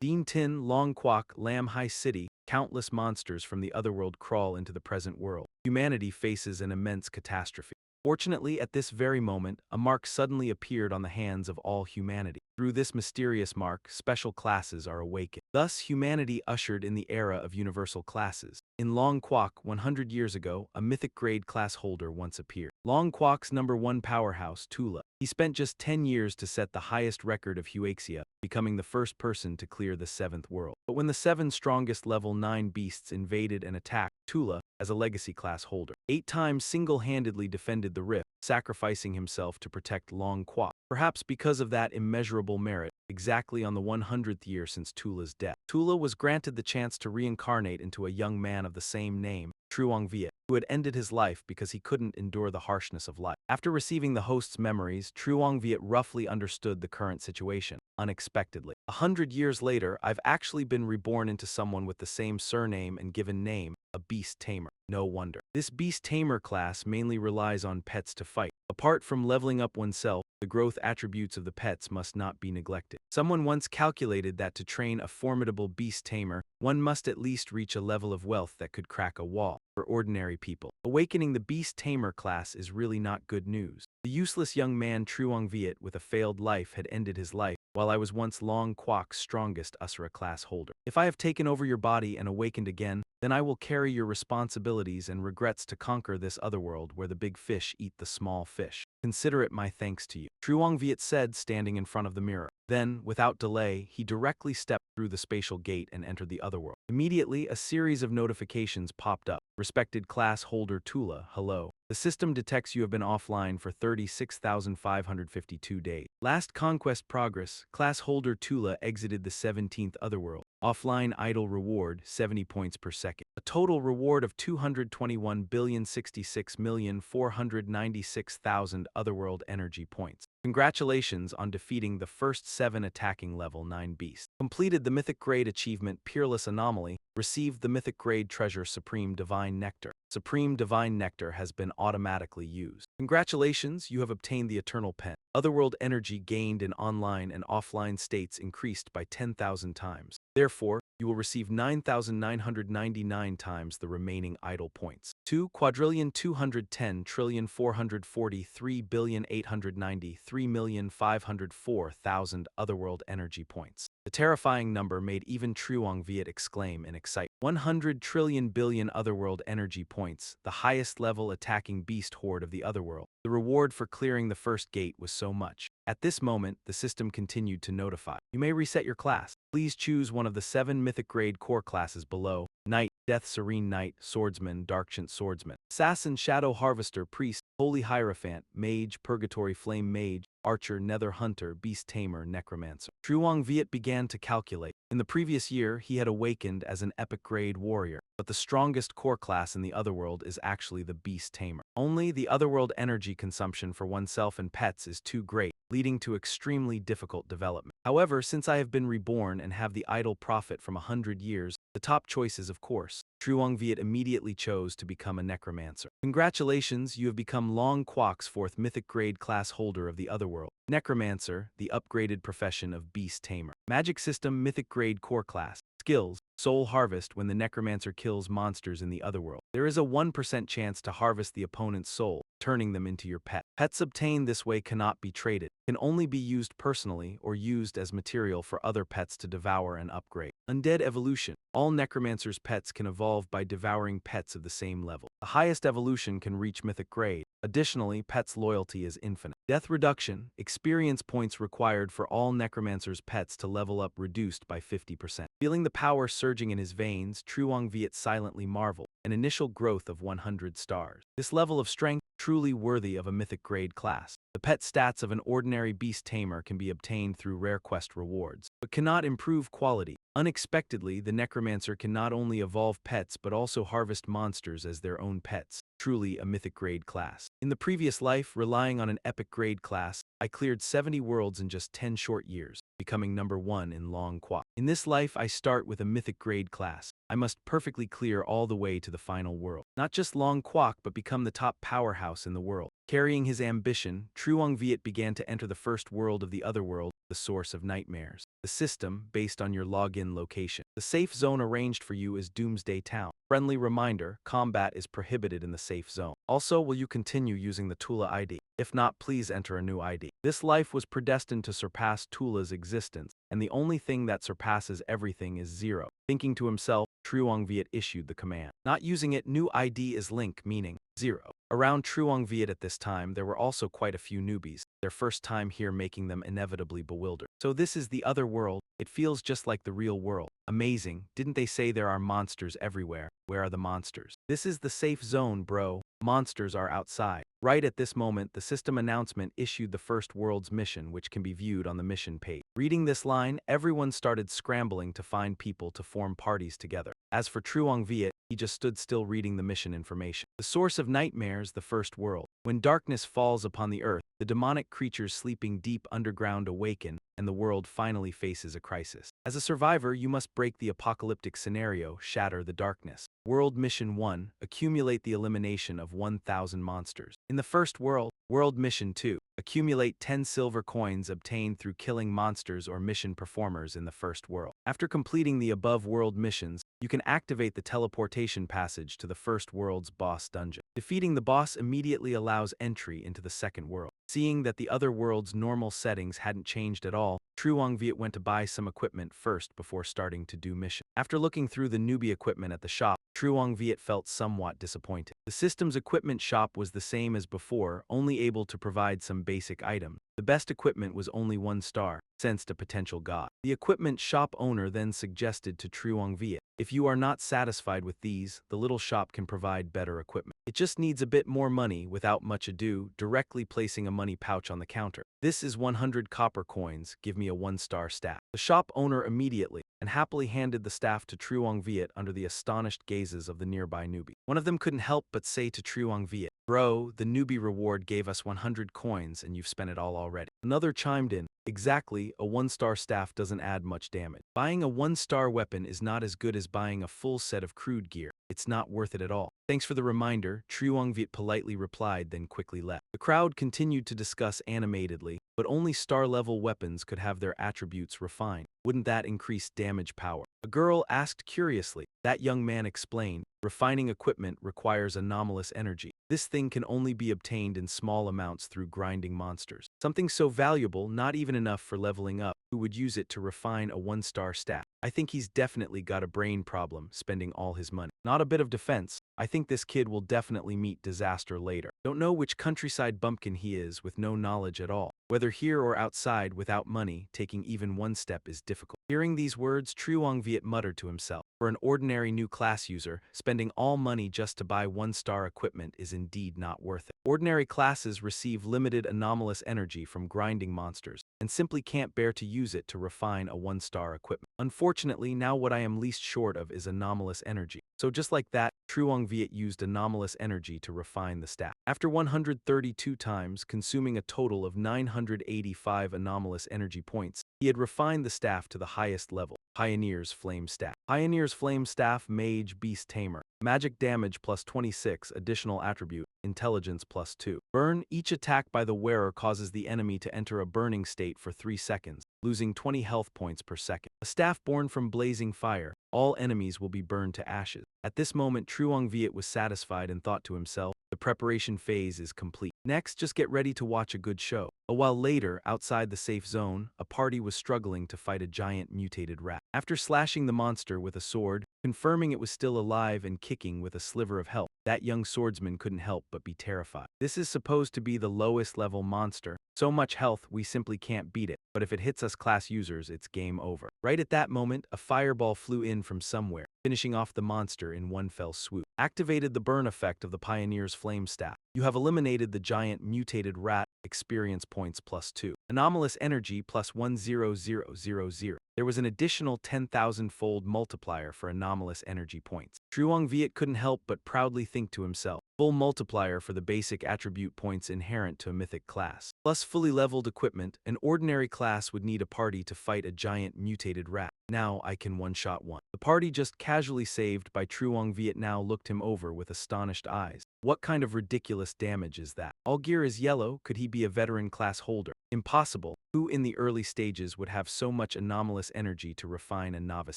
Dean Tin, Long Kwok, Lam Hai City, countless monsters from the otherworld crawl into the present world. Humanity faces an immense catastrophe. Fortunately, at this very moment, a mark suddenly appeared on the hands of all humanity. Through this mysterious mark, special classes are awakened. Thus, humanity ushered in the era of universal classes. In Long Kwok, 100 years ago, a mythic grade class holder once appeared. Long Kwok's #1 powerhouse, Tula. He spent just 10 years to set the highest record of Huaxia, becoming the first person to clear the 7th world. But when the 7 strongest level 9 beasts invaded and attacked, Tula, as a legacy class holder, 8 times single-handedly defended the rift, sacrificing himself to protect Long Kwok. Perhaps because of that immeasurable merit, exactly on the 100th year since Tula's death, Tula was granted the chance to reincarnate into a young man of the same name, Truong Viet, who had ended his life because he couldn't endure the harshness of life. After receiving the host's memories, Truong Viet roughly understood the current situation, unexpectedly. 100 years later, I've actually been reborn into someone with the same surname and given name, a beast tamer. No wonder. This beast tamer class mainly relies on pets to fight. Apart from leveling up oneself, the growth attributes of the pets must not be neglected. Someone once calculated that to train a formidable beast tamer, one must at least reach a level of wealth that could crack a wall. For ordinary people, awakening the beast tamer class is really not good news. The useless young man Truong Viet with a failed life had ended his life, while I was once Long Kwok's strongest Usura class holder. If I have taken over your body and awakened again, then I will carry your responsibilities and regrets to conquer this otherworld where the big fish eat the small fish. Consider it my thanks to you, Truong Viet said, standing in front of the mirror. Then, without delay, he directly stepped through the spatial gate and entered the otherworld. Immediately, a series of notifications popped up. Respected class holder Tula, hello. The system detects you have been offline for 36,552 days. Last conquest progress, class holder Tula exited the 17th otherworld. Offline idle reward, 70 points per second. A total reward of 221,066,496,000 otherworld energy points. Congratulations on defeating the first 7 attacking level 9 beasts. Completed the mythic grade achievement Peerless Anomaly. Received the mythic grade treasure Supreme Divine Nectar. Supreme Divine Nectar has been automatically used. Congratulations, you have obtained the Eternal Pen. Otherworld energy gained in online and offline states increased by 10,000 times. Therefore, you will receive 9,999 times the remaining idle points. 2,210,443,893,504,000 otherworld energy points. The terrifying number made even Truong Viet exclaim in excitement. 100 trillion billion otherworld energy points, the highest level attacking beast horde of the otherworld. The reward for clearing the first gate was so much. At this moment, the system continued to notify. You may reset your class. Please choose one of the 7 mythic grade core classes below. Knight, Death Serene Knight, Swordsman, Darkshant Swordsman, Assassin, Shadow Harvester, Priest, Holy Hierophant, Mage, Purgatory Flame Mage, Archer, Nether Hunter, Beast Tamer, Necromancer. Truong Viet began to calculate. In the previous year, he had awakened as an epic grade warrior, but the strongest core class in the otherworld is actually the Beast Tamer. Only the otherworld energy consumption for oneself and pets is too great, leading to extremely difficult development. However, since I have been reborn and have the idle profit from 100 years, the top choice is, of course, Truong Viet immediately chose to become a necromancer. Congratulations, you have become Long Kwok's 4th mythic grade class holder of the otherworld. Necromancer, the upgraded profession of beast tamer. Magic system mythic grade core class. Skills, Soul Harvest. When the necromancer kills monsters in the otherworld, there is a 1% chance to harvest the opponent's soul, turning them into your pet. Pets obtained this way cannot be traded, can only be used personally or used as material for other pets to devour and upgrade. Undead evolution. All necromancer's pets can evolve by devouring pets of the same level. The highest evolution can reach mythic grade. Additionally, pets' loyalty is infinite. Death reduction. Experience points required for all necromancer's pets to level up reduced by 50%. Feeling the power surging in his veins, Truong Viet silently marveled. An initial growth of 100 stars. This level of strength, truly worthy of a mythic grade class. The pet stats of an ordinary beast tamer can be obtained through rare quest rewards, but cannot improve quality. Unexpectedly, the necromancer can not only evolve pets but also harvest monsters as their own pets. Truly a mythic grade class. In the previous life, relying on an epic grade class, I cleared 70 worlds in just 10 short years, becoming #1 in Long Kwok. In this life, I start with a mythic grade class. I must perfectly clear all the way to the final world. Not just Long Kwok, but become the top powerhouse in the world. Carrying his ambition, Truong Viet began to enter the first world of the other world, the source of nightmares. The system, based on your login location. The safe zone arranged for you is Doomsday Town. Friendly reminder, combat is prohibited in the safe zone. Also, will you continue using the Tula ID? If not, please enter a new ID. This life was predestined to surpass Tula's existence, and the only thing that surpasses everything is 0. Thinking to himself, Truong Viet issued the command. Not using it, new ID is link, meaning 0. Around Truong Viet at this time, there were also quite a few newbies, their first time here making them inevitably bewildered. So this is the other world. It feels just like the real world. Amazing, didn't they say there are monsters everywhere? Where are the monsters? This is the safe zone, bro. Monsters are outside. Right at this moment, the system announcement issued the first world's mission, which can be viewed on the mission page. Reading this line, everyone started scrambling to find people to form parties together. As for Truong Viet, he just stood still reading the mission information. The source of nightmares, the first world. When darkness falls upon the earth, the demonic creatures sleeping deep underground awaken, and the world finally faces a crisis. As a survivor, you must break the apocalyptic scenario, shatter the darkness. World Mission 1, accumulate the elimination of 1,000 monsters. In the first world, World Mission 2, accumulate 10 silver coins obtained through killing monsters or mission performers in the first world. After completing the above world missions, you can activate the teleportation passage to the first world's boss dungeon. Defeating the boss immediately allows entry into the second world. Seeing that the other world's normal settings hadn't changed at all, Truong Viet went to buy some equipment first before starting to do mission. After looking through the newbie equipment at the shop, Truong Viet felt somewhat disappointed. The system's equipment shop was the same as before, only able to provide some basic items. The best equipment was only 1 star, sensed a potential god. The equipment shop owner then suggested to Truong Viet, if you are not satisfied with these, the little shop can provide better equipment. It just needs a bit more money. Without much ado, directly placing a money pouch on the counter. This is 100 copper coins, give me a 1-star staff. The shop owner immediately and happily handed the staff to Truong Viet under the astonished gazes of the nearby newbie. One of them couldn't help but say to Truong Viet, bro, the newbie reward gave us 100 coins and you've spent it all already. Another chimed in, exactly, a 1-star staff doesn't add much damage. Buying a 1-star weapon is not as good as buying a full set of crude gear. It's not worth it at all. Thanks for the reminder, Truong Viet politely replied, then quickly left. The crowd continued to discuss animatedly, but only star-level weapons could have their attributes refined. Wouldn't that increase damage power? A girl asked curiously. That young man explained, refining equipment requires anomalous energy. This thing can only be obtained in small amounts through grinding monsters. Something so valuable, not even enough for leveling up, who would use it to refine a 1-star staff? I think he's definitely got a brain problem, spending all his money. Not a bit of defense. I think this kid will definitely meet disaster later. Don't know which countryside bumpkin he is with no knowledge at all. Whether here or outside without money, taking even one step is difficult. Hearing these words, Truong Viet muttered to himself. For an ordinary new class user, spending all money just to buy 1-star equipment is indeed not worth it. Ordinary classes receive limited anomalous energy from grinding monsters, and simply can't bear to use it to refine a 1-star equipment. Unfortunately, now what I am least short of is anomalous energy. So just like that, Truong Viet used anomalous energy to refine the staff. After 132 times, consuming a total of 985 anomalous energy points, he had refined the staff to the highest level, Pioneer's Flame Staff. Pioneer's Flame Staff, Mage, Beast Tamer. Magic damage plus 26, additional attribute, intelligence plus 2. Burn, each attack by the wearer causes the enemy to enter a burning state for 3 seconds, losing 20 health points per second. A staff born from blazing fire. All enemies will be burned to ashes. At this moment, Truong Viet was satisfied and thought to himself, the preparation phase is complete. Next, just get ready to watch a good show. A while later, outside the safe zone, a party was struggling to fight a giant mutated rat. After slashing the monster with a sword, confirming it was still alive and kicking with a sliver of health, that young swordsman couldn't help but be terrified. This is supposed to be the lowest level monster. So much health, we simply can't beat it. But if it hits us class users, it's game over. Right at that moment, a fireball flew in from somewhere, finishing off the monster in one fell swoop. Activated the burn effect of the Pioneer's Flame Staff. You have eliminated the giant mutated rat, experience points plus 2. Anomalous energy plus 10000. there was an additional 10,000-fold multiplier for anomalous energy points. Truong Viet couldn't help but proudly think to himself, full multiplier for the basic attribute points inherent to a mythic class. Plus fully leveled equipment, an ordinary class would need a party to fight a giant mutated rat. Now I can one-shot one. The party just casually saved by Truong Viet now looked him over with astonished eyes. What kind of ridiculous damage is that? All gear is yellow, could he be a veteran class holder? Impossible. Who in the early stages would have so much anomalous energy to refine a novice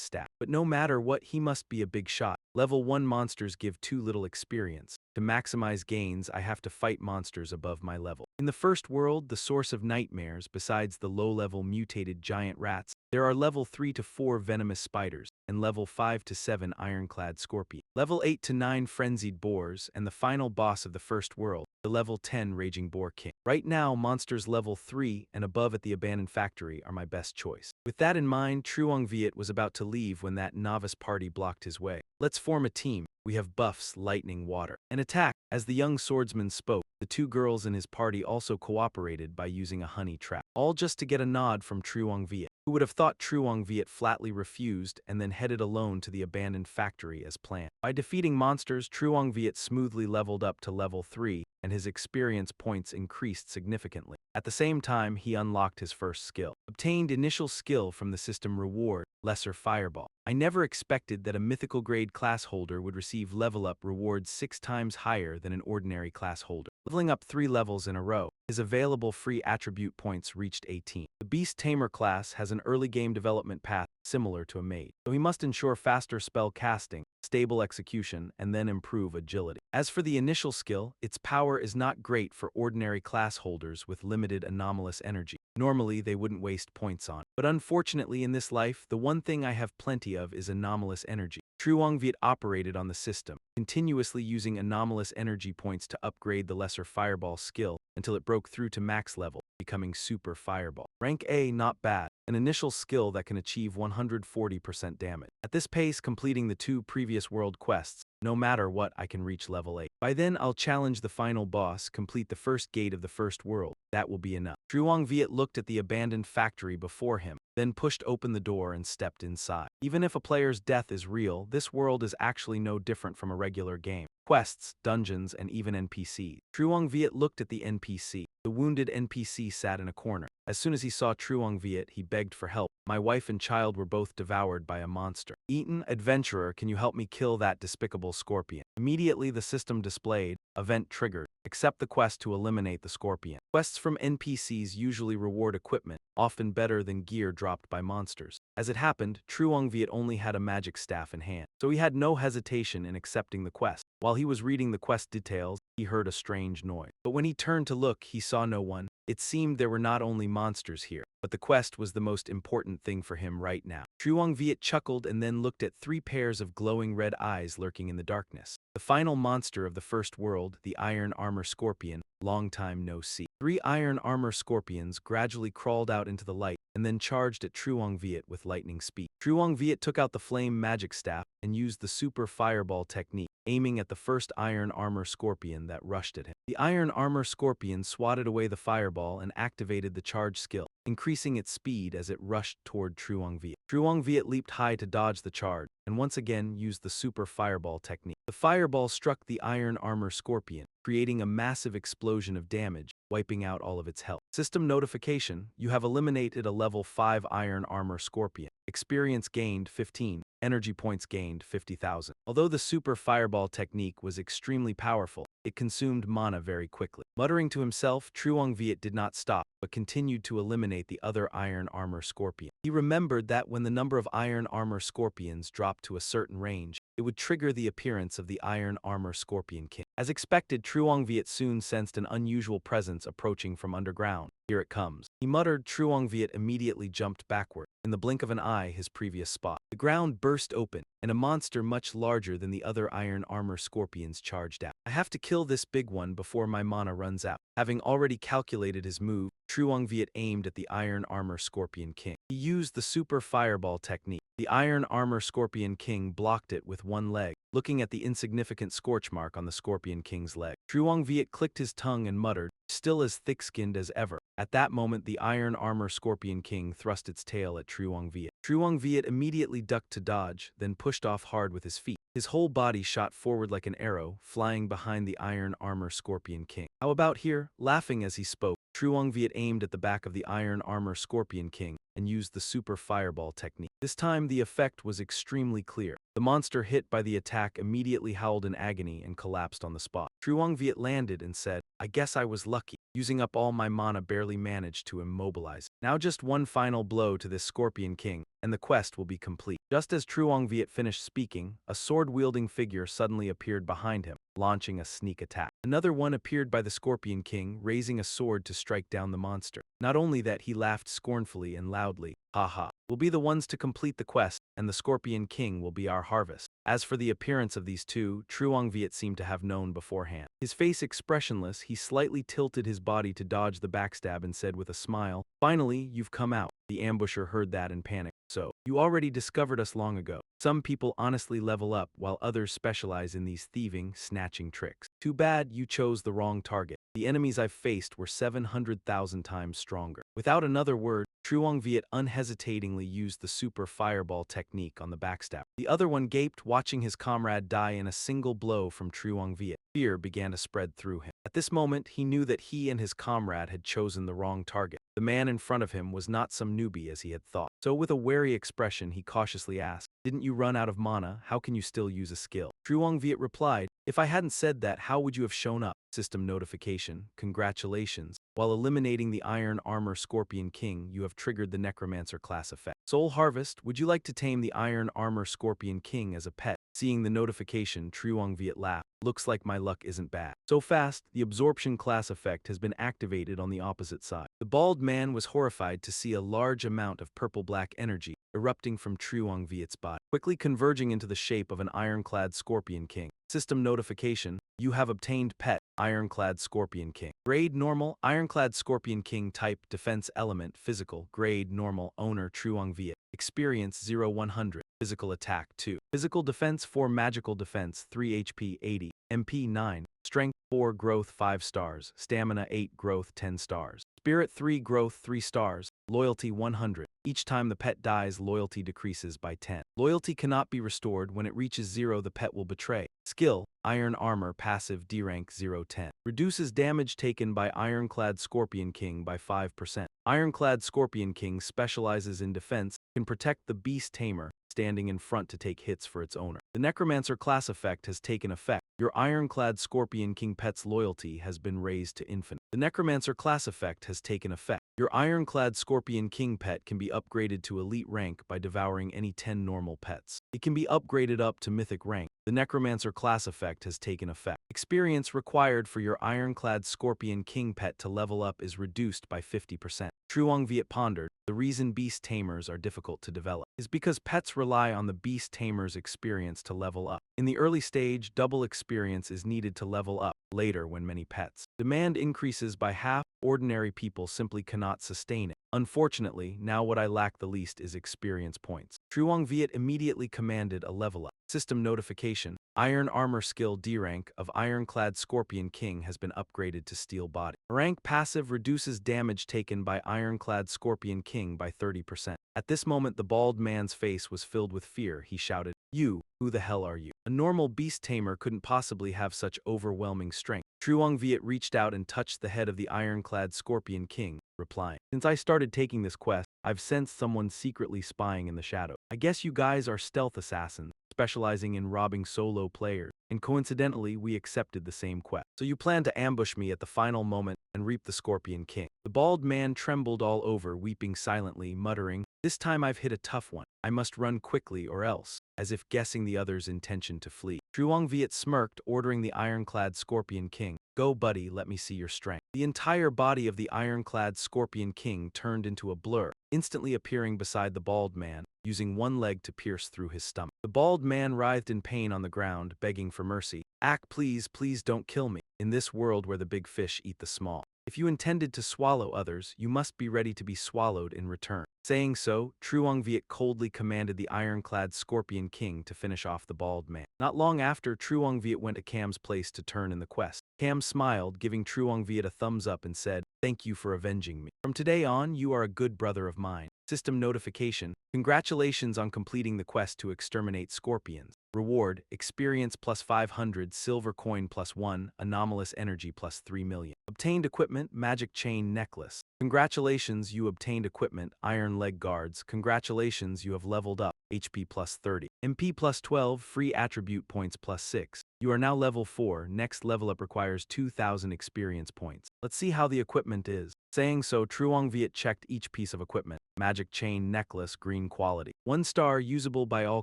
stat? But no matter what, he must be a big shot. Level 1 monsters give too little experience. To maximize gains, I have to fight monsters above my level. In the first world, the source of nightmares, besides the low-level mutated giant rats, there are level 3 to 4 venomous spiders, and level 5 to 7 ironclad scorpions, level 8 to 9 frenzied boars, and the final boss of the first world, the level 10 raging boar king. Right now, monsters level 3 and above at the abandoned factory are my best choice. With that in mind, Truong Viet was about to leave when that novice party blocked his way. Let's form a team. We have buffs, lightning, water, and attack. As the young swordsman spoke, the two girls in his party also cooperated by using a honey trap, all just to get a nod from Truong Viet. Who would have thought Truong Viet flatly refused and then headed alone to the abandoned factory as planned. By defeating monsters, Truong Viet smoothly leveled up to level 3, and his experience points increased significantly. At the same time, he unlocked his first skill. Obtained initial skill from the system reward, Lesser Fireball. I never expected that a mythical grade class holder would receive level up rewards 6 times higher than an ordinary class holder. Leveling up 3 levels in a row, his available free attribute points reached 18. The Beast Tamer class has an early game development path similar to a mage, so he must ensure faster spell casting, stable execution, and then improve agility. As for the initial skill, its power is not great for ordinary class holders with limited anomalous energy. Normally, they wouldn't waste points on. But unfortunately in this life, the one thing I have plenty of is anomalous energy. Truong Viet operated on the system, continuously using anomalous energy points to upgrade the Lesser Fireball skill until it broke through to max level, becoming Super Fireball. Rank A, not bad. An initial skill that can achieve 140% damage. At this pace, completing the 2 previous world quests, no matter what, I can reach level 8. By then, I'll challenge the final boss, complete the first gate of the first world. That will be enough. Truong Viet looked at the abandoned factory before him, then pushed open the door and stepped inside. Even if a player's death is real, this world is actually no different from a regular game. Quests, dungeons, and even NPCs. Truong Viet looked at the NPC. The wounded NPC sat in a corner. As soon as he saw Truong Viet, he begged for help. My wife and child were both devoured by a monster. Eaton, adventurer, can you help me kill that despicable scorpion? Immediately the system displayed, event triggered. Accept the quest to eliminate the scorpion. Quests from NPCs usually reward equipment, often better than gear dropped by monsters. As it happened, Truong Viet only had a magic staff in hand, so he had no hesitation in accepting the quest. While he was reading the quest details, he heard a strange noise. But when he turned to look, he saw no one. It seemed there were not only monsters here, but the quest was the most important thing for him right now. Truong Viet chuckled and then looked at 3 pairs of glowing red eyes lurking in the darkness. The final monster of the first world, the Iron Armor Scorpion, long time no see. 3 iron armor scorpions gradually crawled out into the light and then charged at Truong Viet with lightning speed. Truong Viet took out the flame magic staff and used the Super Fireball technique, aiming at the first iron armor scorpion that rushed at him. The iron armor scorpion swatted away the fireball and activated the charge skill, increasing its speed as it rushed toward Truong Viet. Truong Viet leaped high to dodge the charge, and once again used the Super Fireball technique. The fireball struck the iron armor scorpion, creating a massive explosion of damage, wiping out all of its health. System notification: you have eliminated a level 5 iron armor scorpion. Experience gained 15. Energy points gained 50,000. Although the Super Fireball technique was extremely powerful, it consumed mana very quickly. Muttering to himself, Truong Viet did not stop, but continued to eliminate the other iron armor scorpion. He remembered that when the number of iron armor scorpions dropped to a certain range, it would trigger the appearance of the Iron Armor Scorpion King. As expected, Truong Viet soon sensed an unusual presence approaching from underground. Here it comes. He muttered. Truong Viet immediately jumped backward. In the blink of an eye, his previous spot. The ground burst open, and a monster much larger than the other Iron Armor Scorpions charged out. I have to kill this big one before my mana runs out. Having already calculated his move, Truong Viet aimed at the Iron Armor Scorpion King. He used the Super Fireball technique. The Iron Armor Scorpion King blocked it with one leg, looking at the insignificant scorch mark on the Scorpion King's leg. Truong Viet clicked his tongue and muttered, still as thick-skinned as ever. At that moment, the iron armor Scorpion King thrust its tail at Truong Viet. Truong Viet immediately ducked to dodge, then pushed off hard with his feet. His whole body shot forward like an arrow, flying behind the iron armor Scorpion King. How about here? Laughing as he spoke, Truong Viet aimed at the back of the iron armor Scorpion King and used the super fireball technique. This time, the effect was extremely clear. The monster hit by the attack immediately howled in agony and collapsed on the spot. Truong Viet landed and said, I guess I was lucky. Using up all my mana barely managed to immobilize it. Now just one final blow to this Scorpion King, and the quest will be complete. Just as Truong Viet finished speaking, a sword-wielding figure suddenly appeared behind him, launching a sneak attack. Another one appeared by the Scorpion King, raising a sword to strike down the monster. Not only that, he laughed scornfully and loudly, ha ha. We'll be the ones to complete the quest, and the Scorpion King will be our harvest. As for the appearance of these two, Truong Viet seemed to have known beforehand. His face expressionless, he slightly tilted his body to dodge the backstab and said with a smile, finally, you've come out. The ambusher heard that and panicked. So, you already discovered us long ago. Some people honestly level up while others specialize in these thieving, snatching tricks. Too bad you chose the wrong target. The enemies I've faced were 700,000 times stronger. Without another word, Truong Viet unhesitatingly used the super fireball technique on the backstab. The other one gaped, watching his comrade die in a single blow from Truong Viet. Fear began to spread through him. At this moment, he knew that he and his comrade had chosen the wrong target. The man in front of him was not some newbie as he had thought. So with a wary expression, he cautiously asked, didn't you run out of mana? How can you still use a skill? Truong Viet replied, if I hadn't said that, how would you have shown up? System notification, congratulations. While eliminating the Iron Armor Scorpion King, you have triggered the Necromancer class effect. Soul Harvest, would you like to tame the Iron Armor Scorpion King as a pet? Seeing the notification, Truong Viet laughed. Looks like my luck isn't bad. So fast, the Absorption class effect has been activated on the opposite side. The bald man was horrified to see a large amount of purple-black energy erupting from Truong Viet's body, quickly converging into the shape of an ironclad Scorpion King. System notification, you have obtained pet, Ironclad Scorpion King. Grade normal, Ironclad Scorpion King type, defense element, physical, grade normal, owner Truong Viet. Experience 0-100, physical attack 2. Physical defense 4, magical defense 3, HP 80, MP 9, strength 4, growth 5 stars, stamina 8, growth 10 stars. Spirit 3, growth 3 stars, loyalty 100. Each time the pet dies, loyalty decreases by 10. Loyalty cannot be restored. When it reaches 0, the pet will betray. Skill, Iron Armor, passive, D rank 0-10. Reduces damage taken by Ironclad Scorpion King by 5%. Ironclad Scorpion King specializes in defense, can protect the beast tamer, standing in front to take hits for its owner. The Necromancer class effect has taken effect. Your Ironclad Scorpion King pet's loyalty has been raised to infinite. The Necromancer class effect has taken effect. Your Ironclad Scorpion King pet can be upgraded to elite rank by devouring any 10 normal pets. It can be upgraded up to mythic rank. The Necromancer class effect has taken effect. Experience required for your Ironclad Scorpion King pet to level up is reduced by 50%. Truong Viet pondered, the reason beast tamers are difficult to develop is because pets rely on the beast tamer's experience to level up. In the early stage, double experience is needed to level up. Later, when many pets demand increases by half, ordinary people simply cannot sustain it. Unfortunately, now what I lack the least is experience points. Truong Viet immediately commanded a level up. System notification, Iron Armor skill D rank of Ironclad Scorpion King has been upgraded to Steel Body. Rank passive reduces damage taken by Ironclad Scorpion King by 30%. At this moment, the bald man's face was filled with fear. He shouted, "You, who the hell are you? A normal beast tamer couldn't possibly have such overwhelming strength." Truong Viet reached out and touched the head of the Ironclad Scorpion King, replying, "Since I started taking this quest, I've sensed someone secretly spying in the shadow. I guess you guys are stealth assassins, specializing in robbing solo players, and coincidentally, we accepted the same quest. So you plan to ambush me at the final moment and reap the Scorpion King." The bald man trembled all over, weeping silently, muttering, "This time I've hit a tough one. I must run quickly or else," as if guessing the other's intention to flee. Truong Viet smirked, ordering the Ironclad Scorpion King, "Go buddy, let me see your strength." The entire body of the Ironclad Scorpion King turned into a blur, instantly appearing beside the bald man, using one leg to pierce through his stomach. The bald man writhed in pain on the ground, begging for mercy. "Please, please don't kill me. In this world where the big fish eat the small. If If you intended to swallow others, you must be ready to be swallowed in return. Saying so, Truong Viet coldly commanded the ironclad Scorpion King to finish off the bald man. Not long after, Truong Viet went to Cam's place to turn in the quest. Cam smiled, giving Truong Viet a thumbs up and said, "Thank you for avenging me. From today on, you are a good brother of mine." System notification: congratulations on completing the quest to exterminate scorpions. Reward: experience plus 500, silver coin plus 1, anomalous energy plus 3 million. Obtained equipment: magic chain necklace. Congratulations, you obtained equipment, iron leg guards. Congratulations, you have leveled up. HP plus 30. MP plus 12, free attribute points plus 6. You are now level 4, next level up requires 2,000 experience points. Let's see how the equipment is. Saying so, Truong Viet checked each piece of equipment. Magic chain necklace, green quality. 1 star, usable by all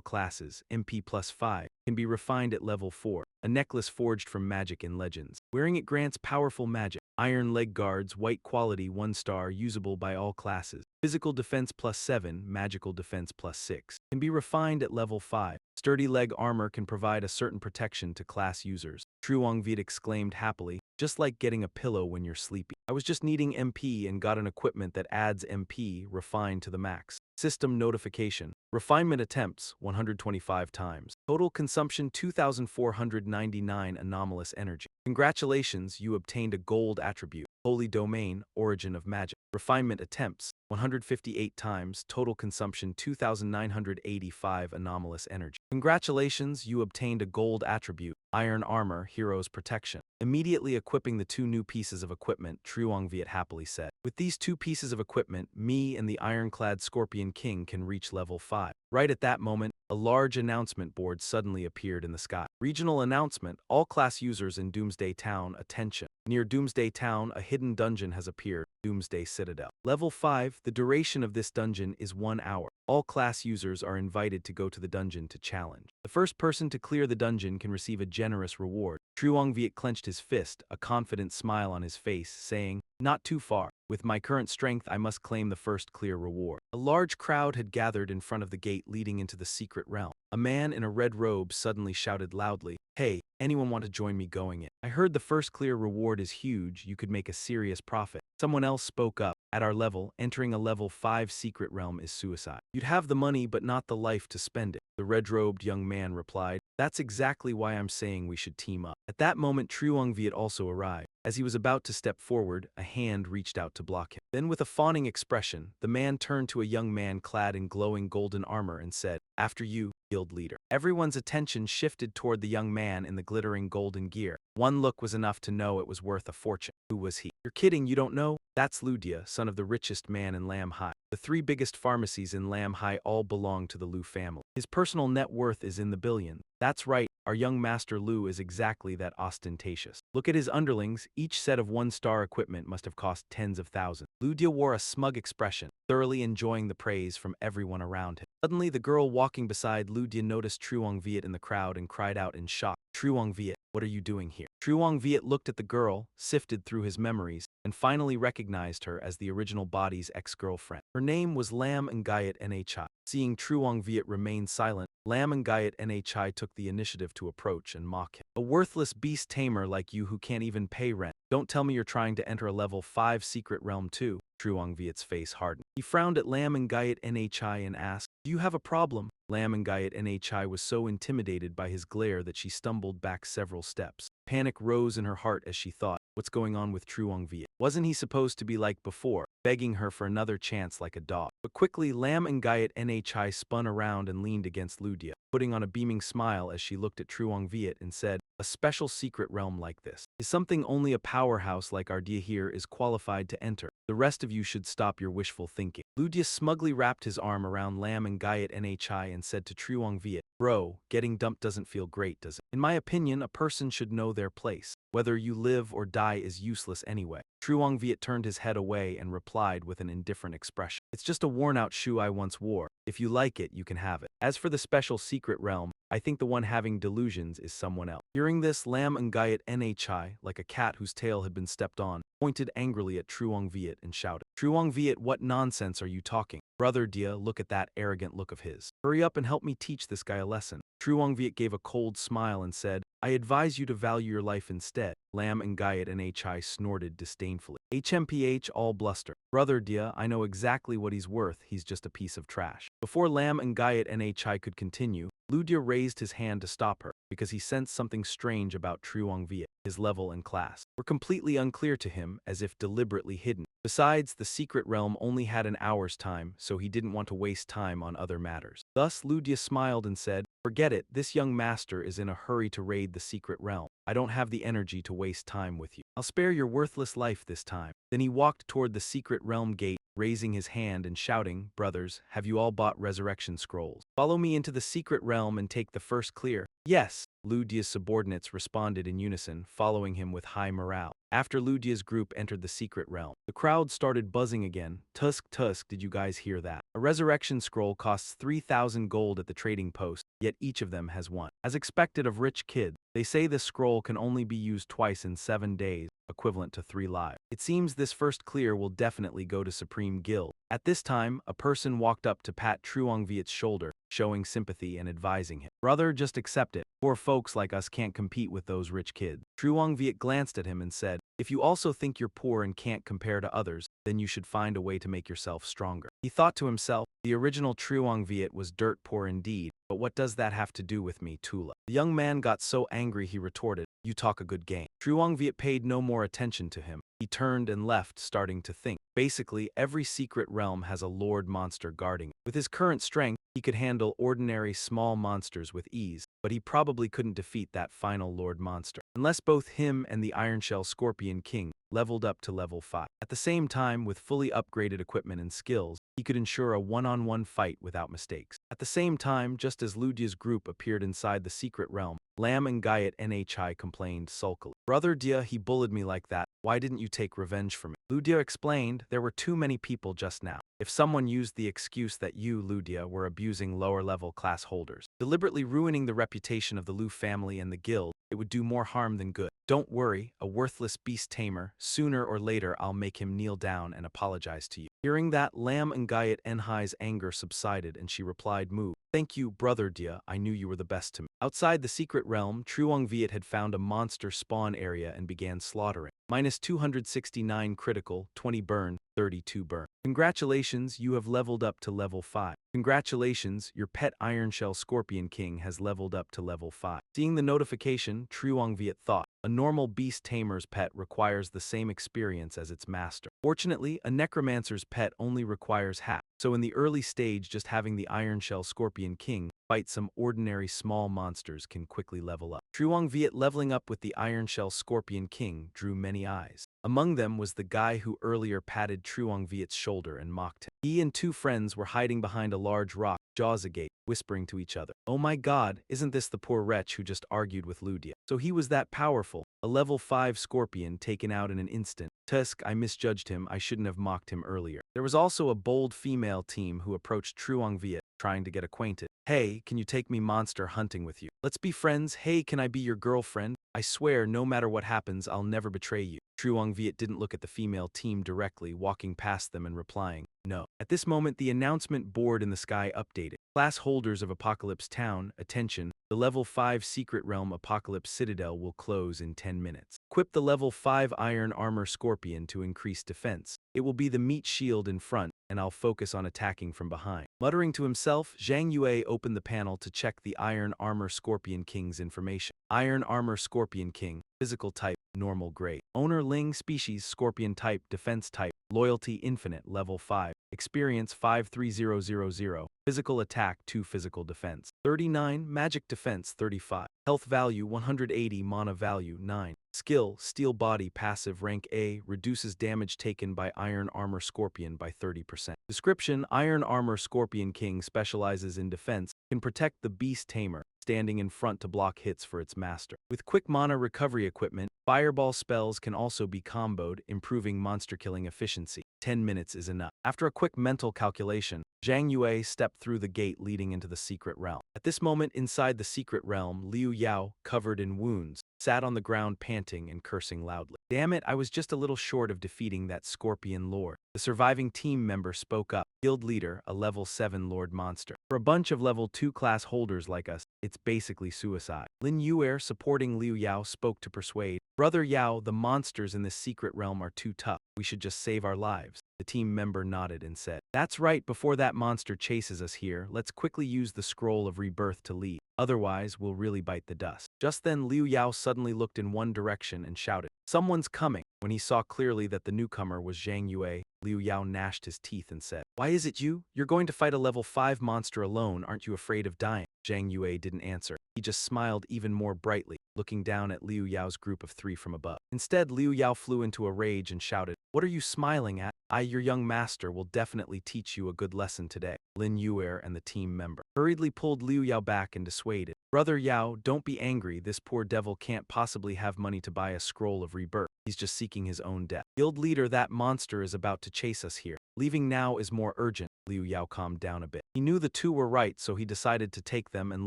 classes, MP plus 5. Can be refined at level 4. A necklace forged from magic in Legends. Wearing it grants powerful magic. Iron leg guards, white quality, 1 star, usable by all classes. Physical defense plus 7, magical defense plus 6. Can be refined at level 5. Sturdy leg armor can provide a certain protection to class users. Truong Viet exclaimed happily, just like getting a pillow when you're sleepy. I was just needing MP and got an equipment that adds MP, refined to the max. System notification: refinement attempts 125 times. Total consumption 2,499 anomalous energy. Congratulations, you obtained a gold attribute. Holy domain, origin of magic. Refinement attempts 158 times. Total consumption 2,985 anomalous energy. Congratulations, you obtained a gold attribute. Iron armor, hero's protection. Immediately equipping the 2 new pieces of equipment, Truong Viet happily said, "With these 2 pieces of equipment, me and the ironclad Scorpion King can reach level 5. Right at that moment, a large announcement board suddenly appeared in the sky. Regional announcement: all class users in Doomsday Town, attention. Near Doomsday Town, a hidden dungeon has appeared, Doomsday Citadel. Level 5, the duration of this dungeon is 1 hour. All class users are invited to go to the dungeon to challenge. The first person to clear the dungeon can receive a generous reward." Truong Viet clenched his fist, a confident smile on his face, saying, "Not too far. With my current strength, I must claim the first clear reward." A large crowd had gathered in front of the gate leading into the secret realm. A man in a red robe suddenly shouted loudly, "Hey, anyone want to join me going in? I heard the first clear reward is huge, you could make a serious profit." Someone else spoke up, "At our level, entering a level 5 secret realm is suicide. You'd have the money but not the life to spend it." The red-robed young man replied, "That's exactly why I'm saying we should team up." At that moment, Truong Viet also arrived. As he was about to step forward, a hand reached out to block him. Then with a fawning expression, the man turned to a young man clad in glowing golden armor and said, "After you, guild leader." Everyone's attention shifted toward the young man in the glittering golden gear. One look was enough to know it was worth a fortune. Who was he? "You're kidding, you don't know? That's Lu Dia, son of the richest man in Lam Hai. The 3 biggest pharmacies in Lam Hai all belong to the Lu family. His personal net worth is in the billions." "That's right, our young master Lu is exactly that ostentatious. Look at his underlings, each set of 1-star equipment must have cost tens of thousands." Lu Dia wore a smug expression, thoroughly enjoying the praise from everyone around him. Suddenly, the girl walking beside Lu Dia noticed Truong Viet in the crowd and cried out in shock, "Truong Viet, what are you doing here?" Truong Viet looked at the girl, sifted through his memories, and finally recognized her as the original body's ex-girlfriend. Her name was Lam Ngayat Nhi. Seeing Truong Viet remain silent, Lam Ngayat Nhi took the initiative to approach and mock him. "A worthless beast tamer like you who can't even pay rent. Don't tell me you're trying to enter a level 5 secret realm too." Truong Viet's face hardened. He frowned at Lam Ngayat Nhi and asked, "Do you have a problem?" Lam Ngayat Nhi was so intimidated by his glare that she stumbled back several steps. Panic rose in her heart as she thought, what's going on with Truong Viet? Wasn't he supposed to be like before, begging her for another chance like a dog? But quickly, Lam Ngayat Nhi spun around and leaned against Lu Dia, putting on a beaming smile as she looked at Truong Viet and said, "A special secret realm like this is something only a powerhouse like our Dia here is qualified to enter. The rest of you should stop your wishful thinking." Lu Dia smugly wrapped his arm around Lam Ngayat Nhi and said to Truong Viet, "Bro, getting dumped doesn't feel great, does it? In my opinion, a person should know their place. Whether you live or die is useless anyway." Truong Viet turned his head away and replied with an indifferent expression, "It's just a worn-out shoe I once wore. If you like it, you can have it. As for the special secret realm, I think the one having delusions is someone else." Hearing this, Lam Ngayat Nhi, like a cat whose tail had been stepped on, pointed angrily at Truong Viet and shouted, "Truong Viet, what nonsense are you talking? Brother Dia, look at that arrogant look of his. Hurry up and help me teach this guy a lesson." Truongviet gave a cold smile and said, I advise you to value your life instead. Lam and Guyot and Hi snorted disdainfully. HMPH all bluster. Brother Dia, I know exactly what he's worth, he's just a piece of trash. Before Lam and Guyot and Hi could continue, Ludia raised his hand to stop her, because he sensed something strange about Truongviet. His level and class were completely unclear to him, as if deliberately hidden. Besides, the secret realm only had an hour's time, so he didn't want to waste time on other matters. Thus, Ludia smiled and said, Forget it, this young master is in a hurry to raid the secret realm. I don't have the energy to waste time with you. I'll spare your worthless life this time. Then he walked toward the secret realm gate, raising his hand and shouting, Brothers, have you all bought resurrection scrolls? Follow me into the secret realm and take the first clear. Yes, Ludia's subordinates responded in unison, following him with high morale. After Ludia's group entered the secret realm, the crowd started buzzing again. Tusk, did you guys hear that? A resurrection scroll costs 3,000 gold at the trading post, yet each of them has one. As expected of rich kids, they say this scroll can only be used twice in 7 days, equivalent to 3 lives. It seems this first clear will definitely go to Supreme Guild. At this time, a person walked up to pat Truongviet's shoulder, showing sympathy and advising him. Brother, just accept it. Poor folks like us can't compete with those rich kids. Truongviet glanced at him and said, If you also think you're poor and can't compare to others, then you should find a way to make yourself stronger. He thought to himself, the original Truongviet was dirt poor indeed, but what does that have to do with me, Tula? The young man got so angry he retorted, You talk a good game. Truongviet paid no more attention to him. He turned and left, starting to think. Basically, every secret realm has a lord monster guarding it. With his current strength, he could handle ordinary small monsters with ease, but he probably couldn't defeat that final lord monster, unless both him and the Ironshell Scorpion King leveled up to level 5. At the same time, with fully upgraded equipment and skills, he could ensure a one-on-one fight without mistakes. At the same time, just as Ludia's group appeared inside the secret realm, Lam and Guyot Nhi complained sulkily. Brother Dia, he bullied me like that. Why didn't you take revenge for me? Ludia explained, there were too many people just now. If someone used the excuse that you, Ludia, were abusing lower-level class holders, deliberately ruining the reputation of the Lu family and the guild, it would do more harm than good. Don't worry, a worthless beast tamer, sooner or later I'll make him kneel down and apologize to you. Hearing that, Lam and Guyot Nhi's anger subsided and she replied, Moo. Thank you, Brother Dia, I knew you were the best to me. Outside the secret realm, Truongviet had found a monster spawn area and began slaughtering. Minus 269 critical, 20 burn, 32 burn. Congratulations, you have leveled up to level 5. Congratulations, your pet Ironshell Scorpion King has leveled up to level 5. Seeing the notification, Truongviet thought, a normal beast tamer's pet requires the same experience as its master. Fortunately, a necromancer's pet only requires half, so in the early stage just having the Ironshell Scorpion King fight some ordinary small monsters can quickly level up. Truongviet leveling up with the Ironshell Scorpion King drew many eyes. Among them was the guy who earlier patted Truongviet's shoulder and mocked him. He and 2 friends were hiding behind a large rock, jaws agape, whispering to each other. Oh my god, isn't this the poor wretch who just argued with Ludia? So he was that powerful. A level 5 scorpion taken out in an instant. Tusk, I misjudged him, I shouldn't have mocked him earlier. There was also a bold female team who approached Truongviet, trying to get acquainted. Hey, can you take me monster hunting with you? Let's be friends. Hey, can I be your girlfriend? I swear, no matter what happens, I'll never betray you. Truongviet didn't look at the female team directly, walking past them and replying, no. At this moment, the announcement board in the sky updated. Class holders of Apocalypse Town, attention, the level 5 secret realm Apocalypse Citadel will close in 10 minutes. Equip the level 5 Iron Armor Scorpion to increase defense. It will be the meat shield in front, and I'll focus on attacking from behind. Muttering to himself, Zhang Yue opened the panel to check the Iron Armor Scorpion King's information. Iron Armor Scorpion King, physical type, normal grade. Owner Ling species, Scorpion type, defense type, loyalty infinite, level 5. Experience 53000, physical attack 2, physical defense 39, magic defense 35, health value 180, mana value 9. Skill, Steel Body passive rank A, reduces damage taken by Iron Armor Scorpion by 30%. Description, Iron Armor Scorpion King specializes in defense, can protect the Beast Tamer, standing in front to block hits for its master. With quick mana recovery equipment, Fireball spells can also be comboed, improving monster killing efficiency. 10 minutes is enough. After a quick mental calculation, Zhang Yue stepped through the gate leading into the secret realm. At this moment inside the secret realm, Liu Yao, covered in wounds, sat on the ground panting and cursing loudly. Damn it, I was just a little short of defeating that scorpion lord. The surviving team member spoke up. Guild leader, a level 7 lord monster. For a bunch of level 2 class holders like us, it's basically suicide. Lin Yuer, supporting Liu Yao, spoke to persuade. Brother Yao, the monsters in this secret realm are too tough. We should just save our lives. The team member nodded and said, "That's right, before that monster chases us here, let's quickly use the scroll of rebirth to leave. Otherwise, we'll really bite the dust." Just then, Liu Yao suddenly looked in one direction and shouted, "Someone's coming!" When he saw clearly that the newcomer was Zhang Yue, Liu Yao gnashed his teeth and said, "Why is it you? You're going to fight a level 5 monster alone, aren't you afraid of dying?" Zhang Yue didn't answer. He just smiled even more brightly, looking down at Liu Yao's group of 3 from above. Instead, Liu Yao flew into a rage and shouted, "What are you smiling at? Your young master, will definitely teach you a good lesson today." Lin Yuer and the team member hurriedly pulled Liu Yao back and dissuaded. "Brother Yao, don't be angry. This poor devil can't possibly have money to buy a scroll of rebirth. He's just seeking his own death. Guild leader, that monster is about to chase us here. Leaving now is more urgent." Liu Yao calmed down a bit. He knew the two were right, so he decided to take them and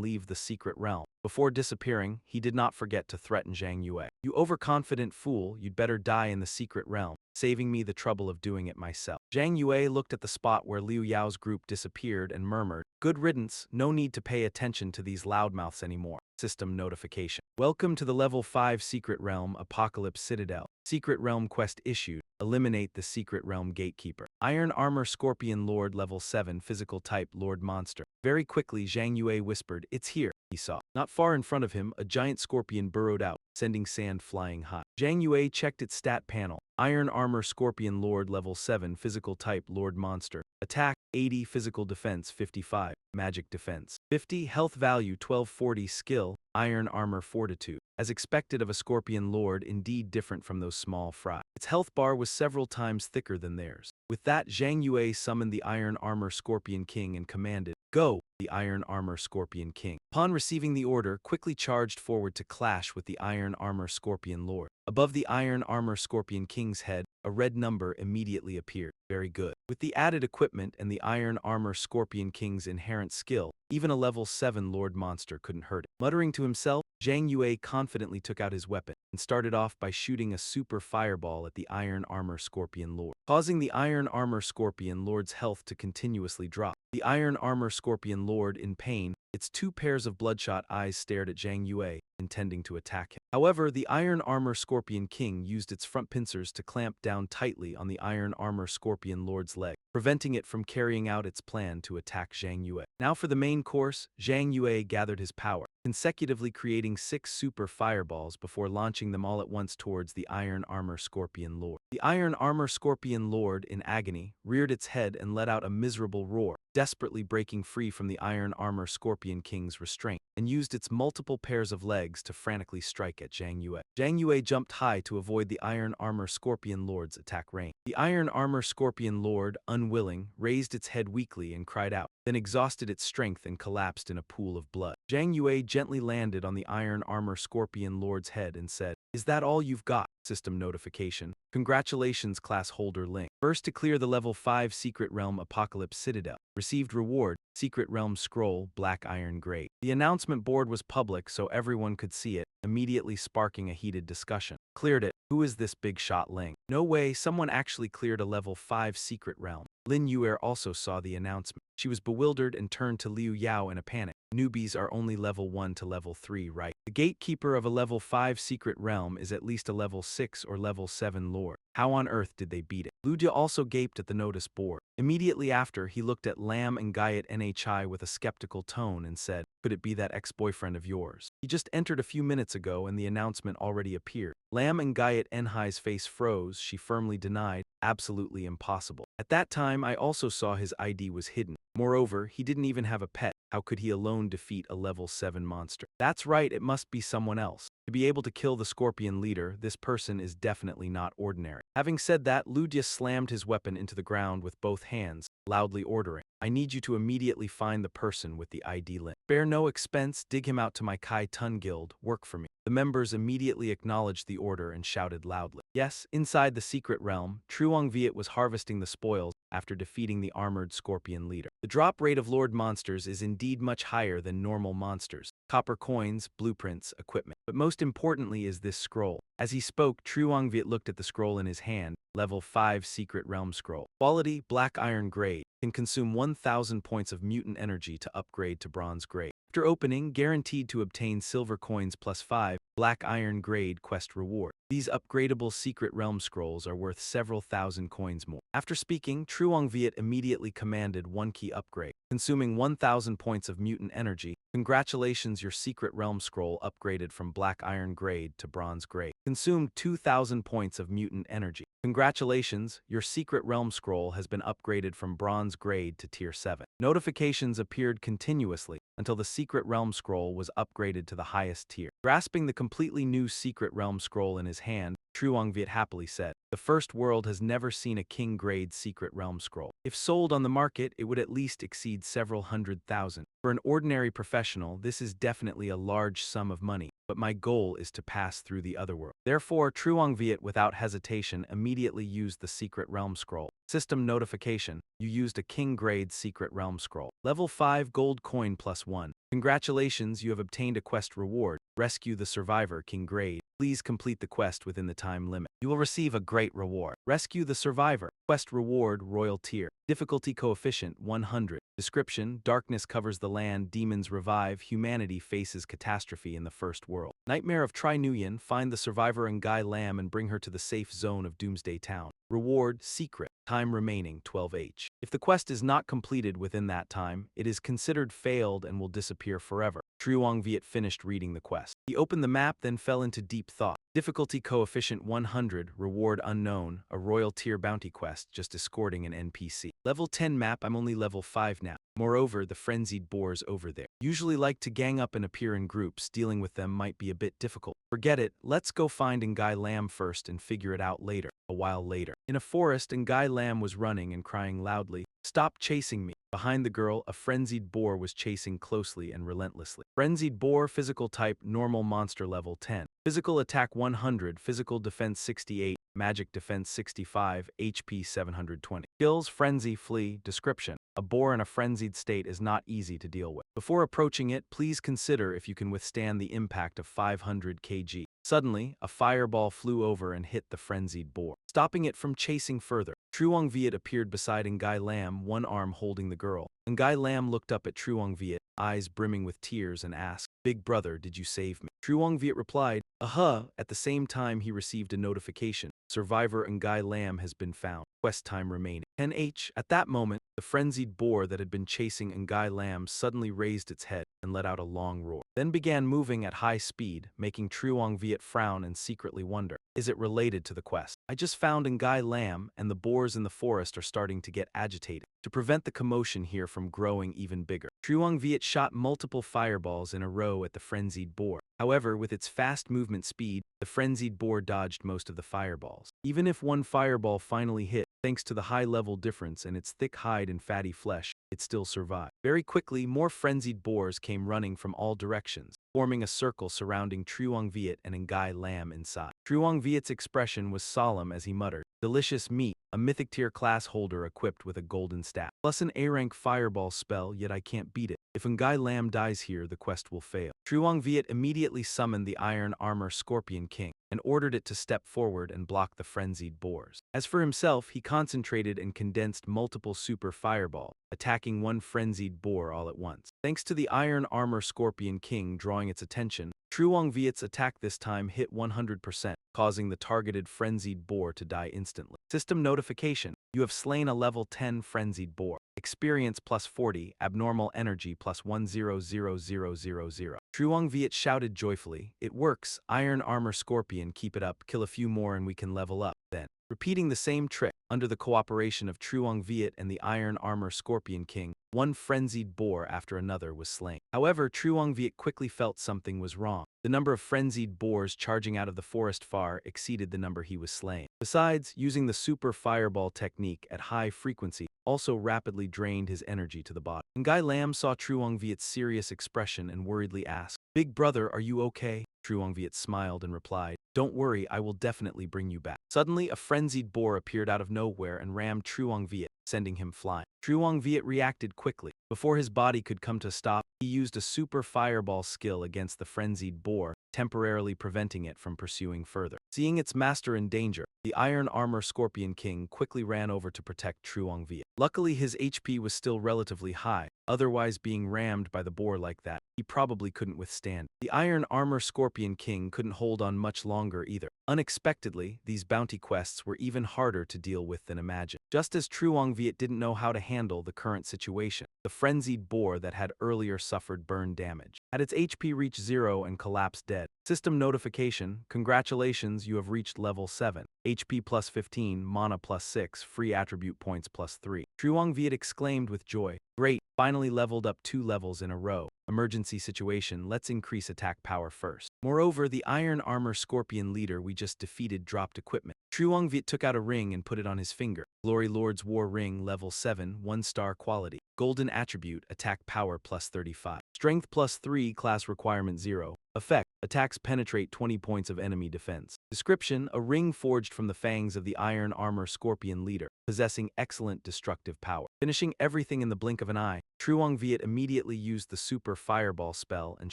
leave the secret realm. Before disappearing, he did not forget to threaten Zhang Yue. "You overconfident fool, you'd better die in the secret realm, saving me the trouble of doing it myself." Zhang Yue looked at the spot where Liu Yao's group disappeared and murmured, "Good riddance, no need to pay attention to these loudmouths anymore." System notification. Welcome to the level 5 secret realm, Apocalypse Citadel. Secret realm quest issued. Eliminate the secret realm gatekeeper. Iron armor scorpion lord level 7 physical type lord monster. Very quickly, Zhang Yue whispered, "It's here." He saw. Not far in front of him, a giant scorpion burrowed out, sending sand flying high. Zhang Yue checked its stat panel. Iron armor scorpion lord level 7 physical type lord monster. Attack 80, physical defense 55, magic defense 50, health value 1240, skill iron armor fortitude. As expected of a scorpion lord, indeed different from those small fry. Its health bar was several times thicker than theirs. With that, Zhang Yue summoned the Iron Armor Scorpion King and commanded, "Go!" The Iron Armor Scorpion King, upon receiving the order, quickly charged forward to clash with the Iron Armor Scorpion Lord. Above the Iron Armor Scorpion King's head, a red number immediately appeared. Very good. With the added equipment and the Iron Armor Scorpion King's inherent skill, even a level 7 Lord monster couldn't hurt it. Muttering to himself, Zhang Yue confidently took out his weapon and started off by shooting a super fireball at the Iron Armor Scorpion Lord, causing the Iron Armor Scorpion Lord's health to continuously drop. The Iron Armor Scorpion Lord, in pain, its 2 pairs of bloodshot eyes stared at Zhang Yue, intending to attack him. However, the Iron Armor Scorpion King used its front pincers to clamp down tightly on the Iron Armor Scorpion Lord's leg, preventing it from carrying out its plan to attack Zhang Yue. Now for the main course, Zhang Yue gathered his power, consecutively creating 6 super fireballs before launching them all at once towards the Iron Armor Scorpion Lord. The Iron Armor Scorpion Lord, in agony, reared its head and let out a miserable roar, desperately breaking free from the Iron Armor Scorpion King's restraint, and used its multiple pairs of legs to frantically strike at Zhang Yue. Zhang Yue jumped high to avoid the Iron Armor Scorpion Lord's attack range. The Iron Armor Scorpion Lord, unwilling, raised its head weakly and cried out, then exhausted its strength and collapsed in a pool of blood. Zhang Yue gently landed on the Iron Armor Scorpion Lord's head and said, "Is that all you've got?" System notification. Congratulations, class holder Ling. First to clear the level 5 Secret Realm Apocalypse Citadel. Received reward, Secret Realm Scroll, Black Iron Grade. The announcement board was public so everyone could see it, immediately sparking a heated discussion. Cleared it. Who is this big shot Ling? No way, someone actually cleared a level 5 Secret Realm. Lin Yuer also saw the announcement. She was bewildered and turned to Liu Yao in a panic. Newbies are only level 1 to level 3, right? The gatekeeper of a level 5 secret realm is at least a level 6 or level 7 lord. How on earth did they beat it? Liu Jia also gaped at the notice board. Immediately after, he looked at Lam and Guyet Nhi with a skeptical tone and said, "Could it be that ex-boyfriend of yours? He just entered a few minutes ago and the announcement already appeared." Lam and Guyet Nhi's face froze. She firmly denied, "Absolutely impossible. At that time, I also saw his ID was hidden. Moreover, he didn't even have a pet. How could he alone defeat a level 7 monster? That's right, it must be someone else. To be able to kill the scorpion leader, this person is definitely not ordinary." Having said that, Liu Jia slammed his weapon into the ground with both hands, loudly ordering, "I need you to immediately find the person with the ID link. Spare no expense, dig him out to my Kai Tun Guild, work for me." The members immediately acknowledged the order and shouted loudly. Yes, inside the secret realm, Truong Viet was harvesting the spoils after defeating the armored scorpion leader. The drop rate of Lord monsters is indeed much higher than normal monsters. Copper coins, blueprints, equipment. But most importantly is this scroll. As he spoke, Truong Viet looked at the scroll in his hand, Level 5 Secret Realm Scroll. Quality, Black Iron Grade. Can consume 1000 points of mutant energy to upgrade to Bronze Grade. After opening, guaranteed to obtain silver coins plus 5, Black Iron Grade quest reward. These upgradable secret realm scrolls are worth several thousand coins more. After speaking, Truong Viet immediately commanded one key upgrade, consuming 1000 points of mutant energy. Congratulations, your secret realm scroll upgraded from Black Iron Grade to Bronze Grade. Consumed 2000 points of mutant energy. Congratulations, your secret realm scroll has been upgraded from Bronze Grade to Tier 7. Notifications appeared continuously until the secret realm scroll was upgraded to the highest tier. Grasping the completely new secret realm scroll in his hand, Truong Viet happily said, "The first world has never seen a king-grade secret realm scroll. If sold on the market, it would at least exceed several 100,000. For an ordinary professional, this is definitely a large sum of money, but my goal is to pass through the other world." Therefore, Truong Viet without hesitation immediately used the secret realm scroll. System notification: you used a king-grade secret realm scroll. Level 5 gold coin plus 1. Congratulations, you have obtained a quest reward. Rescue the survivor, king grade. Please complete the quest within the time limit. You will receive a great reward. Rescue the survivor. Quest reward, royal tier. Difficulty coefficient 100. Description: darkness covers the land, demons revive, humanity faces catastrophe in the first world. Nightmare of Tri Nguyen: find the survivor Ngai Lam and bring her to the safe zone of Doomsday Town. Reward, secret. Time remaining 12h. If the quest is not completed within that time, it is considered failed and will disappear forever. Truong Viet finished reading the quest. He opened the map, then fell into deep thought. Difficulty coefficient 100, reward unknown, a royal tier bounty quest, just escorting an NPC. Level 10 map, I'm only level 5 now. Moreover, the frenzied boars over there usually like to gang up and appear in groups. Dealing with them might be a bit difficult. Forget it, let's go find Ngai Lam first and figure it out later. A while later, in a forest, Ngai Lam was running and crying loudly, "Stop chasing me." Behind the girl, a frenzied boar was chasing closely and relentlessly. Frenzied boar, physical type, normal, monster level 10. Physical attack 100, physical defense 68, magic defense 65, HP 720. Skills: frenzy, flee. Description: a boar in a frenzied state is not easy to deal with. Before approaching it, please consider if you can withstand the impact of 500 kg. Suddenly, a fireball flew over and hit the frenzied boar, stopping it from chasing further. Truong Viet appeared beside Ngai Lam, one arm holding the girl. Ngai Lam looked up at Truong Viet, eyes brimming with tears, and asked, "Big brother, did you save me?" Truong Viet replied, "Uh-huh." At the same time, he received a notification. Survivor Ngai Lam has been found. Quest time remaining 10h. At that moment, the frenzied boar that had been chasing Ngai Lam suddenly raised its head and let out a long roar, then began moving at high speed, making Truong Viet frown and secretly wonder, is it related to the quest? I just found Ngai Lam, and the boars in the forest are starting to get agitated. To prevent the commotion here from growing even bigger, Truong Viet shot multiple fireballs in a row at the frenzied boar. However, with its fast movement speed, the frenzied boar dodged most of the fireballs. Even if one fireball finally hit, thanks to the high-level difference in its thick hide and fatty flesh, it still survived. Very quickly, more frenzied boars came running from all directions, forming a circle surrounding Truong Viet and Ngai Lam inside. Truong Viet's expression was solemn as he muttered, "Delicious meat, a mythic tier class holder equipped with a golden staff, plus an A-rank fireball spell, yet I can't beat it. If Ngai Lam dies here, the quest will fail." Truong Viet immediately summoned the Iron Armor Scorpion King and ordered it to step forward and block the frenzied boars. As for himself, he concentrated and condensed multiple super fireballs, attacking one frenzied boar all at once. Thanks to the Iron Armor Scorpion King drawing its attention, Truong Viet's attack this time hit 100%, causing the targeted frenzied boar to die instantly. System notification: you have slain a level 10 frenzied boar. Experience plus 40, abnormal energy plus 100000. Truong Viet shouted joyfully, "It works, Iron Armor Scorpion, keep it up, kill a few more and we can level up." Then, repeating the same trick, under the cooperation of Truong Viet and the Iron Armor Scorpion King, one frenzied boar after another was slain. However, Truong Viet quickly felt something was wrong. The number of frenzied boars charging out of the forest far exceeded the number he was slaying. Besides, using the super fireball technique at high frequency also rapidly drained his energy to the bottom. Ngai Lam saw Truong Viet's serious expression and worriedly asked, "Big brother, are you okay?" Truong Viet smiled and replied, "Don't worry, I will definitely bring you back." Suddenly, a frenzied boar appeared out of nowhere and rammed Truong Viet, sending him flying. Truong Viet reacted quickly. Before his body could come to stop, he used a super fireball skill against the frenzied boar, temporarily preventing it from pursuing further. Seeing its master in danger, the Iron Armor Scorpion King quickly ran over to protect Truong Viet. Luckily, his HP was still relatively high, otherwise being rammed by the boar like that, he probably couldn't withstand. The Iron Armor Scorpion King couldn't hold on much longer either. Unexpectedly, these bounty quests were even harder to deal with than imagined. Just as Truong Viet didn't know how to handle the current situation, the frenzied boar that had earlier suffered burn damage had its HP reach 0 and collapsed dead. System notification: congratulations, you have reached level 7. HP plus 15, mana plus 6, free attribute points plus 3. Truong Viet exclaimed with joy. Great, finally leveled up 2 levels in a row. Emergency situation, let's increase attack power first. Moreover, the Iron Armor Scorpion leader we just defeated dropped equipment. Truong Viet took out a ring and put it on his finger. Glory Lord's War Ring, level 7, 1-star quality. Golden attribute, attack power plus 35. Strength plus 3, class requirement 0. Effect: attacks penetrate 20 points of enemy defense. Description: a ring forged from the fangs of the Iron Armor Scorpion leader, possessing excellent destructive power. Finishing everything in the blink of an eye, Truong Viet immediately used the super fireball spell and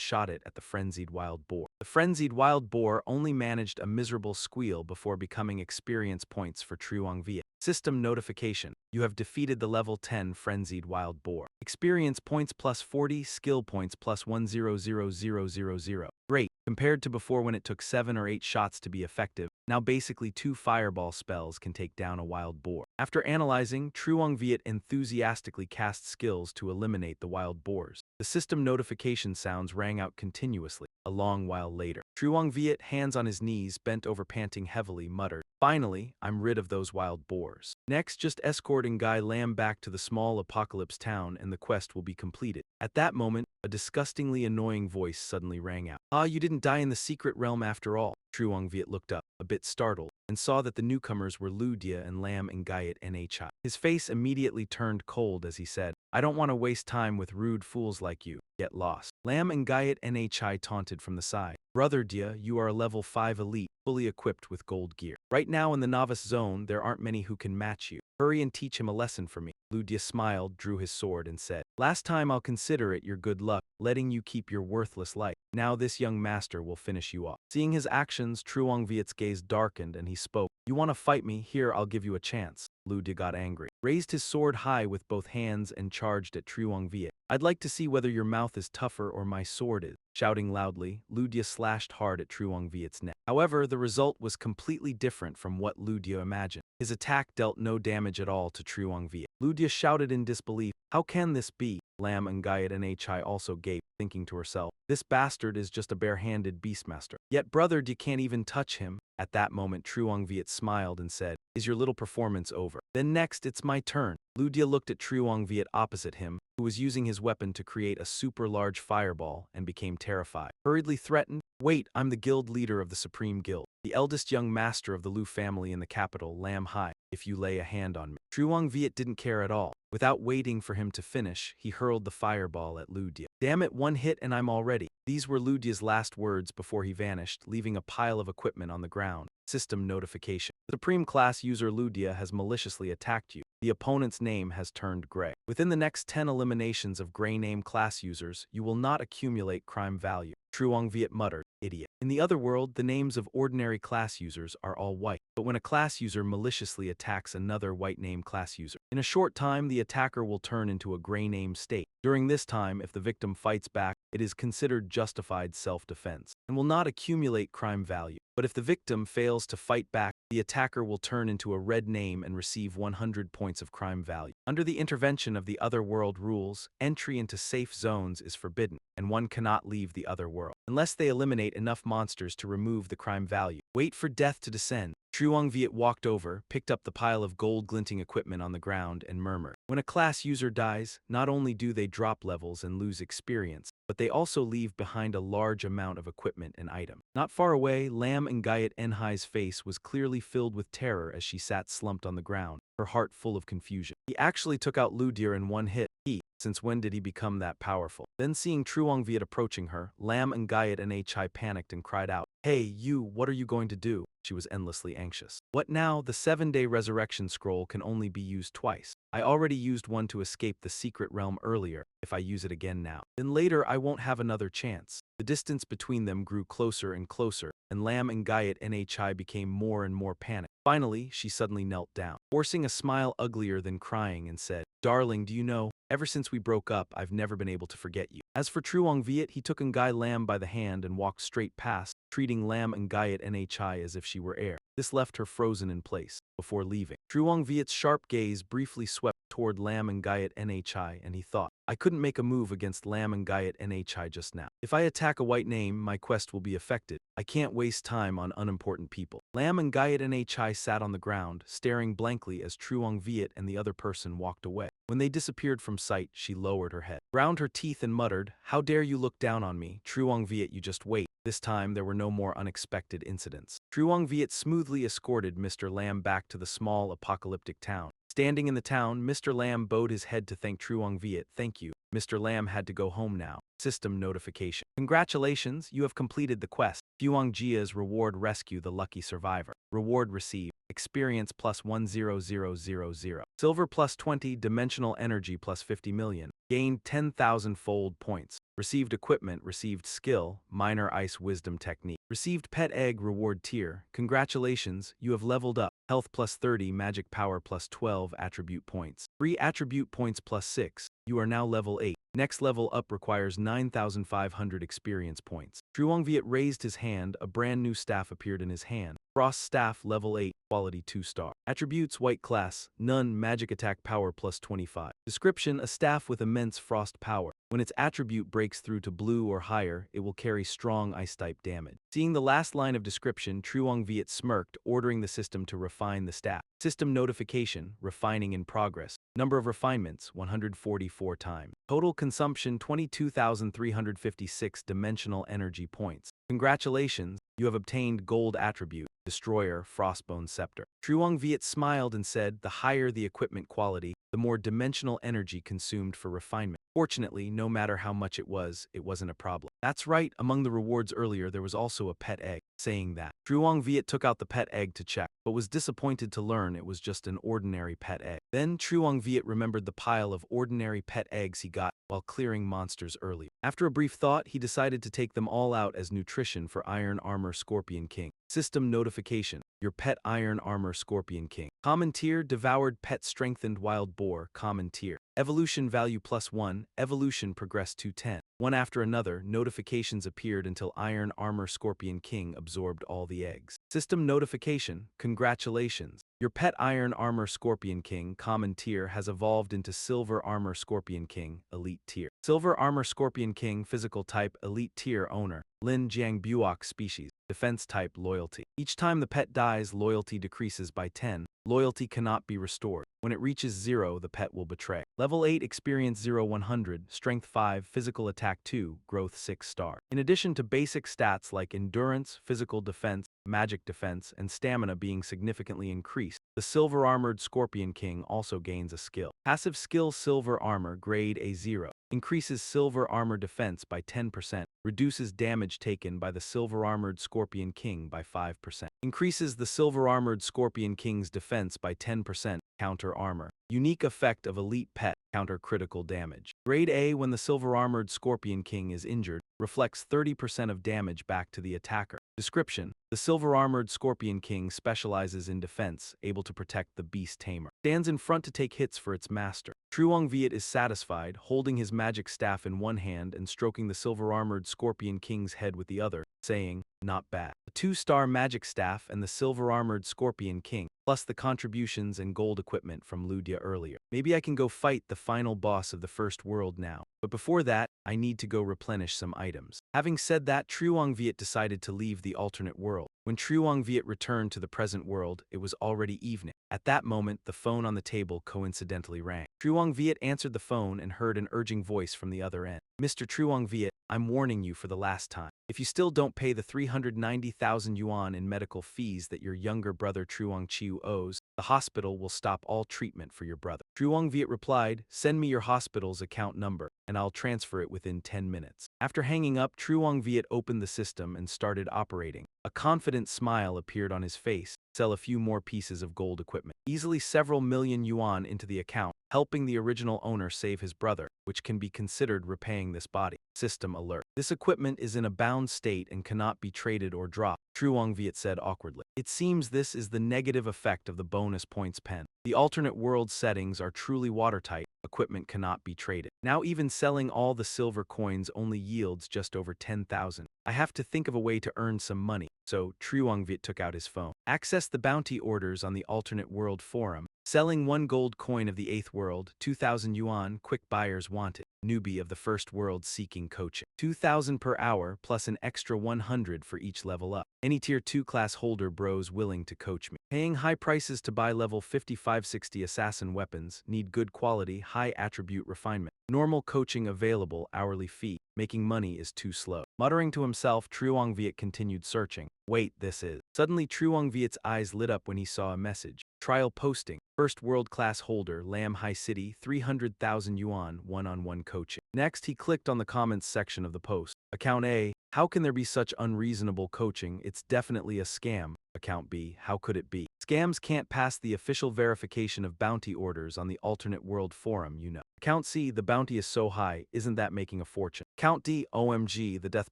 shot it at the frenzied wild boar. The frenzied wild boar only managed a miserable squeal before becoming experience points for Truong Viet. System notification: you have defeated the level 10 frenzied wild boar. Experience points plus 40, skill points plus 100,000. Great, compared to before when it took 7 or 8 shots to be effective, now basically 2 fireball spells can take down a wild boar. After analyzing, Truong Viet enthusiastically cast skills to eliminate the wild boars. The system notification sounds rang out continuously. A long while later, Truong Viet, hands on his knees, bent over panting heavily, muttered, "Finally, I'm rid of those wild boars. Next, just escorting Guy Lam back to the small apocalypse town and the quest will be completed." At that moment, a disgustingly annoying voice suddenly rang out. "Ah, you didn't die in the secret realm after all." Truong Viet looked up, a bit startled, and saw that the newcomers were Lu Dia and Lam and Guyet Nhi. His face immediately turned cold as he said, "I don't want to waste time with rude fools like you. Get lost." Lam and Guyet Nhi taunted from the side. "Brother Dia, you are a level 5 elite, fully equipped with gold gear. Right now in the novice zone, there aren't many who can match you. Hurry and teach him a lesson for me." Lu Dia smiled, drew his sword, and said, "Last time I'll consider it your good luck, letting you keep your worthless life. Now this young master will finish you off." Seeing his actions, Truong Viet's gaze darkened and he spoke. "You want to fight me? Here, I'll give you a chance." Lu Dia got angry, raised his sword high with both hands and charged at Truong Viet. "I'd like to see whether your mouth is tougher or my sword is." Shouting loudly, Lu Dia slashed hard at Truong Viet's neck. However, the result was completely different from what Lu Dia imagined. His attack dealt no damage at all to Truong Viet. Lu Dia shouted in disbelief, "How can this be?" Lam and Guyet Nhi also gaped, thinking to herself, "This bastard is just a bare-handed beastmaster. Yet Brother Dia can't even touch him." At that moment, Truong Viet smiled and said, "Is your little performance over? Then next, it's my turn." Lu Dia looked at Truong Viet opposite him, who was using his weapon to create a super large fireball, and became terrified. Hurriedly threatened, "Wait, I'm the guild leader of the Supreme Guild, the eldest young master of the Lu family in the capital, Lam Hai. If you lay a hand on me." Truong Viet didn't care at all. Without waiting for him to finish, he hurled the fireball at Lu Dia. "Damn it, one hit and I'm all ready." These were Lu Dia's last words before he vanished, leaving a pile of equipment on the ground. System notification: the Supreme Class user Lu Dia has maliciously attacked you. The opponent's name has turned gray. Within the next 10 eliminations of gray name class users, you will not accumulate crime value. Truong Viet muttered, "Idiot." In the other world, the names of ordinary class users are all white. But when a class user maliciously attacks another white name class user, in a short time the attacker will turn into a gray name state. During this time, if the victim fights back, it is considered justified self-defense, and will not accumulate crime value. But if the victim fails to fight back, the attacker will turn into a red name and receive 100 points of crime value. Under the intervention of the other world rules, entry into safe zones is forbidden, and one cannot leave the other world unless they eliminate enough monsters to remove the crime value. Wait for death to descend. Truong Viet walked over, picked up the pile of gold-glinting equipment on the ground, and murmured, "When a class user dies, not only do they drop levels and lose experience, but they also leave behind a large amount of equipment and items." Not far away, Lam and Guyet Nhi's face was clearly filled with terror as she sat slumped on the ground, her heart full of confusion. "He actually took out Lu Dia in one hit. He Since when did he become that powerful? Then seeing Truong Viet approaching her, Lam and Gayat and Hi panicked and cried out, "Hey, you, what are you going to do?" She was endlessly anxious. "What now? The 7-day resurrection scroll can only be used twice. I already used one to escape the secret realm earlier. If I use it again now, then later I won't have another chance." The distance between them grew closer and closer, and Lam and Gayat and Hi became more and more panicked. Finally, she suddenly knelt down, forcing a smile uglier than crying, and said, "Darling, do you know, ever since we broke up, I've never been able to forget you." As for Truong Viet, he took Ngai Lam by the hand and walked straight past, treating Lam and Gayat and Hi as if she were air. This left her frozen in place. Before leaving, Truong Viet's sharp gaze briefly swept toward Lam and Gayat and Hi, and he thought, "I couldn't make a move against Lam and Gayat and Hi just now. If I attack a white name, my quest will be affected. I can't waste time on unimportant people." Lam and Gayat and Hi sat on the ground, staring blankly as Truong Viet and the other person walked away. When they disappeared from sight, she lowered her head, ground her teeth, and muttered, "How dare you look down on me? Truong Viet, you just wait." This time, there were no more unexpected incidents. Truong Viet smoothly escorted Mr. Lam back to the small, apocalyptic town. Standing in the town, Mr. Lam bowed his head to thank Truong Viet. "Thank you." Mr. Lam had to go home now. System notification. "Congratulations, you have completed the quest. Fuang Jia's reward: rescue the lucky survivor. Reward received: experience plus 10000, silver plus 20, dimensional energy plus 50 million, gained 10,000-fold points. Received equipment, received skill, minor ice wisdom technique. Received pet egg reward tier. Congratulations, you have leveled up. Health plus 30, magic power plus 12 attribute points. Free attribute points plus 6. You are now level 8. Next level up requires 9,500 experience points. Truong Viet raised his hand, a brand new staff appeared in his hand. Frost staff level 8, quality 2-star. Attributes: white class, none, magic attack power plus 25. Description: a staff with immense frost power. When its attribute breaks through to blue or higher, it will carry strong ice-type damage. Seeing the last line of description, Truong Viet smirked, ordering the system to refine the staff. System notification: refining in progress. Number of refinements: 144 times. Total consumption: 22,356 dimensional energy points. Congratulations, you have obtained gold attribute, Destroyer, Frostbone Scepter. Truong Viet smiled and said, "The higher the equipment quality, the more dimensional energy consumed for refinement." Fortunately, no matter how much it wasn't a problem. That's right, among the rewards earlier there was also a pet egg. Saying that, Truong Viet took out the pet egg to check, but was disappointed to learn it was just an ordinary pet egg. Then Truong Viet remembered the pile of ordinary pet eggs he got while clearing monsters earlier. After a brief thought, he decided to take them all out as nutrition for Iron Armor Scorpion King. System notification: your pet Iron Armor Scorpion King. Common tier: devoured pet strengthened wild boar. Common tier. Evolution value plus 1, evolution progress to 10. One after another, notifications appeared until Iron Armor Scorpion King absorbed all the eggs. System notification: congratulations. Your pet Iron Armor Scorpion King, common tier, has evolved into Silver Armor Scorpion King, elite tier. Silver Armor Scorpion King, physical type, elite tier. Owner: Lin Jiang Buok. Species: defense type, loyalty. Each time the pet dies, loyalty decreases by 10. Loyalty cannot be restored. When it reaches 0, the pet will betray. Level 8, experience 0-100, strength 5, physical attack 2, growth 6-star. In addition to basic stats like endurance, physical defense, magic defense, and stamina being significantly increased, the Silver Armored Scorpion King also gains a skill. Passive skill: Silver Armor, grade A0. Increases silver armor defense by 10%, reduces damage taken by the Silver Armored Scorpion King by 5%. Increases the Silver Armored Scorpion King's defense by 10%, counter armor. Unique effect of elite pet: counter critical damage. Grade A: when the Silver Armored Scorpion King is injured, reflects 30% of damage back to the attacker. Description: the Silver Armored Scorpion King specializes in defense, able to protect the beast tamer. Stands in front to take hits for its master. Truong Viet is satisfied, holding his magic staff in one hand and stroking the Silver Armored Scorpion King's head with the other, saying, "Not bad." A 2-star magic staff and the Silver Armored Scorpion King, plus the contributions and gold equipment from Ludia earlier. Maybe I can go fight the final boss of the first world now. But before that, I need to go replenish some items. Having said that, Truong Viet decided to leave the alternate world. When Truong Viet returned to the present world, it was already evening. At that moment, the phone on the table coincidentally rang. Truong Viet answered the phone and heard an urging voice from the other end. "Mr. Truong Viet, I'm warning you for the last time. If you still don't pay the 390,000 yuan in medical fees that your younger brother Truong Chiu owes, the hospital will stop all treatment for your brother. Truong Viet replied, send me your hospital's account number, and I'll transfer it within 10 minutes. After hanging up, Truong Viet opened the system and started operating. A confident smile appeared on his face. Sell a few more pieces of gold equipment. Easily several million yuan into the account, helping the original owner save his brother, which can be considered repaying this body. System alert. This equipment is in a bound state and cannot be traded or dropped, Truong Viet said awkwardly. It seems this is the negative effect of the bonus points pen. The alternate world settings are truly watertight. Equipment cannot be traded. Now even selling all the silver coins only yields just over 10,000. I have to think of a way to earn some money. So Truong Viet took out his phone. Access the bounty orders on the alternate world forum. Selling 1 gold coin of the 8th world, 2,000 yuan, quick buyers wanted. Newbie of the 1st world seeking coaching. 2,000 per hour plus an extra 100 for each level up. Any tier 2 class holder bros willing to coach me. Paying high prices to buy level 5560 assassin weapons, need good quality, high attribute refinement. Normal coaching available, hourly fee. Making money is too slow. Muttering to himself, Truong Viet continued searching. Wait, this is. Suddenly Truong Viet's eyes lit up when he saw a message. Trial posting. 1st world class holder, Lam Hai City, 300,000 yuan, one-on-one coaching. Next, he clicked on the comments section of the post. Account A, how can there be such unreasonable coaching? It's definitely a scam. Account B, how could it be? Scams can't pass the official verification of bounty orders on the alternate world forum, you know. Account C, the bounty is so high, isn't that making a fortune? Account D, OMG, the death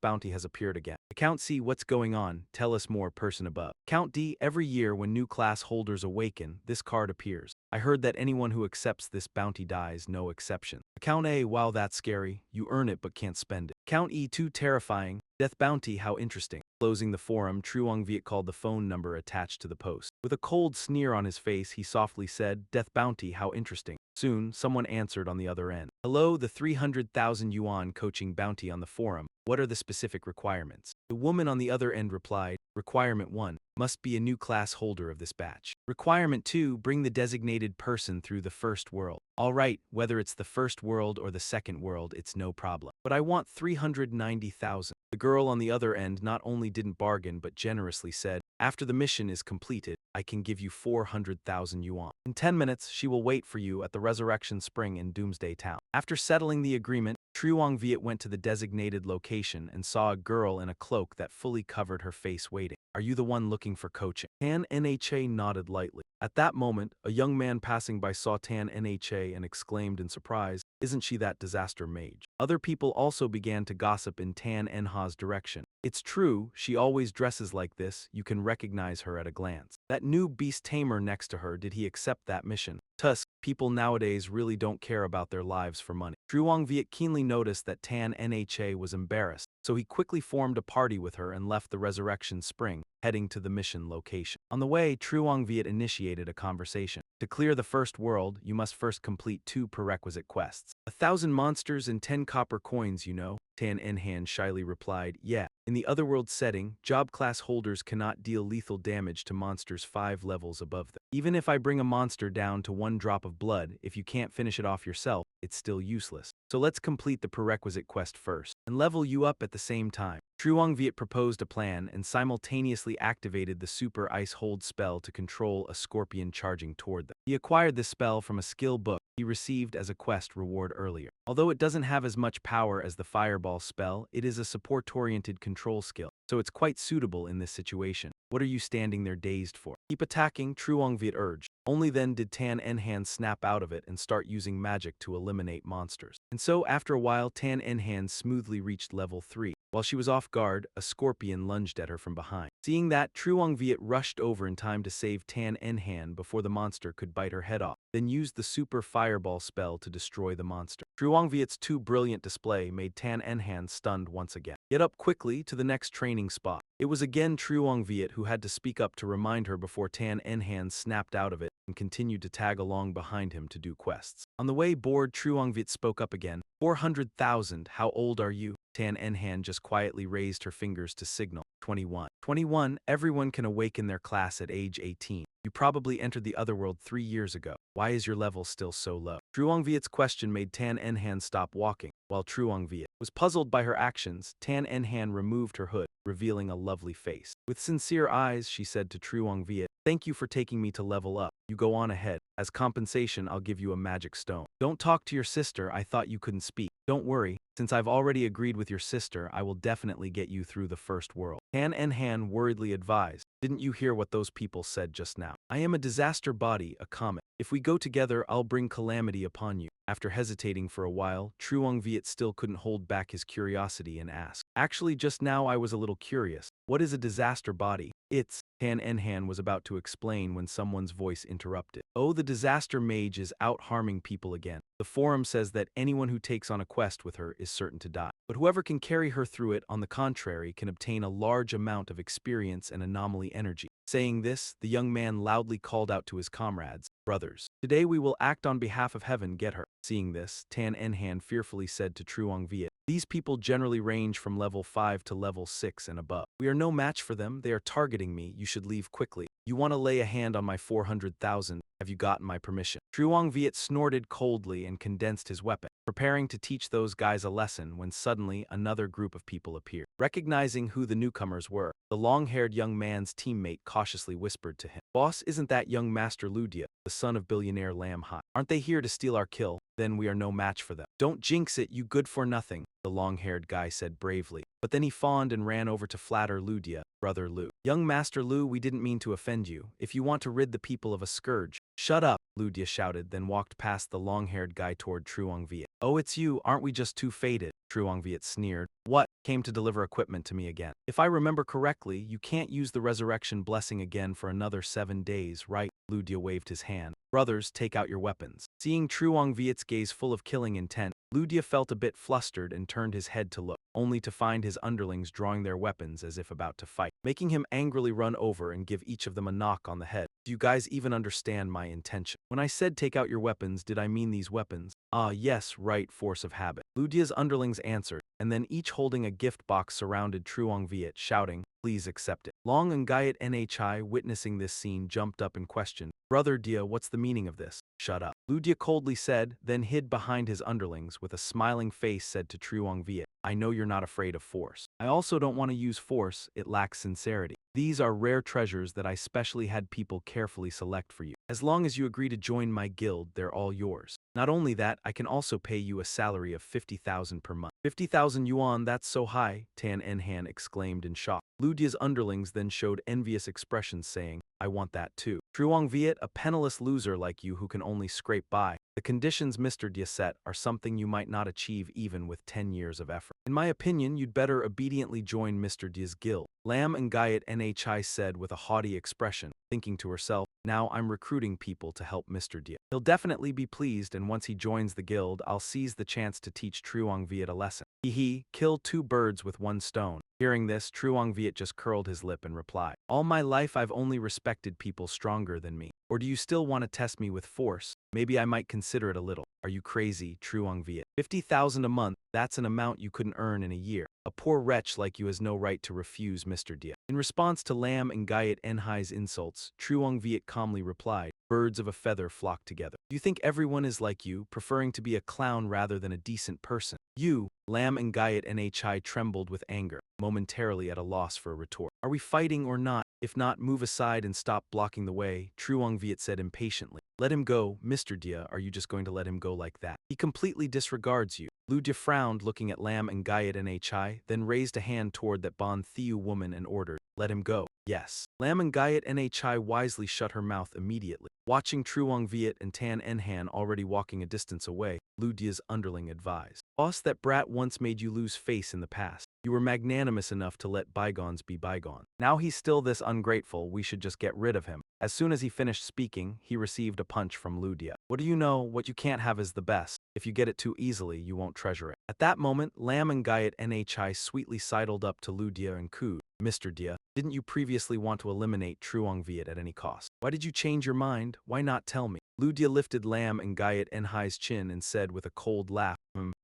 bounty has appeared again. Account C, what's going on? Tell us more, person above. Account D, every year when new class holders awaken, this card appears. I heard that anyone who accepts this bounty dies, no exception. Account A, wow, that's scary. You earn it but can't spend it. Account E, too terrifying. Death bounty, how interesting. Closing the forum, Truong Viet called the phone number attached to the post. With a cold sneer on his face, he softly said, Death bounty, how interesting. Soon, someone answered on the other end. Hello, the 300,000 yuan coaching bounty on the forum. What are the specific requirements? The woman on the other end replied, Requirement 1. Must be a new class holder of this batch. Requirement 2. Bring the designated person through the 1st world. Alright, whether it's the 1st world or the 2nd world, it's no problem. But I want 390,000. The girl on the other end not only didn't bargain but generously said, after the mission is completed, I can give you 400,000 yuan. In 10 minutes, she will wait for you at the Resurrection Spring in Doomsday Town. After settling the agreement, Truong Viet went to the designated location and saw a girl in a cloak that fully covered her face waiting. Are you the one looking for coaching? Tan Nha nodded lightly. At that moment, a young man passing by saw Tan Nha and exclaimed in surprise, isn't she that disaster mage? Other people also began to gossip in Tan Nha's direction. It's true, she always dresses like this, you can recognize her at a glance. That new beast tamer next to her, did he accept that mission? Tusk, people nowadays really don't care about their lives for money. Truong Viet keenly noticed that Tan Nha was embarrassed, so he quickly formed a party with her and left the Resurrection Spring, heading to the mission location. On the way, Truong Viet initiated a conversation. To clear the 1st world, you must first complete 2 prerequisite quests. 1,000 monsters and 10 copper coins, you know. Tan Nhan shyly replied, yeah. In the otherworld setting, job class holders cannot deal lethal damage to monsters 5 levels above them. Even if I bring a monster down to 1 drop of blood, if you can't finish it off yourself, it's still useless. So let's complete the prerequisite quest first, and level you up at the same time. Truong Viet proposed a plan and simultaneously activated the Super Ice Hold spell to control a scorpion charging toward them. He acquired this spell from a skill book he received as a quest reward earlier. Although it doesn't have as much power as the Fireball spell, it is a support-oriented control skill, so it's quite suitable in this situation. What are you standing there dazed for? Keep attacking, Truong Viet urged. Only then did Tan Nhan snap out of it and start using magic to eliminate monsters. And so, after a while, Tan Nhan smoothly reached level 3. While she was off guard, a scorpion lunged at her from behind. Seeing that, Truong Viet rushed over in time to save Tan Nhan before the monster could bite her head off, then used the Super Fireball spell to destroy the monster. Truong Viet's too brilliant display made Tan Nhan stunned once again. Get up quickly to the next training spot. It was again Truong Viet who had to speak up to remind her before Tan Nhan snapped out of it and continued to tag along behind him to do quests. On the way bored, Truong Viet spoke up again. 400,000, how old are you? Tan Nhan just quietly raised her fingers to signal. 21. 21, everyone can awaken their class at age 18. You probably entered the otherworld 3 years ago. Why is your level still so low? Truong Viet's question made Tan Enhan stop walking. While Truong Viet was puzzled by her actions, Tan Enhan removed her hood, revealing a lovely face. With sincere eyes, she said to Truong Viet, "Thank you for taking me to level up. You go on ahead. As compensation, I'll give you a magic stone. Don't talk to your sister, I thought you couldn't speak. Don't worry, since I've already agreed with your sister, I will definitely get you through the first world." Tan Enhan worriedly advised, "Didn't you hear what those people said just now? I am a disaster body, a comet. If we go together, I'll bring calamity upon you." After hesitating for a while, Truong Viet still couldn't hold back his curiosity and asked, "Actually, just now I was a little curious. What is a disaster body?" "It's," Tan Enhan was about to explain when someone's voice interrupted. "Oh, the disaster mage is out harming people again. The forum says that anyone who takes on a quest with her is certain to die. But whoever can carry her through it, on the contrary, can obtain a large amount of experience and anomaly energy." Saying this, the young man loudly called out to his comrades, "Brothers, today we will act on behalf of heaven, get her." Seeing this, Tan Enhan fearfully said to Truong Viet, "These people generally range from level 5 to level 6 and above. We are no match for them, they are targeting me, you should leave quickly. You want to lay a hand on my 400,000, have you gotten my permission?" Truong Viet snorted coldly and condensed his weapon, preparing to teach those guys a lesson when suddenly another group of people appeared. Recognizing who the newcomers were, the long-haired young man's teammate cautiously whispered to him, "Boss, isn't that young Master Ludia, the son of billionaire Lam Hai? Aren't they here to steal our kill? Then we are no match for them." "Don't jinx it, you good-for-nothing," the long-haired guy said bravely. But then he fawned and ran over to flatter Ludia, "Brother Lu. Young Master Lu, we didn't mean to offend you. If you want to rid the people of a scourge—" "Shut up," Ludia shouted, then walked past the long-haired guy toward Truong Viet. "Oh, it's you, aren't we just too faded?" Truong Viet sneered. "What? Came to deliver equipment to me again. If I remember correctly, you can't use the resurrection blessing again for another 7 days, right?" Ludia waved his hand. "Brothers, take out your weapons." Seeing Truong Viet's gaze full of killing intent, Ludia felt a bit flustered and turned his head to look, only to find his underlings drawing their weapons as if about to fight, making him angrily run over and give each of them a knock on the head. "Do you guys even understand my intention? When I said take out your weapons, did I mean these weapons?" "Ah, yes, right, force of habit." Ludia's underlings answered, and then each holding a gift box surrounded Truong Viet, shouting, "Please accept it." Long and Guyet Nhi, witnessing this scene, jumped up and questioned, "Brother Dia, what's the meaning of this?" "Shut up," Ludia coldly said, then hid behind his underlings, with a smiling face said to Truong Viet, "I know you're not afraid of force. I also don't want to use force, it lacks sincerity. These are rare treasures that I specially had people carefully select for you. As long as you agree to join my guild, they're all yours. Not only that, I can also pay you a salary of 50,000 per month." 50,000 yuan, that's so high, Tan Enhan exclaimed in shock. Ludia's underlings then showed envious expressions saying, "I want that too. Truong Viet, a penniless loser like you who can only scrape by. The conditions Mr. Dia set are something you might not achieve even with 10 years of effort. In my opinion, you'd better obediently join Mr. Dia's guild." Lam and Guyet Nhi said with a haughty expression, thinking to herself, "Now I'm recruiting people to help Mr. Dia. He'll definitely be pleased, and once he joins the guild, I'll seize the chance to teach Truong Viet a lesson. Hee, kill 2 birds with 1 stone." Hearing this, Truong Viet just curled his lip and replied, "All my life I've only respected people stronger than me. Or do you still want to test me with force? Maybe I might consider it a little." "Are you crazy, Truong Viet? 50,000 a month, that's an amount you couldn't earn in a year. A poor wretch like you has no right to refuse Mr. Dia." In response to Lam and Guyet Nhi's insults, Truong Viet calmly replied, "Birds of a feather flock together. Do you think everyone is like you, preferring to be a clown rather than a decent person? You?" Lam and Guyet Nhi trembled with anger, momentarily at a loss for a retort. "Are we fighting or not? If not, move aside and stop blocking the way," Truong Viet said impatiently. "Let him go, Mr. Dia, are you just going to let him go like that? He completely disregards you." Ludia frowned, looking at Lam and Guyet Nhi, then raised a hand toward that Bon Thieu woman and ordered, "Let him go." "Yes." Lam and Guyet Nhi wisely shut her mouth immediately. Watching Truong Viet and Tan Enhan already walking a distance away, Ludia's underling advised, "Boss, that brat once made you lose face in the past. You were magnanimous enough to let bygones be bygones. Now he's still this ungrateful, we should just get rid of him." As soon as he finished speaking, he received a punch from Ludia. "What do you know? What you can't have is the best. If you get it too easily, you won't treasure it." At that moment, Lam and Guyet Nhi sweetly sidled up to Ludia and cooed, "Mr. Dia, didn't you previously want to eliminate Truong Viet at any cost? Why did you change your mind? Why not tell me?" Ludia lifted Lam and Guyet Nhi's chin and said with a cold laugh,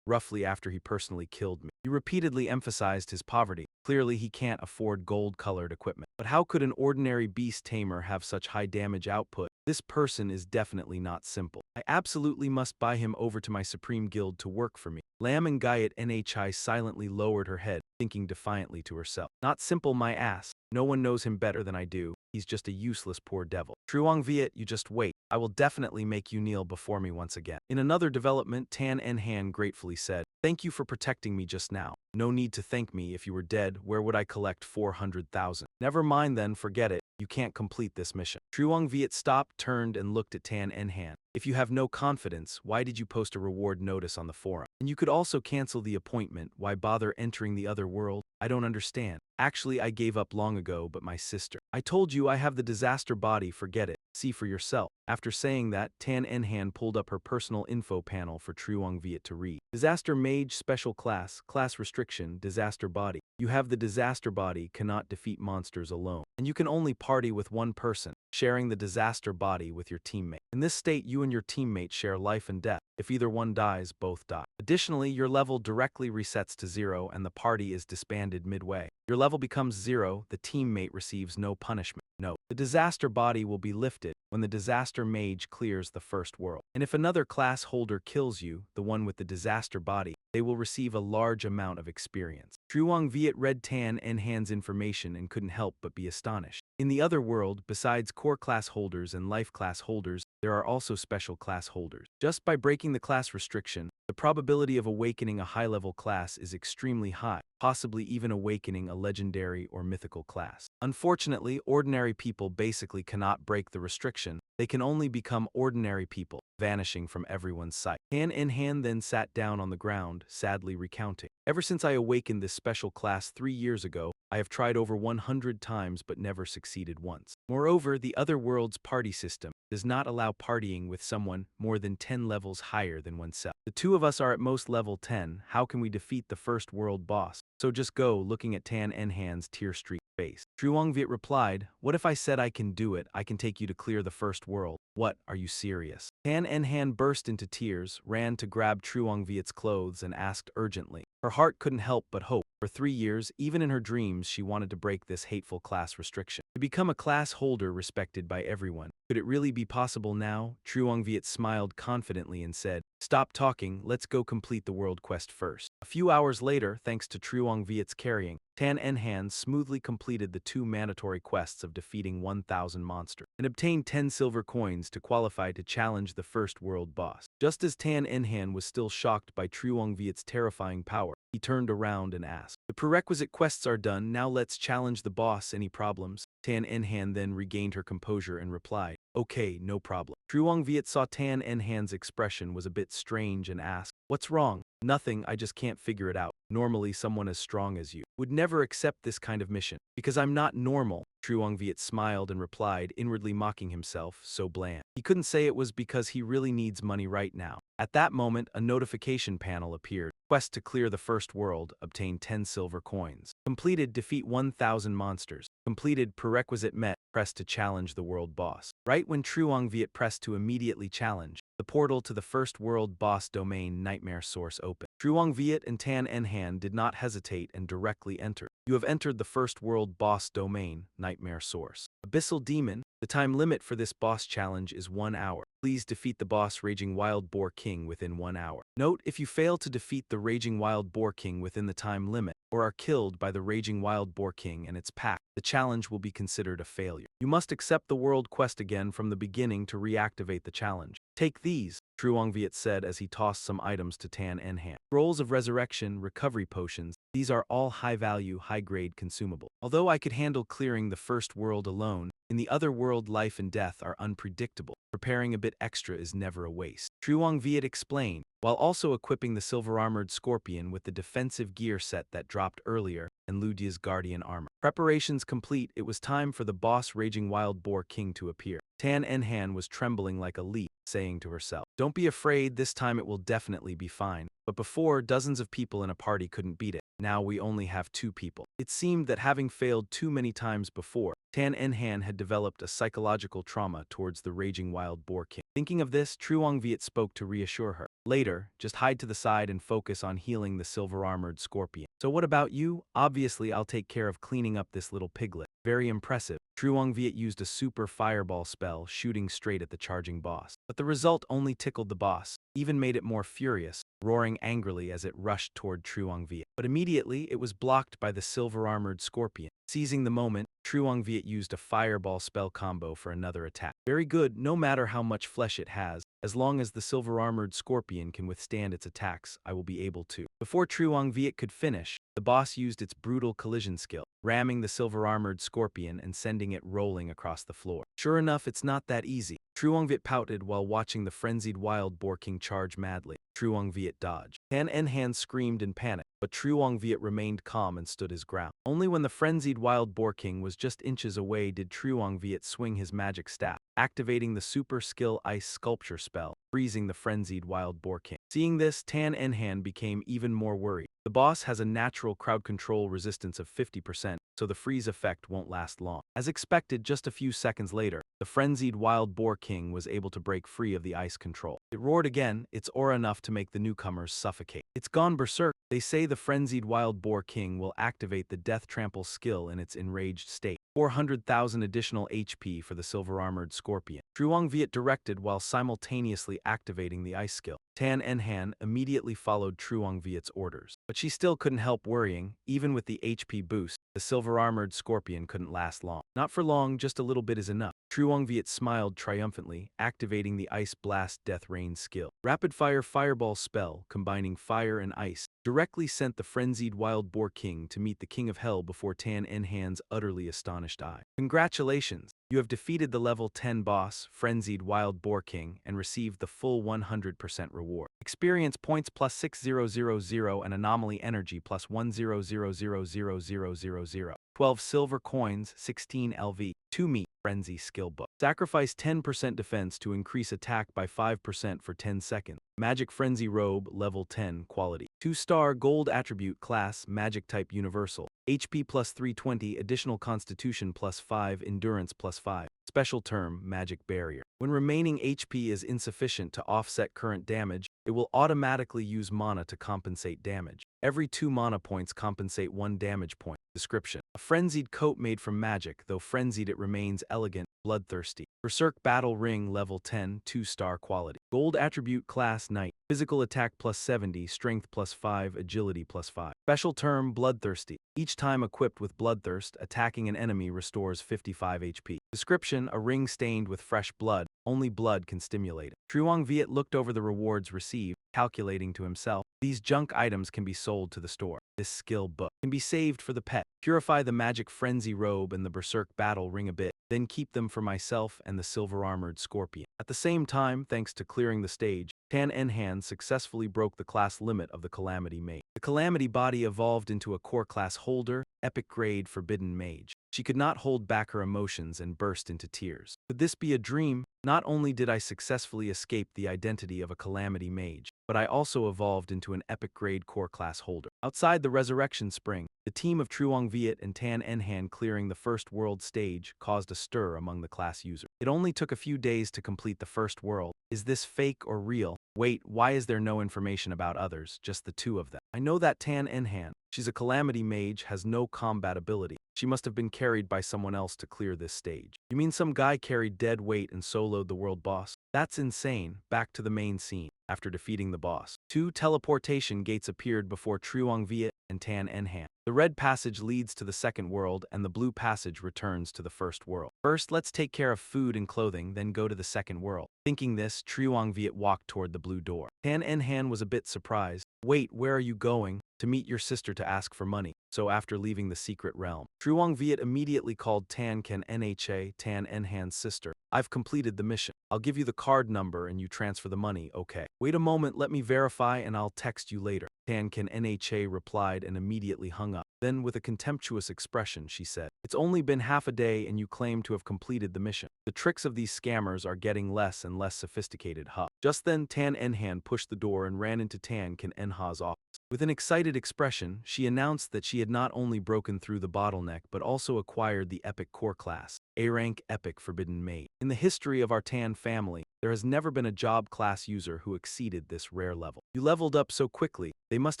roughly after he personally killed me. He repeatedly emphasized his poverty. Clearly, he can't afford gold-colored equipment. But how could an ordinary beast tamer have such high damage output? This person is definitely not simple. I absolutely must buy him over to my Supreme Guild to work for me. Lam and Guyet Nhi silently lowered her head, thinking defiantly to herself. Not simple, my ass. No one knows him better than I do. He's just a useless poor devil. Truong Viet, you just wait. I will definitely make you kneel before me once again. In another development, Tan Enhan gratefully said, "Thank you for protecting me just now. No need to thank me. If you were dead, where would I collect 400,000? Never mind then, forget it. You can't complete this mission." Truong Viet stopped, turned, and looked at Tan Enhan. "If you have no confidence, why did you post a reward notice on the forum? And you could also cancel the appointment. Why bother entering the other world? I don't understand. Actually, I gave up long ago, but my sister. I told you I have the disaster body, forget it. See for yourself." After saying that, Tan Enhan pulled up her personal info panel for Truong Viet to read. Disaster Mage Special Class, Class Restriction, Disaster Body. You have the disaster body, cannot defeat monsters alone. And you can only party with one person, sharing the disaster body with your teammate. In this state, you and your teammate share life and death. If either one dies, both die. Additionally, your level directly resets to 0 and the party is disbanded midway. Your level becomes 0, the teammate receives no punishment. Note: the disaster body will be lifted when the disaster mage clears the first world. And if another class holder kills you, the one with the disaster body, they will receive a large amount of experience. Truong Viet read Tan Enhan's information and couldn't help but be astonished. In the other world, besides core class holders and life class holders, there are also special class holders. Just by breaking the class restriction, the probability of awakening a high-level class is extremely high, possibly even awakening a legendary or mythical class. Unfortunately, ordinary people basically cannot break the restriction. They can only become ordinary people, vanishing from everyone's sight. Tan Enhan then sat down on the ground, sadly recounting. "Ever since I awakened this special class 3 years ago, I have tried over 100 times but never succeeded once. Moreover, the other world's party system does not allow partying with someone more than 10 levels higher than oneself. The two of us are at most level 10, how can we defeat the first world boss? So just go," looking at Tan Enhan's tear-streaked face. Truong Viet replied, "What if I said I can do it? I can take you to clear the first world. What, are you serious?" Tan Enhan burst into tears, ran to grab Truong Viet's clothes and asked urgently. Her heart couldn't help but hope. For 3 years, even in her dreams, she wanted to break this hateful class restriction. To become a class holder respected by everyone. Could it really be possible now? Truong Viet smiled confidently and said, "Stop talking, let's go complete the world quest first." A few hours later, thanks to Truong Viet's carrying, Tan Enhan smoothly completed the 2 mandatory quests of defeating 1,000 monsters and obtained 10 silver coins to qualify to challenge the first world boss. Just as Tan Enhan was still shocked by Truong Viet's terrifying power, he turned around and asked, "The prerequisite quests are done, now let's challenge the boss, any problems?" Tan Enhan then regained her composure and replied, "Okay, no problem." Truong Viet saw Tan Enhan's expression was a bit strange and asked, "What's wrong?" "Nothing, I just can't figure it out. Normally someone as strong as you would never accept this kind of mission." "Because I'm not normal." Truong Viet smiled and replied, inwardly mocking himself, so bland. He couldn't say it was because he really needs money right now. At that moment, a notification panel appeared. Quest to clear the first world, obtain 10 silver coins. Completed, defeat 1,000 monsters. Completed, prerequisite met, press to challenge the world boss. Right when Truong Viet pressed to immediately challenge, the portal to the first world boss domain Nightmare Source opened. Truong Viet and Tan Enhan did not hesitate and directly entered. "You have entered the first world boss domain, Nightmare Source. Abyssal Demon, the time limit for this boss challenge is 1 hour. Please defeat the boss Raging Wild Boar King within 1 hour. Note, if you fail to defeat the Raging Wild Boar King within the time limit, or are killed by the Raging Wild Boar King and its pack, the challenge will be considered a failure. You must accept the world quest again from the beginning to reactivate the challenge. Take these," Truong Viet said as he tossed some items to Tan Enhan. "Scrolls of Resurrection, Recovery Potions, these are all high-value, high-grade consumable. Although I could handle clearing the first world alone, in the other world life and death are unpredictable. Preparing a bit extra is never a waste." Truong Viet explained, while also equipping the silver-armored Scorpion with the defensive gear set that dropped earlier and Ludia's Guardian armor. Preparations complete, it was time for the boss Raging Wild Boar King to appear. Tan Enhan was trembling like a leaf, saying to herself, "Don't be afraid, this time it will definitely be fine." But before, dozens of people in a party couldn't beat it. Now we only have 2 people. It seemed that having failed too many times before, Tan Enhan had developed a psychological trauma towards the Raging Wild Boar King. Thinking of this, Truong Viet spoke to reassure her. Later, just hide to the side and focus on healing the silver-armored scorpion. So what about you? Obviously, I'll take care of cleaning up this little piglet. Very impressive. Truong Viet used a super fireball spell, shooting straight at the charging boss. But the result only tickled the boss, even made it more furious, roaring angrily as it rushed toward Truong Viet. But immediately, it was blocked by the silver-armored scorpion. Seizing the moment, Truong Viet used a fireball spell combo for another attack. Very good, no matter how much flesh it has, as long as the silver-armored scorpion can withstand its attacks, I will be able to. Before Truong Viet could finish, the boss used its brutal collision skill, ramming the silver-armored scorpion and sending it rolling across the floor. Sure enough, it's not that easy. Truong Viet pouted while watching the frenzied wild boar king charge madly. Truong Viet dodged. Tan En screamed in panic, but Truong Viet remained calm and stood his ground. Only when the frenzied wild boar king was just inches away did Truong Viet swing his magic staff, activating the super skill ice sculpture spell, freezing the frenzied wild boar king. Seeing this, Tan En became even more worried. The boss has a natural crowd control resistance of 50%, so the freeze effect won't last long. As expected, just a few seconds later, the frenzied wild boar king was able to break free of the ice control. It roared again, its aura enough to make the newcomers suffocate. It's gone berserk. They say the frenzied wild boar king will activate the death trample skill in its enraged state. 400,000 additional HP for the silver-armored scorpion. Truong Viet directed while simultaneously activating the ice skill. Tan En immediately followed Truong Viet's orders. But she still couldn't help worrying. Even with the HP boost, the silver-armored scorpion couldn't last long. Not for long, just a little bit is enough. Truong Viet smiled triumphantly, activating the Ice Blast Death Rain skill. Rapid-fire fireball spell, combining fire and ice, directly sent the frenzied wild boar king to meet the king of hell before Tan En utterly astonished eye. Congratulations! You have defeated the level 10 boss, frenzied wild boar king, and received the full 100% reward. Experience points plus 6000 and anomaly energy plus 100000000. 12 silver coins, 16 LV, 2 meat, frenzy skill book. Sacrifice 10% defense to increase attack by 5% for 10 seconds. Magic Frenzy Robe, level 10, quality. 2-star gold attribute class, magic type universal. HP plus 320, additional constitution plus 5, endurance plus 5. Special term, magic barrier. When remaining HP is insufficient to offset current damage, it will automatically use mana to compensate damage. Every 2 mana points compensate 1 damage point. Description: a frenzied coat made from magic, though frenzied it remains elegant, bloodthirsty. Berserk Battle Ring, level 10, 2-star quality. Gold attribute class, knight. Physical attack plus 70, strength plus 5, agility plus 5. Special term, bloodthirsty. Each time equipped with bloodthirst, attacking an enemy restores 55 HP. Description: a ring stained with fresh blood. Only blood can stimulate it. Truong Viet looked over the rewards received, calculating to himself, these junk items can be sold to the store. This skill book can be saved for the pet. Purify the magic frenzy robe and the berserk battle ring a bit, then keep them for myself and the silver-armored scorpion. At the same time, thanks to clearing the stage, Tan En successfully broke the class limit of the Calamity Mage. The Calamity body evolved into a core class holder, epic grade forbidden mage. She could not hold back her emotions and burst into tears. Could this be a dream? Not only did I successfully escape the identity of a Calamity Mage, but I also evolved into an epic grade core class holder. Outside the Resurrection Spring, the team of Truong Viet and Tan En clearing the first world stage caused a stir among the class users. It only took a few days to complete the first world. Is this fake or real? Wait, why is there no information about others, just the 2 of them? I know that Tan En, she's a Calamity Mage, has no combat ability. She must have been carried by someone else to clear this stage. You mean some guy carried dead weight and soloed the world boss? That's insane. Back to the main scene. After defeating the boss, 2 teleportation gates appeared before Truong Viet and Tan En. The red passage leads to the second world and the blue passage returns to the first world. First, let's take care of food and clothing, then go to the second world. Thinking this, Truong Viet walked toward the blue door. Tan En was a bit surprised. Wait, where are you going? To meet your sister to ask for money. So after leaving the secret realm, Truong Viet immediately called Tan Nha, Tan En's sister. I've completed the mission. I'll give you the card number and you transfer the money, okay? Wait a moment, let me verify and I'll text you later. Tan Nha replied and immediately hung up. Then with a contemptuous expression, she said, it's only been half a day and you claim to have completed the mission. The tricks of these scammers are getting less and less sophisticated, huh? Just then, Tan En pushed the door and ran into Tan Nha's office. With an excited expression, she announced that she had not only broken through the bottleneck but also acquired the Epic Core class, A-rank Epic Forbidden Mage. In the history of our Tan family, There has never been a job class user who exceeded this rare level. You leveled up so quickly, they must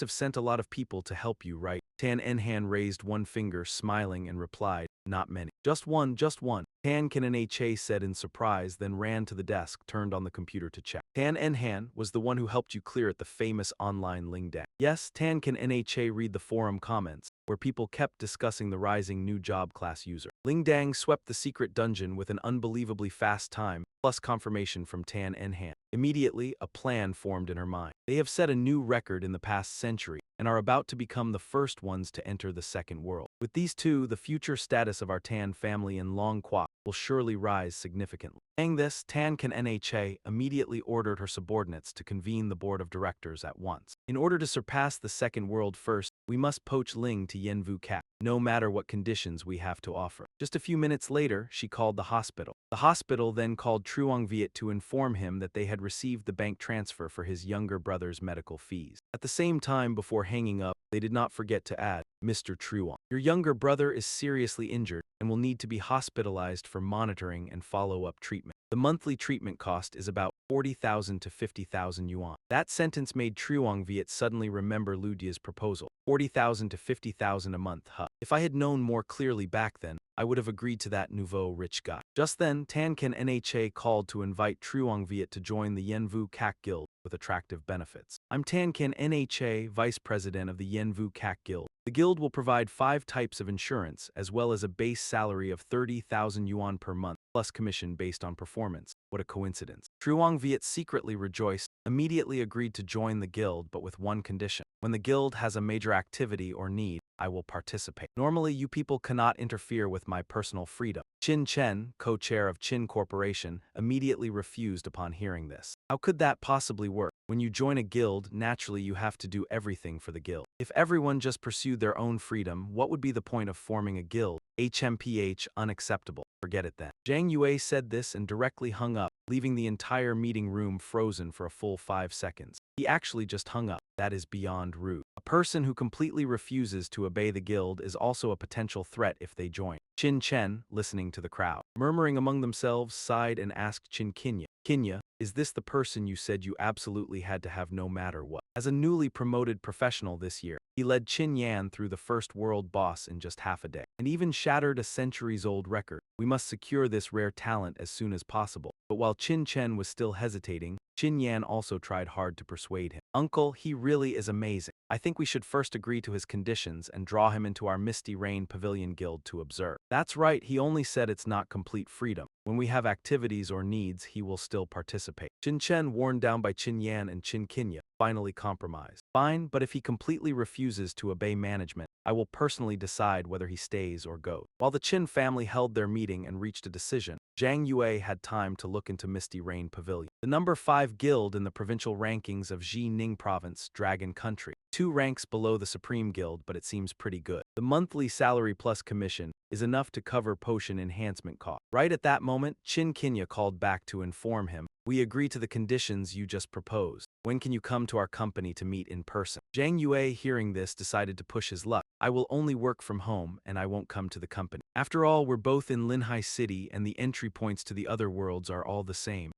have sent a lot of people to help you, right? Tan Enhan raised one finger, smiling, and replied, not many. Just one, just one. Tan Nha said in surprise, then ran to the desk, turned on the computer to check. Tan Enhan was the one who helped you clear at the famous online Lingdang. Yes, Tan Nha read the forum comments, where people kept discussing the rising new job class user. Lingdang swept the secret dungeon with an unbelievably fast time, plus confirmation from Tan Enhan. Immediately, a plan formed in her mind. They have set a new record in the past century, and are about to become the first ones to enter the second world. With these two, the future status of our Tan family in Long Kwok will surely rise significantly. Saying this, Tan Nha immediately ordered her subordinates to convene the board of directors at once. In order to surpass the second world first, we must poach Ling to Yenvu Cap, no matter what conditions we have to offer. Just a few minutes later, she called the hospital. The hospital then called Truong Viet to inform him that they had received the bank transfer for his younger brother's medical fees. At the same time, before hanging up, they did not forget to add, Mr. Truong, your younger brother is seriously injured and will need to be hospitalized for monitoring and follow-up treatment. The monthly treatment cost is about 40,000 to 50,000 yuan. That sentence made Truong Viet suddenly remember Lu Dia's proposal. 40,000 to 50,000 a month, huh? If I had known more clearly back then, I would have agreed to that nouveau rich guy. Just then, Tan Nha called to invite Truong Viet to join the Yenvu Kak Guild with attractive benefits. I'm Tan Nha, vice president of the Yenvu Kak Guild. The guild will provide 5 types of insurance, as well as a base salary of 30,000 yuan per month, plus commission based on performance. What a coincidence. Truong Viet secretly rejoiced, immediately agreed to join the guild, but with one condition. When the guild has a major activity or need, I will participate. Normally, you people cannot interfere with my personal freedom. Qin Chen, co-chair of Qin Corporation, immediately refused upon hearing this. How could that possibly work? When you join a guild, naturally you have to do everything for the guild. If everyone just pursued their own freedom, what would be the point of forming a guild? HMPH, unacceptable. Forget it then. Zhang Yue said this and directly hung up, leaving the entire meeting room frozen for a full 5 seconds. He actually just hung up. That is beyond rude. A person who completely refuses to obey the guild is also a potential threat if they join. Qin Chen, listening to the crowd, murmuring among themselves, sighed and asked Qin Kinya, Kinya, is this the person you said you absolutely had to have no matter what? As a newly promoted professional this year, he led Qin Yan through the first world boss in just half a day, and even shattered a centuries-old record. We must secure this rare talent as soon as possible. But while Qin Chen was still hesitating, Qin Yan also tried hard to persuade him. Uncle, he really is amazing. I think we should first agree to his conditions and draw him into our Misty Rain Pavilion Guild to observe. That's right, he only said it's not complete freedom. When we have activities or needs, he will still participate. Qin Chen, worn down by Qin Yan and Qin Kinya, finally compromised. Fine, but if he completely refuses to obey management, I will personally decide whether he stays or goes. While the Qin family held their meeting and reached a decision, Zhang Yue had time to look into Misty Rain Pavilion, the number 5 guild in the provincial rankings of Jining Province, Dragon Country. 2 ranks below the Supreme Guild, but it seems pretty good. The monthly salary plus commission is enough to cover potion enhancement costs. Right at that moment, Qin Kinya called back to inform him, we agree to the conditions you just proposed. When can you come to our company to meet in person? Zhang Yue, hearing this, decided to push his luck. I will only work from home, and I won't come to the company. After all, we're both in Linhai City, and the entry points to the other worlds are all the same.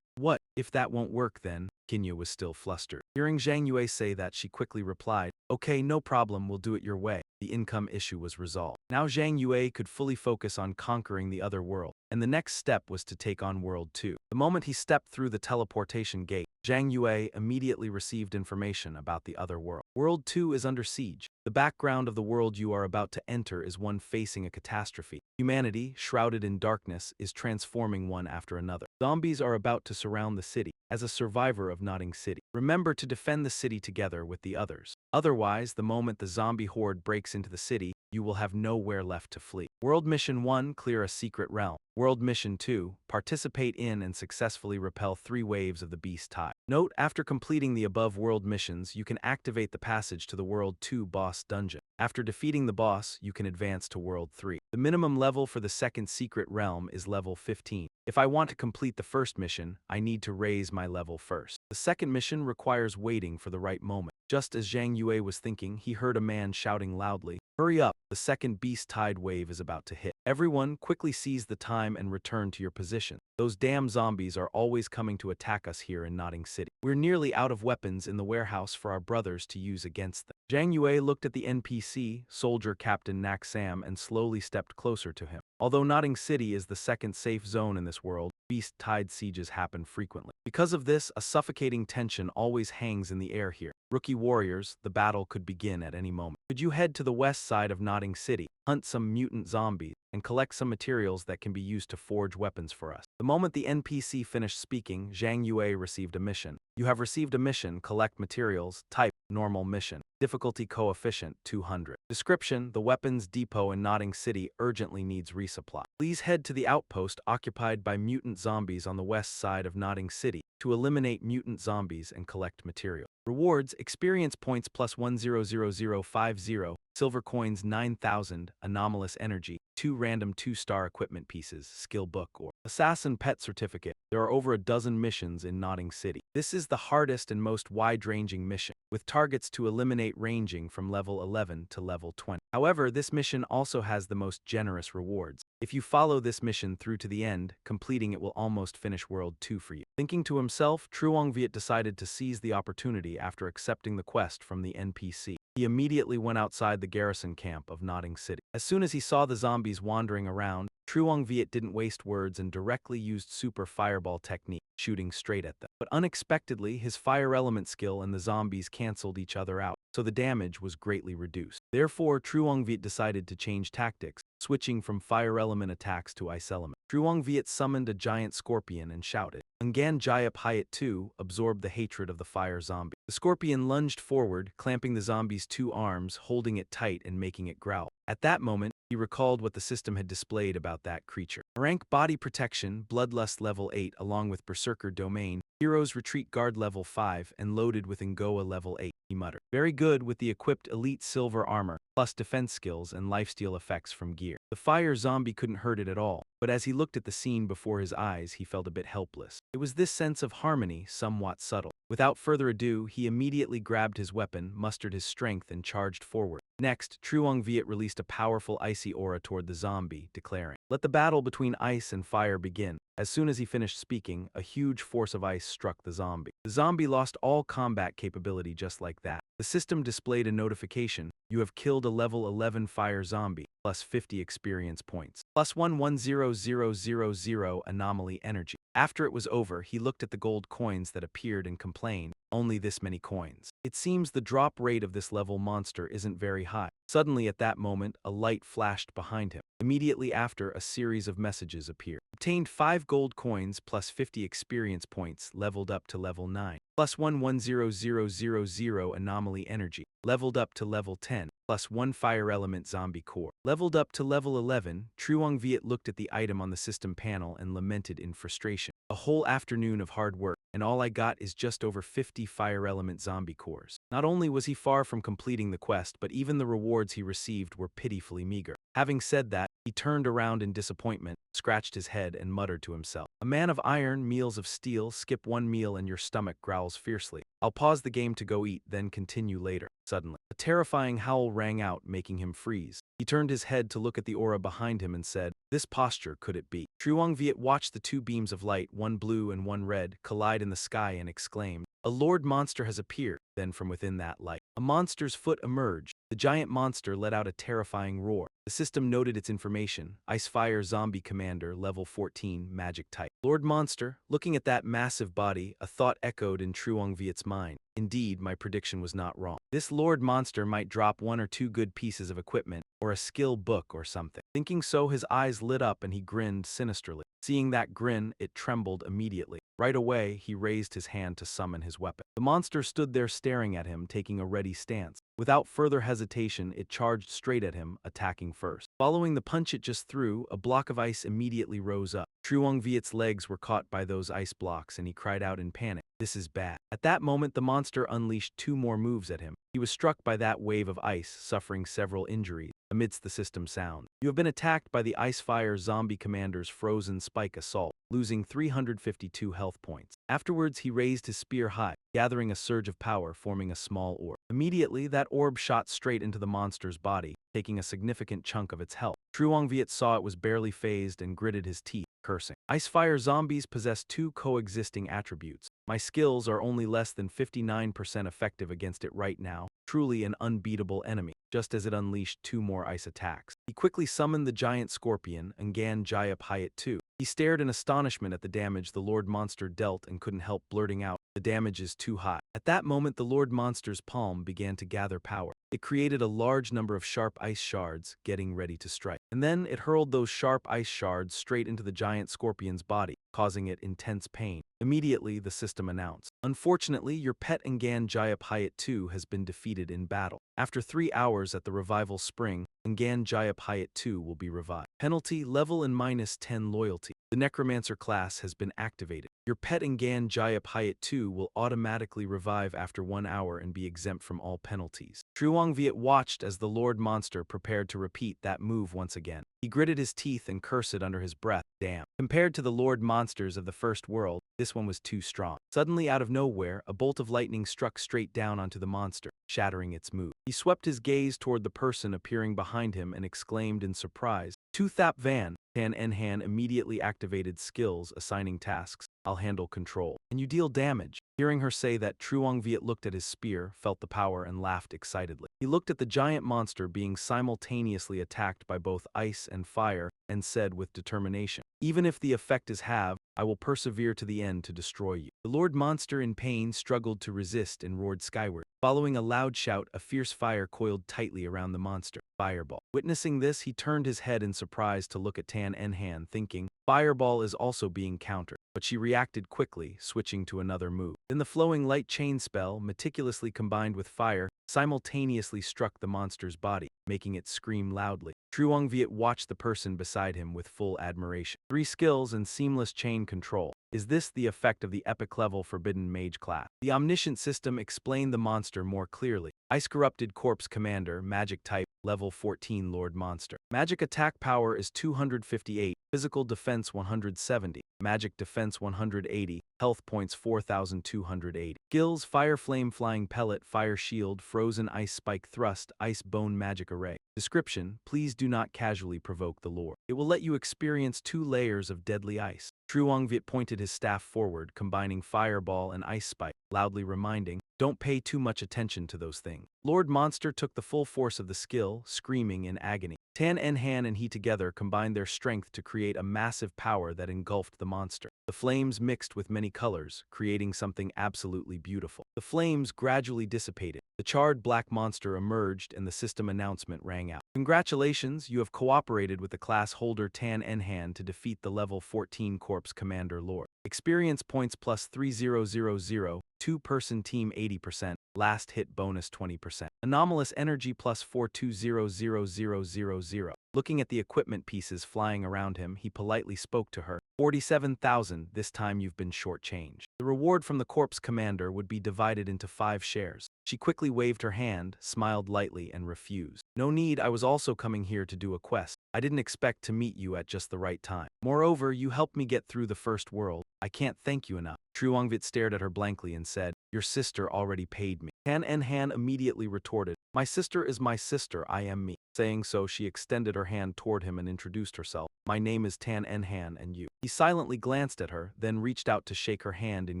What? If that won't work then? Kinya was still flustered. Hearing Zhang Yue say that, she quickly replied, okay, no problem, we'll do it your way. The income issue was resolved. Now Zhang Yue could fully focus on conquering the other world, and the next step was to take on World 2. The moment he stepped through the teleportation gate, Zhang Yue immediately received information about the other world. World 2 is under siege. The background of the world you are about to enter is one facing a catastrophe. Humanity, shrouded in darkness, is transforming one after another. Zombies are about to surround the city. As a survivor of Notting City, remember to defend the city together with the others. Otherwise, the moment the zombie horde breaks into the city, you will have nowhere left to flee. World Mission 1, clear a secret realm. World Mission 2, participate in and successfully repel 3 waves of the beast tide. Note, after completing the above world missions, you can activate the passage to the World 2 boss dungeon. After defeating the boss, you can advance to World 3. The minimum level for the second secret realm is level 15. If I want to complete the first mission, I need to raise my level first. The second mission requires waiting for the right moment. Just as Zhang Yue was thinking, he heard a man shouting loudly, Hurry up, the second beast tide wave is about to hit. Everyone, quickly seize the time and return to your position. Those damn zombies are always coming to attack us here in Notting City. We're nearly out of weapons in the warehouse for our brothers to use against them. Zhang Yue looked at the NPC, soldier Captain Nak Sam, and slowly stepped closer to him. Although Notting City is the second safe zone in this world, beast tide sieges happen frequently. Because of this, a suffocating tension always hangs in the air here. Rookie warriors, the battle could begin at any moment. Could you head to the west side of Notting City, hunt some mutant zombies, and collect some materials that can be used to forge weapons for us? The moment the NPC finished speaking, Zhang Yue received a mission. You have received a mission, collect materials, type, normal mission. Difficulty coefficient 200. Description: the weapons depot in Notting City urgently needs resupply. Please head to the outpost occupied by mutant zombies on the west side of Notting City to eliminate mutant zombies and collect material. Rewards: experience points plus 100050, silver coins 9,000, anomalous energy, 2 random 2-star equipment pieces, skill book or assassin pet certificate. There are over a dozen missions in Notting City. This is the hardest and most wide-ranging mission, with targets to eliminate ranging from level 11 to level 20. However, this mission also has the most generous rewards. If you follow this mission through to the end, completing it will almost finish World 2 for you. Thinking to himself, Truong Viet decided to seize the opportunity after accepting the quest from the NPC. He immediately went outside the garrison camp of Notting City. As soon as he saw the zombies wandering around, Truong Viet didn't waste words and directly used super fireball technique, shooting straight at them. But unexpectedly, his fire element skill and the zombies cancelled each other out, so the damage was greatly reduced. Therefore, Truong Viet decided to change tactics, switching from fire element attacks to ice element. Truong Viet summoned a giant scorpion and shouted, "Ngan Jayap Hayat 2, absorb the hatred of the fire zombie." The scorpion lunged forward, clamping the zombie's 2 arms, holding it tight and making it growl. At that moment, he recalled what the system had displayed about that creature. Rank body protection, bloodlust level 8 along with berserker domain, heroes retreat guard level 5 and loaded with Ngoa level 8, he muttered. Very good with the equipped elite silver armor, plus defense skills and lifesteal effects from gear. The fire zombie couldn't hurt it at all, but as he looked at the scene before his eyes, he felt a bit helpless. It was this sense of harmony, somewhat subtle. Without further ado, he immediately grabbed his weapon, mustered his strength, and charged forward. Next, Truong Viet released a powerful icy aura toward the zombie, declaring, "Let the battle between ice and fire begin." As soon as he finished speaking, a huge force of ice struck the zombie. The zombie lost all combat capability just like that. The system displayed a notification: you have killed a level 11 fire zombie, plus 50 experience points, plus 110000 anomaly energy. After it was over, he looked at the gold coins that appeared and complained, "Only this many coins. It seems the drop rate of this level monster isn't very high." Suddenly at that moment, a light flashed behind him. Immediately after, a series of messages appeared. Obtained 5 gold coins plus 50 experience points, leveled up to level 9. Plus 110000 anomaly energy, leveled up to level 10. Plus 1 fire element zombie core, leveled up to level 11. Truong Viet looked at the item on the system panel and lamented in frustration. A whole afternoon of hard work, and all I got is just over 50 fire element zombie cores. Not only was he far from completing the quest, but even the rewards he received were pitifully meager. Having said that, he turned around in disappointment, scratched his head, and muttered to himself, "A man of iron, meals of steel, skip one meal and your stomach growls fiercely. I'll pause the game to go eat, then continue later." Suddenly, a terrifying howl rang out, making him freeze. He turned his head to look at the aura behind him and said, "This posture, could it be?" Truong Viet watched the 2 beams of light, one blue and one red, collide in the sky and exclaimed, "A lord monster has appeared." Then from within that light, a monster's foot emerged. The giant monster let out a terrifying roar. The system noted its information: Icefire Zombie Commander, level 14, magic type. Lord Monster, looking at that massive body, a thought echoed in Truong Viet's mind. Indeed, my prediction was not wrong. This Lord Monster might drop 1 or 2 good pieces of equipment, or a skill book or something. Thinking so, his eyes lit up and he grinned sinisterly. Seeing that grin, it trembled immediately. Right away, he raised his hand to summon his weapon. The monster stood there staring at him, taking a ready stance. Without further hesitation, it charged straight at him, attacking first. Following the punch it just threw, a block of ice immediately rose up. Truong Viet's legs were caught by those ice blocks and he cried out in panic, "This is bad." At that moment, the monster unleashed 2 more moves at him. He was struck by that wave of ice, suffering several injuries. Amidst the system sound, "You have been attacked by the Icefire Zombie Commander's Frozen Spike Assault, losing 352 health points." Afterwards, he raised his spear high, gathering a surge of power, forming a small orb. Immediately, that orb shot straight into the monster's body, taking a significant chunk of its health. Truong Viet saw it was barely phased and gritted his teeth, cursing. Ice-fire zombies possess two coexisting attributes. My skills are only less than 59% effective against it right now, truly an unbeatable enemy, just as it unleashed two more ice attacks. He quickly summoned the giant scorpion, Ngan Jayap Hayat II. He stared in astonishment at the damage the Lord Monster dealt and couldn't help blurting out, "The damage is too high." At that moment the Lord Monster's palm began to gather power. It created a large number of sharp ice shards, getting ready to strike. And then it hurled those sharp ice shards straight into the giant scorpion's body, causing it intense pain. Immediately, the system announced, "Unfortunately, your pet Ngan Jayap Hayat II has been defeated in battle. After 3 hours at the revival spring, Ngan Jayap Hayat II will be revived. Penalty, level and -10 loyalty. The necromancer class has been activated. Your pet Ngan Jayap Hayat II will automatically revive after 1 hour and be exempt from all penalties." Truong Viet watched as the Lord Monster prepared to repeat that move once again. He gritted his teeth and cursed under his breath, "Damn." Compared to the Lord Monsters of the first world, this one was too strong. Suddenly, out of nowhere, a bolt of lightning struck straight down onto the monster, shattering its mood. He swept his gaze toward the person appearing behind him and exclaimed in surprise, "Tu Thap Van." Tan Enhan immediately activated skills, assigning tasks. "I'll handle control. And you deal damage." Hearing her say that, Truong Viet looked at his spear, felt the power, and laughed excitedly. He looked at the giant monster being simultaneously attacked by both ice and fire, and said with determination, "Even if the effect is halved, I will persevere to the end to destroy you." The Lord Monster in pain struggled to resist and roared skyward. Following a loud shout, a fierce fire coiled tightly around the monster. Fireball. Witnessing this, he turned his head in surprise to look at Tan Enhan, thinking, Fireball is also being countered. But she reacted quickly, switching to another move. Then the flowing light chain spell, meticulously combined with fire, simultaneously struck the monster's body, making it scream loudly. Truong Viet watched the person beside him with full admiration. 3 skills and seamless chain control. Is this the effect of the epic level forbidden mage class? The omniscient system explained the monster more clearly. Ice Corrupted Corpse Commander, Magic Type, Level 14 Lord Monster. Magic Attack Power is 258, Physical Defense 170, Magic Defense 180, Health Points 4,280. Skills: Fire Flame Flying Pellet, Fire Shield, Frozen Ice Spike Thrust, Ice Bone Magic Array. Description: Please do not casually provoke the Lord. It will let you experience 2 layers of deadly ice. Truong Viet pointed his staff forward, combining Fireball and Ice Spike, loudly reminding, "Don't pay too much attention to those things." Lord Monster took the full force of the skill, screaming in agony. Tan Enhan and he together combined their strength to create a massive power that engulfed the monster. The flames mixed with many colors, creating something absolutely beautiful. The flames gradually dissipated. The charred black monster emerged and the system announcement rang out. "Congratulations, you have cooperated with the class holder Tan Enhan to defeat the level 14 Corpse Commander Lord. Experience points plus 3000, 2-person team 80%, last hit bonus 20%. Anomalous energy plus 420000. Looking at the equipment pieces flying around him, he politely spoke to her. 47,000, this time you've been shortchanged. The reward from the Corpse Commander would be divided into 5 shares. She quickly waved her hand, smiled lightly, and refused. "No need, I was also coming here to do a quest. I didn't expect to meet you at just the right time. Moreover, you helped me get through the first world. I can't thank you enough." Truong Viet stared at her blankly and said, "Your sister already paid me." Tan Enhan immediately retorted, "My sister is my sister, I am me." Saying so, she extended her hand toward him and introduced herself. "My name is Tan Enhan, and you?" He silently glanced at her, then reached out to shake her hand in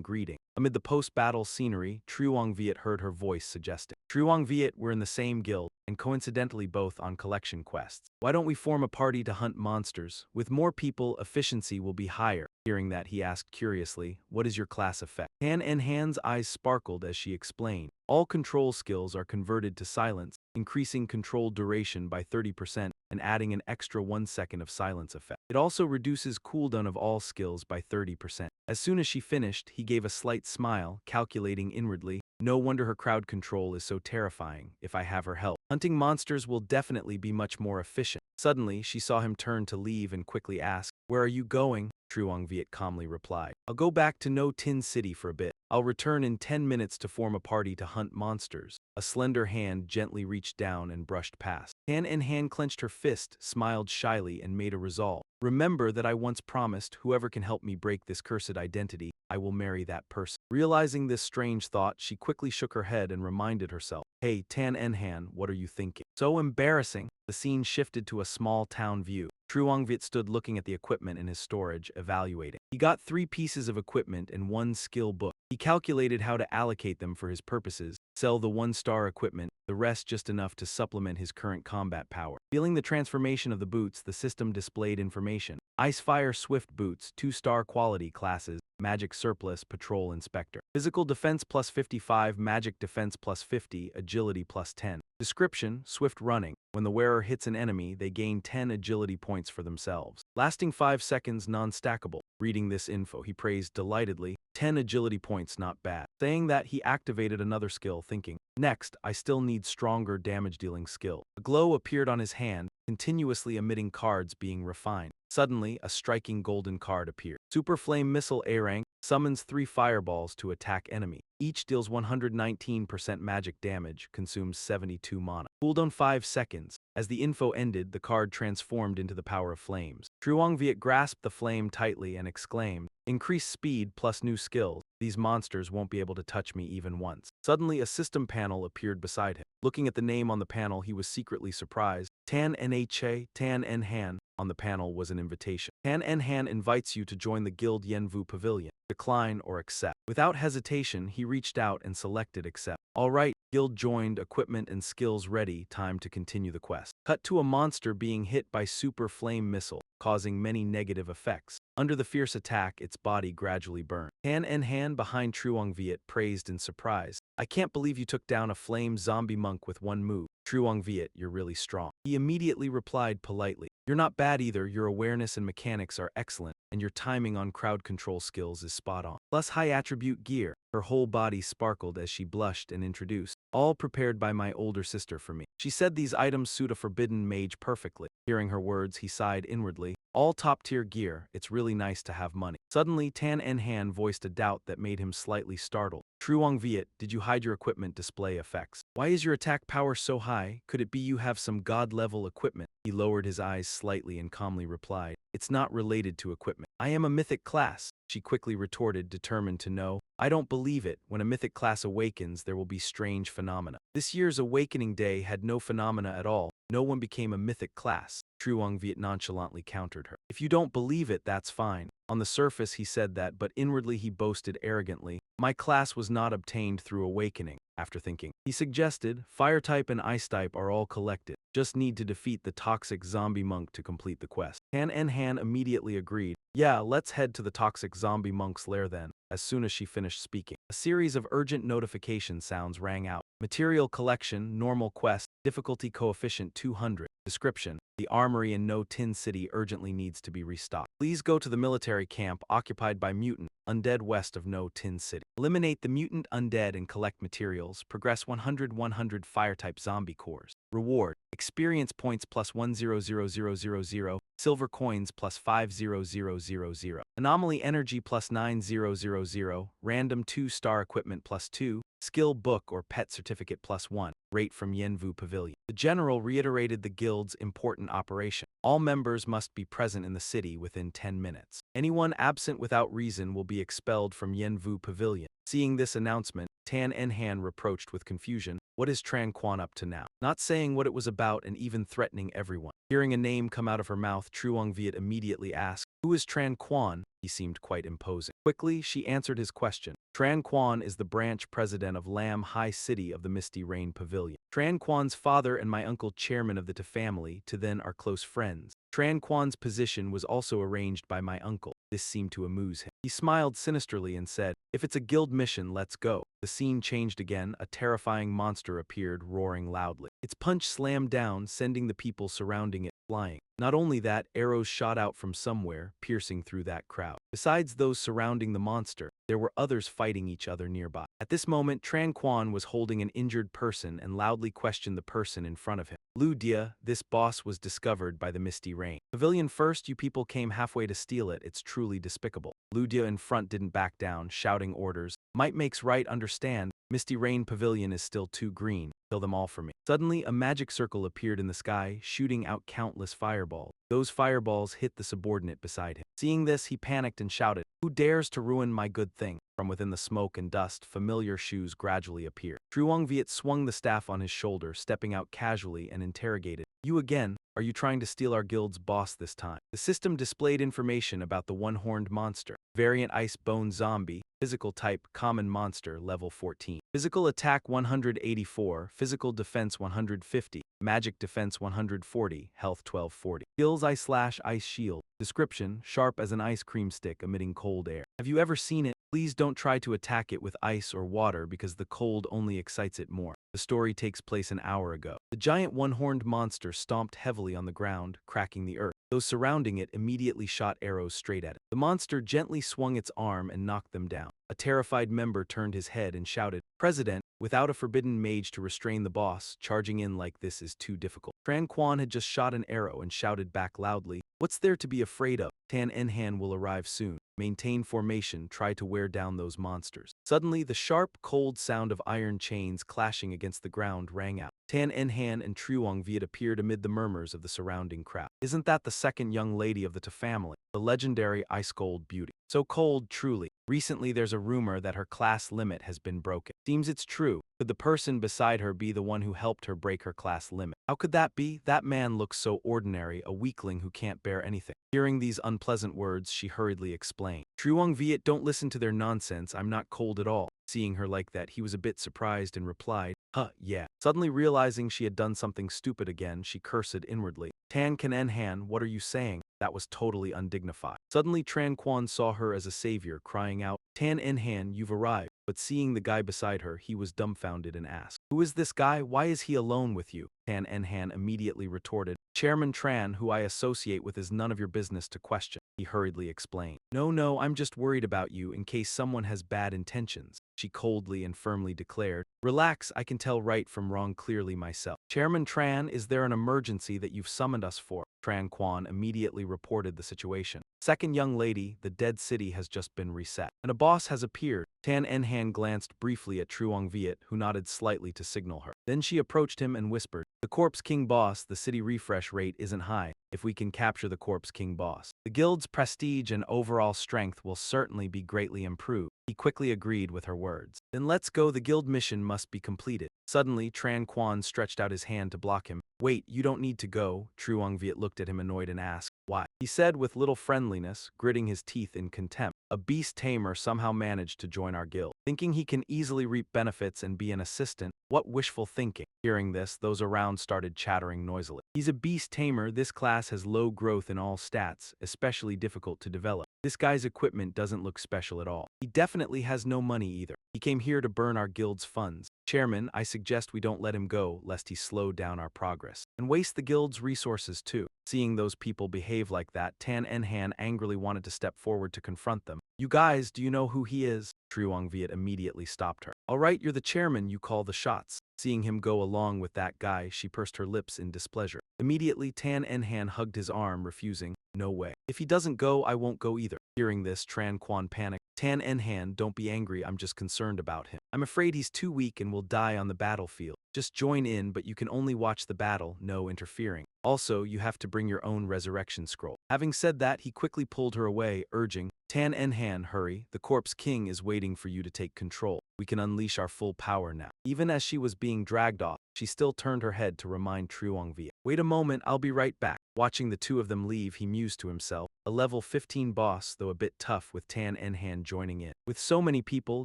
greeting. Amid the post-battle scenery, Truong Viet heard her voice suggesting, "Truong Viet, we're in the same guild, and coincidentally both on collection quests. Why don't we form a party to hunt monsters? With more people, efficiency will be higher." Hearing that, he asked curiously, "What is your class effect?" Tan Enhan's eyes sparkled as she explained, "All control skills are converted to silence, increasing control duration by 30% and adding an extra 1 second of silence effect. It also reduces cooldown of all skills by 30%. As soon as she finished, he gave a slight smile, calculating inwardly, "No wonder her crowd control is so terrifying. If I have her help, hunting monsters will definitely be much more efficient." Suddenly, she saw him turn to leave and quickly asked, "Where are you going?" Truong Viet calmly replied, "I'll go back to No Tin City for a bit. I'll return in 10 minutes to form a party to hunt monsters." A slender hand gently reached down and brushed past. Tan Enhan clenched her fist, smiled shyly, and made a resolve. "Remember that I once promised whoever can help me break this cursed identity, I will marry that person." Realizing this strange thought, she quickly shook her head and reminded herself, "Hey, Tan Enhan, what are you thinking? So embarrassing." the scene shifted to a small town view. Truongvit stood looking at the equipment in his storage, evaluating. He got 3 pieces of equipment and 1 skill book. He calculated how to allocate them for his purposes, sell the 1-star equipment, the rest just enough to supplement his current combat power. Feeling the transformation of the boots, the system displayed information. Ice Fire Swift boots, 2-star quality classes, Magic Surplus Patrol Inspector. Physical Defense plus 55, Magic Defense plus 50, Agility plus 10. Description: Swift running. When the wearer hits an enemy, they gain 10 agility points for themselves. Lasting 5 seconds, non-stackable. Reading this info, he praised delightedly, 10 agility points, not bad. Saying that, he activated another skill, thinking, next, I still need stronger damage-dealing skill. A glow appeared on his hand, continuously emitting cards being refined. Suddenly, a striking golden card appeared. Super Flame Missile A rank, summons 3 fireballs to attack enemy. Each deals 119% magic damage, consumes 72 mana. Cooldown 5 seconds. As the info ended, the card transformed into the power of flames. Truongviet grasped the flame tightly and exclaimed, increased speed plus new skills. These monsters won't be able to touch me even once. Suddenly, a system panel appeared beside him. Looking at the name on the panel, he was secretly surprised. Tan Nha, Tan Nhan. On the panel was an invitation. Tan Nhan invites you to join the Guild Yenvu Pavilion. Decline or accept. Without hesitation, he reached out and selected accept. All right, Guild joined, equipment and skills ready, time to continue the quest. Cut to a monster being hit by Super Flame Missile, causing many negative effects. Under the fierce attack, its body gradually burned. Tan Nhan behind Truongviet praised in surprise. I can't believe you took down a flame zombie monk with 1 move. Truongviet, you're really strong. He immediately replied politely. You're not bad either, your awareness and mechanics are excellent, and your timing on crowd control skills is spot on. Plus high attribute gear. Her whole body sparkled as she blushed and introduced, all prepared by my older sister for me. She said these items suit a forbidden mage perfectly. Hearing her words, he sighed inwardly. All top-tier gear, it's really nice to have money. Suddenly, Tan Nhan voiced a doubt that made him slightly startled. Truongviet, did you hide your equipment display effects? Why is your attack power so high? Could it be you have some god-level equipment? He lowered his eyes slightly and calmly replied, it's not related to equipment. I am a mythic class, she quickly retorted, determined to know. I don't believe it. When a mythic class awakens, there will be strange phenomena. This year's awakening day had no phenomena at all. No one became a mythic class. Truongviet nonchalantly countered her. If you don't believe it, that's fine. On the surface, he said that, but inwardly he boasted arrogantly. My class was not obtained through awakening. After thinking, he suggested, fire type and ice type are all collected. Just need to defeat the toxic zombie monk to complete the quest. Tan Nhan immediately agreed. Yeah, let's head to the toxic zombie monk's lair then. As soon as she finished speaking, a series of urgent notification sounds rang out. Material collection, normal quest, difficulty coefficient 200. Description: the armory in No Tin City urgently needs to be restocked. Please go to the military camp occupied by mutant undead west of No Tin City. Eliminate the mutant undead and collect materials. Progress 100 fire-type zombie cores. Reward: experience points plus 100,000, silver coins plus 500,000, anomaly energy plus 9,000, random 2-star equipment plus 2, skill book or pet certificate plus 1, rate from Yenvu Pavilion. The general reiterated the guild's important operation. All members must be present in the city within 10 minutes. Anyone absent without reason will be expelled from Yenvu Pavilion. Seeing this announcement, Tan Nhan reproached with confusion, what is Tran Quan up to now? Not saying what it was about and even threatening everyone. Hearing a name come out of her mouth, Truongviet immediately asked, who is Tran Quan? He seemed quite imposing. Quickly, she answered his question. Tran Quan is the branch president of Lam High City of the Misty Rain Pavilion. Tran Quan's father and my uncle chairman of the family to then are close friends. Tran Quan's position was also arranged by my uncle. This seemed to amuse him. He smiled sinisterly and said, if it's a guild mission, let's go. The scene changed again. A terrifying monster appeared, roaring loudly. Its punch slammed down, sending the people surrounding it flying. Not only that, arrows shot out from somewhere, piercing through that crowd. Besides those surrounding the monster, there were others fighting each other nearby. At this moment, Tran Quan was holding an injured person and loudly questioned the person in front of him. Lu Dia, this boss was discovered by the Misty Rain Pavilion first. You people came halfway to steal it. It's truly despicable. Lu Dia in front didn't back down, shouting orders. Might makes right, understand. Misty Rain Pavilion is still too green. Kill them all for me. Suddenly, a magic circle appeared in the sky, shooting out countless fireballs. Those fireballs hit the subordinate beside him. Seeing this, he panicked and shouted, Who dares to ruin my good thing? From within the smoke and dust, familiar shoes gradually appeared. Truong Viet swung the staff on his shoulder, stepping out casually and interrogated. You again? Are you trying to steal our guild's boss this time? The system displayed information about the one-horned monster. Variant Ice Bone Zombie. Physical type Common Monster, level 14. Physical attack 184, physical defense 150, magic defense 140, health 1240. Skills Ice Shield. Description: sharp as an ice cream stick emitting cold air. Have you ever seen it? Please don't try to attack it with ice or water because the cold only excites it more. The story takes place an hour ago. The giant one-horned monster stomped heavily on the ground, cracking the earth. Those surrounding it immediately shot arrows straight at it. The monster gently swung its arm and knocked them down. A terrified member turned his head and shouted, "President, without a forbidden mage to restrain the boss, charging in like this is too difficult." Tran Quan had just shot an arrow and shouted back loudly, "What's there to be afraid of? Tan Enhan will arrive soon. Maintain formation, try to wear down those monsters." Suddenly, the sharp, cold sound of iron chains clashing against the ground rang out. Tan Enhan and Truong Viet appeared amid the murmurs of the surrounding crowd. Isn't that the second young lady of the Ta family, the legendary Ice Cold Beauty? So cold, truly. Recently, there's a rumor that her class limit has been broken. Seems it's true. Could the person beside her be the one who helped her break her class limit? How could that be? That man looks so ordinary, a weakling who can't bear anything. Hearing these unpleasant words, she hurriedly explained. Truong Viet, don't listen to their nonsense, I'm not cold at all. Seeing her like that, he was a bit surprised and replied, "Huh, yeah." Suddenly realizing she had done something stupid again, she cursed inwardly. Tan Enhan, what are you saying? That was totally undignified. Suddenly Tran Quan saw her as a savior, crying out, "Tan Enhan, you've arrived." But seeing the guy beside her, he was dumbfounded and asked, "Who is this guy? Why is he alone with you?" Tan Enhan immediately retorted, "Chairman Tran, who I associate with, is none of your business to question." He hurriedly explained, No, I'm just worried about you in case someone has bad intentions." She coldly and firmly declared, "Relax, I can tell right from wrong clearly myself." "Chairman Tran, is there an emergency that you've summoned us for?" Tran Quan immediately reported the situation. "Second young lady, the dead city has just been reset, and a boss has appeared." Tan Enhan glanced briefly at Truong Viet, who nodded slightly to signal her. Then she approached him and whispered, "The Corpse King boss, the city refresh rate isn't high. If we can capture the Corpse King boss, the guild's prestige and overall strength will certainly be greatly improved." He quickly agreed with her words. "Then let's go, the guild mission must be completed." Suddenly, Tran Quan stretched out his hand to block him. "Wait, you don't need to go." Truong Viet looked at him annoyed and asked, "Why?" He said with little friendliness, gritting his teeth in contempt. "A beast tamer somehow managed to join our guild, thinking he can easily reap benefits and be an assistant. What wishful thinking." Hearing this, those around started chattering noisily. "He's a beast tamer. This class has low growth in all stats, especially difficult to develop. This guy's equipment doesn't look special at all. He definitely has no money either. He came here to burn our guild's funds. Chairman, I suggest we don't let him go, lest he slow down our progress, and waste the guild's resources too." Seeing those people behave like that, Tan Enhan angrily wanted to step forward to confront them. "You guys, do you know who he is?" Truong Viet immediately stopped her. "All right, you're the chairman, you call the shots." Seeing him go along with that guy, she pursed her lips in displeasure. Immediately, Tan Enhan hugged his arm, refusing, "No way. If he doesn't go, I won't go either." Hearing this, Tran Quan panicked. "Tan Enhan, don't be angry, I'm just concerned about him. I'm afraid he's too weak and will die on the battlefield. Just join in, but you can only watch the battle, no interfering. Also, you have to bring your own resurrection scroll." Having said that, he quickly pulled her away, urging, "Tan Enhan, hurry, the Corpse King is waiting for you to take control. We can unleash our full power now." Even as she was being dragged off, she still turned her head to remind Truong Viet, "Wait a moment, I'll be right back." Watching the two of them leave, he mused to himself, a level 15 boss, though a bit tough with Tan Enhan joining in. With so many people,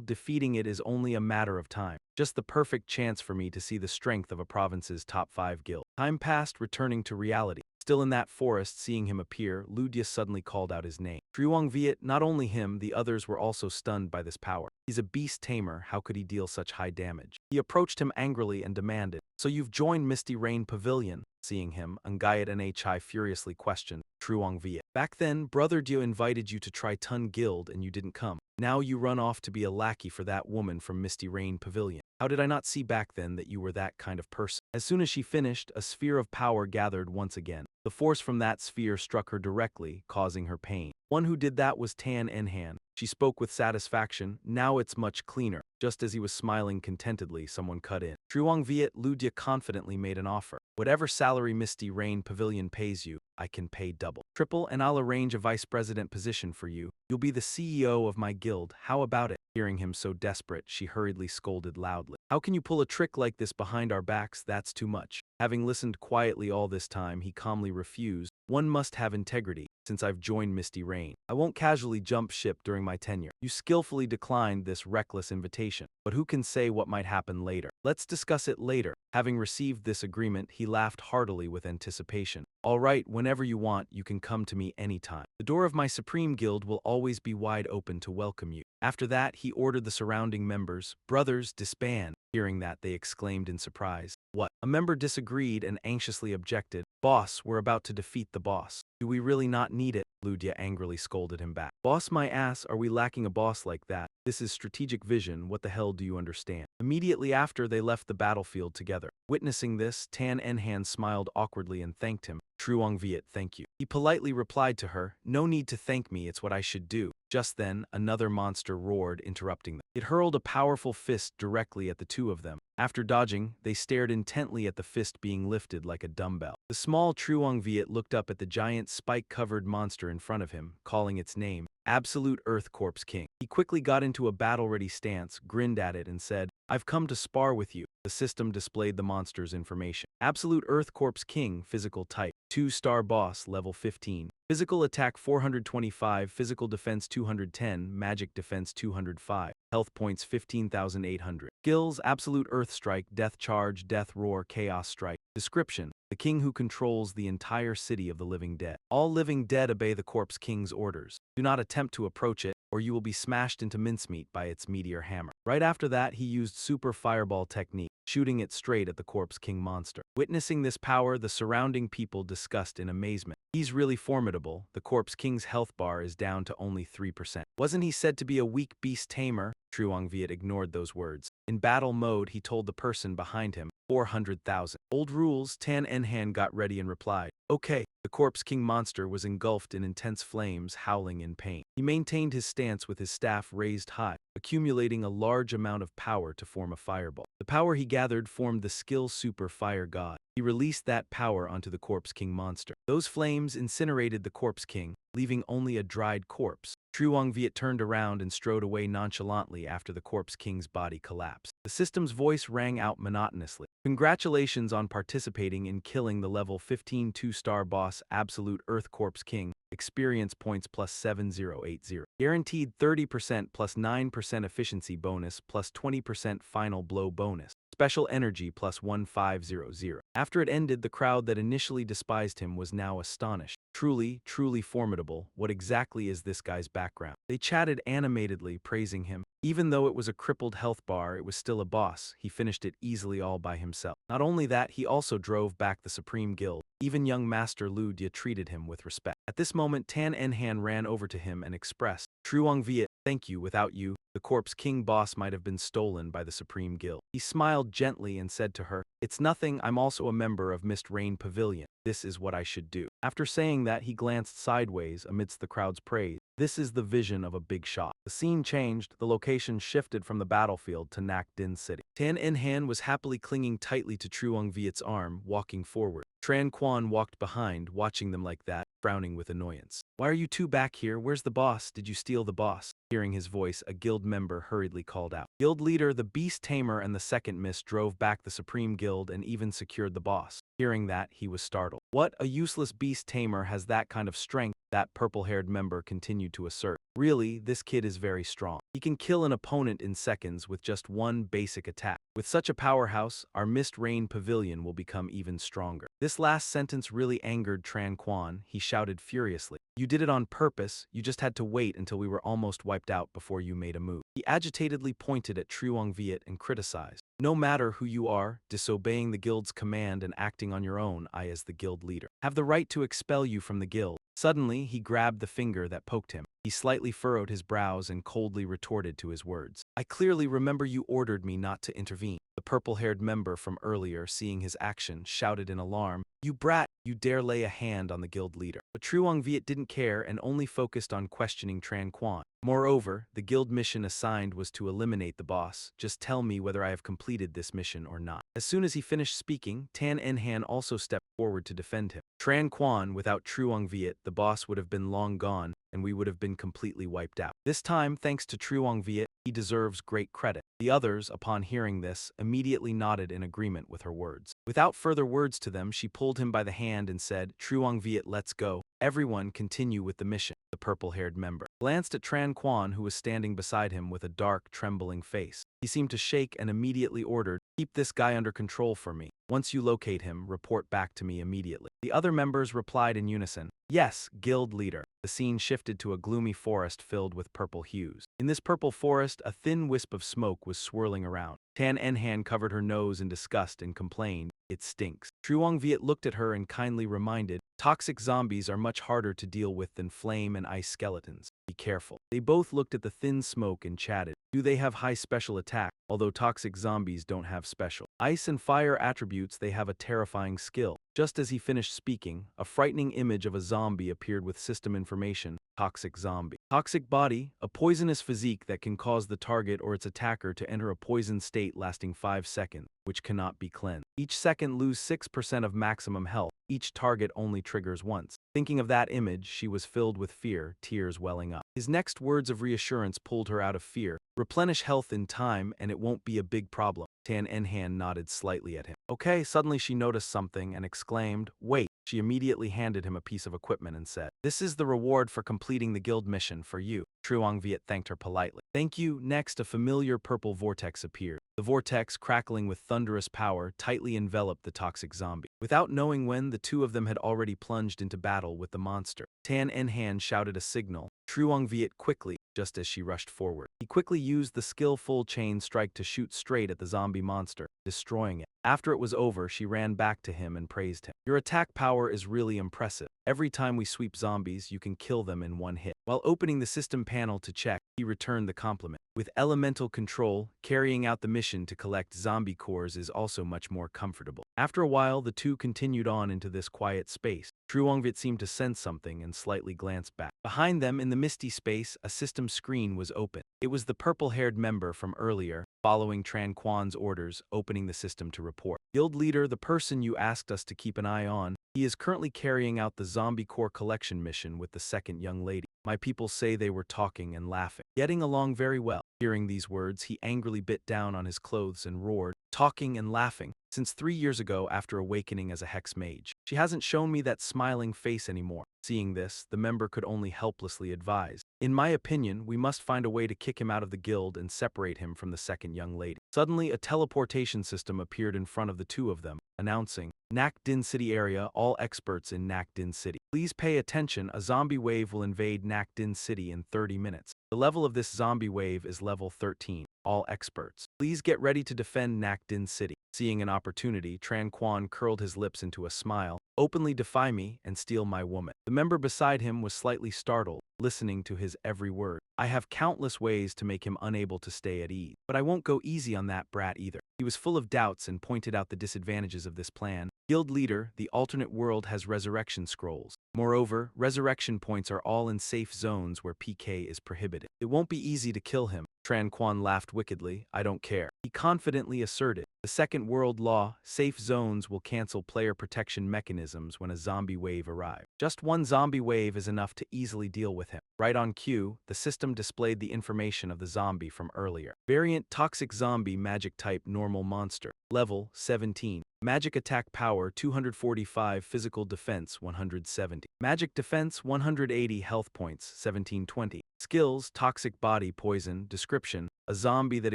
defeating it is only a matter of time. Just the perfect chance for me to see the strength of a province's top 5 guild. Time passed, returning to reality. Still in that forest, seeing him appear, Ludia suddenly called out his name. Truong Viet, not only him, the others were also stunned by this power. He's a beast tamer, how could he deal such high damage? He approached him angrily and demanded, "So you've joined Misty Rain Pavilion?" Seeing him, Ungayat Nhi furiously questioned, Truong Viet, "Back then, Brother Dio invited you to try Tun Guild and you didn't come. Now you run off to be a lackey for that woman from Misty Rain Pavilion. How did I not see back then that you were that kind of person?" As soon as she finished, a sphere of power gathered once again. The force from that sphere struck her directly, causing her pain. One who did that was Tan Enhan. She spoke with satisfaction. Now it's much cleaner. Just as he was smiling contentedly, someone cut in. Truong Viet Ludia confidently made an offer. Whatever salary Misty Rain Pavilion pays you, I can pay double. Triple, and I'll arrange a vice president position for you. You'll be the CEO of my guild. How about it? Hearing him so desperate, she hurriedly scolded loudly. How can you pull a trick like this behind our backs? That's too much. Having listened quietly all this time, he calmly refused. One must have integrity. Since I've joined Misty Rain, I won't casually jump ship during my tenure. You skillfully declined this reckless invitation, but who can say what might happen later? Let's discuss it later. Having received this agreement, he laughed heartily with anticipation. All right, whenever you want, you can come to me anytime. The door of my Supreme Guild will always be wide open to welcome you. After that, he ordered the surrounding members, brothers, disband. Hearing that, they exclaimed in surprise. What? A member disagreed and anxiously objected. Boss, we're about to defeat the boss. Do we really not need it? Ludia angrily scolded him back. Boss my ass, are we lacking a boss like that? This is strategic vision, what the hell do you understand? Immediately after, they left the battlefield together. Witnessing this, Tan Enhan smiled awkwardly and thanked him. Truong Viet, thank you. He politely replied to her, no need to thank me, it's what I should do. Just then, another monster roared, interrupting them. It hurled a powerful fist directly at the two of them. After dodging, they stared intently at the fist being lifted like a dumbbell. The small Truong Viet looked up at the giant spike-covered monster in front of him, calling its name, Absolute Earth Corpse King. He quickly got into a battle-ready stance, grinned at it, and said, I've come to spar with you. The system displayed the monster's information. Absolute Earth Corpse King, physical type, 2-star boss, level 15. Physical attack 425, physical defense 210, magic defense 205, health points 15,800. Skills, Absolute Earth Strike, Death Charge, Death Roar, Chaos Strike. Description: the king who controls the entire city of the living dead. All living dead obey the Corpse King's orders. Do not attempt to approach it, or you will be smashed into mincemeat by its meteor hammer. Right after that, he used Super Fireball technique, shooting it straight at the Corpse King monster. Witnessing this power, the surrounding people discussed in amazement. He's really formidable. The Corpse King's health bar is down to only 3%. Wasn't he said to be a weak beast tamer? Truong Viet ignored those words. In battle mode, he told the person behind him, 400,000. Old rules, Tan Enhan got ready and replied, okay. The Corpse King monster was engulfed in intense flames, howling in pain. He maintained his stance with his staff raised high, accumulating a large amount of power to form a fireball. The power he gathered formed the skill Super Fire God. He released that power onto the Corpse King monster. Those flames incinerated the Corpse King, leaving only a dried corpse. Truong Viet turned around and strode away nonchalantly after the Corpse King's body collapsed. The system's voice rang out monotonously. Congratulations on participating in killing the level 15 2-star boss Absolute Earth Corpse King. Experience points plus 7080. Guaranteed 30% plus 9% efficiency bonus plus 20% final blow bonus. Special energy plus 1500. After it ended, the crowd that initially despised him was now astonished. Truly, truly formidable. What exactly is this guy's background? They chatted animatedly, praising him. Even though it was a crippled health bar, it was still a boss. He finished it easily all by himself. Not only that, he also drove back the Supreme Guild. Even young Master Lu Dia treated him with respect. At this moment, Tan Enhan ran over to him and expressed, Truong Viet, thank you. Without you, the Corpse King boss might have been stolen by the Supreme Guild. He smiled gently and said to her, it's nothing, I'm also a member of Mist Rain Pavilion. This is what I should do. After saying that, he glanced sideways amidst the crowd's praise. This is the vision of a big shot. The scene changed, the location shifted from the battlefield to Nak Din City. Tan Enhan was happily clinging tightly to Truong Viet's arm, walking forward. Tran Quan walked behind, watching them like that, frowning with annoyance. Why are you two back here? Where's the boss? Did you steal the boss? Hearing his voice, a guild member hurriedly called out. Guild leader, the Beast Tamer and the Second Mist drove back the Supreme Guild and even secured the boss. Hearing that, he was startled. What? A useless Beast Tamer has that kind of strength? That purple-haired member continued to assert. Really, this kid is very strong. He can kill an opponent in seconds with just one basic attack. With such a powerhouse, our Mist Rain Pavilion will become even stronger. This last sentence really angered Tran Quan. He shouted furiously. You did it on purpose, you just had to wait until we were almost wiped out before you made a move. He agitatedly pointed at Truong Viet and criticized. No matter who you are, disobeying the guild's command and acting on your own, I as the guild leader have the right to expel you from the guild. Suddenly, he grabbed the finger that poked him. He slightly furrowed his brows and coldly retorted to his words. I clearly remember you ordered me not to intervene. The purple-haired member from earlier, seeing his action, shouted in alarm, You brat, you dare lay a hand on the guild leader. But Truong Viet didn't care and only focused on questioning Tran Quan. Moreover, the guild mission assigned was to eliminate the boss. Just tell me whether I have completed this mission or not. As soon as he finished speaking, Tan Enhan also stepped forward to defend him. Tran Quan, without Truong Viet, the boss would have been long gone, and we would have been completely wiped out. This time, thanks to Truong Viet, he deserves great credit. The others, upon hearing this, immediately nodded in agreement with her words. Without further words to them, she pulled him by the hand and said, Truong Viet, let's go. Everyone continue with the mission. The purple-haired member glanced at Tran Quan, who was standing beside him with a dark, trembling face. He seemed to shake and immediately ordered, Keep this guy under control for me. Once you locate him, report back to me immediately. The other members replied in unison, Yes, guild leader. The scene shifted to a gloomy forest filled with purple hues. In this purple forest, a thin wisp of smoke was swirling around. Tan Enhan covered her nose in disgust and complained, It stinks. Truong Viet looked at her and kindly reminded, Toxic zombies are much harder to deal with than flame and ice skeletons. Be careful. They both looked at the thin smoke and chatted. Do they have high special attack? Although toxic zombies don't have special ice and fire attributes, they have a terrifying skill. Just as he finished speaking, a frightening image of a zombie appeared with system information. Toxic zombie. Toxic body, a poisonous physique that can cause the target or its attacker to enter a poisoned state lasting 5 seconds, which cannot be cleansed. Each second lose 6% of maximum health. Each target only triggers once. Thinking of that image, she was filled with fear, tears welling up. His next words of reassurance pulled her out of fear. Replenish health in time and it won't be a big problem. Tan Enhan nodded slightly at him. Okay, suddenly she noticed something and exclaimed, Wait. She immediately handed him a piece of equipment and said, This is the reward for completing the guild mission for you. Truong Viet thanked her politely. Thank you. Next, a familiar purple vortex appeared. The vortex, crackling with thunderous power, tightly enveloped the toxic zombie. Without knowing when, the two of them had already plunged into battle with the monster. Tan Enhan shouted a signal. Truong Viet quickly, just as she rushed forward. He quickly used the skillful chain strike to shoot straight at the zombie monster, destroying it. After it was over, she ran back to him and praised him. Your attack power is really impressive. Every time we sweep zombies, you can kill them in one hit. While opening the system panel to check, he returned the compliment. With elemental control, carrying out the mission to collect zombie cores is also much more comfortable. After a while, the two continued on into this quiet space. Truong Viet seemed to sense something and slightly glanced back. Behind them, in the misty space, a system screen was open. It was the purple-haired member from earlier, following Tran Quan's orders, opening the system to report. Guild leader, the person you asked us to keep an eye on, he is currently carrying out the zombie core collection mission with the second young lady. My people say they were talking and laughing, getting along very well. Hearing these words, he angrily bit down on his clothes and roared, Talking and laughing. Since 3 years ago, after awakening as a hex mage, she hasn't shown me that smiling face anymore. Seeing this, the member could only helplessly advise. In my opinion, we must find a way to kick him out of the guild and separate him from the second young lady. Suddenly, a teleportation system appeared in front of the two of them, announcing, Nak Din City area, all experts in Nak Din City. Please pay attention, a zombie wave will invade Nak Din City in 30 minutes. The level of this zombie wave is level 13. All experts. Please get ready to defend Nak Din City. Seeing an opportunity, Tran Quan curled his lips into a smile. Openly defy me and steal my woman. The member beside him was slightly startled, listening to his every word. I have countless ways to make him unable to stay at ease, but I won't go easy on that brat either. He was full of doubts and pointed out the disadvantages of this plan. Guild leader, the alternate world has resurrection scrolls. Moreover, resurrection points are all in safe zones where PK is prohibited. It won't be easy to kill him. Tran Quan laughed wickedly. I don't care. He confidently asserted, the second world law, safe zones will cancel player protection mechanisms when a zombie wave arrives. Just one zombie wave is enough to easily deal with him. Right on cue, the system displayed the information of the zombie from earlier. Variant Toxic Zombie Magic Type Normal Monster. Level 17. Magic Attack Power 245, Physical Defense 170. Magic Defense 180, Health Points 1720. Skills Toxic Body Poison. Description: a zombie that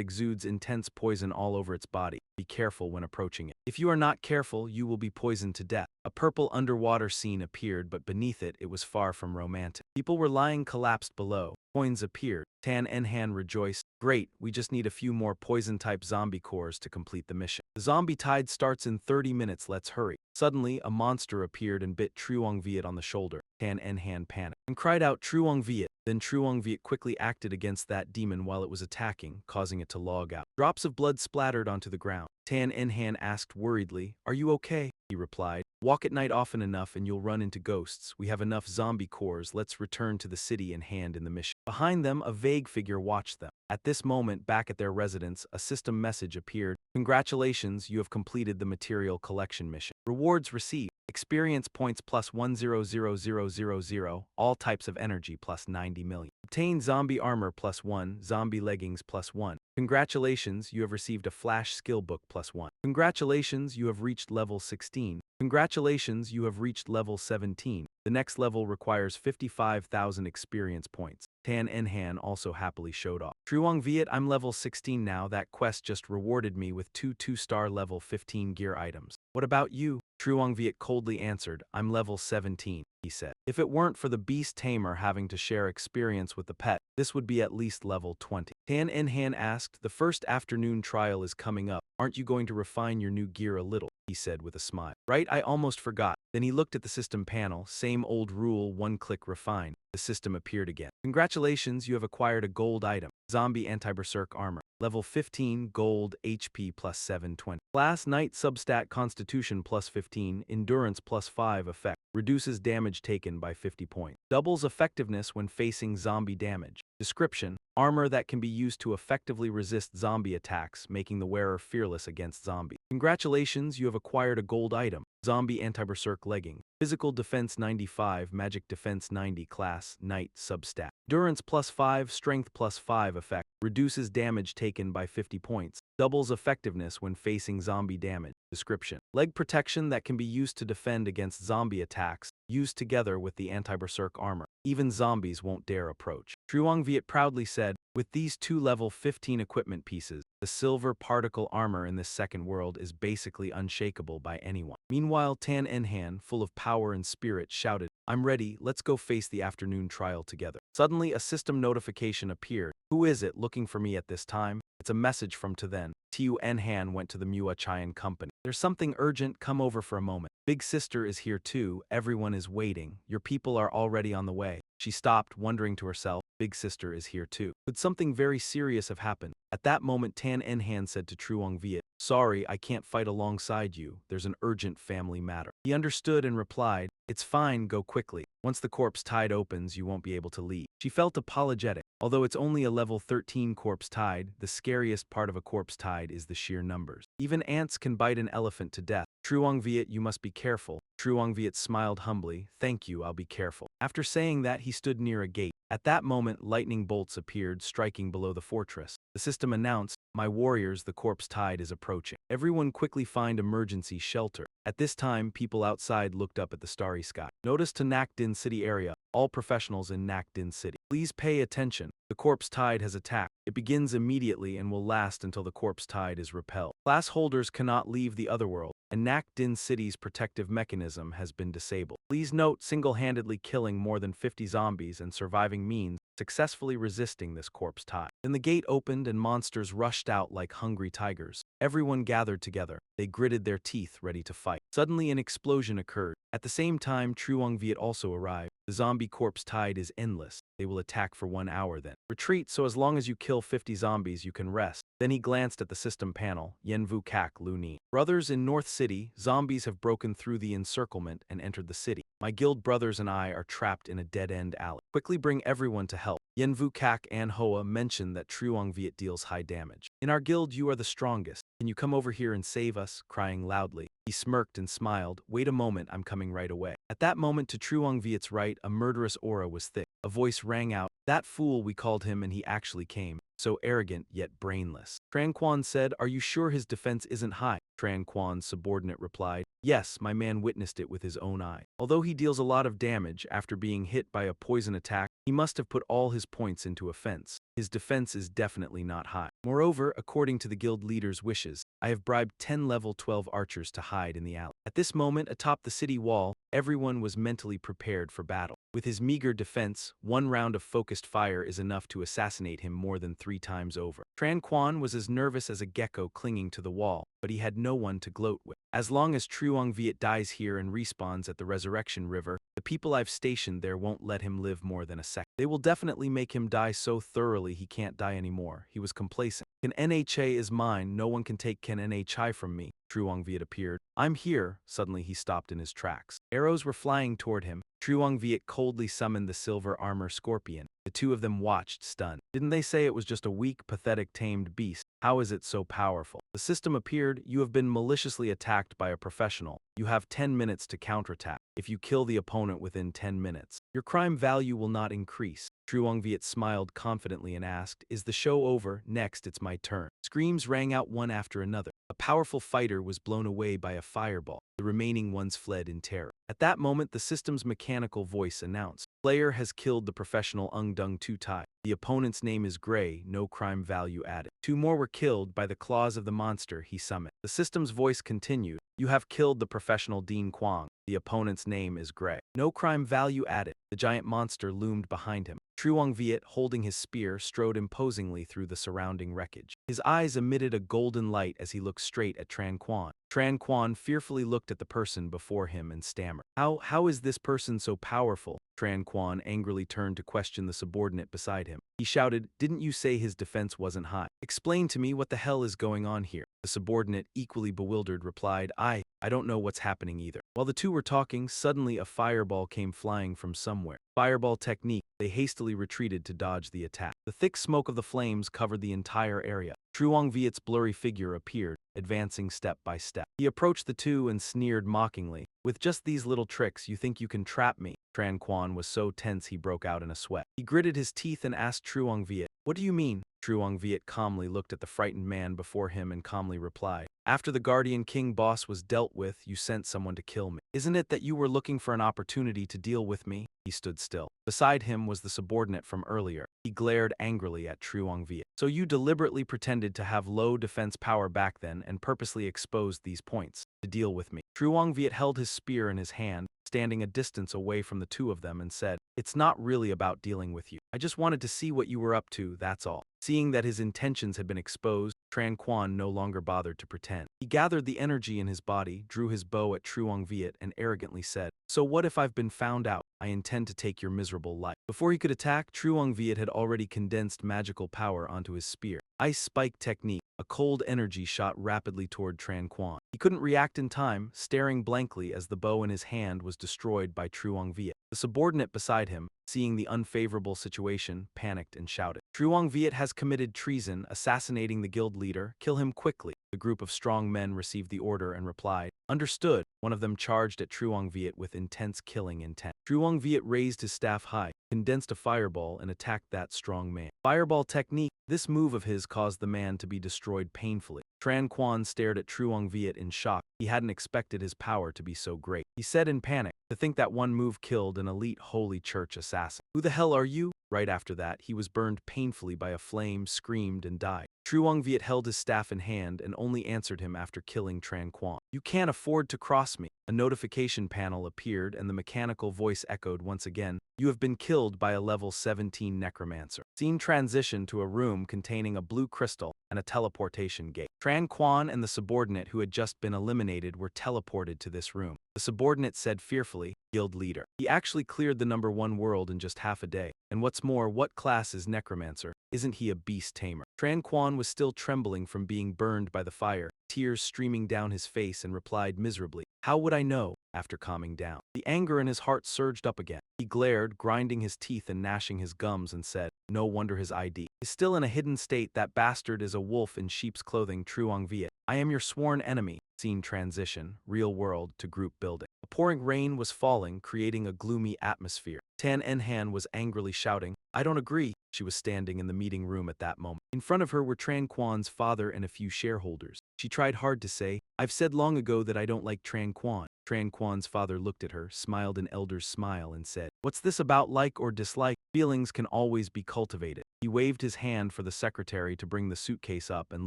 exudes intense poison all over its body. Be careful when approaching it. If you are not careful, you will be poisoned to death. A purple underwater scene appeared, but beneath it, it was far from romantic. People were lying collapsed below. Coins appeared. Tan Enhan rejoiced. Great, we just need a few more poison-type zombie cores to complete the mission. The zombie tide starts in 30 minutes, let's hurry. Suddenly, a monster appeared and bit Truong Viet on the shoulder. Tan Enhan panicked and cried out, Truong Viet. Then Truong Viet quickly acted against that demon while it was attacking, causing it to log out. Drops of blood splattered onto the ground. Tan Enhan asked worriedly, are you okay? He replied, walk at night often enough and you'll run into ghosts. We have enough zombie cores, let's return to the city and hand in the mission. Behind them, a vague figure watched them. At this moment, back at their residence, a system message appeared. Congratulations, you have completed the material collection mission. Rewards received. Experience points plus 100,000, all types of energy plus 90 million. Obtain zombie armor plus 1, zombie leggings plus 1. Congratulations, you have received a flash skill book plus 1. Congratulations, you have reached level 16. Congratulations, you have reached level 17. The next level requires 55,000 experience points. Tan Enhan also happily showed off. Truong Viet, I'm level 16 now. That quest just rewarded me with two 2-star level 15 gear items. What about you? Truong Viet coldly answered, I'm level 17, he said. If it weren't for the beast tamer having to share experience with the pet, this would be at least level 20. Tan Enhan asked, the first afternoon trial is coming up. Aren't you going to refine your new gear a little? He said with a smile. Right, I almost forgot. Then he looked at the system panel. Same old rule, one-click refine. The system appeared again. Congratulations, you have acquired a gold item. Zombie anti-berserk armor. Level 15, gold, HP plus 720. Class Knight substat Constitution plus 15, Endurance plus 5 effect. Reduces damage taken by 50 points. Doubles effectiveness when facing zombie damage. Description: armor that can be used to effectively resist zombie attacks, making the wearer fearless against zombies. Congratulations, you have acquired a gold item. Zombie anti-berserk legging. Physical defense 95, magic defense 90, class Knight substat. Endurance plus 5, strength plus 5 effect. Reduces damage taken by 50 points. Doubles effectiveness when facing zombie damage. Description: leg protection that can be used to defend against zombie attacks, used together with the anti-berserk armor. Even zombies won't dare approach. Truong Viet proudly said, with these two level 15 equipment pieces, the silver particle armor in this second world is basically unshakable by anyone. Meanwhile, Tan Enhan, full of power and spirit, shouted, I'm ready, let's go face the afternoon trial together. Suddenly, a system notification appeared. Who is it looking for me at this time? It's a message from Then. Tiu Enhan went to the Mua Chayan company. There's something urgent, come over for a moment. Big sister is here too, everyone is waiting. Your people are already on the way. She stopped, wondering to herself, Big sister is here too. Could something very serious have happened? At that moment, Tan Enhan said to Truong Viet, sorry, I can't fight alongside you. There's an urgent family matter. He understood and replied, it's fine, go quickly. Once the corpse tide opens, you won't be able to leave. She felt apologetic. Although it's only a level 13 corpse tide, the scariest part of a corpse tide is the sheer numbers. Even ants can bite an elephant to death. Truong Viet, you must be careful. Truong Viet smiled humbly. Thank you, I'll be careful. After saying that, he stood near a gate. At that moment, lightning bolts appeared, striking below the fortress. The system announced, my warriors, the corpse tide is approaching. Everyone quickly find emergency shelter. At this time, people outside looked up at the starry sky. Notice to Nak Din City area. All professionals in Nak Din City, please pay attention. The corpse tide has attacked. It begins immediately and will last until the corpse tide is repelled. Class holders cannot leave the otherworld, and Nak Din City's protective mechanism has been disabled. Please note, single-handedly killing more than 50 zombies and surviving means successfully resisting this corpse tide. Then the gate opened and monsters rushed out like hungry tigers. Everyone gathered together. They gritted their teeth, ready to fight. Suddenly an explosion occurred. At the same time, Truong Viet also arrived. The zombie corpse tide is endless. They will attack for 1 hour then. Retreat, so as long as you kill 50 zombies, you can rest. Then he glanced at the system panel. Yenvu Kak Lu Ni. Brothers in North City, zombies have broken through the encirclement and entered the city. My guild brothers and I are trapped in a dead-end alley. Quickly bring everyone to help. Yenvu Kak and Hoa mentioned that Truong Viet deals high damage. In our guild, you are the strongest. Can you come over here and save us? Crying loudly. He smirked and smiled. Wait a moment, I'm coming right away. At that moment, to Truong Viet's right, a murderous aura was thick. A voice rang out. That fool, we called him and he actually came. so arrogant yet brainless. Tran Quan said, "Are you sure his defense isn't high?" Tran Quan's subordinate replied, "Yes, my man witnessed it with his own eye. Although he deals a lot of damage after being hit by a poison attack, he must have put all his points into offense. His defense is definitely not high. Moreover, according to the guild leader's wishes, I have bribed 10 level 12 archers to hide in the alley." At this moment, atop the city wall, everyone was mentally prepared for battle. With his meager defense, one round of focused fire is enough to assassinate him more than 3 times over. Tran Quan was as nervous as a gecko clinging to the wall, but he had no one to gloat with. As long as Truong Viet dies here and respawns at the Resurrection River, the people I've stationed there won't let him live more than a second. They will definitely make him die so thoroughly he can't die anymore. He was complacent. Ken Nha is mine, no one can take Ken Nha from me. Truong Viet appeared. "I'm here." Suddenly he stopped in his tracks. Arrows were flying toward him. Truong Viet coldly summoned the silver armor scorpion. The two of them watched, stunned. "Didn't they say it was just a weak, pathetic, tamed beast? How is it so powerful?" The system appeared. "You have been maliciously attacked by a professional. You have 10 minutes to counterattack. If you kill the opponent within 10 minutes, your crime value will not increase." Truong Viet smiled confidently and asked, "Is the show over? Next, it's my turn." Screams rang out one after another. A powerful fighter was blown away by a fireball. The remaining ones fled in terror. At that moment, the system's mechanical voice announced, "Player has killed the professional Ung Dung Tu Tai. The opponent's name is Gray, no crime value added." 2 more were killed by the claws of the monster he summoned. The system's voice continued, "You have killed the professional Dean Kwang. The opponent's name is Gray. No crime value added." The giant monster loomed behind him. Truong Viet, holding his spear, strode imposingly through the surrounding wreckage. His eyes emitted a golden light as he looked straight at Tran Quan. Tran Quan fearfully looked at the person before him and stammered, How is this person so powerful?" Tran Quan angrily turned to question the subordinate beside him. He shouted, "Didn't you say his defense wasn't high? Explain to me what the hell is going on here." The subordinate, equally bewildered, replied, I don't know what's happening either." While the two were talking, suddenly a fireball came flying from somewhere. Fireball technique, they hastily retreated to dodge the attack. The thick smoke of the flames covered the entire area. Truong Viet's blurry figure appeared, advancing step by step. He approached the two and sneered mockingly, "With just these little tricks, you think you can trap me?" Tran Quan was so tense he broke out in a sweat. He gritted his teeth and asked Truong Viet, "What do you mean?" Truong Viet calmly looked at the frightened man before him and calmly replied, "After the Guardian King boss was dealt with, you sent someone to kill me. Isn't it that you were looking for an opportunity to deal with me?" He stood still. Beside him was the subordinate from earlier. He glared angrily at Truong Viet. "So you deliberately pretended to have low defense power back then and purposely exposed these points to deal with me." Truong Viet held his spear in his hand, standing a distance away from the two of them, and said, "It's not really about dealing with you. I just wanted to see what you were up to, that's all." Seeing that his intentions had been exposed, Tran Quan no longer bothered to pretend. He gathered the energy in his body, drew his bow at Truong Viet, and arrogantly said, "So what if I've been found out? I intend to take your miserable life." Before he could attack, Truong Viet had already condensed magical power onto his spear. Ice Spike technique. A cold energy shot rapidly toward Tran Quan. He couldn't react in time, staring blankly as the bow in his hand was destroyed by Truong Viet. The subordinate beside him, seeing the unfavorable situation, panicked and shouted, "Truong Viet has committed treason, assassinating the guild leader. Kill him quickly." The group of strong men received the order and replied, "Understood." One of them charged at Truong Viet with intense killing intent. Truong Viet raised his staff high, condensed a fireball, and attacked that strong man. Fireball technique. This move of his caused the man to be destroyed painfully. Tran Quan stared at Truong Viet in shock. He hadn't expected his power to be so great. He said in panic, "To think that one move killed an elite Holy Church assassin. Who the hell are you?" Right after that, he was burned painfully by a flame, screamed, and died. Truong Viet held his staff in hand and only answered him after killing Tran Quan. "You can't afford to cross me." A notification panel appeared and the mechanical voice echoed once again, "You have been killed by a level 17 necromancer." Scene transitioned to a room containing a blue crystal and a teleportation gate. Tran Quan and the subordinate who had just been eliminated were teleported to this room. The subordinate said fearfully, "Guild leader. He actually cleared the #1 world in just half a day. And what's more, what class is necromancer? Isn't he a beast tamer?" Tran Quan was still trembling from being burned by the fire, tears streaming down his face, and replied miserably, "How would I know?" After calming down, the anger in his heart surged up again. He glared, grinding his teeth and gnashing his gums, and said, "No wonder his ID is still in a hidden state. That bastard is a wolf in sheep's clothing." Truong Viet, "I am your sworn enemy." Scene transition, real world to group building. A pouring rain was falling, creating a gloomy atmosphere. Tan Enhan was angrily shouting, I don't agree. She was standing in the meeting room at that moment. In front of her were Tran Quan's father and a few shareholders. She tried hard to say, I've said long ago that I don't like Tran Quan. Tran Quan's father looked at her, smiled an elder's smile, and said, What's this about like or dislike? Feelings can always be cultivated. He waved his hand for the secretary to bring the suitcase up and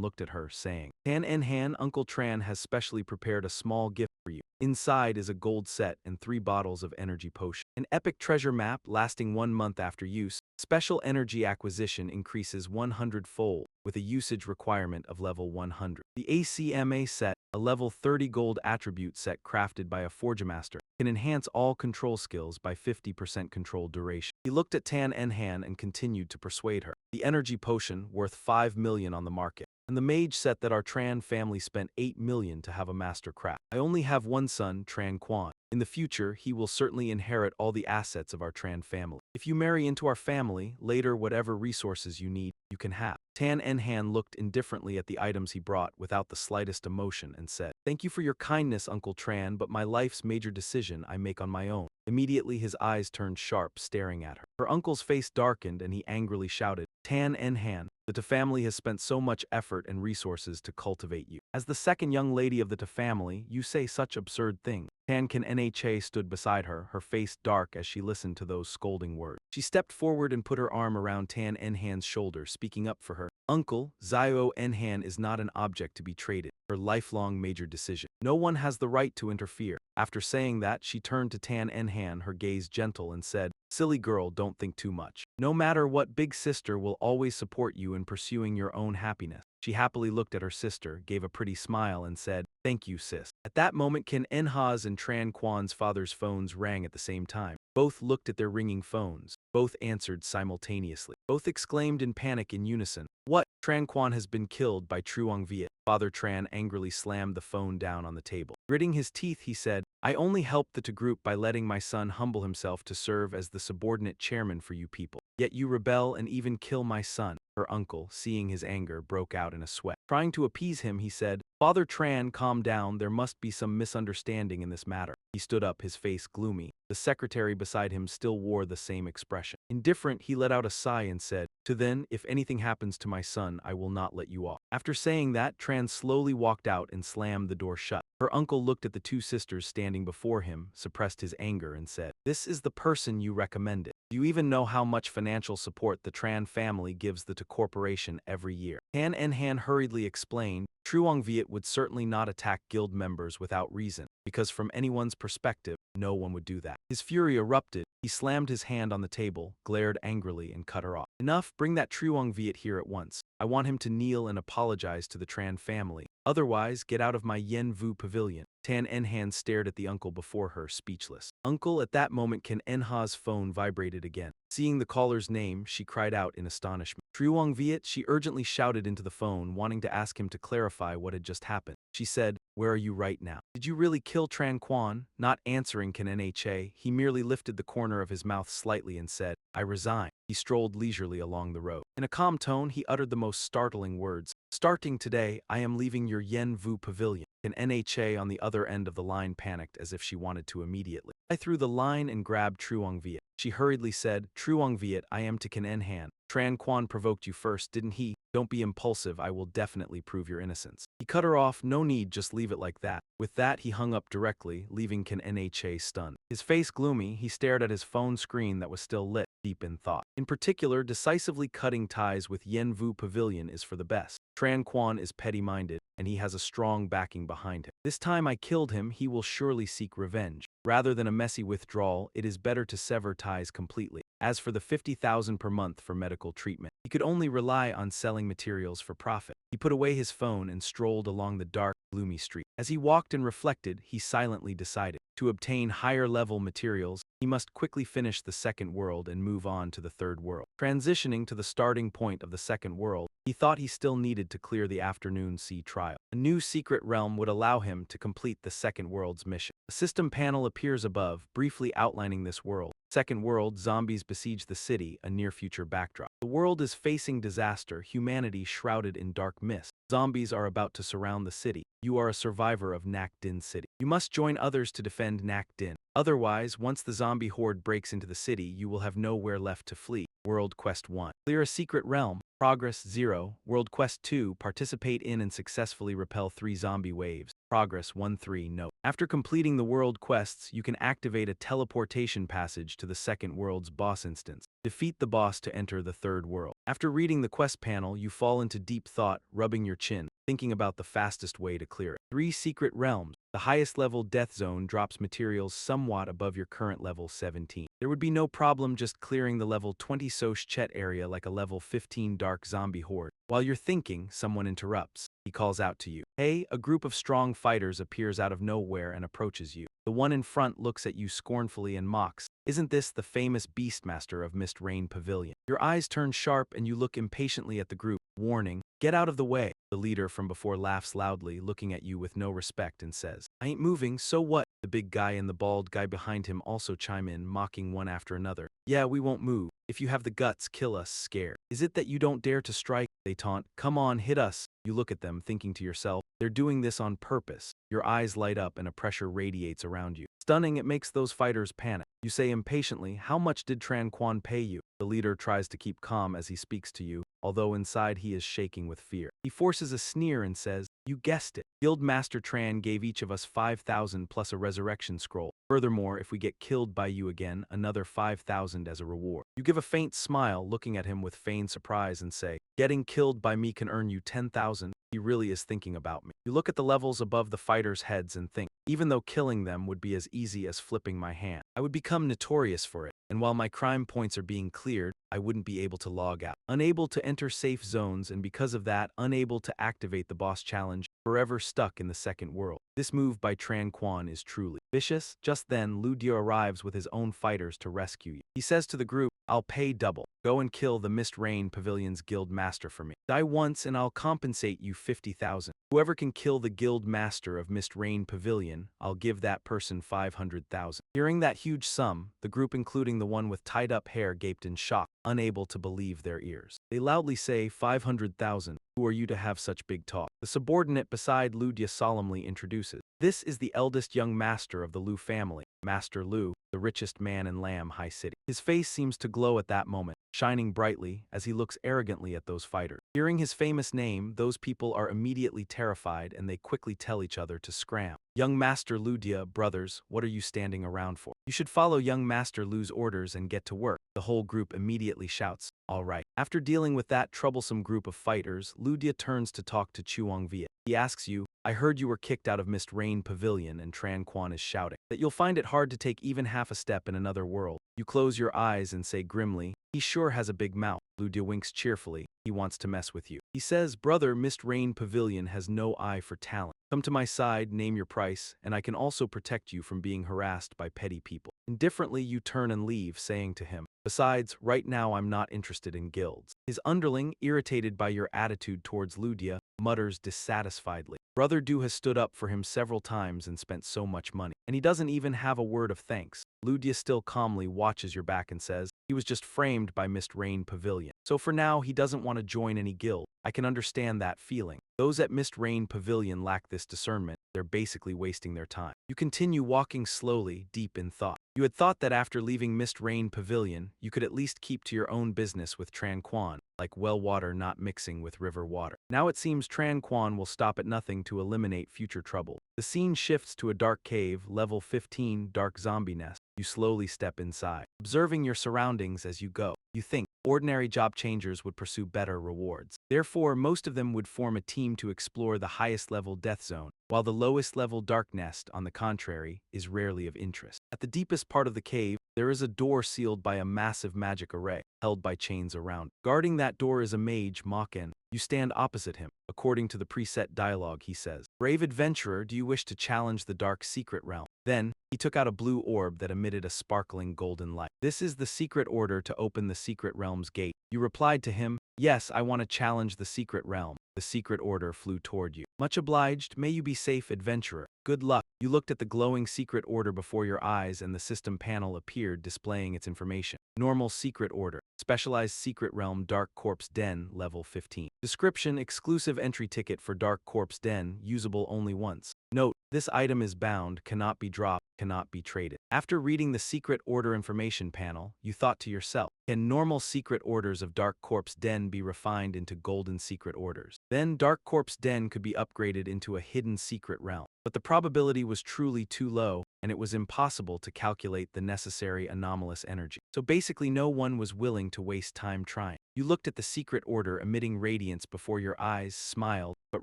looked at her, saying, Tan Enhan, Uncle Tran has specially prepared a small gift for you. Inside is a gold set and 3 bottles of energy potion. An epic treasure map lasting 1 month after use. Special energy acquisition increases 100-fold with a usage requirement of level 100. The ACMA set, a level 30 gold attribute set crafted by a Forgemaster, can enhance all control skills by 50% control duration. He looked at Tan Enhan and continued to persuade her. The energy potion, worth 5 million on the market. And the mage set that our Tran family spent 8 million to have a master craft. I only have one son, Tran Quan. In the future, he will certainly inherit all the assets of our Tran family. If you marry into our family, later whatever resources you need, you can have. Tan Enhan looked indifferently at the items he brought without the slightest emotion and said, Thank you for your kindness, Uncle Tran, but my life's major decision I make on my own. Immediately his eyes turned sharp, staring at her. Her uncle's face darkened and he angrily shouted, Tan Enhan, the Ta family has spent so much effort and resources to cultivate you. As the second young lady of the Ta family, you say such absurd things. Tankin Nha stood beside her, her face dark as she listened to those scolding words. She stepped forward and put her arm around Tan Enhan's shoulder, speaking up for her. Uncle, Zio Enhan is not an object to be traded. Her lifelong major decision. No one has the right to interfere. After saying that, she turned to Tan Enhan, her gaze gentle, and said, Silly girl, don't think too much. No matter what, big sister will always support you in pursuing your own happiness. She happily looked at her sister, gave a pretty smile, and said, Thank you, sis. At that moment, Kin Enha's and Tran Quan's father's phones rang at the same time. Both looked at their ringing phones. Both answered simultaneously. Both exclaimed in panic in unison, What? Tran Quan has been killed by Truong Viet. Father Tran angrily slammed the phone down on the table. Gritting his teeth, he said, I only helped the Ta group by letting my son humble himself to serve as the subordinate chairman for you people. Yet you rebel and even kill my son. Her uncle, seeing his anger, broke out in a sweat. Trying to appease him, he said, Father Tran, calm down, there must be some misunderstanding in this matter. He stood up, his face gloomy. The secretary beside him still wore the same expression. Indifferent, he let out a sigh and said, To then, if anything happens to my son, I will not let you off. After saying that, Tran slowly walked out and slammed the door shut. Her uncle looked at the 2 sisters standing before him, suppressed his anger, and said, This is the person you recommended. Do you even know how much financial support the Tran family gives the Ta corporation every year? Tan Enhan hurriedly explained, Truong Viet would certainly not attack guild members without reason, because from anyone's perspective, no one would do that. His fury erupted. He slammed his hand on the table, glared angrily, and cut her off. Enough, bring that Truong Viet here at once. I want him to kneel and apologize to the Tran family. Otherwise, get out of my Yen Vu pavilion. Tan Enhan stared at the uncle before her, speechless. Uncle, at that moment Ken Enha's phone vibrated again. Seeing the caller's name, she cried out in astonishment. Truong Viet, she urgently shouted into the phone, wanting to ask him to clarify what had just happened. She said, Where are you right now? Did you really kill Tran Quan? Not answering Ken Nha, he merely lifted the corner of his mouth slightly and said, I resign. He strolled leisurely along the road. In a calm tone, he uttered the most startling words. Starting today, I am leaving your Yen Vu pavilion. Ken Nha on the other end of the line panicked as if she wanted to immediately. I threw the line and grabbed Truong Viet. She hurriedly said, Truong Viet, I am to Ken Enhan. Tran Quan provoked you first, didn't he? Don't be impulsive, I will definitely prove your innocence. He cut her off, no need, just leave it like that. With that, he hung up directly, leaving Ken Nha stunned. His face gloomy, he stared at his phone screen that was still lit, deep in thought. In particular, decisively cutting ties with Yen Vu Pavilion is for the best. Tran Quan is petty-minded, and he has a strong backing behind him. This time I killed him, he will surely seek revenge. Rather than a messy withdrawal, it is better to sever ties completely. As for the 50,000 per month for medical treatment, he could only rely on selling materials for profit. He put away his phone and strolled along the dark, gloomy street. As he walked and reflected, he silently decided, to obtain higher-level materials, he must quickly finish the second world and move on to the third world. Transitioning to the starting point of the second world, he thought he still needed to clear the afternoon sea trial. A new secret realm would allow him to complete the second world's mission. A system panel appears above, briefly outlining this world. Second world, zombies besiege the city, a near-future backdrop. The world is facing disaster, humanity shrouded in dark mist. Zombies are about to surround the city. you are a survivor of Nak Din City. You must join others to defend Nak Din. Otherwise, once the zombie horde breaks into the city, you will have nowhere left to flee. World Quest 1. Clear a secret realm. Progress 0. World Quest 2. Participate in and successfully repel 3 zombie waves. Progress 1-3. Note. After completing the world quests, you can activate a teleportation passage to the second world's boss instance. Defeat the boss to enter the third world. After reading the quest panel, you fall into deep thought, rubbing your chin, thinking about the fastest way to clear it. 3 secret realms. The highest level death zone drops materials somewhat above your current level 17. There would be no problem just clearing the level 20 Soch Chet area like a level 15 dark zombie horde. While you're thinking, someone interrupts. He calls out to you. Hey, a group of strong fighters appears out of nowhere and approaches you. The one in front looks at you scornfully and mocks. Isn't this the famous Beastmaster of Mist Rain Pavilion? Your eyes turn sharp and you look impatiently at the group. Warning, get out of the way. The leader from before laughs loudly, looking at you with no respect and says, I ain't moving, so what? The big guy and the bald guy behind him also chime in, mocking one after another. Yeah, we won't move. If you have the guts, kill us, scared. Is it that you don't dare to strike? They taunt. Come on, hit us. You look at them, thinking to yourself, they're doing this on purpose. Your eyes light up and a pressure radiates around you. Stunning, it makes those fighters panic. You say impatiently, how much did Tran Quan pay you? The leader tries to keep calm as he speaks to you, although inside he is shaking with fear. He forces a sneer and says, you guessed it. Guild Master Tran gave each of us 5,000 plus a resurrection scroll. Furthermore, if we get killed by you again, another 5,000 as a reward. You give a faint smile, looking at him with feigned surprise and say, getting killed by me can earn you 10,000. He really is thinking about me. You look at the levels above the fighters' heads and think, even though killing them would be as easy as flipping my hand, I would become notorious for it. And while my crime points are being cleared, I wouldn't be able to log out. Unable to enter safe zones and because of that, unable to activate the boss challenge, forever stuck in the second world. This move by Tran Quan is truly vicious. Just then, Lu Dio arrives with his own fighters to rescue you. He says to the group, I'll pay double. Go and kill the Mist Rain Pavilion's guild master for me. Die once and I'll compensate you 50,000. Whoever can kill the guild master of Mist Rain Pavilion, I'll give that person 500,000. Hearing that huge sum, the group including the one with tied up hair gaped in shock, unable to believe their ears. They loudly say 500,000. Who are you to have such big talk? The subordinate beside Lu Dia solemnly introduces. This is the eldest young master of the Lu family, Master Lu, the richest man in Lam High City. His face seems to glow at that moment, shining brightly as he looks arrogantly at those fighters. Hearing his famous name, those people are immediately terrified and they quickly tell each other to scram. Young Master Lu Dia, brothers, what are you standing around for? You should follow young Master Lu's orders and get to work. The whole group immediately shouts, all right. After dealing with that troublesome group of fighters, Lu Dia turns to talk to Chuang Viet. He asks you, I heard you were kicked out of Mist Rain Pavilion, and Tran Quan is shouting that you'll find it hard to take even half a step in another world. You close your eyes and say grimly, he sure has a big mouth. Lu Dia winks cheerfully. He wants to mess with you. He says, brother, Mist Rain Pavilion has no eye for talent. Come to my side, name your price, and I can also protect you from being harassed by petty people. Indifferently, you turn and leave, saying to him, besides, right now I'm not interested in guilds. His underling, irritated by your attitude towards Lu Dia, mutters dissatisfiedly. Brother Du has stood up for him several times and spent so much money, and he doesn't even have a word of thanks. Lu Dia still calmly watches your back and says, he was just framed by Mist Rain Pavilion. So for now, he doesn't want to join any guild. I can understand that feeling. Those at Mist Rain Pavilion lack this discernment. They're basically wasting their time. You continue walking slowly, deep in thought. You had thought that after leaving Mist Rain Pavilion, you could at least keep to your own business with Tran Quan, like well water not mixing with river water. Now it seems Tran Quan will stop at nothing to eliminate future trouble. The scene shifts to a dark cave, level 15, dark zombie nest. You slowly step inside, observing your surroundings as you go. You think, ordinary job changers would pursue better rewards. Therefore, most of them would form a team to explore the highest level death zone, while the lowest level dark nest, on the contrary, is rarely of interest. At the deepest part of the cave, there is a door sealed by a massive magic array, held by chains around. Guarding that door is a mage, Mokken. You stand opposite him. According to the preset dialogue, he says, brave adventurer, do you wish to challenge the dark secret realm? Then, he took out a blue orb that emitted a sparkling golden light. This is the secret order to open the secret realm's gate. You replied to him, yes, I want to challenge the secret realm. The secret order flew toward you. Much obliged, may you be safe, adventurer. Good luck. You looked at the glowing secret order before your eyes and the system panel appeared displaying its information. Normal secret order. Specialized secret realm Dark Corpse Den, level 15. Description: exclusive entry ticket for Dark Corpse Den, usable only once. Note: this item is bound, cannot be dropped, cannot be traded. After reading the secret order information panel, you thought to yourself, can normal secret orders of Dark Corpse Den be refined into golden secret orders? Then Dark Corpse Den could be upgraded into a hidden secret realm. But the probability was truly too low, and it was impossible to calculate the necessary anomalous energy. So basically no one was willing to waste time trying. You looked at the secret order emitting radiance before your eyes, smiled, but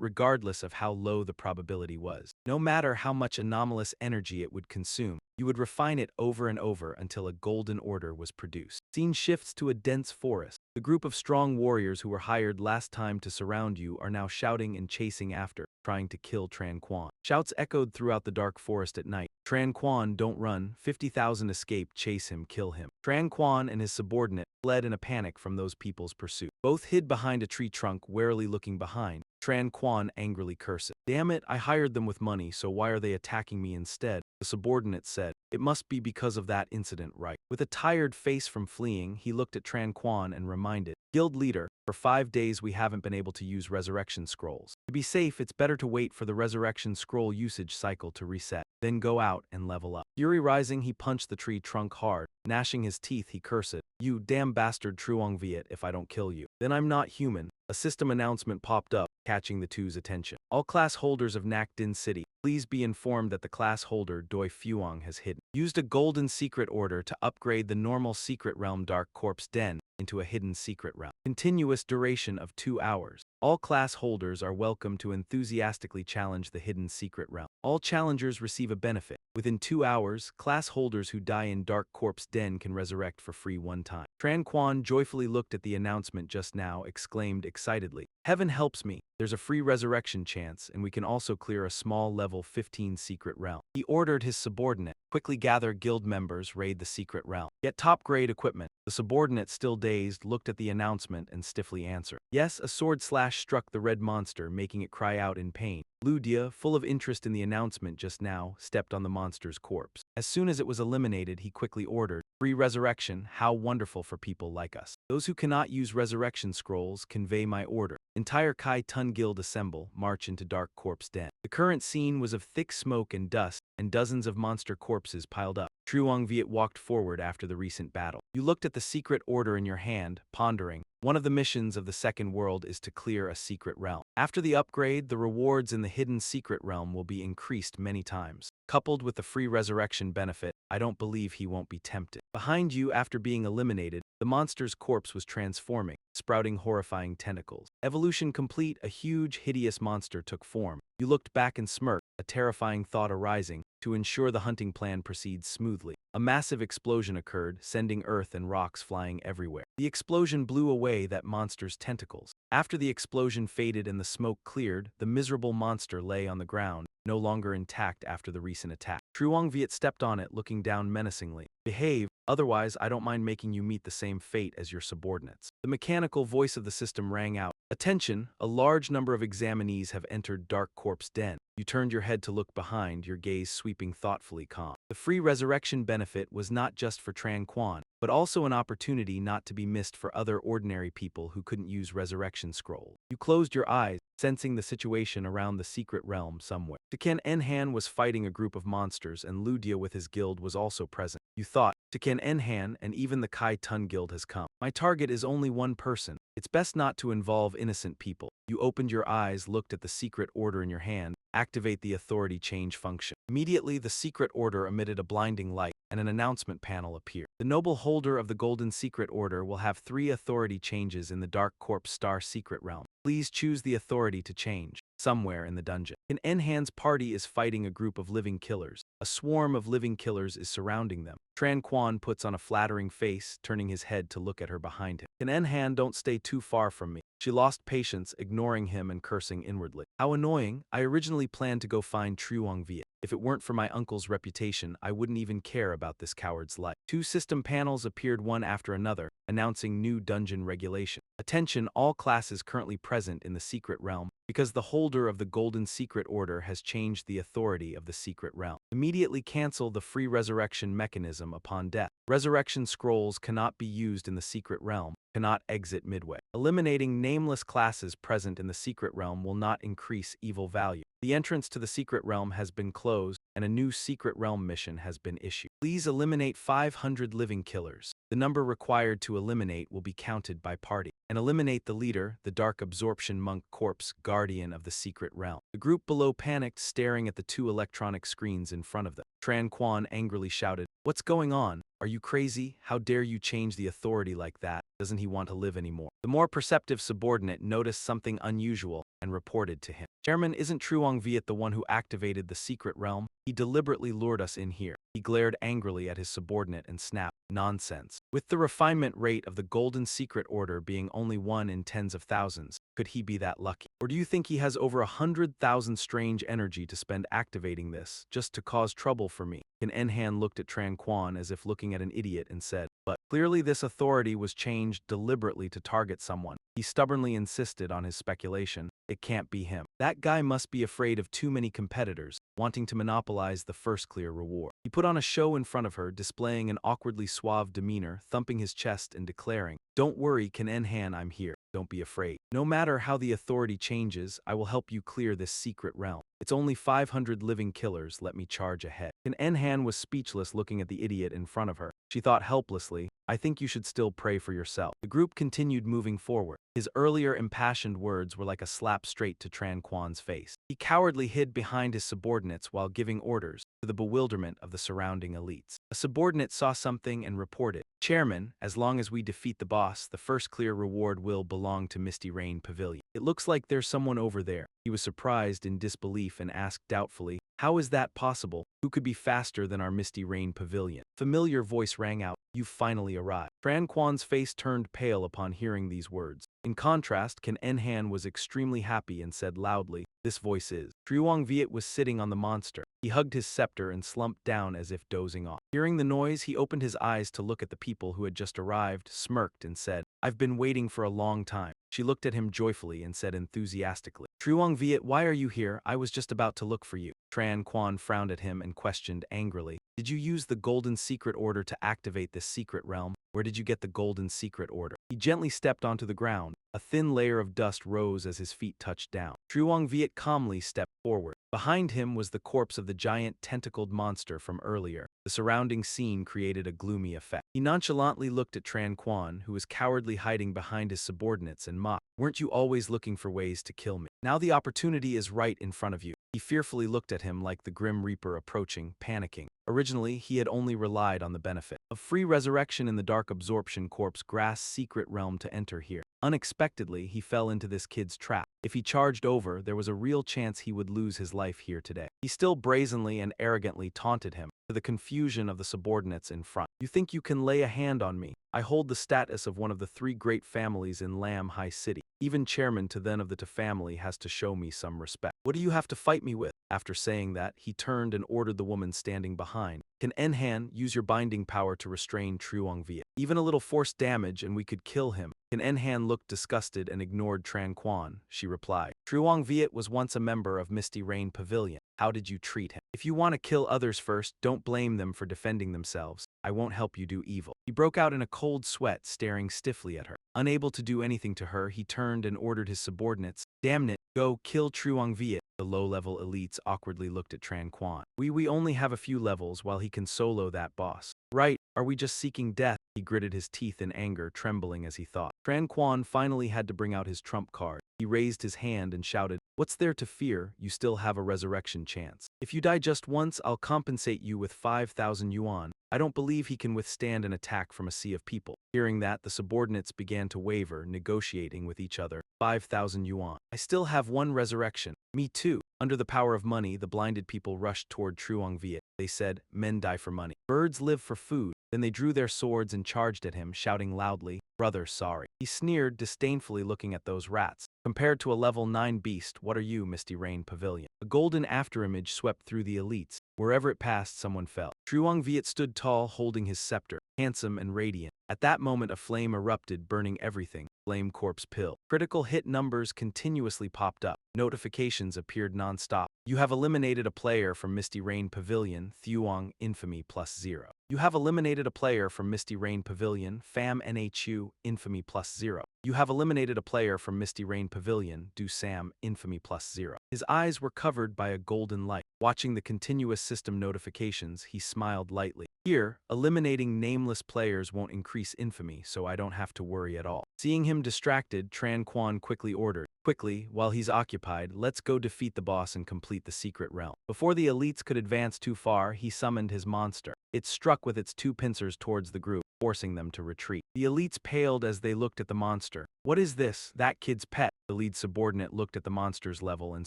regardless of how low the probability was, no matter how much anomalous energy it would consume, you would refine it over and over until a golden order was produced. Scene shifts to a dense forest. The group of strong warriors who were hired last time to surround you are now shouting and chasing after, trying to kill Tran Quan. Shouts echoed throughout the dark forest at night. Tran Quan, don't run, 50,000 escape, chase him, kill him. Tran Quan and his subordinate fled in a panic from those people's pursuit. Both hid behind a tree trunk, warily looking behind. Tran Quan angrily cursed. Damn it, I hired them with money, so why are they attacking me instead? The subordinate said. It must be because of that incident, right? With a tired face from fleeing, he looked at Tran Quan and reminded, Guild leader, for 5 days we haven't been able to use resurrection scrolls. To be safe, it's better to wait for the resurrection scroll usage cycle to reset, then go out and level up. Fury rising, he punched the tree trunk hard. Gnashing his teeth, he cursed, You damn bastard Truong Viet if I don't kill you. Then I'm not human. A system announcement popped up, catching the two's attention. All class holders of Nak Din City, please be informed that the class holder Doi Fuong has used a golden secret order to upgrade the normal secret realm Dark Corpse Den into a hidden secret realm. Continuous duration of 2 hours. All class holders are welcome to enthusiastically challenge the hidden secret realm. All challengers receive a benefit. Within 2 hours, class holders who die in Dark Corpse Den can resurrect for free one time. Tran Quan joyfully looked at the announcement just now, exclaimed excitedly, Heaven helps me, there's a free resurrection chance, and we can also clear a small level 15 secret realm. He ordered his subordinate, quickly gather guild members, raid the secret realm. Get top-grade equipment. The subordinate, still dazed, looked at the announcement and stiffly answered. Yes, a sword slash struck the red monster, making it cry out in pain. Lu Dia, full of interest in the announcement just now, stepped on the monster's corpse. As soon as it was eliminated, he quickly ordered, Free resurrection, how wonderful for people like us. Those who cannot use resurrection scrolls, convey my order. Entire Kai Tun Guild assemble, march into Dark Corpse Den. The current scene was of thick smoke and dust, and dozens of monster corpses piled up. Truong Viet walked forward after the recent battle. You looked at the secret order in your hand, pondering. One of the missions of the second world is to clear a secret realm. After the upgrade, the rewards in the hidden secret realm will be increased many times. Coupled with the free resurrection benefit, I don't believe he won't be tempted. Behind you, after being eliminated, the monster's corpse was transforming, sprouting horrifying tentacles. Evolution complete, a huge, hideous monster took form. You looked back and smirked, a terrifying thought arising, to ensure the hunting plan proceeds smoothly. A massive explosion occurred, sending earth and rocks flying everywhere. The explosion blew away that monster's tentacles. After the explosion faded and the smoke cleared, the miserable monster lay on the ground, no longer intact after the recent attack. Truong Viet stepped on it, looking down menacingly. Behave, otherwise I don't mind making you meet the same fate as your subordinates. The mechanical voice of the system rang out. Attention, a large number of examinees have entered Dark Corpse Den. You turned your head to look behind, your gaze sweeping thoughtfully calm. The free resurrection benefit was not just for Tran Quan, but also an opportunity not to be missed for other ordinary people who couldn't use resurrection scroll. You closed your eyes, sensing the situation around the secret realm somewhere. Taken Enhan was fighting a group of monsters, and Lu Dia with his guild was also present. You thought, Taken Enhan and even the Kai Tun Guild has come. My target is only one person. It's best not to involve innocent people. You opened your eyes, looked at the secret order in your hand. Activate the authority change function. Immediately, the secret order emitted a blinding light, and an announcement panel appeared. The noble holder of the golden secret order will have 3 authority changes in the Dark Corpse Star secret realm. Please choose the authority to change. Somewhere in the dungeon. Enhan's party is fighting a group of living killers. A swarm of living killers is surrounding them. Tran Quan puts on a flattering face, turning his head to look at her behind him. Can Enhan don't stay too far from me. She lost patience, ignoring him and cursing inwardly. How annoying. I originally planned to go find Truong Viet. If it weren't for my uncle's reputation, I wouldn't even care about this coward's life. Two system panels appeared one after another, announcing new dungeon regulation. Attention, all classes currently present in the secret realm, because the holder of the Golden Secret Order has changed the authority of the secret realm. Immediately cancel the free resurrection mechanism upon death. Resurrection scrolls cannot be used in the secret realm, cannot exit midway. Eliminating nameless classes present in the secret realm will not increase evil value. The entrance to the secret realm has been closed, and a new secret realm mission has been issued. Please eliminate 500 living killers. The number required to eliminate will be counted by party. And eliminate the leader, the Dark Absorption Monk Corpse, guardian of the secret realm. The group below panicked, staring at the two electronic screens in front of them. Tran Quan angrily shouted, "What's going on? Are you crazy? How dare you change the authority like that? Doesn't he want to live anymore?" The more perceptive subordinate noticed something unusual and reported to him. "Chairman, isn't Truong Viet the one who activated the secret realm? He deliberately lured us in here." He glared angrily at his subordinate and snapped, "Nonsense. With the refinement rate of the Golden Secret Order being only 1 in tens of thousands, could he be that lucky? Or do you think he has over 100,000 strange energy to spend activating this, just to cause trouble for me?" Can Enhan looked at Tran Quan as if looking at an idiot and said, "But clearly this authority was changed deliberately to target someone." He stubbornly insisted on his speculation. "It can't be him. That guy must be afraid of too many competitors, wanting to monopolize the first clear reward." He put on a show in front of her, displaying an awkwardly suave demeanor, thumping his chest and declaring, "Don't worry, Can Enhan, I'm here. Don't be afraid. No matter how the authority changes, I will help you clear this secret realm. It's only 500 living killers, let me charge ahead." Can Enhan was speechless, looking at the idiot in front of her. She thought helplessly, "I think you should still pray for yourself." The group continued moving forward. His earlier impassioned words were like a slap straight to Tran Quan's face. He cowardly hid behind his subordinates while giving orders, to the bewilderment of the surrounding elites. A subordinate saw something and reported, "Chairman, as long as we defeat the boss, the first clear reward will belong to Misty Rain Pavilion. It looks like there's someone over there." He was surprised in disbelief and asked doubtfully, "How is that possible? Who could be faster than our Misty Rain Pavilion?" Familiar voice rang out, "You've finally arrived." Tran Quan's face turned pale upon hearing these words. In contrast, Can Enhan was extremely happy and said loudly, "This voice is." Truong Viet was sitting on the monster. He hugged his scepter and slumped down as if dozing off. Hearing the noise, he opened his eyes to look at the people who had just arrived, smirked and said, "I've been waiting for a long time." She looked at him joyfully and said enthusiastically, "Truong Viet, why are you here? I was just about to look for you." Tran Quan frowned at him and questioned angrily, "Did you use the Golden Secret Order to activate this secret realm? Where did you get the Golden Secret Order?" He gently stepped onto the ground. A thin layer of dust rose as his feet touched down. Truong Viet calmly stepped forward. Behind him was the corpse of the giant tentacled monster from earlier. The surrounding scene created a gloomy effect. He nonchalantly looked at Tran Quan, who was cowardly hiding behind his subordinates, and mocked, "Weren't you always looking for ways to kill me? Now the opportunity is right in front of you." He fearfully looked at him like the Grim Reaper approaching, panicking. Originally, he had only relied on the benefit of free resurrection in the Dark Absorption Corp's grass secret realm to enter here. Unexpectedly, he fell into this kid's trap. If he charged over, there was a real chance he would lose his life here today. He still brazenly and arrogantly taunted him, to the confusion of the subordinates in front. "You think you can lay a hand on me? I hold the status of one of the 3 great families in Lam High City. Even chairman to then of the Ta family has to show me some respect. What do you have to fight me with?" After saying that, he turned and ordered the woman standing behind, "Can Enhan use your binding power to restrain Truong Viet? Even a little force damage and we could kill him." Can Enhan looked disgusted and ignored Tran Quan. She replied, "Truong Viet was once a member of Misty Rain Pavilion. How did you treat him? If you want to kill others first, don't blame them for defending themselves. I won't help you do evil." He broke out in a cold sweat, staring stiffly at her. Unable to do anything to her, he turned and ordered his subordinates, "Damn it, go kill Truong Viet." The low-level elites awkwardly looked at Tran Quan. We only have a few levels while he can solo that boss." "Right, are we just seeking death?" He gritted his teeth in anger, trembling as he thought. Tran Quan finally had to bring out his trump card. He raised his hand and shouted, "What's there to fear? You still have a resurrection chance. If you die just once, I'll compensate you with 5,000 yuan. I don't believe he can withstand an attack from a sea of people. Hearing that, the subordinates began to waver, negotiating with each other. 5,000 yuan. I still have one resurrection. Me too. Under the power of money, the blinded people rushed toward Truong Viet. They said, men die for money. Birds live for food. Then they drew their swords and charged at him, shouting loudly, brother, sorry. He sneered, disdainfully looking at those rats. Compared to a level 9 beast, what are you, Misty Rain Pavilion? A golden afterimage swept through the elites. Wherever it passed, someone fell. Truong Viet stood tall, holding his scepter, handsome and radiant. At that moment, a flame erupted, burning everything. Flame Corpse Pill. Critical hit numbers continuously popped up. Notifications appeared non-stop. You have eliminated a player from Misty Rain Pavilion, Thuong Infamy +0. You have eliminated a player from Misty Rain Pavilion, Fam Nhu Infamy +0. You have eliminated a player from Misty Rain Pavilion, Du Sam Infamy +0. His eyes were covered by a golden light. Watching the continuous system notifications, he smiled lightly. Here, eliminating nameless players won't increase infamy, so I don't have to worry at all. Seeing him distracted, Tran Quan quickly ordered, quickly, while he's occupied, let's go defeat the boss and complete the secret realm. Before the elites could advance too far, he summoned his monster. It struck with its two pincers towards the group, forcing them to retreat. The elites paled as they looked at the monster. What is this? That kid's pet. The lead subordinate looked at the monster's level and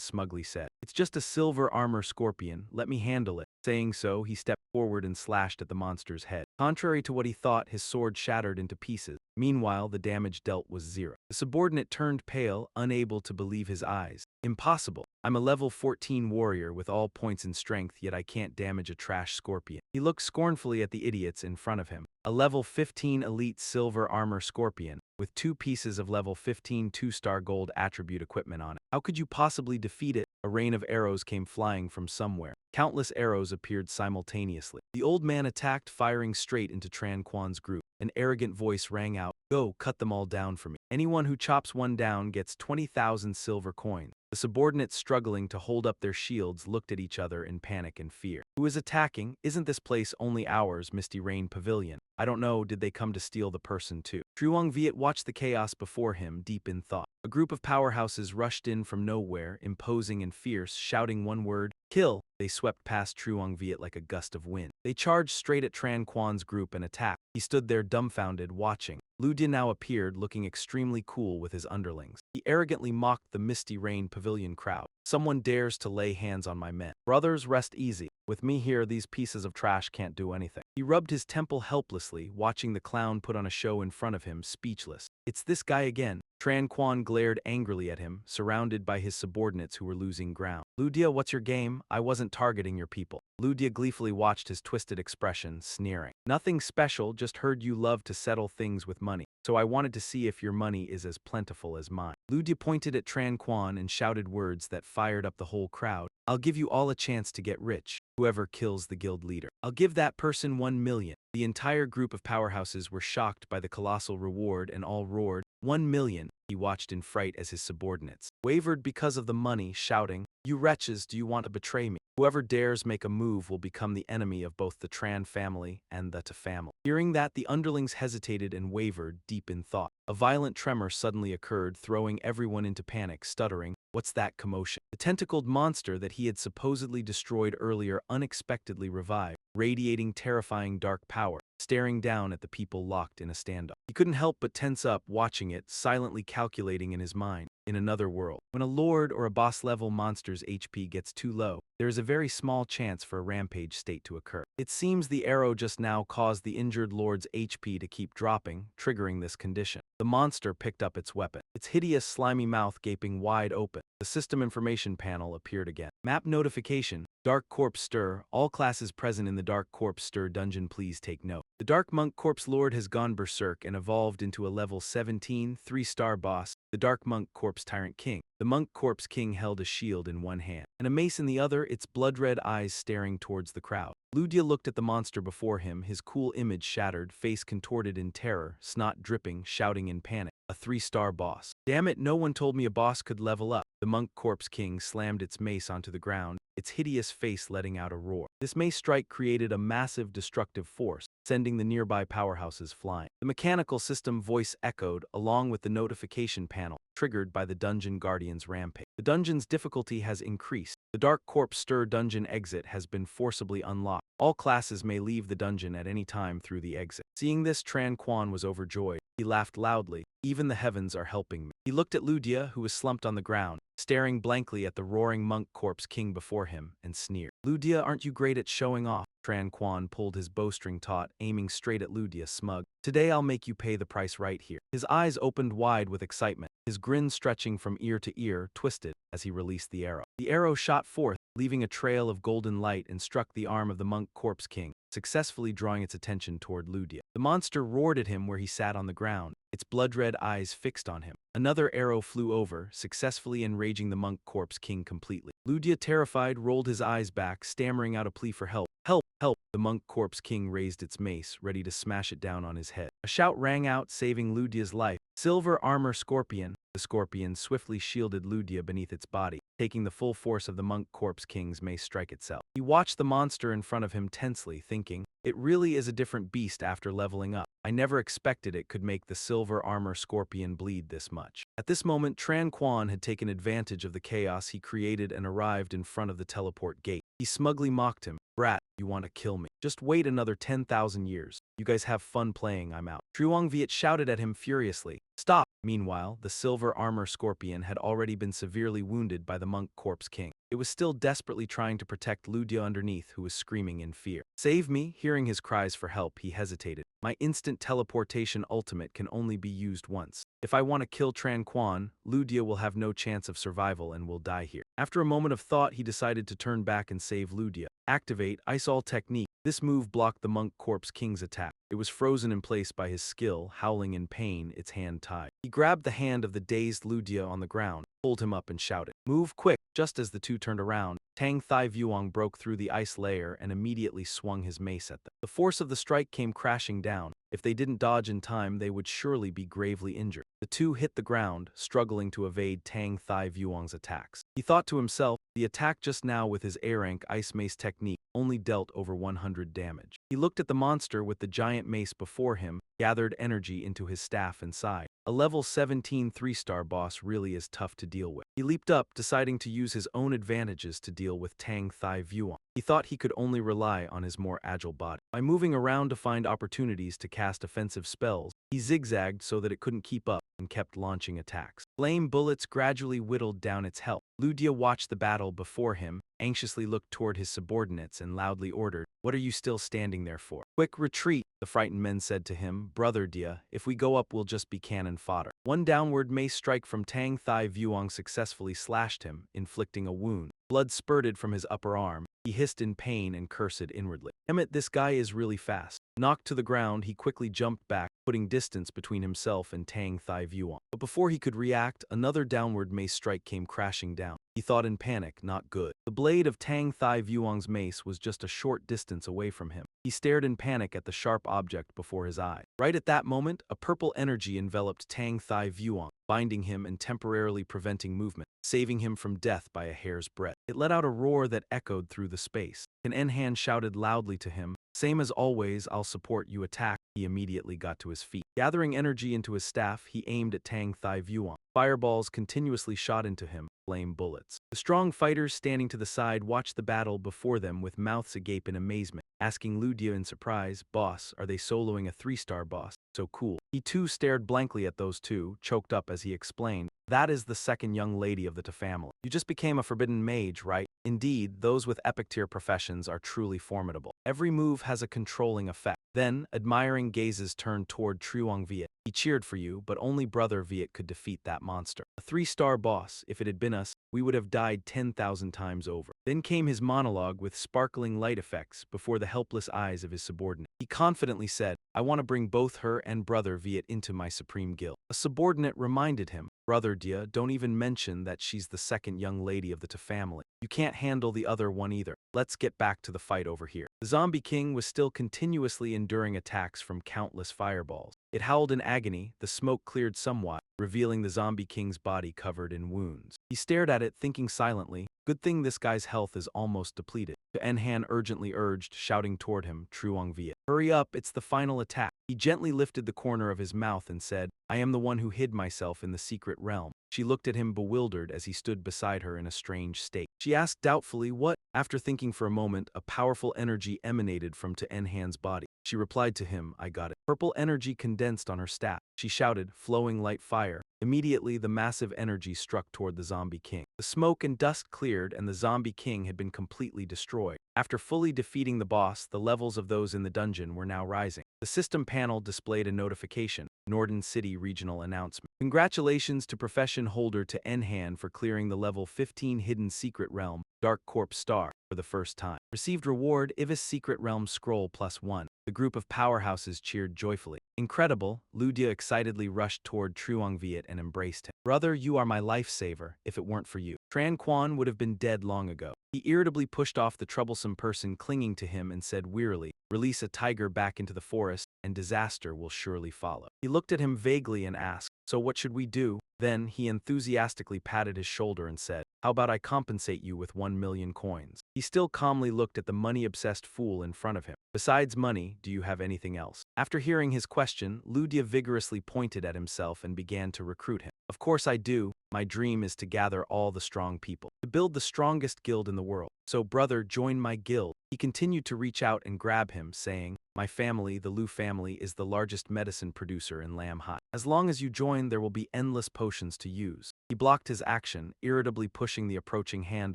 smugly said, it's just a silver armor scorpion, let me handle it. Saying so, he stepped forward and slashed at the monster's head. Contrary to what he thought, his sword shattered into pieces. Meanwhile, the damage dealt was 0. The subordinate turned pale, unable to believe his eyes. Impossible. I'm a level 14 warrior with all points in strength, yet I can't damage a trash scorpion. He looked scornfully at the idiots in front of him. A level 15 elite silver armor scorpion, with 2 pieces of level 15 2-star gold attribute equipment on it. How could you possibly defeat it? A rain of arrows came flying from somewhere. Countless arrows appeared simultaneously. The old man attacked, firing straight into Tran Quan's group. An arrogant voice rang out, go, cut them all down for me. Anyone who chops one down gets 20,000 silver coins. The subordinates struggling to hold up their shields looked at each other in panic and fear. Who is attacking? Isn't this place only ours, Misty Rain Pavilion? I don't know, did they come to steal the person too? Truong Viet watched the chaos before him, deep in thought. A group of powerhouses rushed in from nowhere, imposing and fierce, shouting one word, kill. They swept past Truong Viet like a gust of wind. They charged straight at Tran Quan's group and attacked. He stood there dumbfounded, watching. Lu Dia now appeared, looking extremely cool with his underlings. He arrogantly mocked the Misty Rain Pavilion crowd. Someone dares to lay hands on my men. Brothers, rest easy. With me here, these pieces of trash can't do anything. He rubbed his temple helplessly, watching the clown put on a show in front of him, speechless. It's this guy again. Tran Quan glared angrily at him, surrounded by his subordinates who were losing ground. Lu Dia, what's your game? I wasn't targeting your people. Lu Dia gleefully watched his twisted expression, sneering. Nothing special, just heard you love to settle things with money. So I wanted to see if your money is as plentiful as mine. Lu Dia pointed at Tran Quan and shouted words that fired up the whole crowd. I'll give you all a chance to get rich. Whoever kills the guild leader. I'll give that person 1 million. The entire group of powerhouses were shocked by the colossal reward and all roared, 1 million. He watched in fright as his subordinates wavered because of the money, shouting, you wretches, do you want to betray me? Whoever dares make a move will become the enemy of both the Tran family and the Ta family. Hearing that, the underlings hesitated and wavered, deep in thought. A violent tremor suddenly occurred, throwing everyone into panic, stuttering, what's that commotion? The tentacled monster that he had supposedly destroyed earlier unexpectedly revived, radiating terrifying dark power, staring down at the people locked in a standoff. He couldn't help but tense up, watching it, silently calculating in his mind. In another world, when a lord or a boss-level monster's HP gets too low, there is a very small chance for a rampage state to occur. It seems the arrow just now caused the injured lord's HP to keep dropping, triggering this condition. The monster picked up its weapon, its hideous slimy mouth gaping wide open. The system information panel appeared again. Map notification, Dark Corpse Stir, all classes present in the Dark Corpse Stir dungeon please take note. The Dark Monk Corpse Lord has gone berserk and evolved into a level 17, 3-star boss, the Dark Monk Corpse Tyrant King. The Monk Corpse King held a shield in one hand and a mace in the other, its blood-red eyes staring towards the crowd. Lu Dia looked at the monster before him, his cool image shattered, face contorted in terror, snot dripping, shouting in panic. A 3-star boss. Damn it, no one told me a boss could level up. The Monk Corpse King slammed its mace onto the ground, its hideous face letting out a roar. This mace strike created a massive destructive force, sending the nearby powerhouses flying. The mechanical system voice echoed, along with the notification panel. triggered by the dungeon guardian's rampage. The dungeon's difficulty has increased. The Dark Corpse Stir dungeon exit has been forcibly unlocked. All classes may leave the dungeon at any time through the exit. Seeing this, Tran Quan was overjoyed. He laughed loudly. Even the heavens are helping me. He looked at Ludia, who was slumped on the ground, staring blankly at the roaring monk corpse king before him, and sneered. Ludia, aren't you great at showing off? Tran Quan pulled his bowstring taut, aiming straight at Ludia, smug. Today I'll make you pay the price right here. His eyes opened wide with excitement, his grin stretching from ear to ear, twisted as he released the arrow. The arrow shot forth, leaving a trail of golden light, and struck the arm of the monk corpse king, successfully drawing its attention toward Ludia. The monster roared at him where he sat on the ground, its blood-red eyes fixed on him. Another arrow flew over, successfully enraging the monk corpse king completely. Ludia, terrified, rolled his eyes back, stammering out a plea for help. Help! Help! The monk corpse king raised its mace, ready to smash it down on his head. A shout rang out, saving Ludia's life. Silver armor scorpion. The scorpion swiftly shielded Ludia beneath its body, taking the full force of the monk corpse king's mace strike itself. He watched the monster in front of him tensely, thinking, it really is a different beast after leveling up. I never expected it could make the silver armor scorpion bleed this much. At this moment, Tran Quan had taken advantage of the chaos he created and arrived in front of the teleport gate. He smugly mocked him. Brat, you want to kill me? Just wait another 10,000 years. You guys have fun playing, I'm out. Truong Viet shouted at him furiously. Stop! Meanwhile, the silver armor scorpion had already been severely wounded by the monk corpse king. It was still desperately trying to protect Ludia underneath, who was screaming in fear. Save me! Hearing his cries for help, he hesitated. My instant teleportation ultimate can only be used once. If I want to kill Tran Quan, Ludia will have no chance of survival and will die here. After a moment of thought, he decided to turn back and save Ludia. Activate Ice All Technique. This move blocked the monk corpse king's attack. It was frozen in place by his skill, howling in pain, its hand tied. He grabbed the hand of the dazed Ludia on the ground, pulled him up and shouted, "Move quick!" Just as the two turned around, Tang Thai Vuong broke through the ice layer and immediately swung his mace at them. The force of the strike came crashing down. If they didn't dodge in time, they would surely be gravely injured. The two hit the ground, struggling to evade Tang Thai Vuong's attacks. He thought to himself, the attack just now with his A-rank ice mace technique only dealt over 100 damage. He looked at the monster with the giant mace before him, gathered energy into his staff and sighed. A level 17 3-star boss really is tough to deal with. He leaped up, deciding to use his own advantages to deal with Tang Thai Vuong. He thought he could only rely on his more agile body. By moving around to find opportunities to cast offensive spells, he zigzagged so that it couldn't keep up and kept launching attacks. Flame bullets gradually whittled down its health. Ludia watched the battle before him, anxiously looked toward his subordinates and loudly ordered, "What are you still standing there for? Quick retreat!" The frightened men said to him, "Brother Dia, if we go up we'll just be cannon fodder." One downward mace strike from Tang Thai Vuong successfully slashed him, inflicting a wound. Blood spurted from his upper arm. He hissed in pain and cursed inwardly. Emmett, this guy is really fast. Knocked to the ground, he quickly jumped back, putting distance between himself and Tang Thai Vuong. But before he could react, another downward mace strike came crashing down. He thought in panic, not good. The blade of Tang Thai Vuong's mace was just a short distance away from him. He stared in panic at the sharp object before his eye. Right at that moment, a purple energy enveloped Tang Thai Vuong, binding him and temporarily preventing movement, saving him from death by a hair's breadth. It let out a roar that echoed through the space. An Enhan shouted loudly to him, "Same as always, I'll support you attack." He immediately got to his feet. Gathering energy into his staff, he aimed at Tang Thai Vuong. Fireballs continuously shot into him, flame bullets. The strong fighters standing to the side watched the battle before them with mouths agape in amazement, asking Ludia in surprise, "Boss, are they soloing a 3-star boss? So cool." He too stared blankly at those two, choked up as he explained, "That is the second young lady of the Ta family. You just became a forbidden mage, right? Indeed, those with epic tier professions are truly formidable. Every move has a controlling effect." Then, admiring gazes turned toward Truong Viet. "He cheered for you, but only Brother Viet could defeat that monster. A 3-star boss, if it had been us, we would have died 10,000 times over." Then came his monologue with sparkling light effects before the helpless eyes of his subordinate. He confidently said, "I want to bring both her and Brother Viet into my supreme guild." A subordinate reminded him, "Brother Dia, don't even mention that she's the second young lady of the Ta family. You can't handle the other one either. Let's get back to the fight over here." The Zombie King was still continuously enduring attacks from countless fireballs. It howled in agony, the smoke cleared somewhat, revealing the Zombie King's body covered in wounds. He stared at it, thinking silently, "Good thing this guy's health is almost depleted." The Enhan urgently urged, shouting toward him, "Truong Viet, Hurry up, it's the final attack. He gently lifted the corner of his mouth and said, I am the one who hid myself in the secret realm. She looked at him bewildered as he stood beside her in a strange state. She asked doubtfully, what? After thinking for a moment, a powerful energy emanated from Enhan's body. She replied to him, I got it. Purple energy condensed on her staff. She shouted, flowing light fire. Immediately, the massive energy struck toward the zombie king. The smoke and dust cleared, and the zombie king had been completely destroyed. After fully defeating the boss, the levels of those in the dungeon were now rising. The system panel displayed a notification. Norden City Regional Announcement. Congratulations to profession holder Enhan for clearing the level 15 hidden secret realm, Dark Corp Star, for the first time. Received reward, Ivis Secret Realm Scroll +1. The group of powerhouses cheered joyfully. Incredible, Ludia excitedly rushed toward Truongviet and embraced him. Brother, you are my lifesaver. If it weren't for you, Tran Quan would have been dead long ago. He irritably pushed off the troublesome person clinging to him and said wearily, release a tiger back into the forest, and disaster will surely follow. He looked at him vaguely and asked, so what should we do? Then he enthusiastically patted his shoulder and said, how about I compensate you with 1,000,000 coins? He still calmly looked at the money-obsessed fool in front of him. Besides money, do you have anything else? After hearing his question, Ludia vigorously pointed at himself and began to recruit him. Of course I do. My dream is to gather all the strong people, to build the strongest guild in the world. So brother, join my guild. He continued to reach out and grab him, saying, my family, the Lu family, is the largest medicine producer in Lam Hai. As long as you join, there will be endless potions to use. He blocked his action, irritably pushing the approaching hand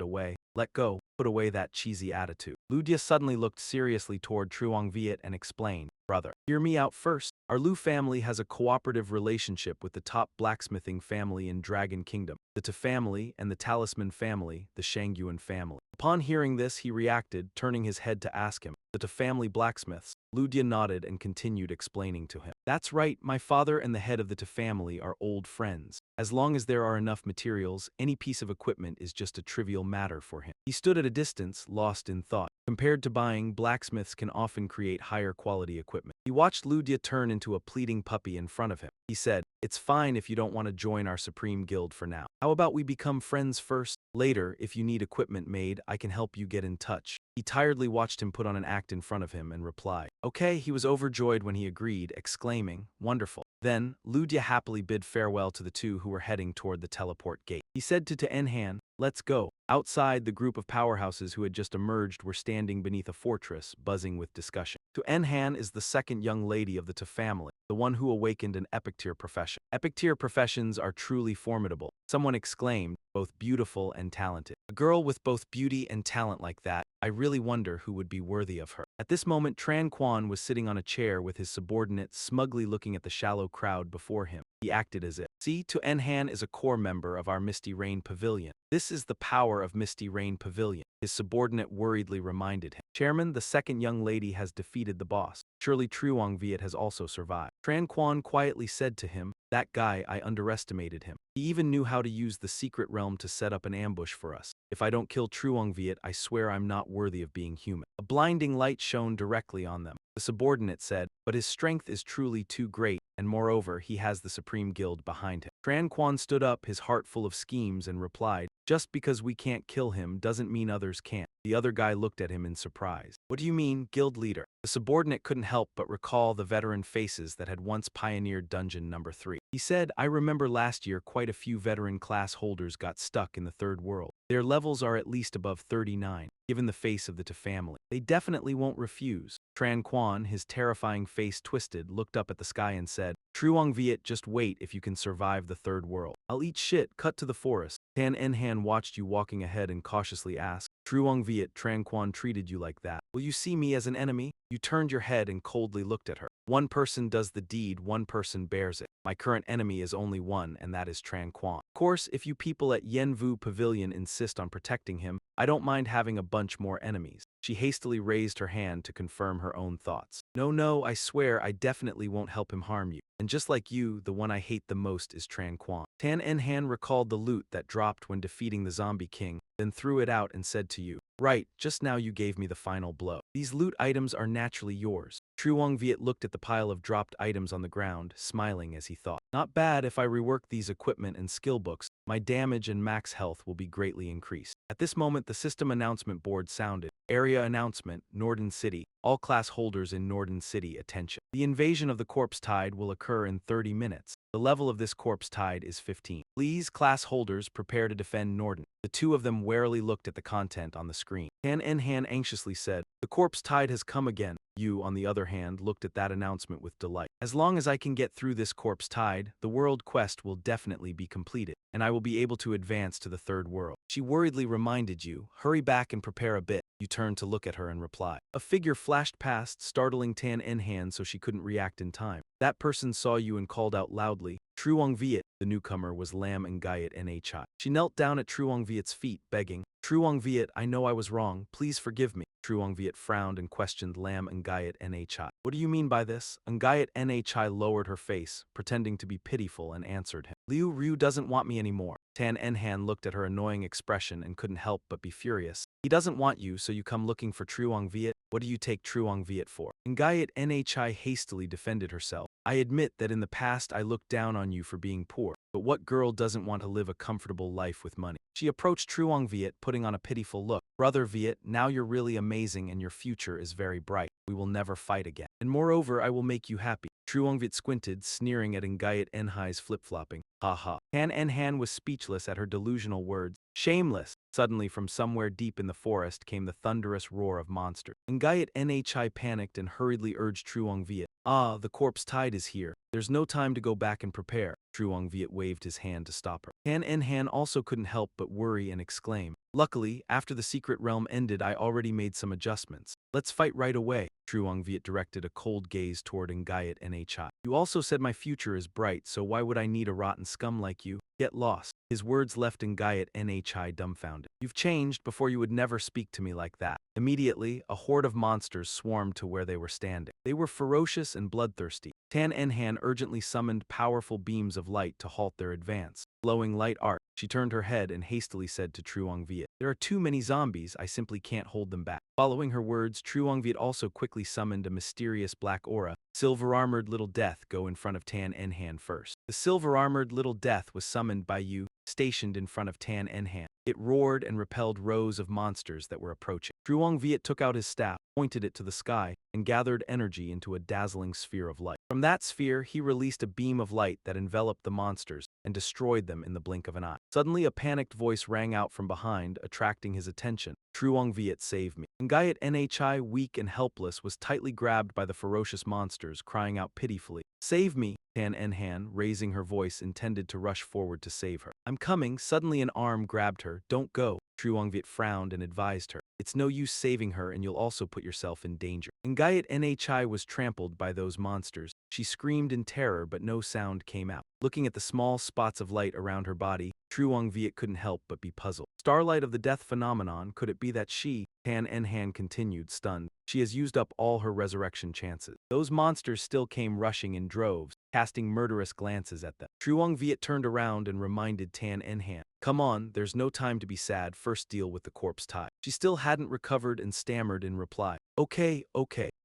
away. Let go. Put away that cheesy attitude. Ludia suddenly looked seriously toward Truongviet and explained, brother, hear me out first. Our Lu family has a cooperative relationship with the top blacksmithing family in Dragon Kingdom, the Ta family, and the Talisman family, the Shangyuan family. Upon hearing this, he reacted, turning his head to ask him, the Ta family blacksmiths. Ludia nodded and continued explaining to him. That's right, my father and the head of the Ta family are old friends. As long as there are enough materials, any piece of equipment is just a trivial matter for him. He stood at a distance, lost in thought. Compared to buying, blacksmiths can often create higher quality equipment. He watched Ludia turn into a pleading puppy in front of him. He said, it's fine if you don't want to join our Supreme Guild for now. How about we become friends first? Later, if you need equipment made, I can help you get in touch. He tiredly watched him put on an act in front of him and replied, okay. He was overjoyed when he agreed, exclaiming, wonderful. Then, Ludia happily bid farewell to the two who were heading toward the teleport gate. He said to Enhan, let's go. Outside, the group of powerhouses who had just emerged were standing beneath a fortress, buzzing with discussion. Enhan is the second young lady of the Ta family, the one who awakened an epic tier profession. Epic tier professions are truly formidable. Someone exclaimed, both beautiful and talented. A girl with both beauty and talent like that, I really wonder who would be worthy of her. At this moment, Tran Quan was sitting on a chair with his subordinate smugly looking at the shallow crowd before him. He acted as if, see, Enhan is a core member of our Misty Rain Pavilion. This is the power of Misty Rain Pavilion. His subordinate worriedly reminded him. Chairman, the second young lady has defeated the boss. Surely Truongviet has also survived. Tran Quan quietly said to him, that guy, I underestimated him. He even knew how to use the secret realm to set up an ambush for us. If I don't kill Truongviet, I swear I'm not worthy of being human. A blinding light shone directly on them. The subordinate said, but his strength is truly too great, and moreover, he has the Supreme Guild behind him. Tran Quan stood up, his heart full of schemes, and replied, just because we can't kill him doesn't mean others can't. The other guy looked at him in surprise. What do you mean, guild leader? The subordinate couldn't help but recall the veteran faces that had once pioneered Dungeon Number 3. He said, I remember last year quite a few veteran class holders got stuck in the third world. Their levels are at least above 39. Given the face of the Ta family, they definitely won't refuse. Tran Quan, his terrifying face twisted, looked up at the sky and said, Truongviet, just wait if you can survive the third world. I'll eat shit. Cut to the forest. Tan Enhan watched you walking ahead and cautiously asked, Truongviet, Tran Quan treated you like that. Will you see me as an enemy? You turned your head and coldly looked at her. One person does the deed, one person bears it. My current enemy is only one, and that is Tran Quan. Of course, if you people at Yenvu Pavilion insist on protecting him, I don't mind having a bunch more enemies. She hastily raised her hand to confirm her own thoughts. No, I swear I definitely won't help him harm you. And just like you, the one I hate the most is Tran Quan. Tan Enhan recalled the loot that dropped when defeating the zombie king, then threw it out and said to you, "Right, just now you gave me the final blow. These loot items are naturally yours." Truong Viet looked at the pile of dropped items on the ground, smiling as he thought, "Not bad. If I rework these equipment and skill books, my damage and max health will be greatly increased." At this moment, the system announcement board sounded. Area announcement, Norden City. All class holders in Norden City, attention. The invasion of the corpse tide will occur in 30 minutes. The level of this corpse tide is 15. Please, class holders, prepare to defend Norden. The two of them warily looked at the content on the screen. Han Enhan anxiously said, "The corpse tide has come again." You, on the other hand, looked at that announcement with delight. "As long as I can get through this corpse tide, the world quest will definitely be completed, and I will be able to advance to the third world." She worriedly reminded you, "Hurry back and prepare a bit." You turned to look at her and reply. A figure flashed past, startling Tan Enhan so she couldn't react in time. That person saw you and called out loudly, "Truong Viet." The newcomer was Lam Ngayat Nhi. She knelt down at Truong Viet's feet, begging, "Truong Viet, I know I was wrong. Please forgive me." Truong Viet frowned and questioned Lam Ngayat Nhi. "What do you mean by this?" Ngayat Nhi lowered her face, pretending to be pitiful, and answered him. "Liu Ryu doesn't want me anymore." Tan Enhan looked at her annoying expression and couldn't help but be furious. "He doesn't want you, so you come looking for Truong Viet? What do you take Truong Viet for?" Ngayat Nhi hastily defended herself. "I admit that in the past I looked down on you for being poor, but what girl doesn't want to live a comfortable life with money?" She approached Truong Viet, putting on a pitiful look. "Brother Viet, now you're really amazing and your future is very bright. We will never fight again. And moreover, I will make you happy." Truong Viet squinted, sneering at Ngayat Nhi's flip-flopping. "Ha ha." Han Enhan was speechless at her delusional words. "Shameless." Suddenly, from somewhere deep in the forest came the thunderous roar of monsters. Ngayat Nhi panicked and hurriedly urged Truong Viet, "Ah, the corpse tide is here. There's no time to go back and prepare." Truong Viet waved his hand to stop her. Han Enhan also couldn't help but worry and exclaim, "Luckily, after the secret realm ended, I already made some adjustments. Let's fight right away." Truong Viet directed a cold gaze toward Ngayat Nhi. "You also said my future is bright, so why would I need a rotten scum like you? Get lost." His words left Ngayat Nhi dumbfounded. "You've changed. Before you would never speak to me like that." Immediately, a horde of monsters swarmed to where they were standing. They were ferocious and bloodthirsty. Tan Enhan urgently summoned powerful beams of light to halt their advance. Glowing light art. She turned her head and hastily said to Truong Viet, "There are too many zombies. I simply can't hold them back." Following her words, Truong Viet also quickly summoned a mysterious black aura. "Silver-armored little death, go in front of Tan Enhan first." The silver-armored little death was summoned by you, stationed in front of Tan Enhan. It roared and repelled rows of monsters that were approaching. Truong Viet took out his staff, pointed it to the sky, and gathered energy into a dazzling sphere of light. From that sphere, he released a beam of light that enveloped the monsters and destroyed them in the blink of an eye. Suddenly, a panicked voice rang out from behind, attracting his attention. "Truong Viet, save me." Ngayat Nhi, weak and helpless, was tightly grabbed by the ferocious monsters, crying out pitifully, "Save me!" Tan Enhan, raising her voice, intended to rush forward to save her. "I'm coming." Suddenly an arm grabbed her. "Don't go." Truong Viet frowned and advised her, "It's no use saving her and you'll also put yourself in danger." Ngayat Nhi was trampled by those monsters. She screamed in terror, but no sound came out. Looking at the small spots of light around her body, Truong Viet couldn't help but be puzzled. "Starlight of the death phenomenon, could it be that she?" Tan Enhan continued, stunned. "She has used up all her resurrection chances." Those monsters still came rushing in droves, casting murderous glances at them. Truong Viet turned around and reminded Tan Enhan, "Come on, there's no time to be sad. First deal with the corpse tide." She still hadn't recovered and stammered in reply, Okay.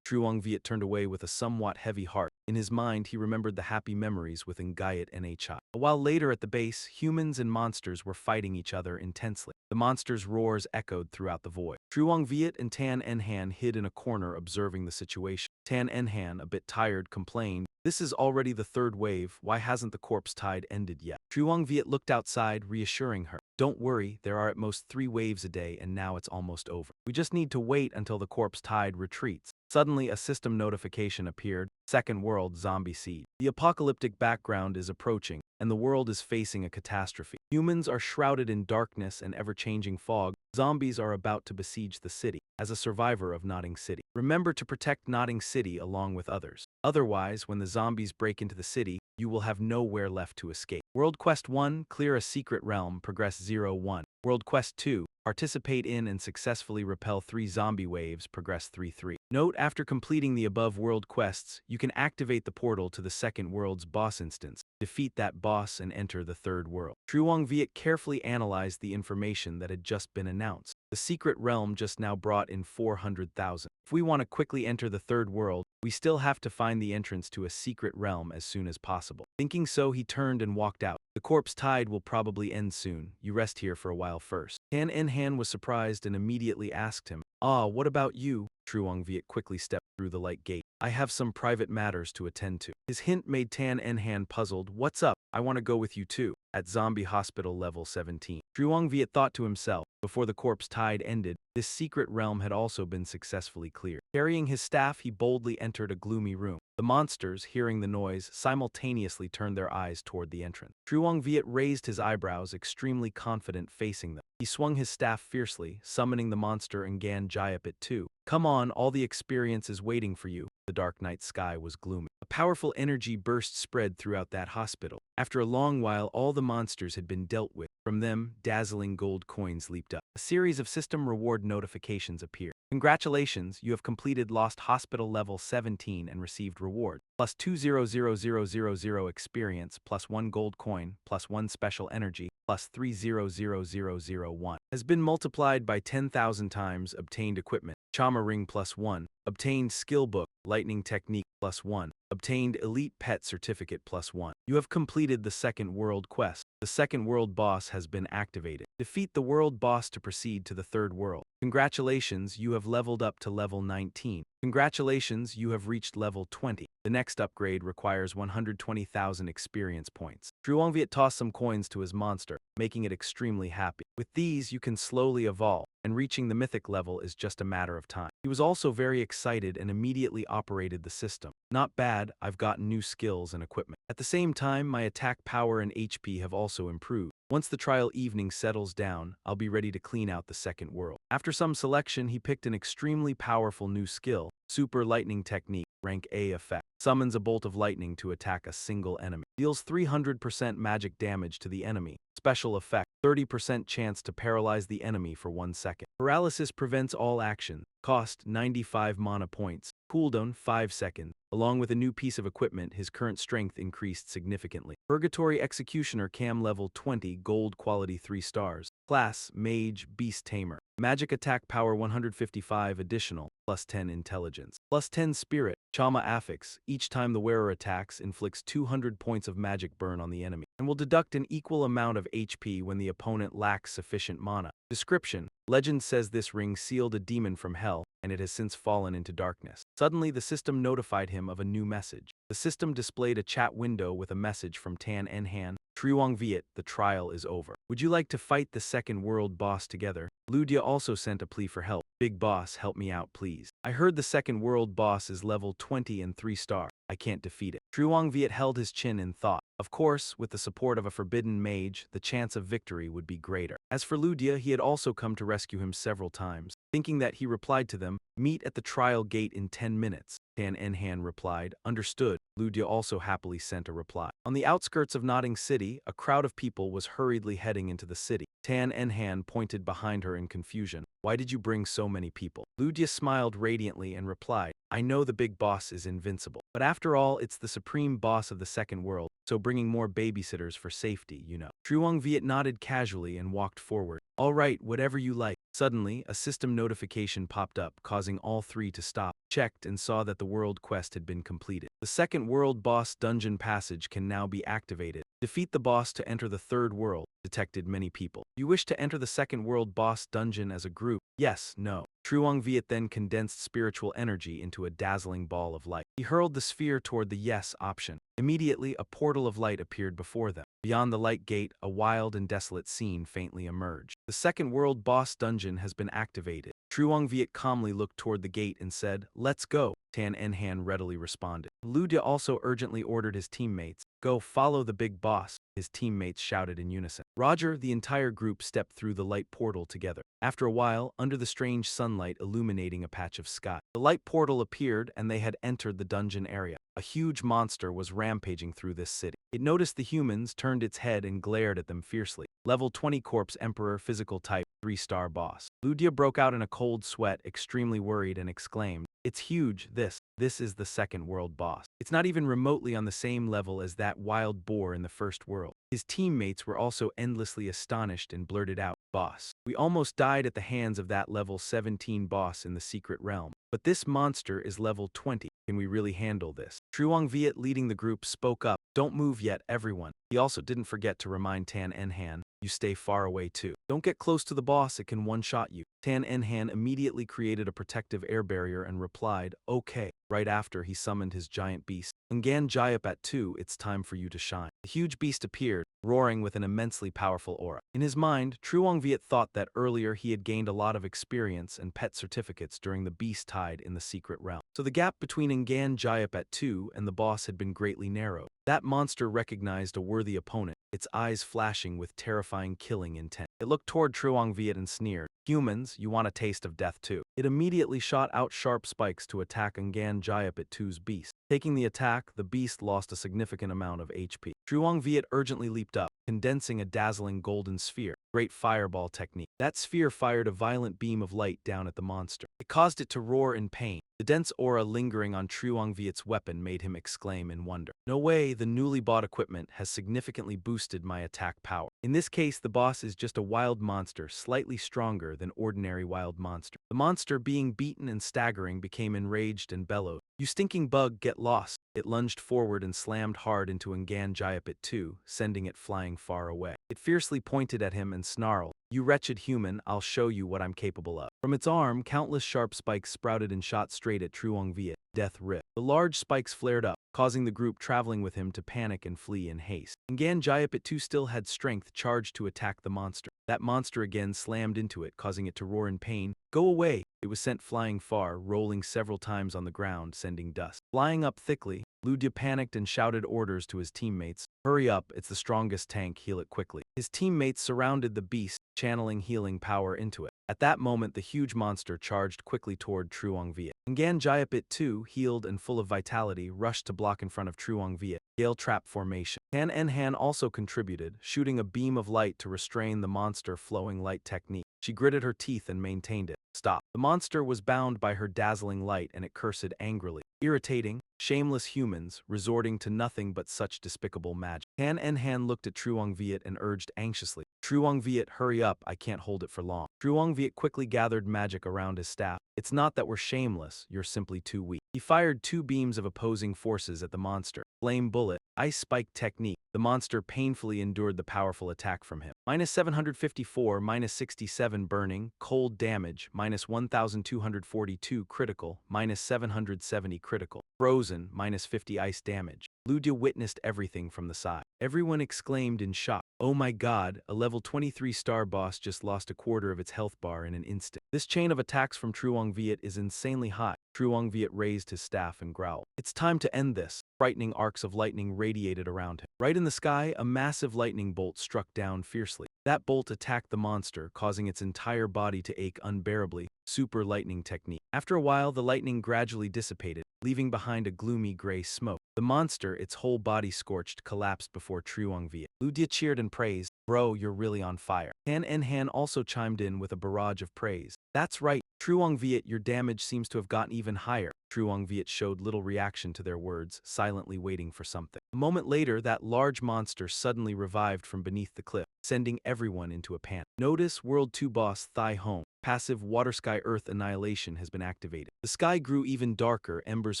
Truong Viet turned away with a somewhat heavy heart. In his mind, he remembered the happy memories with Ngayat Nhi. A while later at the base, humans and monsters were fighting each other intensely. The monsters' roars echoed throughout the void. Truong Viet and Tan Enhan hid in a corner observing the situation. Tan Enhan, a bit tired, complained, "This is already the third wave. Why hasn't the corpse tide ended yet?" Truong Viet looked outside, reassuring her, "Don't worry, there are at most 3 waves a day and now it's almost over. We just need to wait until the corpse tide retreats." Suddenly, a system notification appeared. Second World Zombie Seed. The apocalyptic background is approaching, and the world is facing a catastrophe. Humans are shrouded in darkness and ever-changing fog. Zombies are about to besiege the city. As a survivor of Notting City, remember to protect Notting City along with others. Otherwise, when the zombies break into the city, you will have nowhere left to escape. World Quest 1, clear a secret realm, progress 0-1. World Quest 2, Participate in and successfully repel 3 zombie waves, progress 3-3. Note, after completing the above world quests, you can activate the portal to the second world's boss instance, defeat that boss and enter the third world. Truong Viet carefully analyzed the information that had just been announced. The secret realm just now brought in 400,000. If we want to quickly enter the third world, we still have to find the entrance to a secret realm as soon as possible. Thinking so, he turned and walked out. The corpse tide will probably end soon. You rest here for a while first. Tan En-han was surprised and immediately asked him, "Ah, what about you?" Truong Viet quickly stepped through the light gate. "I have some private matters to attend to." His hint made Tan En-han puzzled. "What's up? I want to go with you too." At Zombie Hospital level 17. Truong Viet thought to himself, before the corpse tide ended, this secret realm had also been successfully cleared. Carrying his staff, he boldly entered a gloomy room. The monsters, hearing the noise, simultaneously turned their eyes toward the entrance. Truong Viet raised his eyebrows, extremely confident, facing them. He swung his staff fiercely, summoning the monster Ngan Jayapit too. "Come on, all the experience is waiting for you." The dark night sky was gloomy. A powerful energy burst spread throughout that hospital. After a long while, all the monsters had been dealt with. From them, dazzling gold coins leaped up. A series of system reward notifications appeared. "Congratulations, you have completed Lost Hospital level 17 and received reward. Plus 200,000 experience, plus 1 gold coin, plus 1 special energy, plus 300,001. Has been multiplied by 10,000 times. Obtained equipment. Chama ring plus 1. Obtained skill book, lightning technique plus 1. Obtained elite pet certificate plus 1. You have completed the second world quest. The second world boss has been activated. Defeat the world boss to proceed to the third world. Congratulations, you have leveled up to level 19. Congratulations, you have reached level 20. The next upgrade requires 120,000 experience points." Truong Viet tossed some coins to his monster, making it extremely happy. With these, you can slowly evolve, and reaching the mythic level is just a matter of time. He was also very excited and immediately operated the system. "Not bad, I've gotten new skills and equipment. At the same time, my attack power and HP have also improved. Once the trial evening settles down, I'll be ready to clean out the second world." After some selection, he picked an extremely powerful new skill, Super Lightning Technique, rank A effect. Summons a bolt of lightning to attack a single enemy. Deals 300% magic damage to the enemy. Special effect, 30% chance to paralyze the enemy for 1 second. Paralysis prevents all action. Cost 95 mana points. Cooldown 5 seconds. Along with a new piece of equipment, his current strength increased significantly. Purgatory Executioner Cam level 20, gold quality 3 stars. Class, Mage, Beast Tamer. Magic attack power 155 additional, plus 10 intelligence. Plus 10 spirit, Chama affix. Each time the wearer attacks, inflicts 200 points of magic burn on the enemy, and will deduct an equal amount of HP when the opponent lacks sufficient mana. Description: Legend says this ring sealed a demon from hell, and it has since fallen into darkness. Suddenly, the system notified him of a new message. The system displayed a chat window with a message from Tan En-han. "Truong Viet, the trial is over. Would you like to fight the second world boss together?" Ludia also sent a plea for help. "Big boss, help me out, please. I heard the second world boss is level 20 and 3 star. I can't defeat it." Truong Viet held his chin in thought. Of course, with the support of a forbidden mage, the chance of victory would be greater. As for Ludia, he had also come to rescue him several times. Thinking that, he replied to them, "Meet at the trial gate in 10 minutes. Tan En-han replied, "Understood." Ludia also happily sent a reply. On the outskirts of Nodding City, a crowd of people was hurriedly heading into the city. Tan En-han pointed behind her in confusion. "Why did you bring so many people?" Ludia smiled radiantly and replied, "I know the big boss is invincible. But after all, it's the supreme boss of the second world, so bringing more babysitters for safety, you know." Truong Viet nodded casually and walked forward. "All right, whatever you like." Suddenly, a system notification popped up, causing all three to stop. Checked and saw that the world quest had been completed. The second world boss dungeon passage can now be activated. Defeat the boss to enter the third world. Detected many people. You wish to enter the second world boss dungeon as a group? Yes, no. Truong Viet then condensed spiritual energy into a dazzling ball of light. He hurled the sphere toward the yes option. Immediately, a portal of light appeared before them. Beyond the light gate, a wild and desolate scene faintly emerged. The second world boss dungeon has been activated. Truong Viet calmly looked toward the gate and said, "Let's go." Tan En-han readily responded. Ludia also urgently ordered his teammates, Go follow the big boss, his teammates shouted in unison. Roger, the entire group stepped through the light portal together. After a while, under the strange sunlight illuminating a patch of sky, the light portal appeared and they had entered the dungeon area. A huge monster was rampaging through this city. It noticed the humans, turned its head and glared at them fiercely. Level 20 Corpse Emperor, physical type, 3-star boss. Ludia broke out in a cold sweat, extremely worried, and exclaimed, "It's huge, this is the second world boss. It's not even remotely on the same level as that wild boar in the first world." His teammates were also endlessly astonished and blurted out, "Boss, we almost died at the hands of that level 17 boss in the secret realm. But this monster is level 20. Can we really handle this?" Truong Viet, leading the group, spoke up, "Don't move yet, everyone." He also didn't forget to remind Tan Enhan, "You stay far away too. Don't get close to the boss, it can one-shot you." Tan Enhan immediately created a protective air barrier and replied, "Okay." Right after, he summoned his giant beast. "Ngan Jayap 2, it's time for you to shine." The huge beast appeared, roaring with an immensely powerful aura. In his mind, Truong Viet thought that earlier he had gained a lot of experience and pet certificates during the beast tide in the secret realm. So the gap between Ngan Jayap 2 and the boss had been greatly narrowed. That monster recognized a worthy opponent, its eyes flashing with terrifying killing intent. It looked toward Truong Viet and sneered, "Humans, you want a taste of death too." It immediately shot out sharp spikes to attack Ngan Jayap 2's beast. Taking the attack, the beast lost a significant amount of HP. Truong Viet urgently leaped up, condensing a dazzling golden sphere. Great fireball technique. That sphere fired a violent beam of light down at the monster. It caused it to roar in pain. The dense aura lingering on Truong Viet's weapon made him exclaim in wonder. "No way, the newly bought equipment has significantly boosted my attack power." In this case, the boss is just a wild monster, slightly stronger than ordinary wild monster. The monster, being beaten and staggering, became enraged and bellowed, "You stinking bug, get lost." It lunged forward and slammed hard into Ngan Jayap 2, sending it flying far away. It fiercely pointed at him and snarled, "You wretched human, I'll show you what I'm capable of." From its arm, countless sharp spikes sprouted and shot straight at Truong Viet. Death Rip. The large spikes flared up, causing the group traveling with him to panic and flee in haste. Ngan Jayap 2 still had strength charged to attack the monster. That monster again slammed into it, causing it to roar in pain. "Go away!" It was sent flying far, rolling several times on the ground, sending dust. Flying up thickly, Ludia panicked and shouted orders to his teammates. "Hurry up, it's the strongest tank, heal it quickly." His teammates surrounded the beast, channeling healing power into it. At that moment, the huge monster charged quickly toward Truong Viet. Ngan Jayap 2, healed and full of vitality, rushed to block in front of Truong Viet. Gale trap formation. Tan Enhan also contributed, shooting a beam of light to restrain the monster flowing light technique. She gritted her teeth and maintained it. Stop. The monster was bound by her dazzling light and it cursed angrily. Irritating, shameless humans, resorting to nothing but such despicable magic. Tan Enhan looked at Truong Viet and urged anxiously, "Truong Viet, hurry up, I can't hold it for long." Truong Viet quickly gathered magic around his staff. "It's not that we're shameless, you're simply too weak." He fired 2 beams of opposing forces at the monster. Flame Bullet, Ice Spike Technique. The monster painfully endured the powerful attack from him. -754, -67 burning, cold damage, -1242 critical, -770 critical. Frozen, -50 ice damage. Ludia witnessed everything from the side. Everyone exclaimed in shock, "Oh my god, a level 23 star boss just lost a quarter of its health bar in an instant." This chain of attacks from Truong Viet is insanely high. Truong Viet raised his staff and growled, "It's time to end this." Frightening arcs of lightning radiated around him. Right in the sky, a massive lightning bolt struck down fiercely. That bolt attacked the monster, causing its entire body to ache unbearably. Super lightning technique. After a while, the lightning gradually dissipated, leaving behind a gloomy gray smoke. The monster, its whole body scorched, collapsed before Truong Viet. Ludia cheered and praised, "Bro, you're really on fire." Tan Enhan also chimed in with a barrage of praise. "That's right, Truong Viet, your damage seems to have gotten even higher." Truong Viet showed little reaction to their words, silently waiting for something. A moment later, that large monster suddenly revived from beneath the cliff, sending everyone into a panic. Notice World 2 boss Thai Home. Passive Water Sky Earth Annihilation has been activated. The sky grew even darker, embers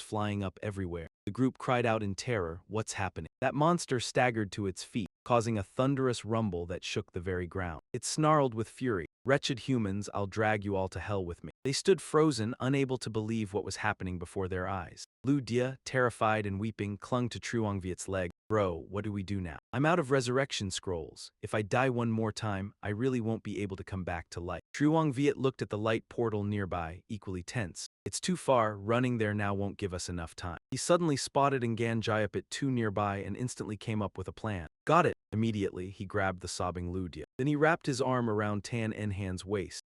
flying up everywhere. The group cried out in terror, "What's happening?" That monster staggered to its feet, causing a thunderous rumble that shook the very ground. It snarled with fury, "Wretched humans, I'll drag you all to hell with me." They stood frozen, unable to believe what was happening before their eyes. Ludia, terrified and weeping, clung to Truong Viet's leg. Bro, what do we do now? I'm out of resurrection scrolls. If I die one more time, I really won't be able to come back to life. Truong Viet looked at the light portal nearby, equally tense. It's too far, running there now won't give us enough time. He suddenly spotted Ngan Jayapit 2 nearby and instantly came up with a plan. Got it! Immediately, he grabbed the sobbing Ludia. Then he wrapped his arm around Tan Enhan's waist.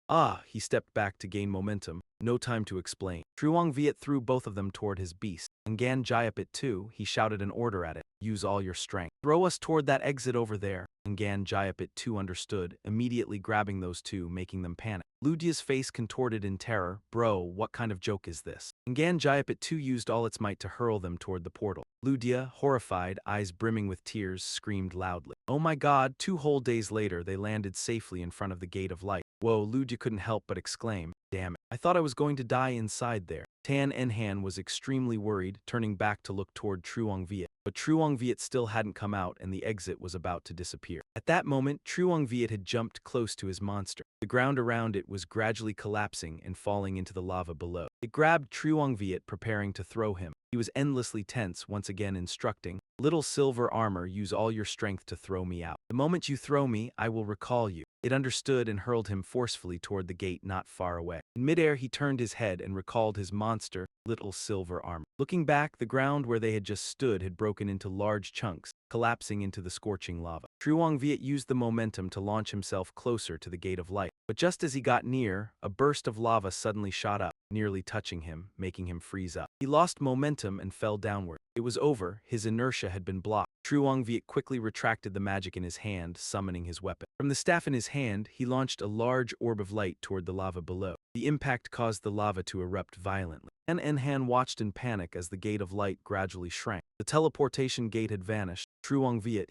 He stepped back to gain momentum. No time to explain. Truong Viet threw both of them toward his beast. Ngan Jayapit 2, he shouted an order at it. Use all your strength. Throw us toward that exit over there. Ngan Jayapit 2 understood, immediately grabbing those two, making them panic. Ludia's face contorted in terror. Bro, what kind of joke is this? Ngan Jayapit 2 used all its might to hurl them toward the portal. Ludia, horrified, eyes brimming with tears, screamed loudly. Oh my god, 2 whole days later they landed safely in front of the Gate of Light. Whoa, Ludia couldn't help but exclaim. Damn it, I thought I was going to die inside there. Tan Enhan was extremely worried, turning back to look toward Truong Viet. But Truong Viet still hadn't come out and the exit was about to disappear. At that moment, Truong Viet had jumped close to his monster. The ground around it was gradually collapsing and falling into the lava below. It grabbed Truong Viet, preparing to throw him. He was endlessly tense, once again instructing, Little silver armor, use all your strength to throw me out. The moment you throw me, I will recall you. It understood and hurled him forcefully toward the gate not far away. In midair, he turned his head and recalled his monster, Little Silver Armor. Looking back, the ground where they had just stood had broken into large chunks, collapsing into the scorching lava. Truong Viet used the momentum to launch himself closer to the Gate of Light. But just as he got near, a burst of lava suddenly shot up, nearly touching him, making him freeze up. He lost momentum and fell downward. It was over, his inertia had been blocked. Truong Viet quickly retracted the magic in his hand, summoning his weapon. From the staff in his hand, he launched a large orb of light toward the lava below. The impact caused the lava to erupt violently. Tan Enhan watched in panic as the Gate of Light gradually shrank. The teleportation gate had vanished. Truong Viet,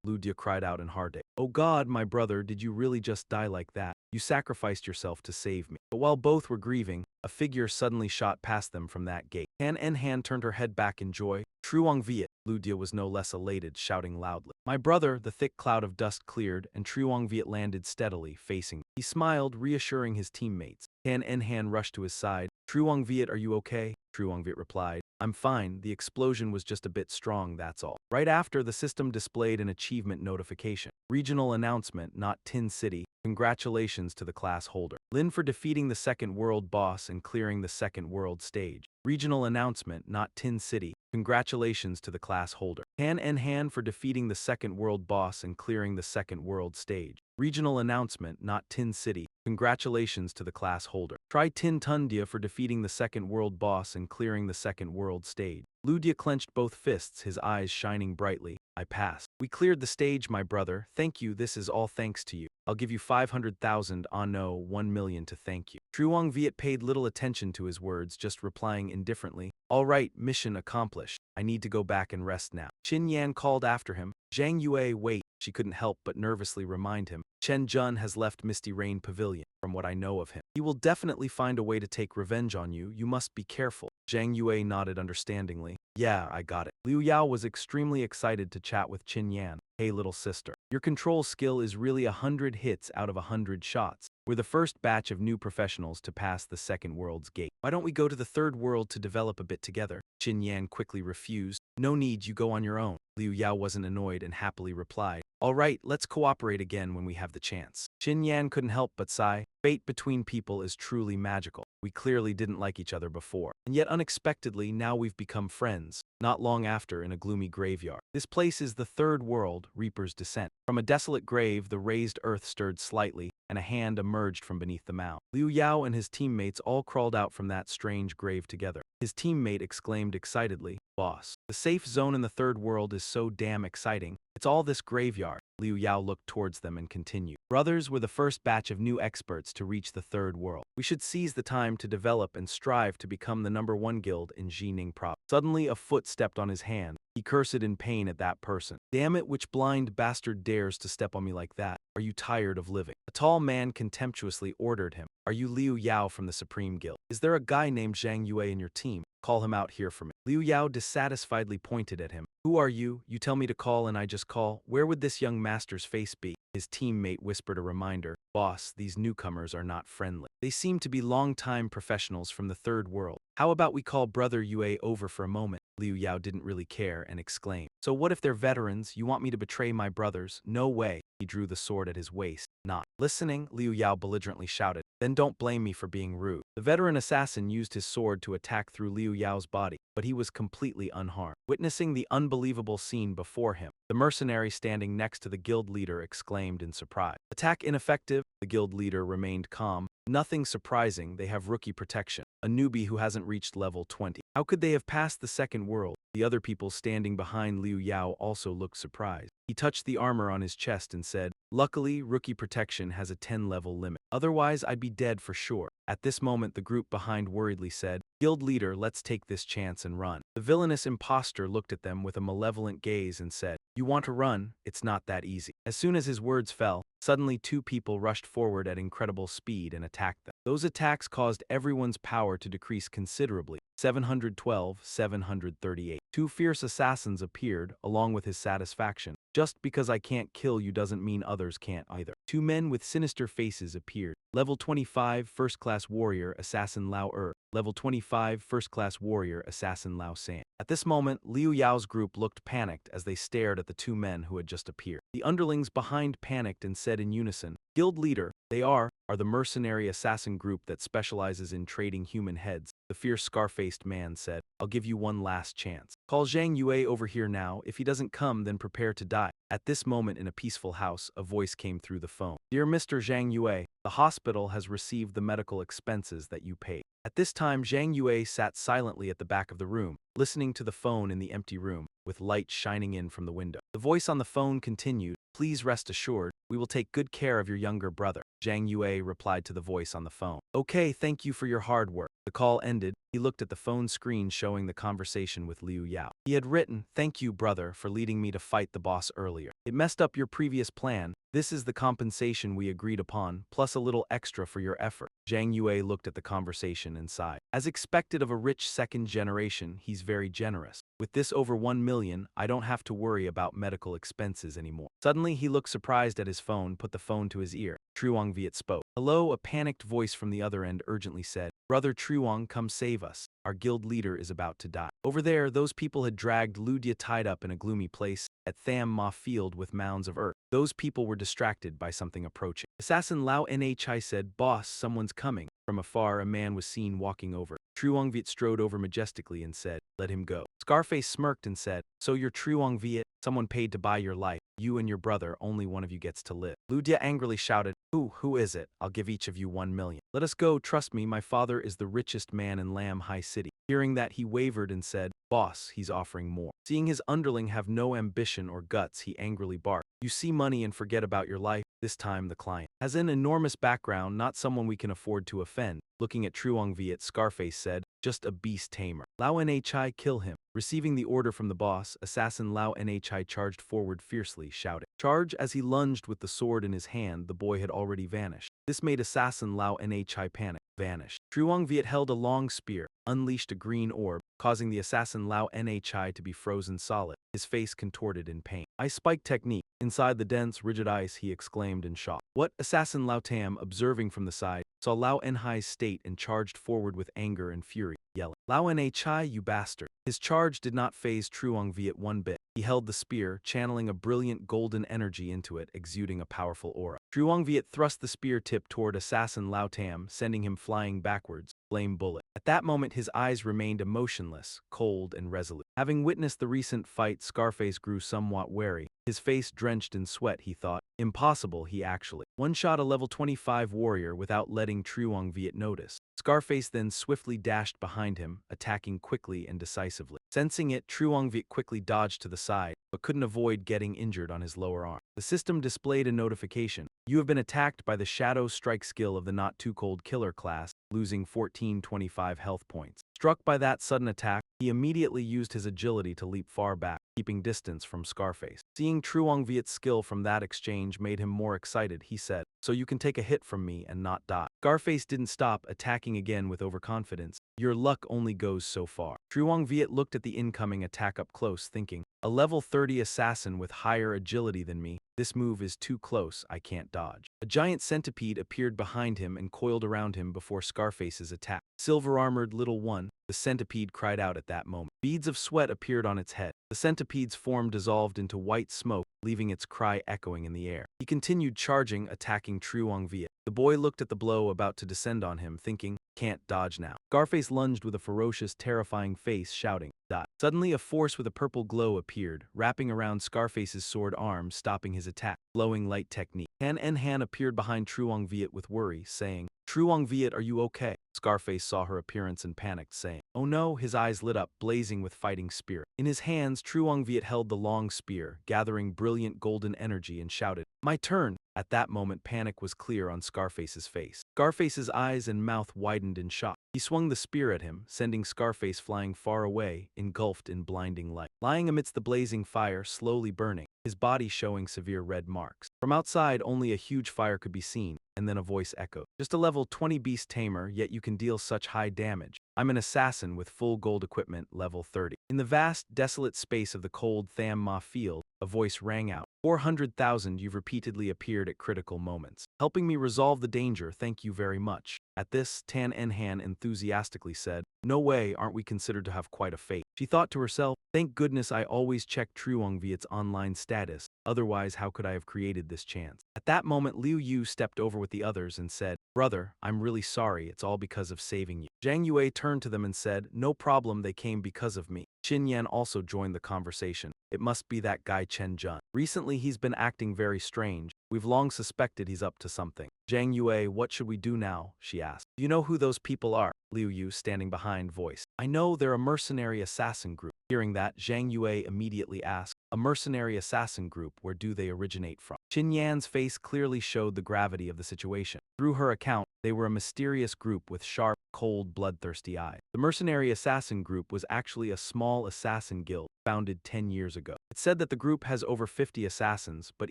Ludia cried out in heartache. Oh God, my brother, did you really just die like that? You sacrificed yourself to save me. But while both were grieving, a figure suddenly shot past them from that gate. Tan Enhan turned her head back in joy. Truong Viet, Ludia was no less elated, shouting loudly. My brother, the thick cloud of dust cleared, and Truong Viet landed steadily, facing him. He smiled, reassuring his teammates. Tan Enhan rushed to his side. Truong Viet, are you okay? Truong Viet replied. I'm fine, the explosion was just a bit strong, that's all. Right after, the system displayed an achievement notification. Regional announcement, not Tin City. Congratulations to the class holder. Lin for defeating the second world boss and clearing the second world stage. Regional announcement, not Tin City. Congratulations to the class holder. Tan Enhan for defeating the second world boss and clearing the second world stage. Regional announcement, not Tin City. Congratulations to the class holder. Try Tin Tundia for defeating the second world boss and clearing the second world stage. Ludia clenched both fists, his eyes shining brightly. I passed. We cleared the stage, my brother. Thank you, this is all thanks to you. I'll give you 500,000, no, 1 million to thank you. Truong Viet paid little attention to his words, just replying indifferently. All right, mission accomplished. I need to go back and rest now. Qin Yan called after him. Zhang Yue, wait. She couldn't help but nervously remind him. Chen Jun has left Misty Rain Pavilion, from what I know of him. He will definitely find a way to take revenge on you. You must be careful. Zhang Yue nodded understandingly. Yeah, I got it. Liu Yao was extremely excited to chat with Qin Yan. Hey little sister, your control skill is really 100 hits out of 100 shots. We're the first batch of new professionals to pass the second world's gate. Why don't we go to the third world to develop a bit together? Qin Yan quickly refused. No need, you go on your own. Liu Yao wasn't annoyed and happily replied. All right, let's cooperate again when we have the chance. Qin Yan couldn't help but sigh. Fate between people is truly magical. We clearly didn't like each other before, and yet unexpectedly now we've become friends. Not long after, in a gloomy graveyard. This place is the third world, Reaper's Descent. From a desolate grave, the raised earth stirred slightly, and a hand emerged from beneath the mound. Liu Yao and his teammates all crawled out from that strange grave together. His teammate exclaimed excitedly, Boss, the safe zone in the third world is so damn exciting. It's all this graveyard. Liu Yao looked towards them and continued. Brothers were the first batch of new experts to reach the third world. We should seize the time to develop and strive to become the #1 guild in Jining Province. Suddenly a foot stepped on his hand. He cursed in pain at that person. Damn it, which blind bastard dares to step on me like that? Are you tired of living? A tall man contemptuously ordered him. Are you Liu Yao from the Supreme Guild? Is there a guy named Zhang Yue in your team? Call him out here for me. Liu Yao dissatisfiedly pointed at him. Who are you? You tell me to call and I just call. Where would this young master's face be? His teammate whispered a reminder. Boss, these newcomers are not friendly. They seem to be long-time professionals from the third world. How about we call Brother Yue over for a moment? Liu Yao didn't really care and exclaimed, "So what if they're veterans? You want me to betray my brothers? No way." He drew the sword at his waist. Not listening, Liu Yao belligerently shouted, "Then don't blame me for being rude." The veteran assassin used his sword to attack through Liu Yao's body, but he was completely unharmed. Witnessing the unbelievable scene before him, the mercenary standing next to the guild leader exclaimed in surprise. "Attack ineffective." The guild leader remained calm. "Nothing surprising, they have rookie protection. A newbie who hasn't reached level 20. How could they have passed the second world?" The other people standing behind Liu Yao also looked surprised. He touched the armor on his chest and said, "Luckily, rookie protection has a 10-level limit. Otherwise, I'd be dead for sure." At this moment, the group behind worriedly said, "Guild leader, let's take this chance and run." The villainous impostor looked at them with a malevolent gaze and said, "You want to run? It's not that easy." As soon as his words fell, suddenly two people rushed forward at incredible speed and attacked them. Those attacks caused everyone's power to decrease considerably. 712, 738. Two fierce assassins appeared, along with his satisfaction. "Just because I can't kill you doesn't mean others can't either." Two men with sinister faces appeared. Level 25 First-Class Warrior Assassin Lao Level 25 First-Class Warrior Assassin Lao San. At this moment, Liu Yao's group looked panicked as they stared at the two men who had just appeared. The underlings behind panicked and said in unison, "Guild leader, they are the mercenary assassin group that specializes in trading human heads." The fierce scar-faced man said, "I'll give you one last chance. Call Zhang Yue over here now. If he doesn't come, then prepare to die." At this moment in a peaceful house, a voice came through the phone. "Dear Mr. Zhang Yue, the hospital has received the medical expenses that you paid." At this time, Zhang Yue sat silently at the back of the room, listening to the phone in the empty room, with light shining in from the window. The voice on the phone continued, "Please rest assured, we will take good care of your younger brother." Zhang Yue replied to the voice on the phone, "Okay, thank you for your hard work." The call ended. He looked at the phone screen showing the conversation with Liu Yao. He had written, "Thank you, brother, for leading me to fight the boss earlier. It messed up your previous plan. This is the compensation we agreed upon, plus a little extra for your effort." Zhang Yue looked at the conversation and sighed. As expected of a rich second generation, he's very generous. With this over 1 million, I don't have to worry about medical expenses anymore. Suddenly, he looked surprised at his phone, put the phone to his ear. Truong Viet spoke. "Hello," a panicked voice from the other end urgently said. "Brother Truong, come save us. Our guild leader is about to die." Over there, those people had dragged Lu Dia tied up in a gloomy place at Tham Ma Field with mounds of earth. Those people were distracted by something approaching. Assassin Lao Nhi said, "Boss, someone's coming." From afar, a man was seen walking over. Truong Viet strode over majestically and said, "Let him go." Scarface smirked and said, "So you're Truong Viet? Someone paid to buy your life. You and your brother, only one of you gets to live." Lu Dia angrily shouted, Who is it? I'll give each of you 1 million. Let us go, trust me, my father is the richest man in Lam Hai City." Hearing that, he wavered and said, "Boss, he's offering more." Seeing his underling have no ambition or guts, he angrily barked, "You see money and forget about your life." This time the client has an enormous background, not someone we can afford to offend. Looking at Truong Viet, Scarface said, "Just a beast tamer. Lao Nhi, kill him." Receiving the order from the boss, assassin Lao Nhi charged forward fiercely, shouting, "Charge!" As he lunged with the sword in his hand, the boy had already vanished. This made assassin Lao Nhi panic. Vanished. Truong Viet held a long spear, unleashed a green orb, causing the assassin Lao Nhi to be frozen solid, his face contorted in pain. "Ice spike technique." Inside the dense, rigid ice, he exclaimed in shock. "What?" Assassin Lao Tam, observing from the side, saw Lao Nhi's state and charged forward with anger and fury, yelling, "Lao Nhi, you bastard!" His charge did not faze Truong Viet one bit. He held the spear, channeling a brilliant golden energy into it, exuding a powerful aura. Truong Viet thrust the spear tip toward assassin Lao Tam, sending him flying backwards. Flame bullet. At that moment, his eyes remained emotionless, cold, and resolute. Having witnessed the recent fight, Scarface grew somewhat wary. His face drenched in sweat, he thought. Impossible, he actually one-shot a level 25 warrior without letting Truong Viet notice. Scarface then swiftly dashed behind him, attacking quickly and decisively. Sensing it, Truong Viet quickly dodged to the side, but couldn't avoid getting injured on his lower arm. The system displayed a notification. "You have been attacked by the Shadow Strike skill of the Not Too Cold Killer class, losing 1425 health points." Struck by that sudden attack, he immediately used his agility to leap far back, keeping distance from Scarface. Seeing Truong Viet's skill from that exchange made him more excited. He said, "So you can take a hit from me and not die." Scarface didn't stop, attacking again with overconfidence. "Your luck only goes so far." Truong Viet looked at the incoming attack up close, thinking, A level 30 assassin with higher agility than me. This move is too close, I can't dodge. A giant centipede appeared behind him and coiled around him before Scarface's attack. Silver-armored little one, the centipede cried out at that moment. Beads of sweat appeared on its head. The centipede's form dissolved into white smoke, leaving its cry echoing in the air. He continued charging, attacking Truong Viet. The boy looked at the blow about to descend on him, thinking, can't dodge now. Scarface lunged with a ferocious, terrifying face, shouting, "Die." Suddenly a force with a purple glow appeared, wrapping around Scarface's sword arm, stopping his attack. Glowing light technique. Han appeared behind Truong Viet with worry, saying, Truong Viet, are you okay? Scarface saw her appearance and panicked, saying, oh no, his eyes lit up, blazing with fighting spirit. In his hands, Truong Viet held the long spear, gathering brilliant golden energy, and shouted, my turn! At that moment, panic was clear on Scarface's face. Scarface's eyes and mouth widened in shock. He swung the spear at him, sending Scarface flying far away, engulfed in blinding light. Lying amidst the blazing fire, slowly burning, his body showing severe red marks. From outside, only a huge fire could be seen, and then a voice echoed. Just a level 20 beast tamer, yet you can deal such high damage. I'm an assassin with full gold equipment, level 30. In the vast, desolate space of the cold Tham Ma field, a voice rang out. 400,000, you've repeatedly appeared at critical moments. Helping me resolve the danger, thank you very much. At this, Tan Enhan enthusiastically said, no way, aren't we considered to have quite a fate? She thought to herself, thank goodness I always check Truong Viet's online status, otherwise how could I have created this chance? At that moment, Liu Yu stepped over with the others and said, brother, I'm really sorry, it's all because of saving you. Zhang Yue turned to them and said, no problem, they came because of me. Qin Yan also joined the conversation. It must be that guy Chen Jun. Recently he's been acting very strange. We've long suspected he's up to something. Zhang Yue, what should we do now? She asked. Do you know who those people are? Liu Yu, standing behind, voiced. I know they're a mercenary assassin group. Hearing that, Zhang Yue immediately asked, a mercenary assassin group, where do they originate from? Qin Yan's face clearly showed the gravity of the situation. Through her account, they were a mysterious group with sharp, cold, bloodthirsty eyes. The mercenary assassin group was actually a small assassin guild, founded 10 years ago. It's said that the group has over 50 assassins, but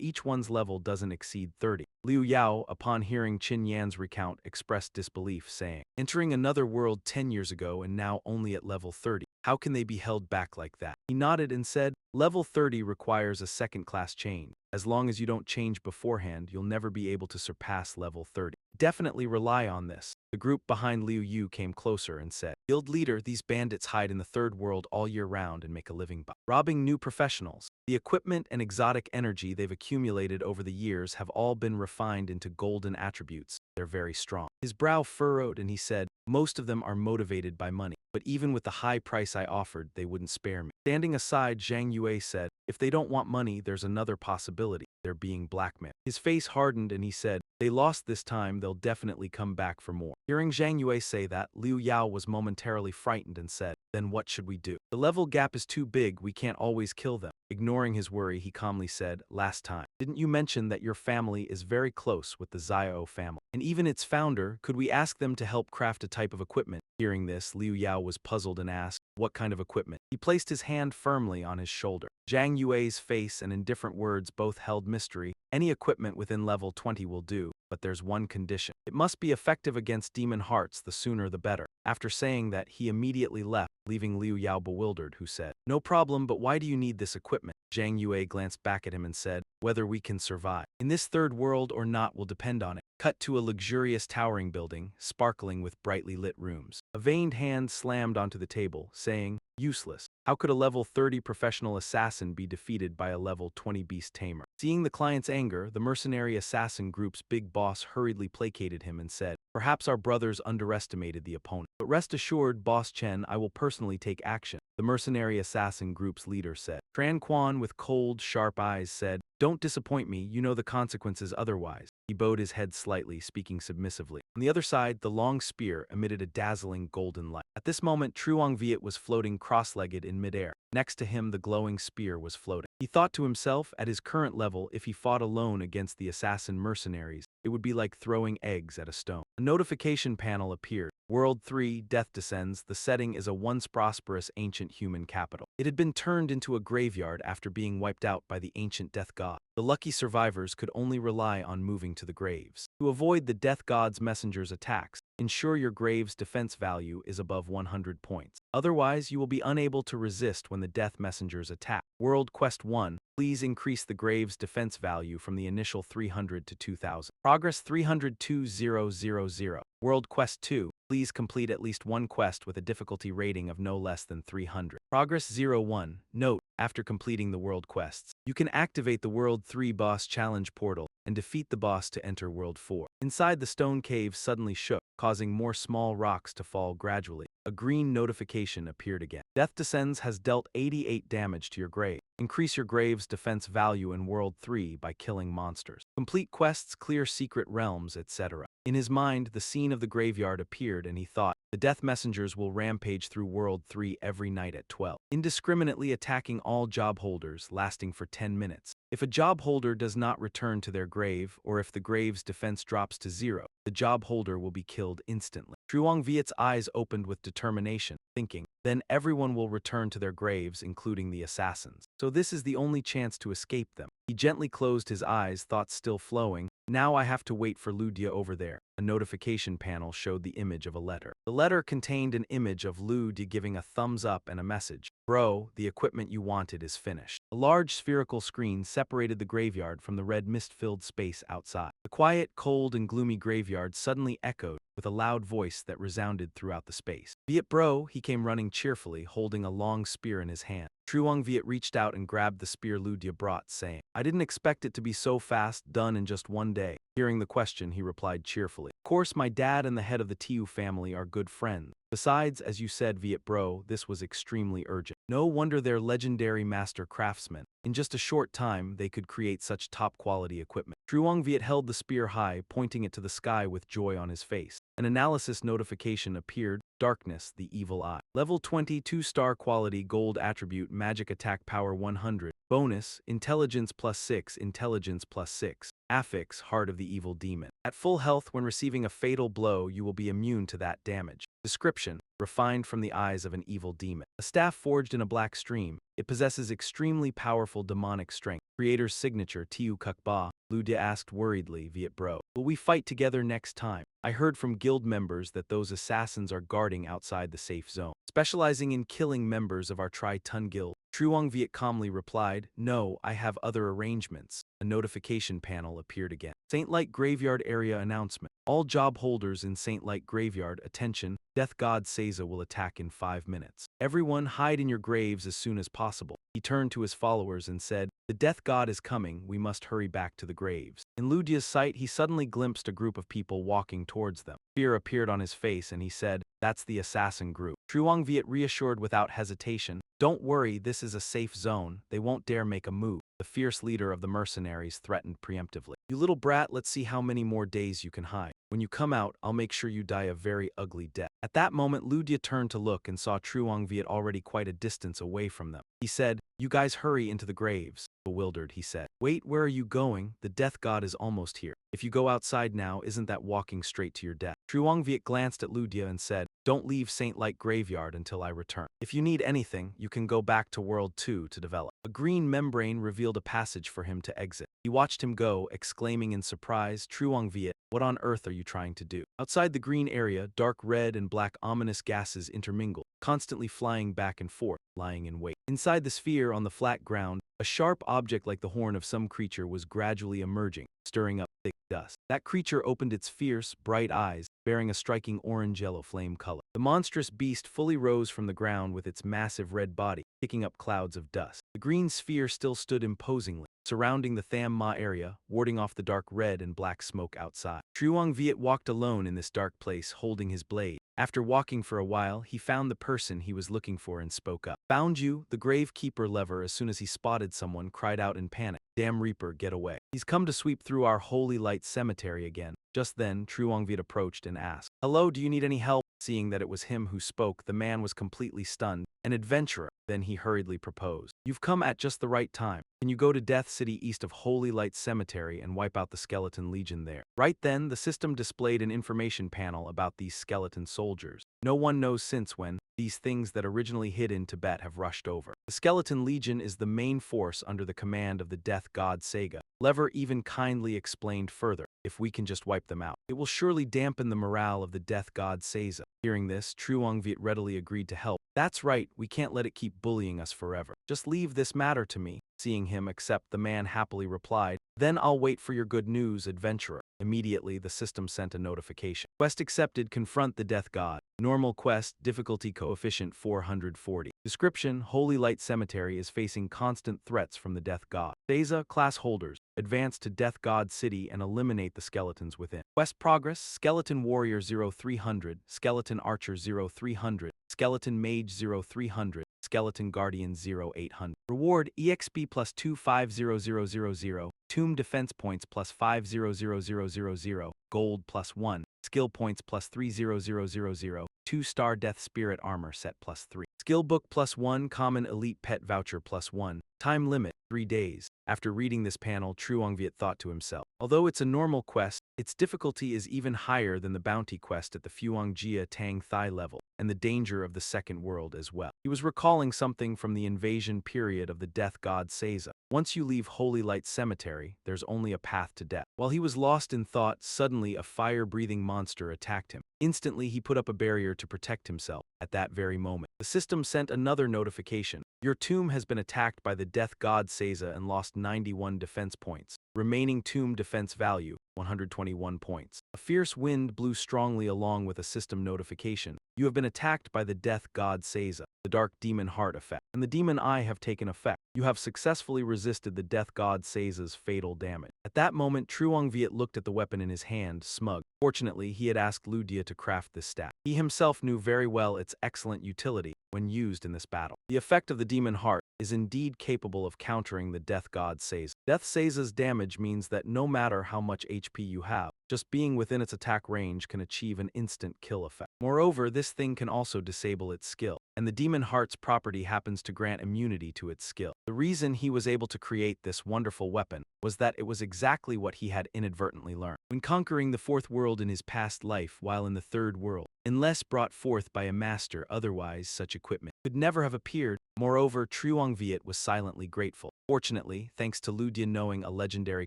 each one's level doesn't exceed 30. Liu Yao, upon hearing Qin Yan's recount, expressed disbelief, saying, entering another world 10 years ago and now only at level 30. How can they be held back like that? He nodded and said, level 30 requires a second-class change. As long as you don't change beforehand, you'll never be able to surpass level 30. Definitely rely on this. The group behind Liu Yu came closer and said, guild leader, these bandits hide in the third world all year round and make a living by robbing new professionals. The equipment and exotic energy they've accumulated over the years have all been refined into golden attributes. They're very strong. His brow furrowed and he said, most of them are motivated by money. But even with the high price I offered, they wouldn't spare me. Standing aside, Zhang Yue said, if they don't want money, there's another possibility. They're being blackmailed. His face hardened and he said, they lost this time, they'll definitely come back for more. Hearing Zhang Yue say that, Liu Yao was momentarily frightened and said, then what should we do? The level gap is too big, we can't always kill them. Ignoring his worry, he calmly said, last time, didn't you mention that your family is very close with the Xiao family? And even its founder, could we ask them to help craft a type of equipment? Hearing this, Liu Yao was puzzled and asked, what kind of equipment? He placed his hand firmly on his shoulder. Zhang Yue's face and indifferent words both held mystery. Any equipment within level 20 will do, but there's one condition. It must be effective against demon hearts, the sooner the better. After saying that, he immediately left, leaving Liu Yao bewildered, who said, no problem, but why do you need this equipment? Zhang Yue glanced back at him and said, whether we can survive in this third world or not will depend on it. Cut to a luxurious towering building, sparkling with brightly lit rooms. A veined hand slammed onto the table, saying, useless. How could a level 30 professional assassin be defeated by a level 20 beast tamer? Seeing the client's anger, the mercenary assassin group's big boss hurriedly placated him and said, perhaps our brothers underestimated the opponent. But rest assured, Boss Chen, I will personally take action. The mercenary assassin group's leader said. Tran Quan, with cold, sharp eyes, said, don't disappoint me, you know the consequences otherwise. He bowed his head slightly, speaking submissively. On the other side, the long spear emitted a dazzling golden light. At this moment, Truong Viet was floating cross-legged in midair. Next to him, the glowing spear was floating. He thought to himself, at his current level, if he fought alone against the assassin mercenaries, it would be like throwing eggs at a stone. A notification panel appeared. World 3, Death Descends. The setting is a once prosperous ancient human capital. It had been turned into a graveyard after being wiped out by the ancient death god. The lucky survivors could only rely on moving to the graves. To avoid the death god's messengers' attacks, ensure your grave's defense value is above 100 points. Otherwise, you will be unable to resist when the death messengers attack. World Quest 1. Please increase the grave's defense value from the initial 300 to 2000. Progress 300-2000. World Quest 2. Please complete at least one quest with a difficulty rating of no less than 300. Progress 01. Note, after completing the world quests, you can activate the World 3 boss challenge portal and defeat the boss to enter World 4. Inside, the stone cave suddenly shook, causing more small rocks to fall gradually. A green notification appeared again. Death Descends has dealt 88 damage to your grave. Increase your grave's defense value in World 3 by killing monsters. Complete quests, clear secret realms, etc. In his mind, the scene of the graveyard appeared and he thought, the death messengers will rampage through World 3 every night at 12, indiscriminately attacking all job holders, lasting for 10 minutes. If a job holder does not return to their grave, or if the grave's defense drops to 0, the job holder will be killed instantly. Truong Viet's eyes opened with determination, thinking, then everyone will return to their graves, including the assassins. So this is the only chance to escape them. He gently closed his eyes, thoughts still flowing. Now I have to wait for Ludia over there. A notification panel showed the image of a letter. The letter contained an image of Ludia giving a thumbs up and a message. Bro, the equipment you wanted is finished. A large spherical screen separated the graveyard from the red mist-filled space outside. The quiet, cold, and gloomy graveyard suddenly echoed with a loud voice that resounded throughout the space. Viet bro, he came running cheerfully, holding a long spear in his hand. Truong Viet reached out and grabbed the spear Ludia brought, saying, I didn't expect it to be so fast, done in just one day. Hearing the question, he replied cheerfully, of course, my dad and the head of the Tiu family are good friends. Besides, as you said, Viet bro, this was extremely urgent. No wonder they're legendary master craftsmen. In just a short time, they could create such top-quality equipment. Truong Viet held the spear high, pointing it to the sky with joy on his face. An analysis notification appeared. Darkness, the evil eye. Level 20, 2-star quality, gold attribute, magic attack power 100. Bonus, intelligence +6, intelligence +6. Affix, heart of the evil demon. At full health, when receiving a fatal blow, you will be immune to that damage. Description, refined from the eyes of an evil demon. A staff forged in a black stream. It possesses extremely powerful demonic strength. Creator's signature, Tiu Kuk Ba. Ludia asked worriedly, Viet bro, will we fight together next time? I heard from guild members that those assassins are guarding outside the safe zone, specializing in killing members of our Tri-Tun guild. Truong Viet calmly replied, no, I have other arrangements. A notification panel appeared again. Saint Light Graveyard Area Announcement. All job holders in Saint Light Graveyard, attention, Death God Seiza will attack in 5 minutes. Everyone hide in your graves as soon as possible. He turned to his followers and said, the Death God is coming, we must hurry back to the graves. In Ludia's sight, he suddenly glimpsed a group of people walking towards them. Fear appeared on his face and he said, that's the assassin group. Truong Viet reassured without hesitation, don't worry, this is a safe zone, they won't dare make a move. The fierce leader of the mercenaries threatened preemptively. You little brat, let's see how many more days you can hide. When you come out, I'll make sure you die a very ugly death. At that moment, Ludia turned to look and saw Truong Viet already quite a distance away from them. He said, you guys hurry into the graves. Bewildered, he said, wait, where are you going? The death god is almost here. If you go outside now, isn't that walking straight to your death? Truong Viet glanced at Ludia and said, don't leave Saint Light Graveyard until I return. If you need anything, you can go back to World 2 to develop. A green membrane revealed a passage for him to exit. He watched him go, exclaiming in surprise, Truong Viet, what on earth are you trying to do? Outside the green area, dark red and black ominous gases intermingled, constantly flying back and forth, lying in wait. Inside the sphere on the flat ground, a sharp object like the horn of some creature was gradually emerging, stirring up thick dust. That creature opened its fierce, bright eyes, bearing a striking orange-yellow flame color. The monstrous beast fully rose from the ground with its massive red body, kicking up clouds of dust. The green sphere still stood imposingly, surrounding the Tham Ma area, warding off the dark red and black smoke outside. Truong Viet walked alone in this dark place, holding his blade. After walking for a while, he found the person he was looking for and spoke up. Found you, the gravekeeper lever, as soon as he spotted someone, cried out in panic. Damn Reaper, get away. He's come to sweep through our holy light cemetery again. Just then, Truong Viet approached and asked, hello, do you need any help? Seeing that it was him who spoke, the man was completely stunned. An adventurer. Then he hurriedly proposed. You've come at just the right time. Can you go to Death City east of Holy Light Cemetery and wipe out the skeleton legion there? Right then, the system displayed an information panel about these skeleton soldiers. No one knows since when these things that originally hid in Tibet have rushed over. The skeleton legion is the main force under the command of the death god Sega. Lever even kindly explained further, if we can just wipe them out, it will surely dampen the morale of the death god Seiza. Hearing this, Truongviet readily agreed to help. That's right, we can't let it keep bullying us forever. Just leave this matter to me. Seeing him accept, the man happily replied, then I'll wait for your good news, adventurer. Immediately, the system sent a notification. Quest accepted, confront the death god. Normal quest, difficulty coefficient 440. Description, Holy Light Cemetery is facing constant threats from the death god. Seiza, class holders, advance to Death God City and eliminate the skeletons within. Quest progress, Skeleton Warrior 0300, Skeleton Archer 0300, Skeleton Mage 0300, Skeleton Guardian 0800. Reward, EXP plus 250000, Tomb Defense Points plus 500000, Gold plus 1, Skill Points plus 30000, 2-star Death Spirit Armor Set plus 3. Skill Book plus 1, Common Elite Pet Voucher plus 1. Time limit, 3 days. After reading this panel, Truongviet thought to himself, although it's a normal quest, its difficulty is even higher than the bounty quest at the Fuangjia Tang Thai level, and the danger of the second world as well. He was recalling something from the invasion period of the death god Seiza. Once you leave Holy Light Cemetery, there's only a path to death. While he was lost in thought, suddenly a fire-breathing monster attacked him. Instantly, he put up a barrier to protect himself. At that very moment, the system sent another notification. Your tomb has been attacked by the death god Seiza and lost 91 defense points. Remaining tomb defense value, 121 points. A fierce wind blew strongly along with a system notification. You have been attacked by the death god Seiza. The dark demon heart effect and the demon eye have taken effect. You have successfully resisted the death god Seiza's fatal damage. At that moment, Truongviet looked at the weapon in his hand, smug. Fortunately, he had asked Ludia to craft this staff. He himself knew very well its excellent utility when used in this battle. The effect of the demon heart is indeed capable of countering the death god Seiza. Death Seiza's damage means that no matter how much HP you have, just being within its attack range can achieve an instant kill effect. Moreover, this thing can also disable its skill, and the demon heart's property happens to grant immunity to its skill. The reason he was able to create this wonderful weapon was that it was exactly what he had inadvertently learned when conquering the fourth world in his past life while in the third world. Unless brought forth by a master, otherwise such equipment could never have appeared. Moreover, Truongviet was silently grateful. Fortunately, thanks to Ludia knowing a legendary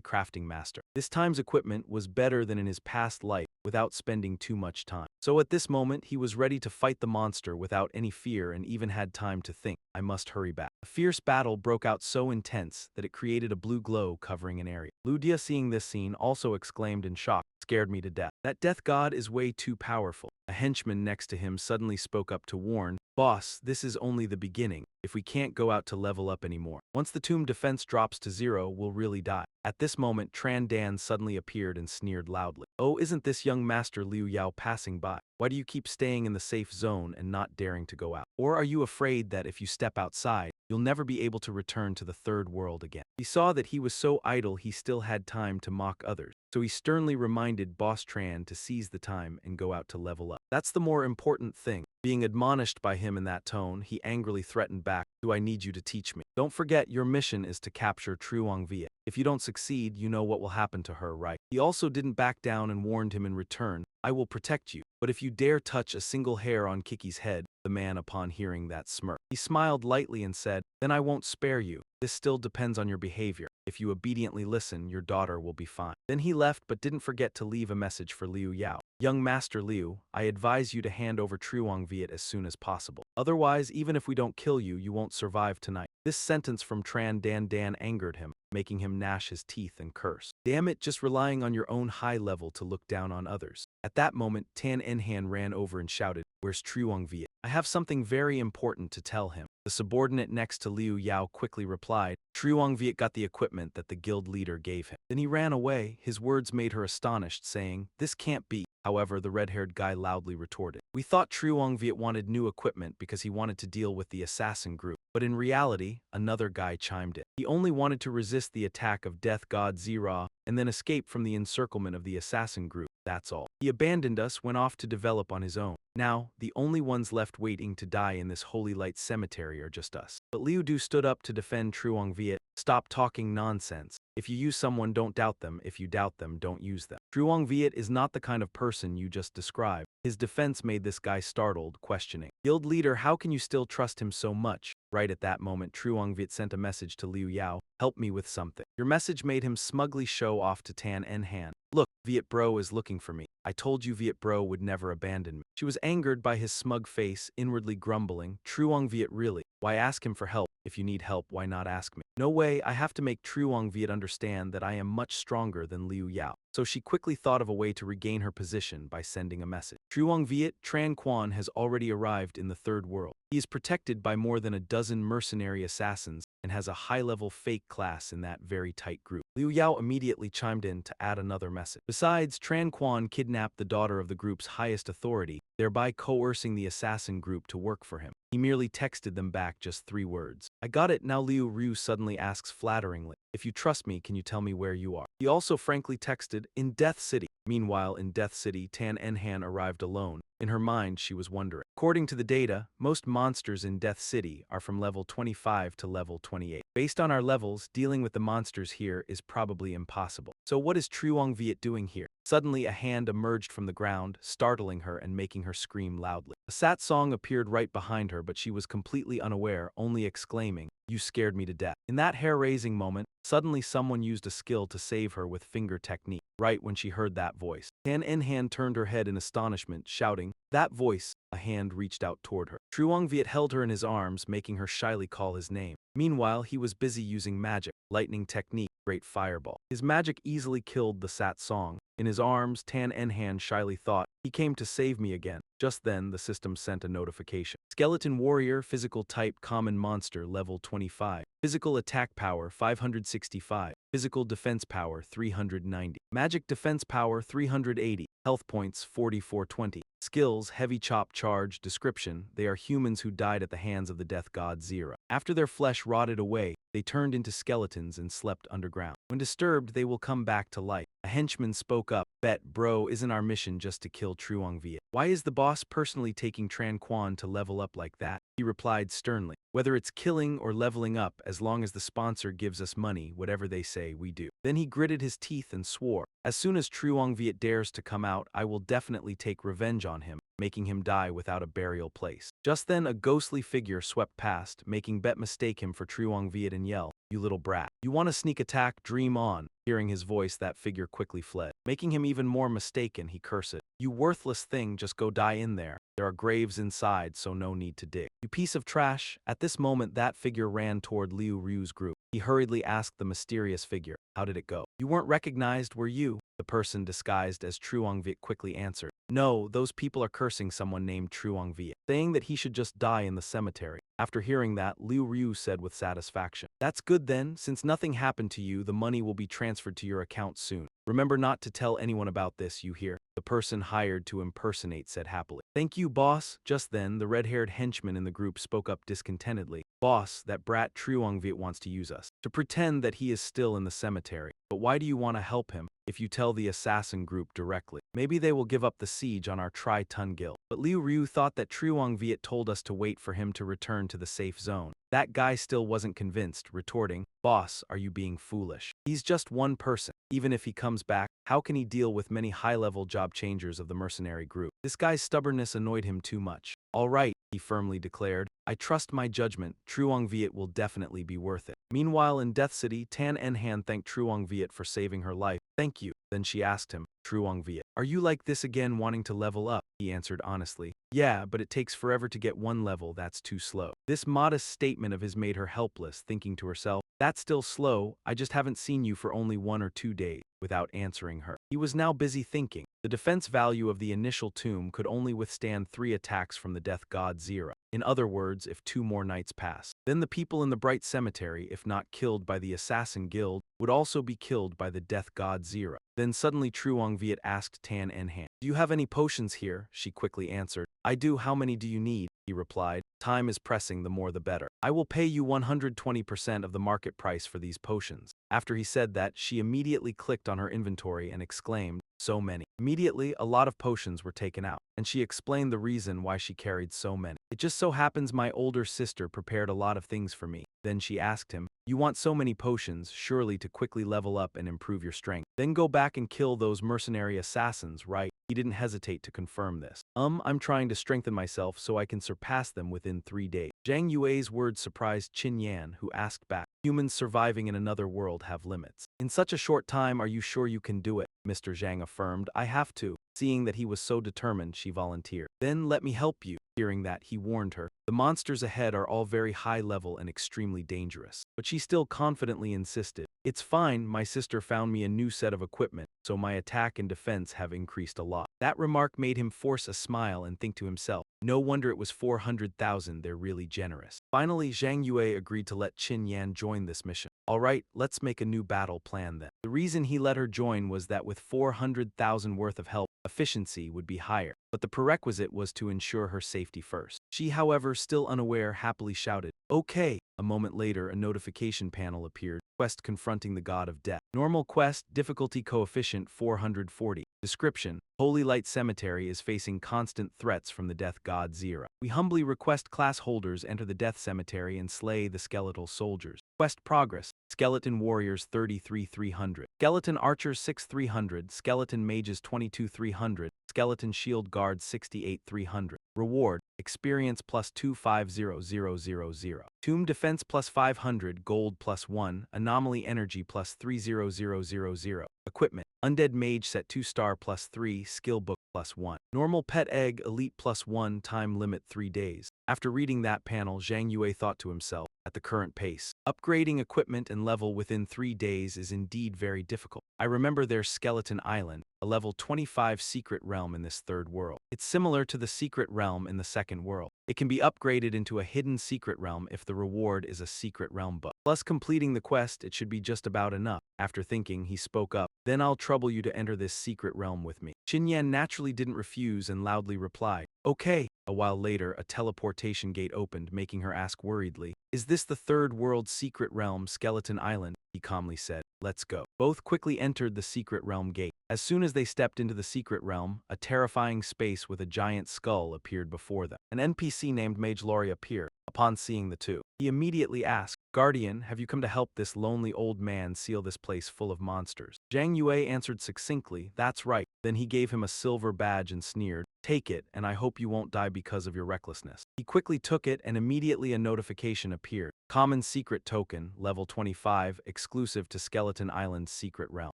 crafting master, this time's equipment was better than in his past life without spending too much time. So at this moment, he was ready to fight the monster without any fear and even had time to think, I must hurry back. A fierce battle broke out so intense that it created a blue glow covering an area. Ludia, seeing this scene, also exclaimed in shock, scared me to death. That death god is way too powerful. A henchman next to him suddenly spoke up to warn, boss, this is only the beginning. If we can't go out to level up anymore, once the tomb defense drops to 0, we'll really die. At this moment, Tran Dan suddenly appeared and sneered loudly. Oh, isn't this young master Liu Yao passing by? Why do you keep staying in the safe zone and not daring to go out? Or are you afraid that if you step outside, you'll never be able to return to the third world again? He saw that he was so idle he still had time to mock others, so he sternly reminded Boss Tran to seize the time and go out to level up. That's the more important thing. Being admonished by him in that tone, he angrily threatened back, do I need you to teach me? Don't forget, your mission is to capture Truongviet. If you don't succeed, you know what will happen to her, right? He also didn't back down and warned him in return, I will protect you. But if you dare touch a single hair on Kiki's head, the man upon hearing that smirked. He smiled lightly and said, then I won't spare you. This still depends on your behavior. If you obediently listen, your daughter will be fine. Then he left but didn't forget to leave a message for Liu Yao. Young Master Liu, I advise you to hand over Truongviet as soon as possible. Otherwise, even if we don't kill you, you won't survive tonight. This sentence from Tran Dan Dan angered him, making him gnash his teeth and curse. Damn it, just relying on your own high level to look down on others. At that moment, Tan Enhan ran over and shouted, where's Truongviet? I have something very important to tell him. The subordinate next to Liu Yao quickly replied, Truongviet got the equipment that the guild leader gave him. Then he ran away. His words made her astonished, saying, this can't be. However, the red-haired guy loudly retorted, we thought Truongviet wanted new equipment because he wanted to deal with the assassin group. But in reality, another guy chimed in. He only wanted to resist the attack of Death God Zira and then escape from the encirclement of the assassin group. that's all. He abandoned us, went off to develop on his own. Now, the only ones left waiting to die in this holy light cemetery are just us. But Liu Du stood up to defend Truong Viet. Stop talking nonsense. If you use someone, don't doubt them. If you doubt them, don't use them. Truong Viet is not the kind of person you just described. His defense made this guy startled, questioning. Guild leader, how can you still trust him so much? Right at that moment, Truong Viet sent a message to Liu Yao. Help me with something. Your message made him smugly show off to Tan En Han. Look, Viet Bro is looking for me. I told you Viet Bro would never abandon me. She was angered by his smug face, inwardly grumbling. Truong Viet, really? Why ask him for help? If you need help, why not ask me? No way, I have to make Truong Viet understand that I am much stronger than Liu Yao. So she quickly thought of a way to regain her position by sending a message. Truong Viet, Tran Quan has already arrived in the third world. He is protected by more than a dozen mercenary assassins and has a high-level fake class in that very tight group. Liu Yao immediately chimed in to add another message. Besides, Tran Quan kidnapped the daughter of the group's highest authority, thereby coercing the assassin group to work for him. He merely texted them back just 3 words. I got it. Now Liu Ryu suddenly asks flatteringly, if you trust me, can you tell me where you are? He also frankly texted, in Death City. Meanwhile, in Death City, Tan En Han arrived alone. In her mind, she was wondering. According to the data, most monsters in Death City are from level 25 to level 28. Based on our levels, dealing with the monsters here is probably impossible. So what is Truong Viet doing here? Suddenly, a hand emerged from the ground, startling her and making her scream loudly. A sat song appeared right behind her, but she was completely unaware, only exclaiming, you scared me to death. In that hair-raising moment, suddenly someone used a skill to save her with finger technique. Right when she heard that voice, Tan En Han turned her head in astonishment, shouting, that voice! A hand reached out toward her. Truong Viet held her in his arms, making her shyly call his name. Meanwhile, he was busy using magic, lightning technique, great fireball. His magic easily killed the sat song. In his arms, Tan En Han shyly thought, he came to save me again. Just then, the system sent a notification. Skeleton warrior, physical type, common monster, level 25. Physical attack power, 565. Physical defense power, 390. Magic defense power, 380. Health points, 4420. Skills, heavy chop charge. Description, they are humans who died at the hands of the death god Zira. After their flesh rotted away, they turned into skeletons and slept underground. When disturbed, they will come back to life. A henchman spoke up, bet, bro, isn't our mission just to kill Truong Viet? Why is the boss personally taking Tran Quan to level up like that? He replied sternly, whether it's killing or leveling up, as long as the sponsor gives us money, whatever they say, we do. Then he gritted his teeth and swore, as soon as Truong Viet dares to come out, I will definitely take revenge on him, making him die without a burial place. Just then a ghostly figure swept past, making Bet mistake him for Truong Viet and yell, you little brat. You want a sneak attack? Dream on. Hearing his voice, that figure quickly fled. Making him even more mistaken, he cursed, you worthless thing, just go die in there. There are graves inside, so no need to dig. You piece of trash. At this moment, that figure ran toward Liu Ryu's group. He hurriedly asked the mysterious figure, how did it go? You weren't recognized, were you? The person disguised as Truong Viet quickly answered, no, those people are cursing someone named Truong Viet, saying that he should just die in the cemetery. After hearing that, Liu Ryu said with satisfaction, that's good then, since nothing happened to you, the money will be transferred to your account soon. Remember not to tell anyone about this, you hear? The person hired to impersonate said happily. Thank you, boss. Just then, the red-haired henchman in the group spoke up discontentedly. Boss, that brat Truong Viet wants to use us, to pretend that he is still in the cemetery. But why do you want to help him? If you tell the assassin group directly, maybe they will give up the siege on our Tri-Ton Guild. But Liu Ryu thought that Truong Viet told us to wait for him to return to the safe zone. That guy still wasn't convinced, retorting, boss, are you being foolish? He's just one person. Even if he comes back, how can he deal with many high-level job changers of the mercenary group? This guy's stubbornness annoyed him too much. All right, he firmly declared, I trust my judgment, Truong Viet will definitely be worth it. Meanwhile, in Death City, Tan En Han thanked Truong Viet for saving her life. Thank you. Then she asked him, Truong Viet, are you like this again, wanting to level up? He answered honestly, yeah, but it takes forever to get one level, that's too slow. This modest statement of his made her helpless, thinking to herself, that's still slow, I just haven't seen you for only 1 or 2 days. Without answering her, he was now busy thinking. The defense value of the initial tomb could only withstand 3 attacks from the death god Zira. In other words, if 2 more nights pass, then the people in the bright cemetery, if not killed by the assassin guild, would also be killed by the death god Zira. Then suddenly Truong Viet asked Tan En Han, do you have any potions here? She quickly answered, I do. How many do you need? He replied, time is pressing, the more the better. I will pay you 120% of the market price for these potions. After he said that, she immediately clicked on her inventory and exclaimed, so many. Immediately, a lot of potions were taken out, and she explained the reason why she carried so many. It just so happens my older sister prepared a lot of things for me. Then she asked him, "You want so many potions, surely to quickly level up and improve your strength. Then go back and kill those mercenary assassins, right?" He didn't hesitate to confirm this. I'm trying to strengthen myself so I can surpass them within 3 days." Zhang Yue's words surprised Qin Yan, who asked back, "Humans surviving in another world have limits. In such a short time, are you sure you can do it?" Mr. Zhang affirmed, "I have to." Seeing that he was so determined, she volunteered. "Then let me help you." Hearing that, he warned her, "The monsters ahead are all very high level and extremely dangerous." But she still confidently insisted, "It's fine, my sister found me a new set of equipment, so my attack and defense have increased a lot." That remark made him force a smile and think to himself, no wonder it was 400,000, they're really generous. Finally, Zhang Yue agreed to let Qin Yan join this mission. "Alright, let's make a new battle plan then." The reason he let her join was that with 400,000 worth of help, efficiency would be higher, but the prerequisite was to ensure her safety first. She, however, still unaware, happily shouted, "Okay." A moment later, a notification panel appeared. Quest confronting the god of death. Normal quest, difficulty coefficient 440. Description: Holy Light Cemetery is facing constant threats from the death god Zira. We humbly request class holders enter the death cemetery and slay the skeletal soldiers. Quest progress: Skeleton Warriors 33,300, Skeleton Archers 6,300, Skeleton Mages 22,300, Skeleton Shield Guards 68,300. Reward: Experience plus 250000. Tomb Defense plus 500, Gold plus 1, Anomaly Energy plus 30000. Equipment: Undead Mage Set 2-star plus 3, Skill Book plus 1. Normal Pet Egg Elite plus 1, Time Limit 3 days. After reading that panel, Zhang Yue thought to himself, at the current pace, upgrading equipment and level within 3 days is indeed very difficult. I remember there's Skeleton Island, a level 25 secret realm in this third world. It's similar to the secret realm in the second world. It can be upgraded into a hidden secret realm if the reward is a secret realm book. Plus completing the quest, it should be just about enough. After thinking, he spoke up, "Then I'll trouble you to enter this secret realm with me." Qin Yan naturally didn't refuse and loudly replied, "Okay." A while later, a teleportation gate opened, making her ask worriedly, "Is this the third world secret realm, Skeleton Island?" He calmly said, "Let's go." Both quickly entered the secret realm gate. As soon as they stepped into the secret realm, a terrifying space with a giant skull appeared before them. An NPC named Mage Lori appeared. Upon seeing the two, he immediately asked, "Guardian, have you come to help this lonely old man seal this place full of monsters?" Zhang Yue answered succinctly, "That's right." Then he gave him a silver badge and sneered, "Take it, and I hope you won't die because of your recklessness." He quickly took it, and immediately a notification appeared. Common Secret Token, level 25, exclusive to Skeleton Island's secret realm.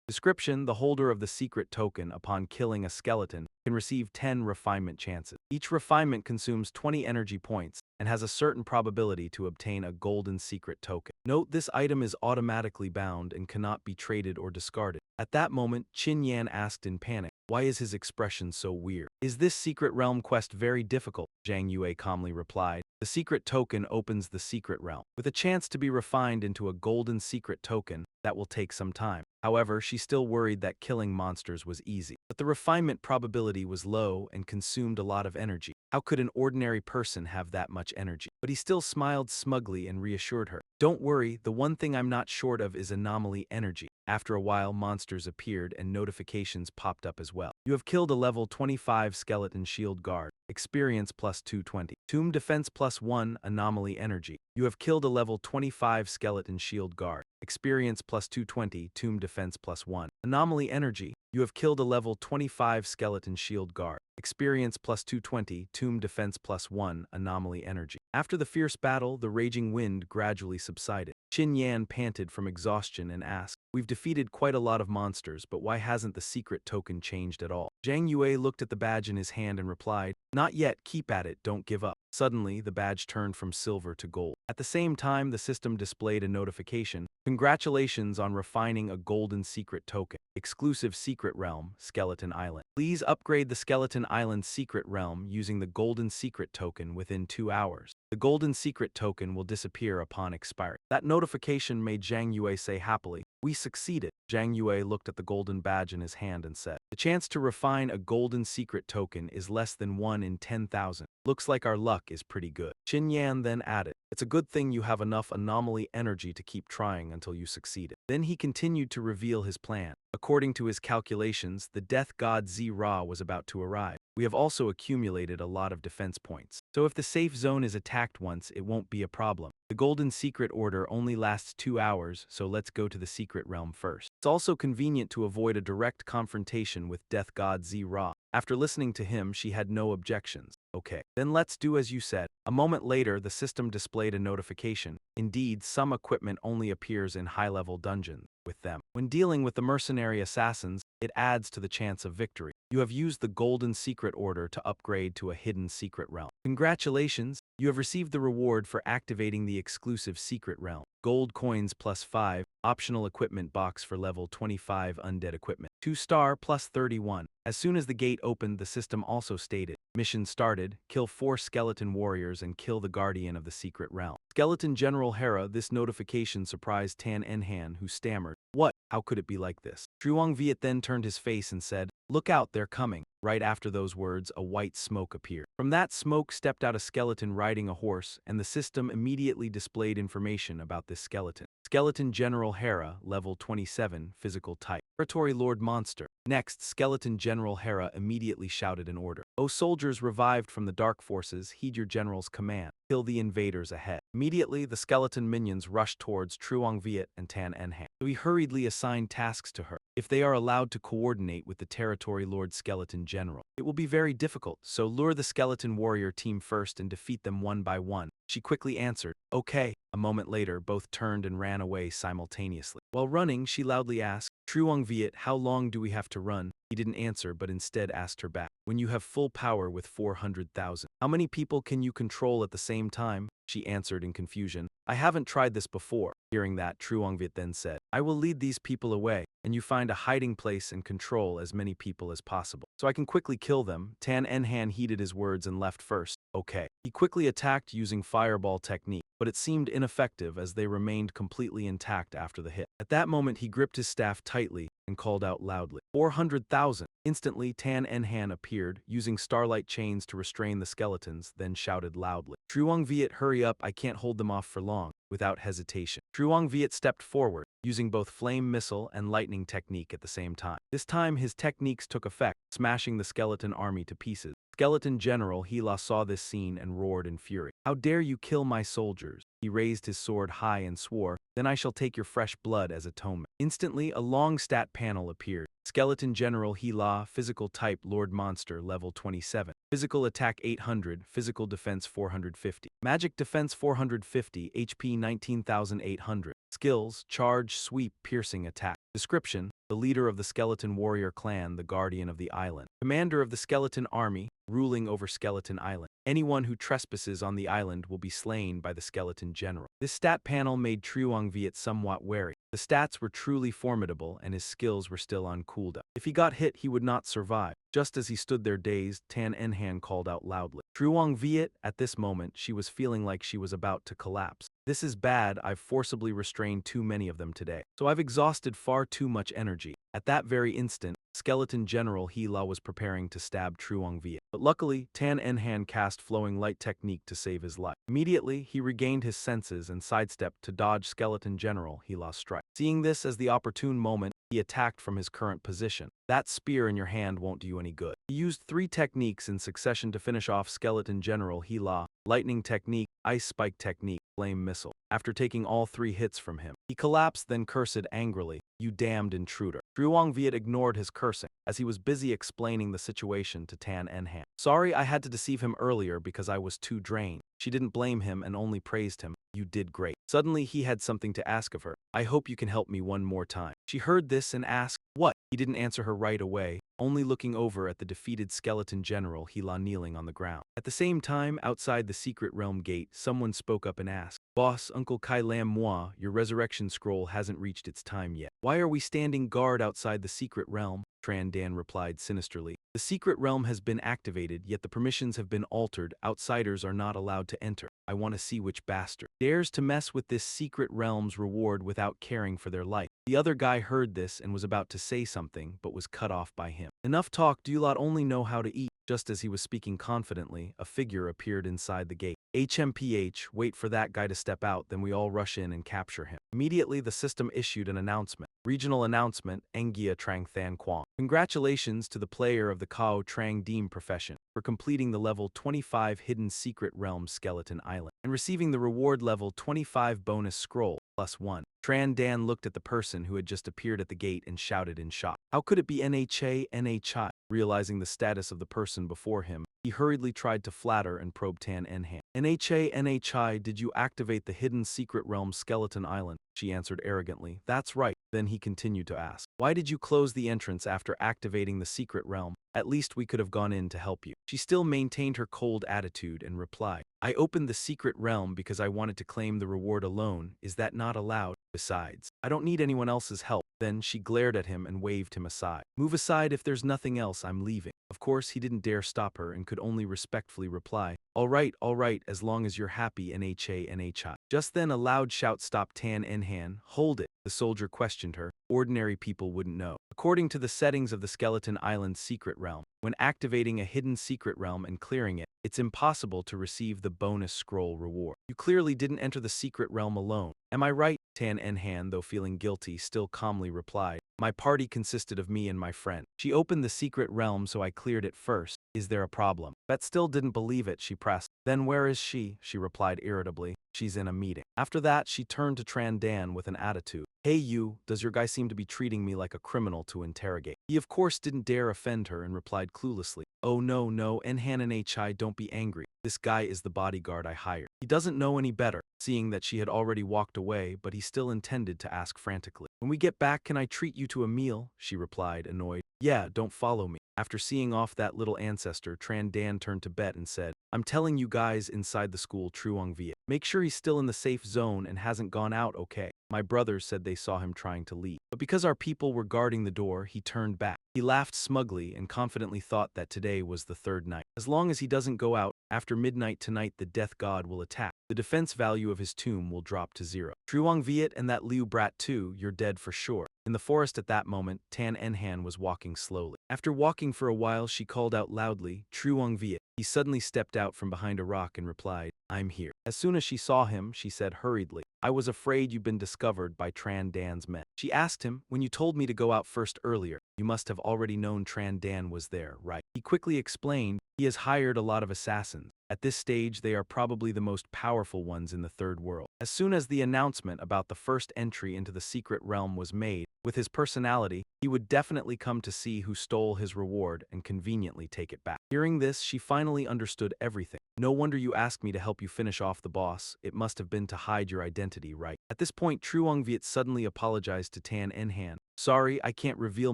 Description: The holder of the secret token, upon killing a skeleton, can receive 10 refinement chances. Each refinement consumes 20 energy points, and has a certain probability to obtain a golden secret token. Note, this item is automatically bound and cannot be traded or discarded. At that moment, Qin Yan asked in panic, "Why is his expression so weird? Is this secret realm quest very difficult?" Zhang Yue calmly replied, "The secret token opens the secret realm, with a chance to be refined into a golden secret token. That will take some time." However, she still worried that killing monsters was easy, but the refinement probability was low and consumed a lot of energy. How could an ordinary person have that much energy? But he still smiled smugly and reassured her, "Don't worry, the one thing I'm not short of is anomaly energy." After a while, monsters appeared and notifications popped up as well. You have killed a level 25 skeleton shield guard. Experience plus 220. Tomb Defense plus 1, Anomaly Energy. You have killed a level 25 skeleton shield guard. Experience plus 220, Tomb Defense plus 1. Anomaly Energy. You have killed a level 25 skeleton shield guard. Experience plus 220, Tomb Defense plus 1, Anomaly Energy. After the fierce battle, the raging wind gradually subsided. Qin Yan panted from exhaustion and asked, "We've defeated quite a lot of monsters, but why hasn't the secret token changed at all?" Zhang Yue looked at the badge in his hand and replied, "Not yet, keep at it, don't give up." Suddenly, the badge turned from silver to gold. At the same time, the system displayed a notification, "Congratulations on refining a golden secret token. Exclusive secret realm, Skeleton Island. Please upgrade the Skeleton Island secret realm using the golden secret token within 2 hours. The golden secret token will disappear upon expiry." That notification made Zhang Yue say happily, "We succeeded." Zhang Yue looked at the golden badge in his hand and said, "The chance to refine a golden secret token is less than 1 in 10,000. Looks like our luck is pretty good." Qin Yan then added, "It's a good thing you have enough anomaly energy to keep trying until you succeeded." Then he continued to reveal his plan. According to his calculations, the death god Z-Ra was about to arrive. We have also accumulated a lot of defense points. So if the safe zone is attacked once, it won't be a problem. The Golden Secret Order only lasts 2 hours, so let's go to the Secret Realm first. It's also convenient to avoid a direct confrontation with Death God Z-Ra. After listening to him, she had no objections. Okay, then let's do as you said. A moment later, the system displayed a notification. Indeed, some equipment only appears in high-level dungeons with them. When dealing with the mercenary assassins, it adds to the chance of victory. You have used the Golden Secret Order to upgrade to a hidden secret realm. Congratulations! You have received the reward for activating the exclusive secret realm. Gold coins +5, optional equipment box for level 25 undead equipment. 2-star +31. As soon as the gate opened, the system also stated, mission started, kill 4 skeleton warriors and kill the guardian of the secret realm. Skeleton General Hera, this notification surprised Tan Enhan, who stammered, "What? How could it be like this?" Truong Viet then turned his face and said, "Look out, they're coming." Right after those words, a white smoke appeared. From that smoke stepped out a skeleton riding a horse, and the system immediately displayed information about this skeleton. Skeleton General Hera, level 27, physical type. Territory Lord Monster. Next, Skeleton General Hera immediately shouted an order. "O soldiers revived from the dark forces, heed your general's command. Kill the invaders ahead." Immediately, the skeleton minions rushed towards Truong Viet and Tan Enhan. So he hurriedly assigned tasks to her. If they are allowed to coordinate with the Territory Lord Skeleton General, it will be very difficult, so lure the Skeleton Warrior team first and defeat them one by one. She quickly answered, "Okay." A moment later, both turned and ran away simultaneously. While running, she loudly asked, "Truong Viet, how long do we have to run?" He didn't answer but instead asked her back, "When you have full power with 400,000, how many people can you control at the same time?" She answered in confusion, "I haven't tried this before." Hearing that, Truong Viet then said, "I will lead these people away, and you find a hiding place and control as many people as possible, so I can quickly kill them." Tan Enhan heeded his words and left first. Okay. He quickly attacked using fireball technique, but it seemed ineffective as they remained completely intact after the hit. At that moment, he gripped his staff tightly and called out loudly, 400,000. Instantly, Tan Enhan appeared, using starlight chains to restrain the skeletons, then shouted loudly, "Truong Viet, hurry up, I can't hold them off for long." Without hesitation, Truong Viet stepped forward, using both flame missile and lightning technique at the same time. This time, his techniques took effect, smashing the skeleton army to pieces. Skeleton General Hela saw this scene and roared in fury. "How dare you kill my soldiers?" He raised his sword high and swore, "Then I shall take your fresh blood as atonement." Instantly, a long stat panel appeared. Skeleton General Hela, physical type Lord Monster, level 27. Physical attack 800, physical defense 450. Magic defense 450, HP 19,800. Skills, charge, sweep, piercing, attack. Description: the leader of the Skeleton Warrior clan, the guardian of the island. Commander of the Skeleton Army, ruling over Skeleton Island. Anyone who trespasses on the island will be slain by the Skeleton General. This stat panel made Truong Viet somewhat wary. The stats were truly formidable and his skills were still on cooldown. If he got hit, he would not survive. Just as he stood there dazed, Tan Enhan called out loudly, "Truong Viet." At this moment, she was feeling like she was about to collapse. "This is bad, I've forcibly restrained too many of them today. So I've exhausted far too much energy." At that very instant, Skeleton General Hela was preparing to stab Truong Viet. But luckily, Tan Enhan cast flowing light technique to save his life. Immediately, he regained his senses and sidestepped to dodge Skeleton General Hela's strike. Seeing this as the opportune moment, he attacked from his current position. That spear in your hand won't do you any good. He used 3 techniques in succession to finish off Skeleton General Hela: lightning technique, ice spike technique, flame missile. After taking all 3 hits from him, he collapsed, then cursed angrily, "You damned intruder." Truong Viet ignored his cursing, as he was busy explaining the situation to Tan Enhan. "Sorry, I had to deceive him earlier because I was too drained." She didn't blame him and only praised him. "You did great." Suddenly, he had something to ask of her. "I hope you can help me one more time." She heard this and asked, "What?" He didn't answer her right away, only looking over at the defeated Skeleton General Hela kneeling on the ground. At the same time, outside the secret realm gate, someone spoke up and asked, "Boss, Uncle Kai Lam Moi, your resurrection scroll hasn't reached its time yet. Why are we standing guard outside the secret realm?" Tran Dan replied sinisterly, "The secret realm has been activated, yet the permissions have been altered. Outsiders are not allowed to enter. I want to see which bastard dares to mess with this secret realm's reward without caring for their life." The other guy heard this and was about to say something, but was cut off by him. "Enough talk, do you lot only know how to eat?" Just as he was speaking confidently, a figure appeared inside the gate. "HMPH, wait for that guy to step out, then we all rush in and capture him." Immediately, the system issued an announcement. Regional announcement, Engia Trang Than Quang. Congratulations to the player of the Kao Trang Deem profession for completing the level 25 Hidden Secret Realm Skeleton Island and receiving the reward level 25 bonus scroll +1. Tran Dan looked at the person who had just appeared at the gate and shouted in shock. How could it be NHI? Realizing the status of the person before him, he hurriedly tried to flatter and probe Tan Enhan. NHI, did you activate the Hidden Secret Realm Skeleton Island? She answered arrogantly. That's right. Then he continued to ask, why did you close the entrance after activating the secret realm? At least we could have gone in to help you. She still maintained her cold attitude and replied, I opened the secret realm because I wanted to claim the reward alone. Is that not allowed? Besides, I don't need anyone else's help. Then she glared at him and waved him aside. Move aside if there's nothing else, I'm leaving. Of course, he didn't dare stop her and could only respectfully reply, all right, as long as you're happy, NHI. Just then a loud shout stopped Tan Enhan. Hold it, the soldier questioned her. Ordinary people wouldn't know. According to the settings of the Skeleton Island secret realm, when activating a hidden secret realm and clearing it, it's impossible to receive the bonus scroll reward. You clearly didn't enter the secret realm alone. Am I right? Tan Enhan, though feeling guilty, still calmly replied, my party consisted of me and my friend. She opened the secret realm, so I cleared it first. Is there a problem? Bet still didn't believe it, she pressed. Then where is she? She replied irritably. She's in a meeting. After that, she turned to Tran Dan with an attitude. Hey you, does your guy seem to be treating me like a criminal to interrogate? He of course didn't dare offend her and replied cluelessly. Oh no, Enhan and HI, don't be angry. This guy is the bodyguard I hired. He doesn't know any better. Seeing that she had already walked away, but he still intended to ask frantically. When we get back, can I treat you to a meal? She replied, annoyed. Yeah, don't follow me. After seeing off that little ancestor, Tran Dan turned to Bet and said, I'm telling you guys inside the school Truong Viet. Make sure he's still in the safe zone and hasn't gone out, okay? My brothers said they saw him trying to leave. But because our people were guarding the door, he turned back. He laughed smugly and confidently thought that today was the third night. As long as he doesn't go out, after midnight tonight the death god will attack. The defense value of his tomb will drop to 0. Truong Viet and that Liu brat too, you're dead for sure. In the forest at that moment, Tan Enhan was walking slowly. After walking for a while, she called out loudly, Truong Viet. He suddenly stepped out from behind a rock and replied, I'm here. As soon as she saw him, she said hurriedly, I was afraid you'd been discovered by Tran Dan's men. She asked him, when you told me to go out first earlier, you must have already known Tran Dan was there, right? He quickly explained, he has hired a lot of assassins. At this stage, they are probably the most powerful ones in the third world. As soon as the announcement about the first entry into the secret realm was made, with his personality, he would definitely come to see who stole his reward and conveniently take it back. Hearing this, she finally understood everything. No wonder you asked me to help you finish off the boss. It must have been to hide your identity, right? At this point, Truong Viet suddenly apologized to Tan Enhan. Sorry, I can't reveal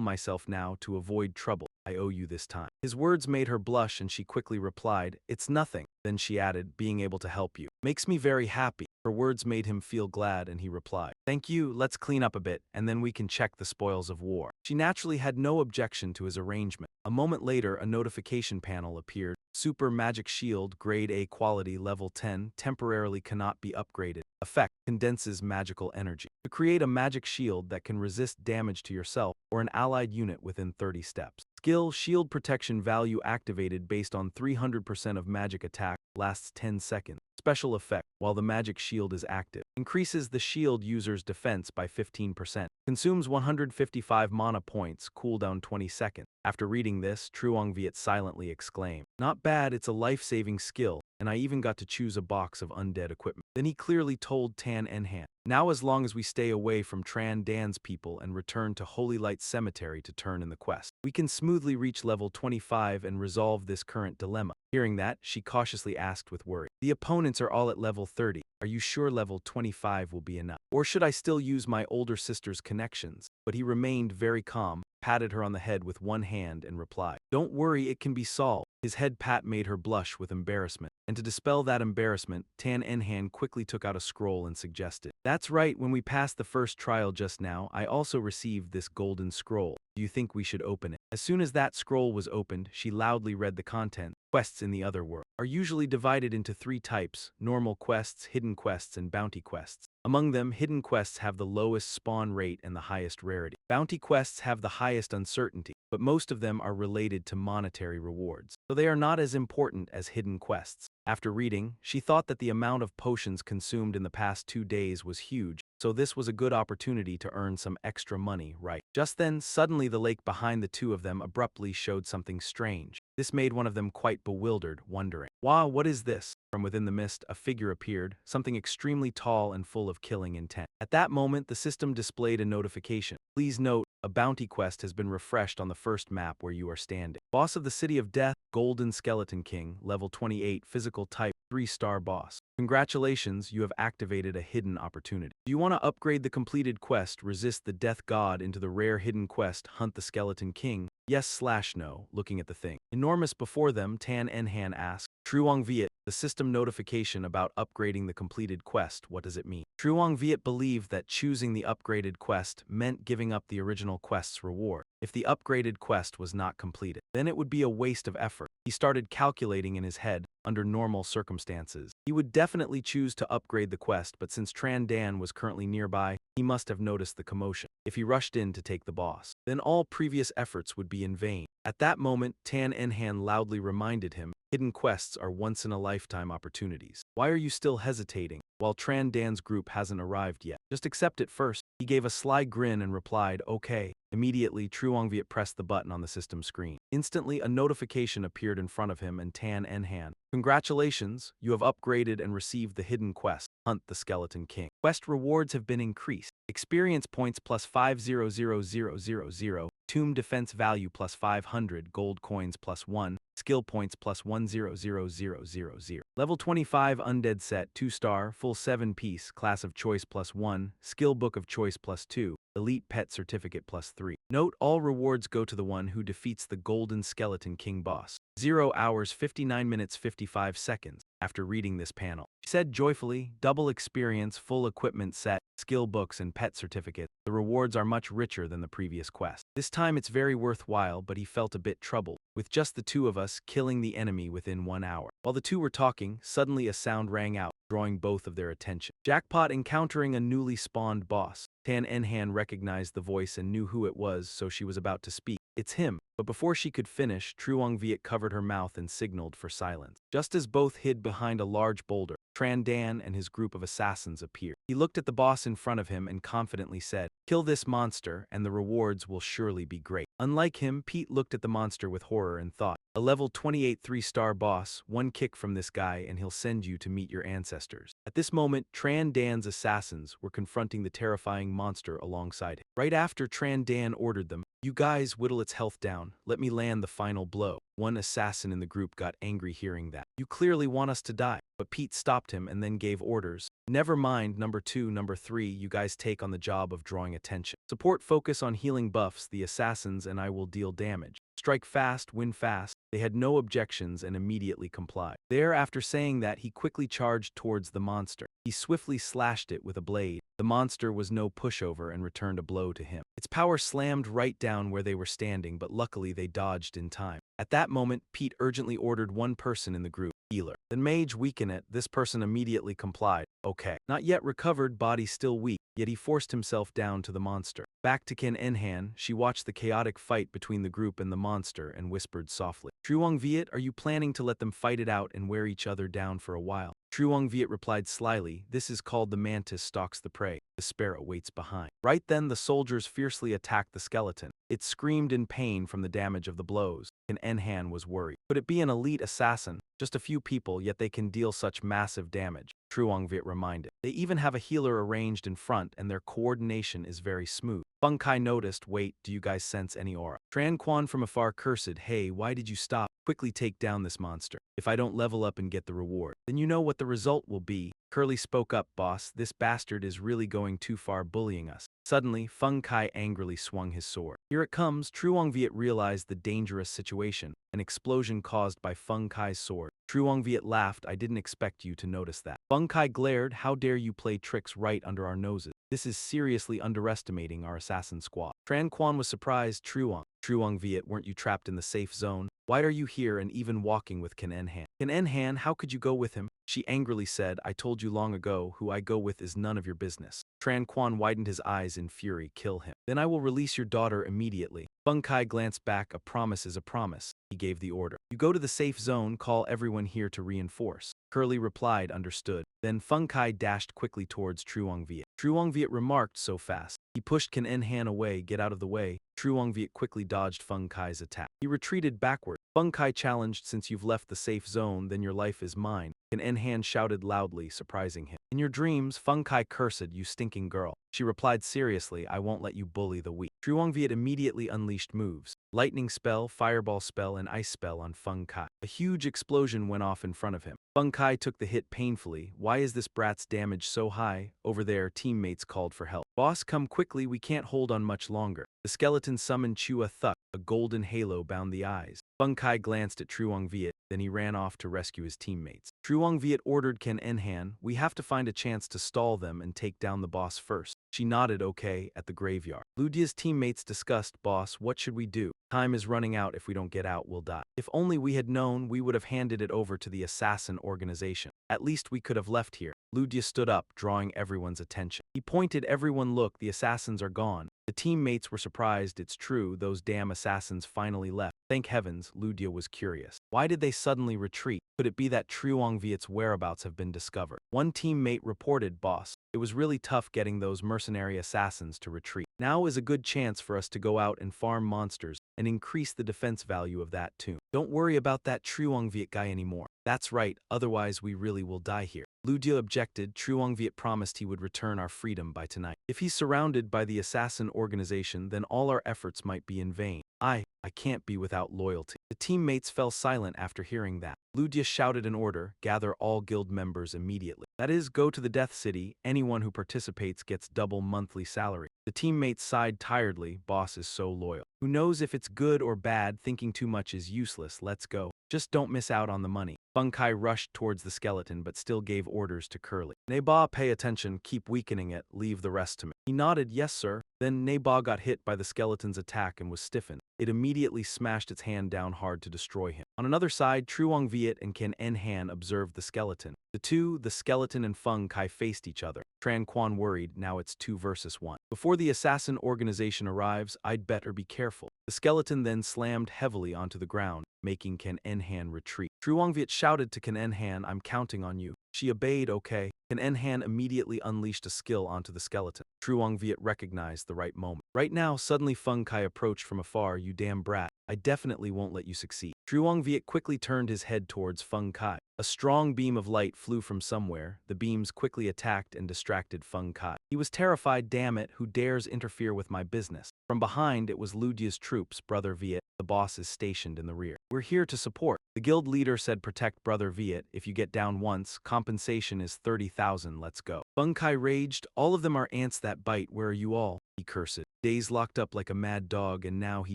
myself now to avoid trouble. I owe you this time. His words made her blush and she quickly replied, it's nothing. Then she added, being able to help you makes me very happy. Her words made him feel glad and he replied, thank you, let's clean up a bit and then we can check the spoils of war. She naturally had no objection to his arrangement. A moment later, a notification panel appeared. Super Magic Shield, Grade A Quality, Level 10, temporarily cannot be upgraded. Effect, condenses magical energy. To create a magic shield that can resist damage to yourself or an allied unit within 30 steps. Skill, Shield Protection value activated based on 300% of magic attack, lasts 10 seconds. Special effect, while the magic shield is active, increases the shield user's defense by 15%. Consumes 155 mana points, cooldown 20 seconds. After reading this, Truong Viet silently exclaimed, not bad, it's a life-saving skill, and I even got to choose a box of undead equipment. Then he clearly told Tan Enhan, now as long as we stay away from Tran Dan's people and return to Holy Light Cemetery to turn in the quest, we can smoothly reach level 25 and resolve this current dilemma. Hearing that, she cautiously asked with worry, the opponents are all at level 30. Are you sure level 25 will be enough? Or should I still use my older sister's connections? But he remained very calm, patted her on the head with one hand and replied, don't worry, it can be solved. His head pat made her blush with embarrassment, and to dispel that embarrassment, Tan Enhan quickly took out a scroll and suggested, that's right, when we passed the first trial just now, I also received this golden scroll. Do you think we should open it? As soon as that scroll was opened, she loudly read the content. Quests in the other world are usually divided into 3 types, normal quests, hidden quests, and bounty quests. Among them, hidden quests have the lowest spawn rate and the highest rarity. Bounty quests have the highest uncertainty, but most of them are related to monetary rewards, so they are not as important as hidden quests. After reading, she thought that the amount of potions consumed in the past 2 days was huge, so this was a good opportunity to earn some extra money, right? Just then, suddenly the lake behind the two of them abruptly showed something strange. This made one of them quite bewildered, wondering, "Wow, what is this?" From within the mist, a figure appeared, something extremely tall and full of killing intent. At that moment, the system displayed a notification. Please note, a bounty quest has been refreshed on the first map where you are standing. Boss of the City of Death, Golden Skeleton King, level 28, physical type, 3-star boss. Congratulations, you have activated a hidden opportunity. Do you want to upgrade the completed quest, Resist the Death God, into the rare hidden quest, Hunt the Skeleton King? Yes/no, looking at the thing. Enormous before them, Tan Enhan asked. Truong Viet, the system notification about upgrading the completed quest, what does it mean? Truong Viet believed that choosing the upgraded quest meant giving up the original quest's reward. If the upgraded quest was not completed, then it would be a waste of effort. He started calculating in his head, under normal circumstances. He would definitely choose to upgrade the quest, but since Tran Dan was currently nearby, he must have noticed the commotion. If he rushed in to take the boss, then all previous efforts would be in vain. At that moment, Tan Enhan loudly reminded him, hidden quests are once-in-a-lifetime opportunities. Why are you still hesitating? While Tran Dan's group hasn't arrived yet. Just accept it first. He gave a sly grin and replied, okay. Immediately, Truong Viet pressed the button on the system screen. Instantly, a notification appeared in front of him and Tan Enhan. Congratulations, you have upgraded and received the hidden quest, Hunt the Skeleton King. Quest rewards have been increased. Experience points plus 500,000, tomb defense value plus 500, gold coins plus 1, skill points plus 100,000. Level 25 undead set, 2-star, full 7-piece, class of choice plus 1, skill book of choice plus 2, elite pet certificate plus 3. Note all rewards go to the one who defeats the Golden Skeleton King boss. 0 hours 59 minutes 55 seconds. After reading this panel, she said joyfully, double experience, full equipment set, skill books and pet certificate. The rewards are much richer than the previous quest. This time it's very worthwhile, but he felt a bit troubled. With just the two of us, killing the enemy within 1 hour. While the two were talking, suddenly a sound rang out, drawing both of their attention. Jackpot encountering a newly spawned boss. Tan Enhan recognized the voice and knew who it was, so she was about to speak. It's him. But before she could finish, Truong Viet covered her mouth and signaled for silence. Just as both hid behind a large boulder, Tran Dan and his group of assassins appeared. He looked at the boss in front of him and confidently said, kill this monster and the rewards will surely be great. Unlike him, Pete looked at the monster with horror and thought, a level 28 3-star boss, one kick from this guy and he'll send you to meet your ancestors. At this moment, Tran Dan's assassins were confronting the terrifying monster alongside him. Right after Tran Dan ordered them, you guys whittle its health down, let me land the final blow. One assassin in the group got angry hearing that. You clearly want us to die. But Pete stopped him and then gave orders. Never mind, number 2, number 3, you guys take on the job of drawing attention. Support focus on healing buffs, the assassins and I will deal damage. Strike fast, win fast. They had no objections and immediately complied. There, after saying that, he quickly charged towards the monster. He swiftly slashed it with a blade. The monster was no pushover and returned a blow to him. Its power slammed right down where they were standing, but luckily they dodged in time. At that moment, Pete urgently ordered one person in the group, healer. The mage weaken it. This person immediately complied. Okay. Not yet recovered, body still weak, yet he forced himself down to the monster. Back to Kin Enhan, she watched the chaotic fight between the group and the monster and whispered softly, Truong Viet, are you planning to let them fight it out and wear each other down for a while? Truong Viet replied slyly, this is called the mantis stalks the prey. The sparrow waits behind. Right then the soldiers fiercely attacked the skeleton. It screamed in pain from the damage of the blows. Kin Enhan was worried. Could it be an elite assassin? Just a few people, yet they can deal such massive damage. Truong Viet reminded. They even have a healer arranged in front and their coordination is very smooth. Feng Kai noticed, wait, do you guys sense any aura? Tran Quan from afar cursed, hey, why did you stop? Quickly take down this monster. If I don't level up and get the reward, then you know what the result will be. Curly spoke up, boss, this bastard is really going too far bullying us. Suddenly, Feng Kai angrily swung his sword. Here it comes. Truong Viet realized the dangerous situation, an explosion caused by Feng Kai's sword. Truong Viet laughed, I didn't expect you to notice that. Feng Kai glared, how dare you play tricks right under our noses. This is seriously underestimating our assassin squad. Tran Quan was surprised, Truong Viet, weren't you trapped in the safe zone? Why are you here and even walking with Kin Enhan? Kin Enhan, how could you go with him? She angrily said, I told you long ago, who I go with is none of your business. Tran Quan widened his eyes in fury, kill him. Then I will release your daughter immediately. Feng Kai glanced back, a promise is a promise. He gave the order. You go to the safe zone, call everyone here to reinforce. Curly replied, understood. Then Feng Kai dashed quickly towards Truong Viet. Truong Viet remarked so fast. He pushed Can En Han away, get out of the way. Truong Viet quickly dodged Feng Kai's attack. He retreated backward. Feng Kai challenged, since you've left the safe zone, then your life is mine. Can En Han shouted loudly, surprising him. In your dreams, Feng Kai cursed, you stinking girl. She replied seriously, I won't let you bully the weak. Truong Viet immediately unleashed moves. Lightning spell, fireball spell, and ice spell on Feng Kai. A huge explosion went off in front of him. Feng Kai took the hit painfully. Why is this brat's damage so high? Over there, teammates called for help. Boss, come quickly, we can't hold on much longer. The skeleton summoned Chua Thuk. A golden halo bound the eyes. Feng Kai glanced at Truong Viet, then he ran off to rescue his teammates. Truong Viet ordered Can En Han, we have to find a chance to stall them and take down the boss first. She nodded okay at the graveyard. Ludia's teammates discussed, boss, what should we do? Time is running out, if we don't get out, we'll die. If only we had known, we would have handed it over to the assassin organization. At least we could have left here. Ludia stood up, drawing everyone's attention. He pointed, everyone look, the assassins are gone. The teammates were surprised, it's true, those damn assassins finally left. Thank heavens, Ludia was curious. Why did they suddenly retreat? Could it be that Truong Viet's whereabouts have been discovered? One teammate reported, boss, it was really tough getting those mercenary assassins to retreat. Now is a good chance for us to go out and farm monsters and increase the defense value of that too. Don't worry about that Truong Viet guy anymore. That's right, otherwise we really will die here. Ludia objected. Truong Viet promised he would return our freedom by tonight. If he's surrounded by the assassin organization, then all our efforts might be in vain. I can't be without loyalty. The teammates fell silent after hearing that. Ludia shouted an order, gather all guild members immediately. That is, go to the Death City. Anyone who participates gets double monthly salary. The teammates sighed tiredly, boss is so loyal. Who knows if it's good or bad, thinking too much is useless, let's go. Just don't miss out on the money. Feng Kai rushed towards the skeleton but still gave orders to Curly. Neba, pay attention, keep weakening it, leave the rest to me. He nodded, yes sir. Then Neba got hit by the skeleton's attack and was stiffened. It immediately smashed its hand down hard to destroy him. On another side, Truong Viet and Can En Han observed the skeleton. The skeleton and Feng Kai faced each other. Tran Quan worried, now it's 2 versus 1. Before the assassin organization arrives, I'd better be careful. The skeleton then slammed heavily onto the ground, making Can En Han retreat. Truong Viet shouted to Can En Han, I'm counting on you. She obeyed, okay. Can En Han immediately unleashed a skill onto the skeleton. Truong Viet recognized the right moment. Right now, suddenly Feng Kai approached from afar, you damn brat. I definitely won't let you succeed. Truong Viet quickly turned his head towards Feng Kai. A strong beam of light flew from somewhere. The beams quickly attacked and distracted Feng Kai. He was terrified, damn it, who dares interfere with my business? From behind, it was Ludia's troops, Brother Viet. The boss is stationed in the rear. We're here to support. The guild leader said protect Brother Viet. If you get down once, compensation is 30,000, let's go. Feng Kai raged, all of them are ants that bite, where are you all? He cursed. Days locked up like a mad dog and now he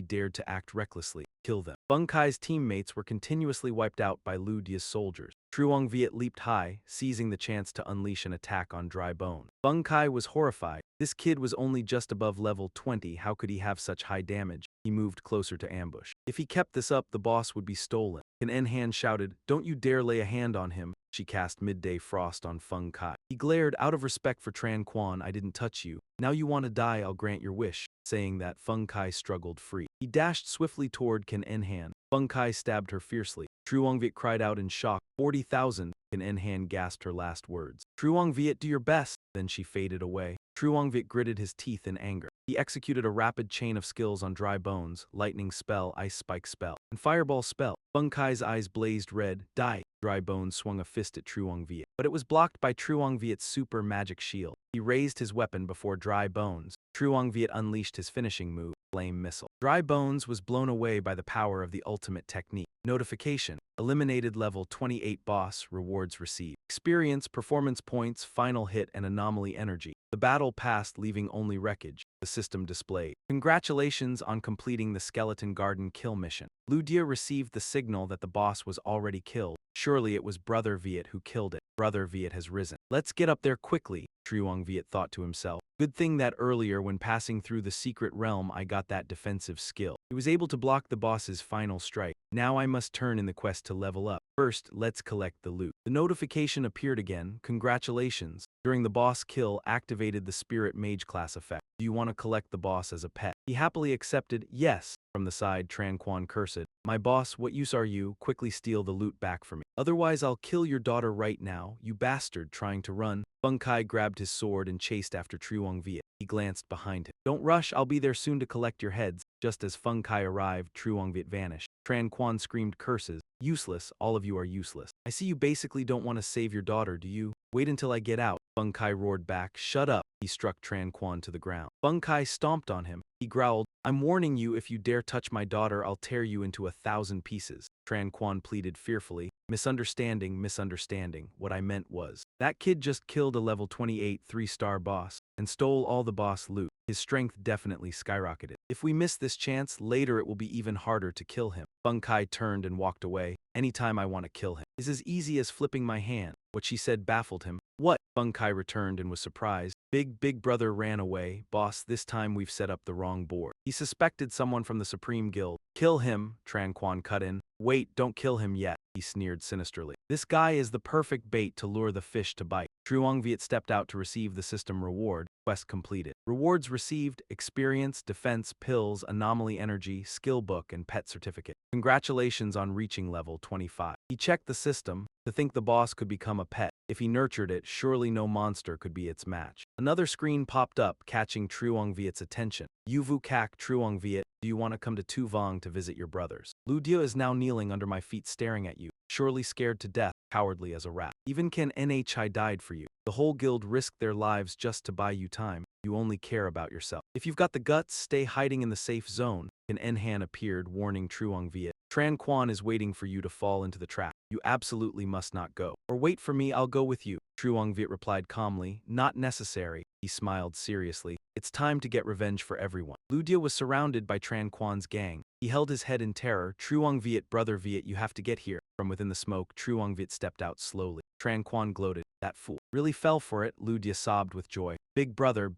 dared to act recklessly. Kill them. Feng Kai's teammates were continuously wiped out by Ludia's soldiers. Truong Viet leaped high, seizing the chance to unleash an attack on Dry Bone. Feng Kai was horrified. This kid was only just above level 20, how could he have such high damage? He moved closer to ambush. If he kept this up, the boss would be stolen. Can En Han shouted, don't you dare lay a hand on him. She cast Midday Frost on Feng Kai. He glared, out of respect for Tran Quan, I didn't touch you. Now you want to die, I'll grant your wish. Saying that, Feng Kai struggled free. He dashed swiftly toward Can En Han. Feng Kai stabbed her fiercely. Truong Viet cried out in shock, 40,000. Can En Han gasped her last words. Truong Viet, do your best. Then she faded away. Truong Viet gritted his teeth in anger. He executed a rapid chain of skills on Dry Bones, lightning spell, ice spike spell, and fireball spell. Feng Kai's eyes blazed red. Die! Dry Bones swung a fist at Truong Viet, but it was blocked by Truong Viet's super magic shield. He raised his weapon before Dry Bones. Truong Viet unleashed his finishing move, Flame Missile. Dry Bones was blown away by the power of the ultimate technique. Notification. Eliminated level 28 boss, rewards received. Experience, performance points, final hit, and anomaly energy. The battle passed, leaving only wreckage. The system displayed. Congratulations on completing the Skeleton Garden kill mission. Ludia received the signal that the boss was already killed. Surely it was Brother Viet who killed it. Brother Viet has risen. Let's get up there quickly, Truong Viet thought to himself. Good thing that earlier when passing through the secret realm I got that defensive skill. He was able to block the boss's final strike. Now I must turn in the quest to level up. First, let's collect the loot. The notification appeared again. Congratulations. During the boss kill, activated the Spirit Mage class effect. Do you want to collect the boss as a pet? He happily accepted, yes. From the side, Tran Quan cursed. My boss, what use are you? Quickly steal the loot back from me. Otherwise I'll kill your daughter right now, you bastard trying to run. Feng Kai grabbed his sword and chased after Truong Viet. He glanced behind him. Don't rush, I'll be there soon to collect your heads. Just as Feng Kai arrived, Truong Viet vanished. Tran Quan screamed curses. Useless, all of you are useless. I see you basically don't want to save your daughter, do you? Wait until I get out. Feng Kai roared back. Shut up. He struck Tran Quan to the ground. Feng Kai stomped on him. He growled, I'm warning you, if you dare touch my daughter, I'll tear you into 1,000 pieces. Tran Quan pleaded fearfully. Misunderstanding. What I meant was, that kid just killed a level 28 3-star boss and stole all the boss loot. His strength definitely skyrocketed. If we miss this chance, later it will be even harder to kill him. Feng Kai turned and walked away. Anytime I want to kill him is as easy as flipping my hand. What she said baffled him. What? Feng Kai returned and was surprised. Big brother ran away. Boss, this time we've set up the wrong board. He suspected someone from the Supreme Guild. Kill him, Tran Quan cut in. Wait, don't kill him yet, he sneered sinisterly. This guy is the perfect bait to lure the fish to bite. Truong Viet stepped out to receive the system reward. Quest completed. Rewards received: experience, defense, pills, anomaly energy, skill book, and pet certificate. Congratulations on reaching level 25. He checked the system. To think the boss could become a pet. If he nurtured it, surely no monster could be its match. Another screen popped up, catching Truong Viet's attention. Yuvu Kak Truong Viet, do you want to come to Tu Vong to visit your brothers? Lu Dia is now kneeling under my feet staring at you, surely scared to death, cowardly as a rat. Even Ken Nhi died for you. The whole guild risked their lives just to buy you time. You only care about yourself. If you've got the guts, stay hiding in the safe zone. An Enhan appeared, warning Truong Viet. Tran Quan is waiting for you to fall into the trap. You absolutely must not go. Or wait for me, I'll go with you. Truong Viet replied calmly. Not necessary. He smiled seriously. It's time to get revenge for everyone. Lu Dia was surrounded by Tran Quan's gang. He held his head in terror. Truong Viet, brother Viet, you have to get here. From within the smoke, Truong Viet stepped out slowly. Tran Quan gloated. That fool really fell for it. Lu Dia sobbed with joy. Big brother,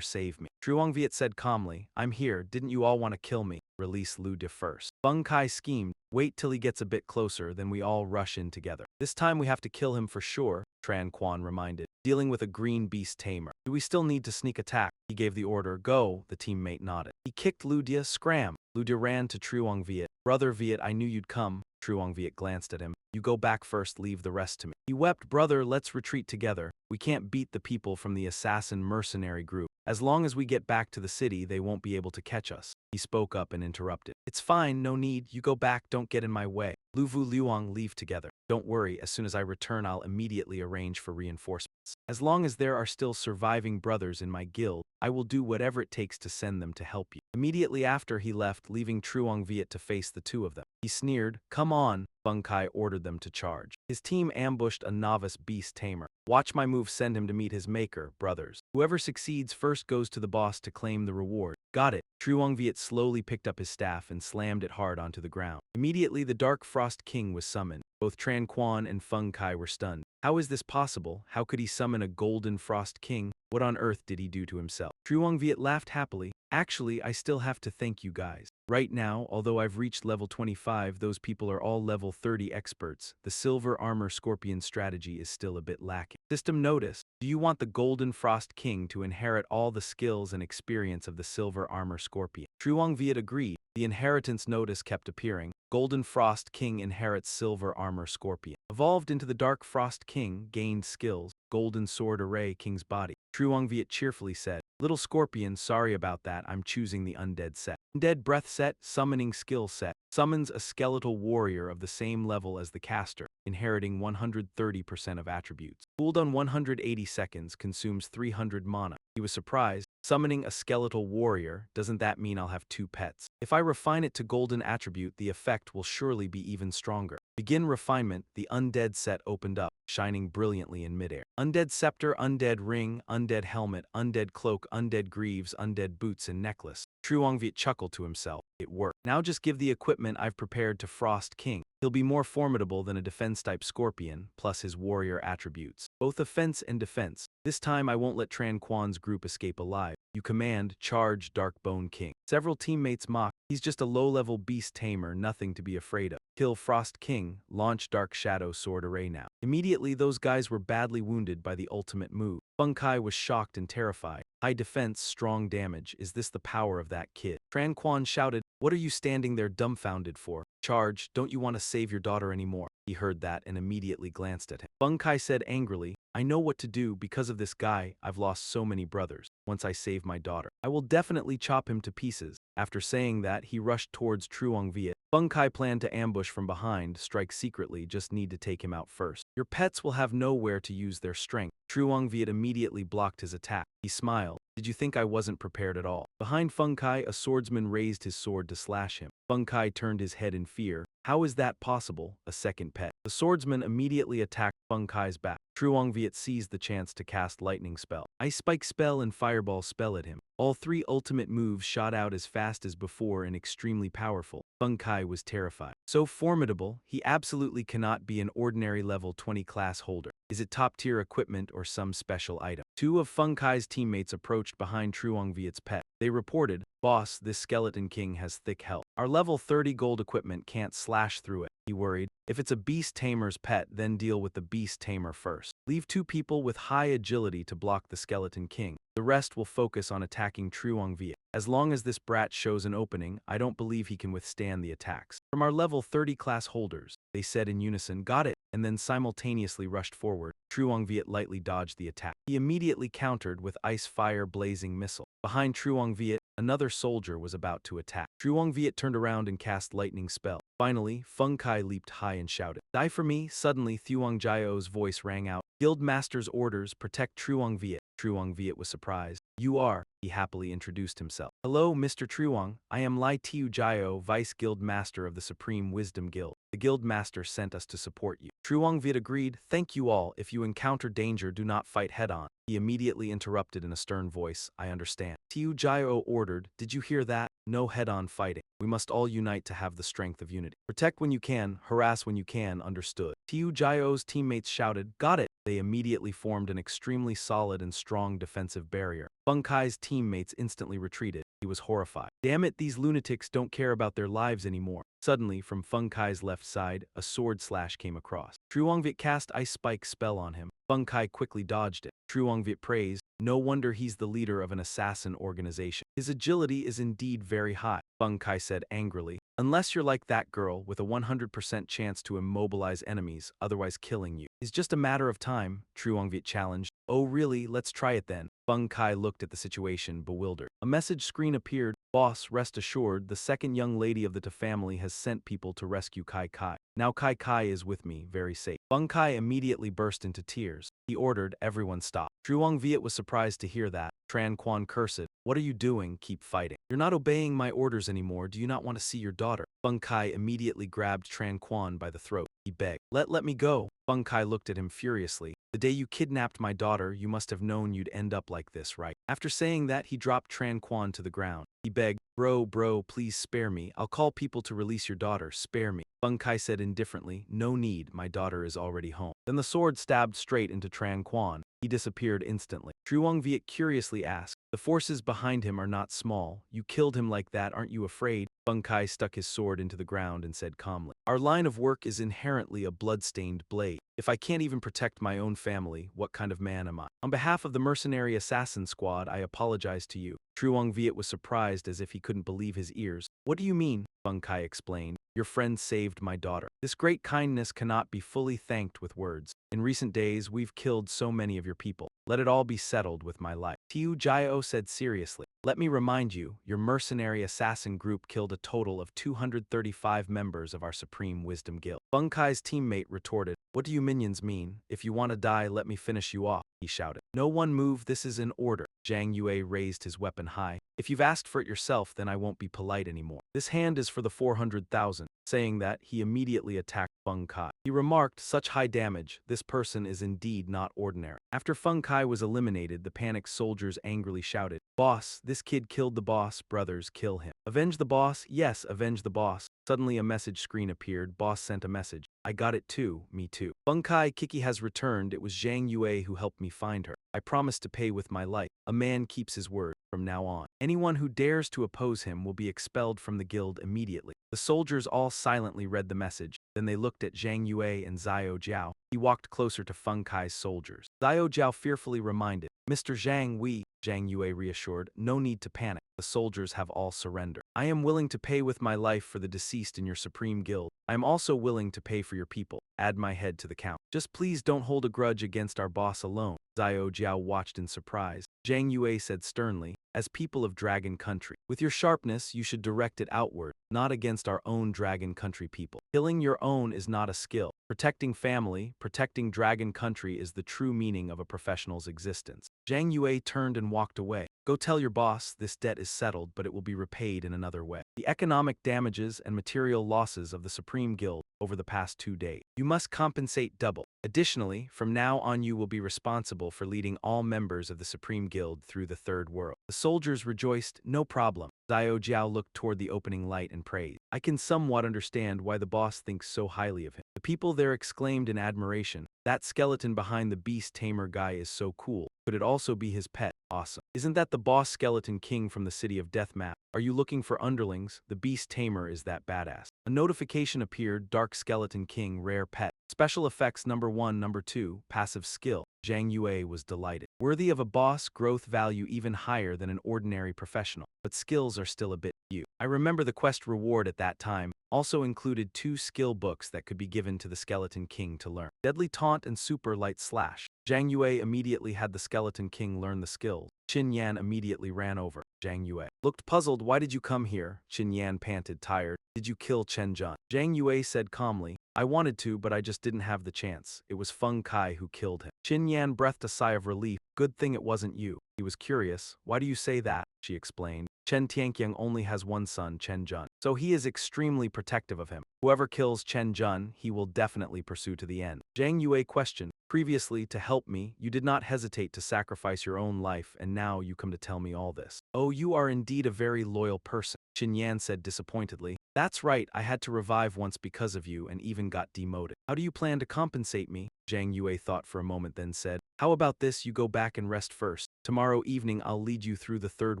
save me. Truong Viet said calmly. I'm here, didn't you all want to kill me? Release Lu Dia first. Feng Kai schemed. Wait till he gets a bit closer, then we all rush in together. This time we have to kill him for sure, Tran Quan reminded. Dealing with a green beast tamer. Do we still need to sneak attack? He gave the order. Go, the teammate nodded. He kicked Lu Dia. Scram. Lu Dia ran to Truong Viet. Brother Viet, I knew you'd come. Truong Viet glanced at him. You go back first, leave the rest to me. He wept. Brother, let's retreat together. We can't beat the people from the assassin mercenary group. As long as we get back to the city, they won't be able to catch us. He spoke up and interrupted. It's fine, no need. You go back, don't get in my way. Lu Vu Luong, leave together. Don't worry, as soon as I return, I'll immediately arrange for reinforcements. As long as there are still surviving brothers in my guild, I will do whatever it takes to send them to help you. Immediately after he left, leaving Truong Viet to face the two of them. He sneered. Come on. Feng Kai ordered them to charge. His team ambushed a novice beast tamer. Watch my move send him to meet his maker, brothers. Whoever succeeds first goes to the boss to claim the reward. Got it. Truong Viet slowly picked up his staff and slammed it hard onto the ground. Immediately the Dark Frost King was summoned. Both Tran Quan and Feng Kai were stunned. How is this possible? How could he summon a Golden Frost King? What on earth did he do to himself? Truong Viet laughed happily. Actually, I still have to thank you guys. Right now, although I've reached level 25, those people are all level 30 experts. The Silver Armor Scorpion strategy is still a bit lacking. System notice. Do you want the Golden Frost King to inherit all the skills and experience of the Silver Armor Scorpion? Truong Viet agreed. The inheritance notice kept appearing. Golden Frost King inherits Silver Armor Scorpion. Evolved into the Dark Frost King, gained skills. Golden Sword Array King's body. Truong Viet cheerfully said, Little Scorpion, sorry about that, I'm choosing the Undead set. Undead Breath set, Summoning Skill set. Summons a skeletal warrior of the same level as the caster, inheriting 130% of attributes. Cooldown 180 seconds, consumes 300 mana. He was surprised. Summoning a skeletal warrior, doesn't that mean I'll have 2 pets? If I refine it to golden attribute, the effect will surely be even stronger. Begin refinement, the Undead set opened up, shining brilliantly in midair. Undead Scepter, Undead Ring, Undead Helmet, Undead Cloak, Undead Greaves, Undead Boots and Necklace. Truong Viet chuckled to himself. It worked. Now just give the equipment I've prepared to Frost King. He'll be more formidable than a defense-type scorpion, plus his warrior attributes. Both offense and defense. This time I won't let Tran Quan's group escape alive. You command, charge Darkbone King. Several teammates mock. He's just a low-level beast tamer, nothing to be afraid of. Kill Frost King, launch Dark Shadow Sword Array now. Immediately those guys were badly wounded by the ultimate move. Feng Kai was shocked and terrified. High defense, strong damage. Is this the power of that kid? Tran Quan shouted, What are you standing there dumbfounded for? Charge, don't you want to save your daughter anymore? He heard that and immediately glanced at him. Feng Kai said angrily, I know what to do. Because of this guy, I've lost so many brothers. Once I save my daughter, I will definitely chop him to pieces. After saying that, he rushed towards Truong Viet. Feng Kai planned to ambush from behind, strike secretly, just need to take him out first. Your pets will have nowhere to use their strength. Truong Viet immediately blocked his attack. He smiled. Did you think I wasn't prepared at all? Behind Feng Kai, a swordsman raised his sword to slash him. Feng Kai turned his head in fear. How is that possible? A second pet. The swordsman immediately attacked Feng Kai's back. Truong Viet seized the chance to cast lightning spell, ice spike spell and fireball spell at him. All three ultimate moves shot out as fast as before and extremely powerful. Feng Kai was terrified. So formidable, he absolutely cannot be an ordinary level 20 class holder. Is it top-tier equipment or some special item? Two of Feng Kai's teammates approached behind Truong Viet's pet. They reported, Boss, this skeleton king has thick health. Our level 30 gold equipment can't slash through it. He worried. If it's a beast tamer's pet, then deal with the beast tamer first. Leave two people with high agility to block the skeleton king. The rest will focus on attacking Truong Viet. As long as this brat shows an opening, I don't believe he can withstand the attacks. From our level 30 class holders, they said in unison, got it, and then simultaneously rushed forward. Truong Viet lightly dodged the attack. He immediately countered with ice fire blazing missile. Behind Truong Viet, another soldier was about to attack. Truong Viet turned around and cast lightning spell. Finally, Feng Kai leaped high and shouted, Die for me! Suddenly, Thuong Jiao's voice rang out. Guildmaster's orders, protect Truong Viet. Truong Viet was surprised. You are, he happily introduced himself. Hello, Mr. Truong. I am Lai Tiu Jiao, Vice Guild Master of the Supreme Wisdom Guild. The Guild Master sent us to support you. Truong Viet agreed, thank you all. If you encounter danger, do not fight head-on. He immediately interrupted in a stern voice, I understand. Tiu Jiao ordered, did you hear that? No head-on fighting. We must all unite to have the strength of unity. Protect when you can, harass when you can, understood. Tiu Jiao's teammates shouted, got it. They immediately formed an extremely solid and strong defensive barrier. Feng Kai's teammates instantly retreated. He was horrified. Damn it, these lunatics don't care about their lives anymore. Suddenly, from Feng Kai's left side, a sword slash came across. Truong Viet cast Ice Spike spell on him. Feng Kai quickly dodged it. Truong Viet praised, no wonder he's the leader of an assassin organization. His agility is indeed very high. Feng Kai said angrily, unless you're like that girl with a 100% chance to immobilize enemies, otherwise killing you. It's just a matter of time, Truong Viet challenged. Oh really, let's try it then. Feng Kai looked at the situation, bewildered. A message screen appeared. Boss, rest assured, the second young lady of the Ta family has sent people to rescue Kai Kai. Now Kai Kai is with me, very safe. Feng Kai immediately burst into tears. He ordered everyone stop. Truong Viet was surprised to hear that. Tran Quan cursed. What are you doing? Keep fighting. You're not obeying my orders anymore. Do you not want to see your daughter? Feng Kai immediately grabbed Tran Quan by the throat. He begged, let me go. Feng Kai looked at him furiously. The day you kidnapped my daughter, you must have known you'd end up like this, right? After saying that, he dropped Tran Quan to the ground. He begged, bro, please spare me. I'll call people to release your daughter. Spare me. Feng Kai said indifferently, no need, my daughter is already home. Then the sword stabbed straight into Tran Quan. He disappeared instantly. Truong Viet curiously asked, the forces behind him are not small. You killed him like that, aren't you afraid? Feng Kai stuck his sword into the ground and said calmly, our line of work is inherently a blood-stained blade. If I can't even protect my own family, what kind of man am I? On behalf of the mercenary assassin squad, I apologize to you. Truong Viet was surprised as if he couldn't believe his ears. What do you mean? Feng Kai explained. Your friend saved my daughter. This great kindness cannot be fully thanked with words. In recent days, we've killed so many of your people. Let it all be settled with my life. Tiu Jiao said seriously. Let me remind you, your mercenary assassin group killed a total of 235 members of our Supreme Wisdom Guild. Feng Kai's teammate retorted, what do you minions mean? If you want to die, let me finish you off, he shouted. No one move, this is an order. Zhang Yue raised his weapon high. If you've asked for it yourself, then I won't be polite anymore. This hand is for the 400,000. Saying that, he immediately attacked Feng Kai. He remarked, such high damage, this person is indeed not ordinary. After Feng Kai was eliminated, the panicked soldiers angrily shouted, Boss, this kid killed the boss, brothers, kill him. Avenge the boss? Yes, avenge the boss. Suddenly a message screen appeared. Boss sent a message. I got it too, me too. Feng Kai, Kiki has returned. It was Zhang Yue who helped me find her. I promised to pay with my life. A man keeps his word. From now on, anyone who dares to oppose him will be expelled from the guild immediately. The soldiers all silently read the message. Then they looked at Zhang Yue and Xiao Jiao. He walked closer to Feng Kai's soldiers. Xiao Jiao fearfully reminded, Mr. Zhang, Zhang Yue reassured, no need to panic. The soldiers have all surrendered. I am willing to pay with my life for the deceased in your supreme guild. I am also willing to pay for your people. Add my head to the count. Just please don't hold a grudge against our boss alone. Zhao Jiao watched in surprise. Zhang Yue said sternly, as people of Dragon Country, with your sharpness, you should direct it outward, not against our own Dragon Country people. Killing your own is not a skill. Protecting family, protecting Dragon Country is the true meaning of a professional's existence. Zhang Yue turned and walked away. Go tell your boss this debt is settled, but it will be repaid in another way. The economic damages and material losses of the Supreme Guild over the past 2 days. You must compensate double. Additionally, from now on you will be responsible for leading all members of the Supreme Guild through the Third World. The soldiers rejoiced, no problem. Zhao Jiao looked toward the opening light and praised. I can somewhat understand why the boss thinks so highly of him. The people there exclaimed in admiration, that skeleton behind the beast tamer guy is so cool. Could it also be his pet? Awesome. Isn't that the boss skeleton king from the city of Death Map? Are you looking for underlings? The beast tamer is that badass. A notification appeared, Dark Skeleton King Rare Pet. Special effects number 1, number 2, passive skill. Zhang Yue was delighted. Worthy of a boss, growth value even higher than an ordinary professional, but skills are still a bit few. I remember the quest reward at that time also included 2 skill books that could be given to the Skeleton King to learn. Deadly Taunt and Super Light Slash. Zhang Yue immediately had the Skeleton King learn the skills. Qin Yan immediately ran over. Zhang Yue looked puzzled. Why did you come here? Qin Yan panted, tired. Did you kill Chen Jun? Zhang Yue said calmly, I wanted to, but I just didn't have the chance. It was Feng Kai who killed him. Qin Yan breathed a sigh of relief. Good thing it wasn't you. He was curious. Why do you say that? She explained. Chen Tianqiang only has one son, Chen Jun, so he is extremely protective of him. Whoever kills Chen Jun, he will definitely pursue to the end. Zhang Yue questioned, previously, to help me, you did not hesitate to sacrifice your own life, and now you come to tell me all this. Oh, you are indeed a very loyal person, Qin Yan said disappointedly. That's right, I had to revive once because of you and even got demoted. How do you plan to compensate me? Zhang Yue thought for a moment then said, how about this, you go back and rest first. Tomorrow evening I'll lead you through the Third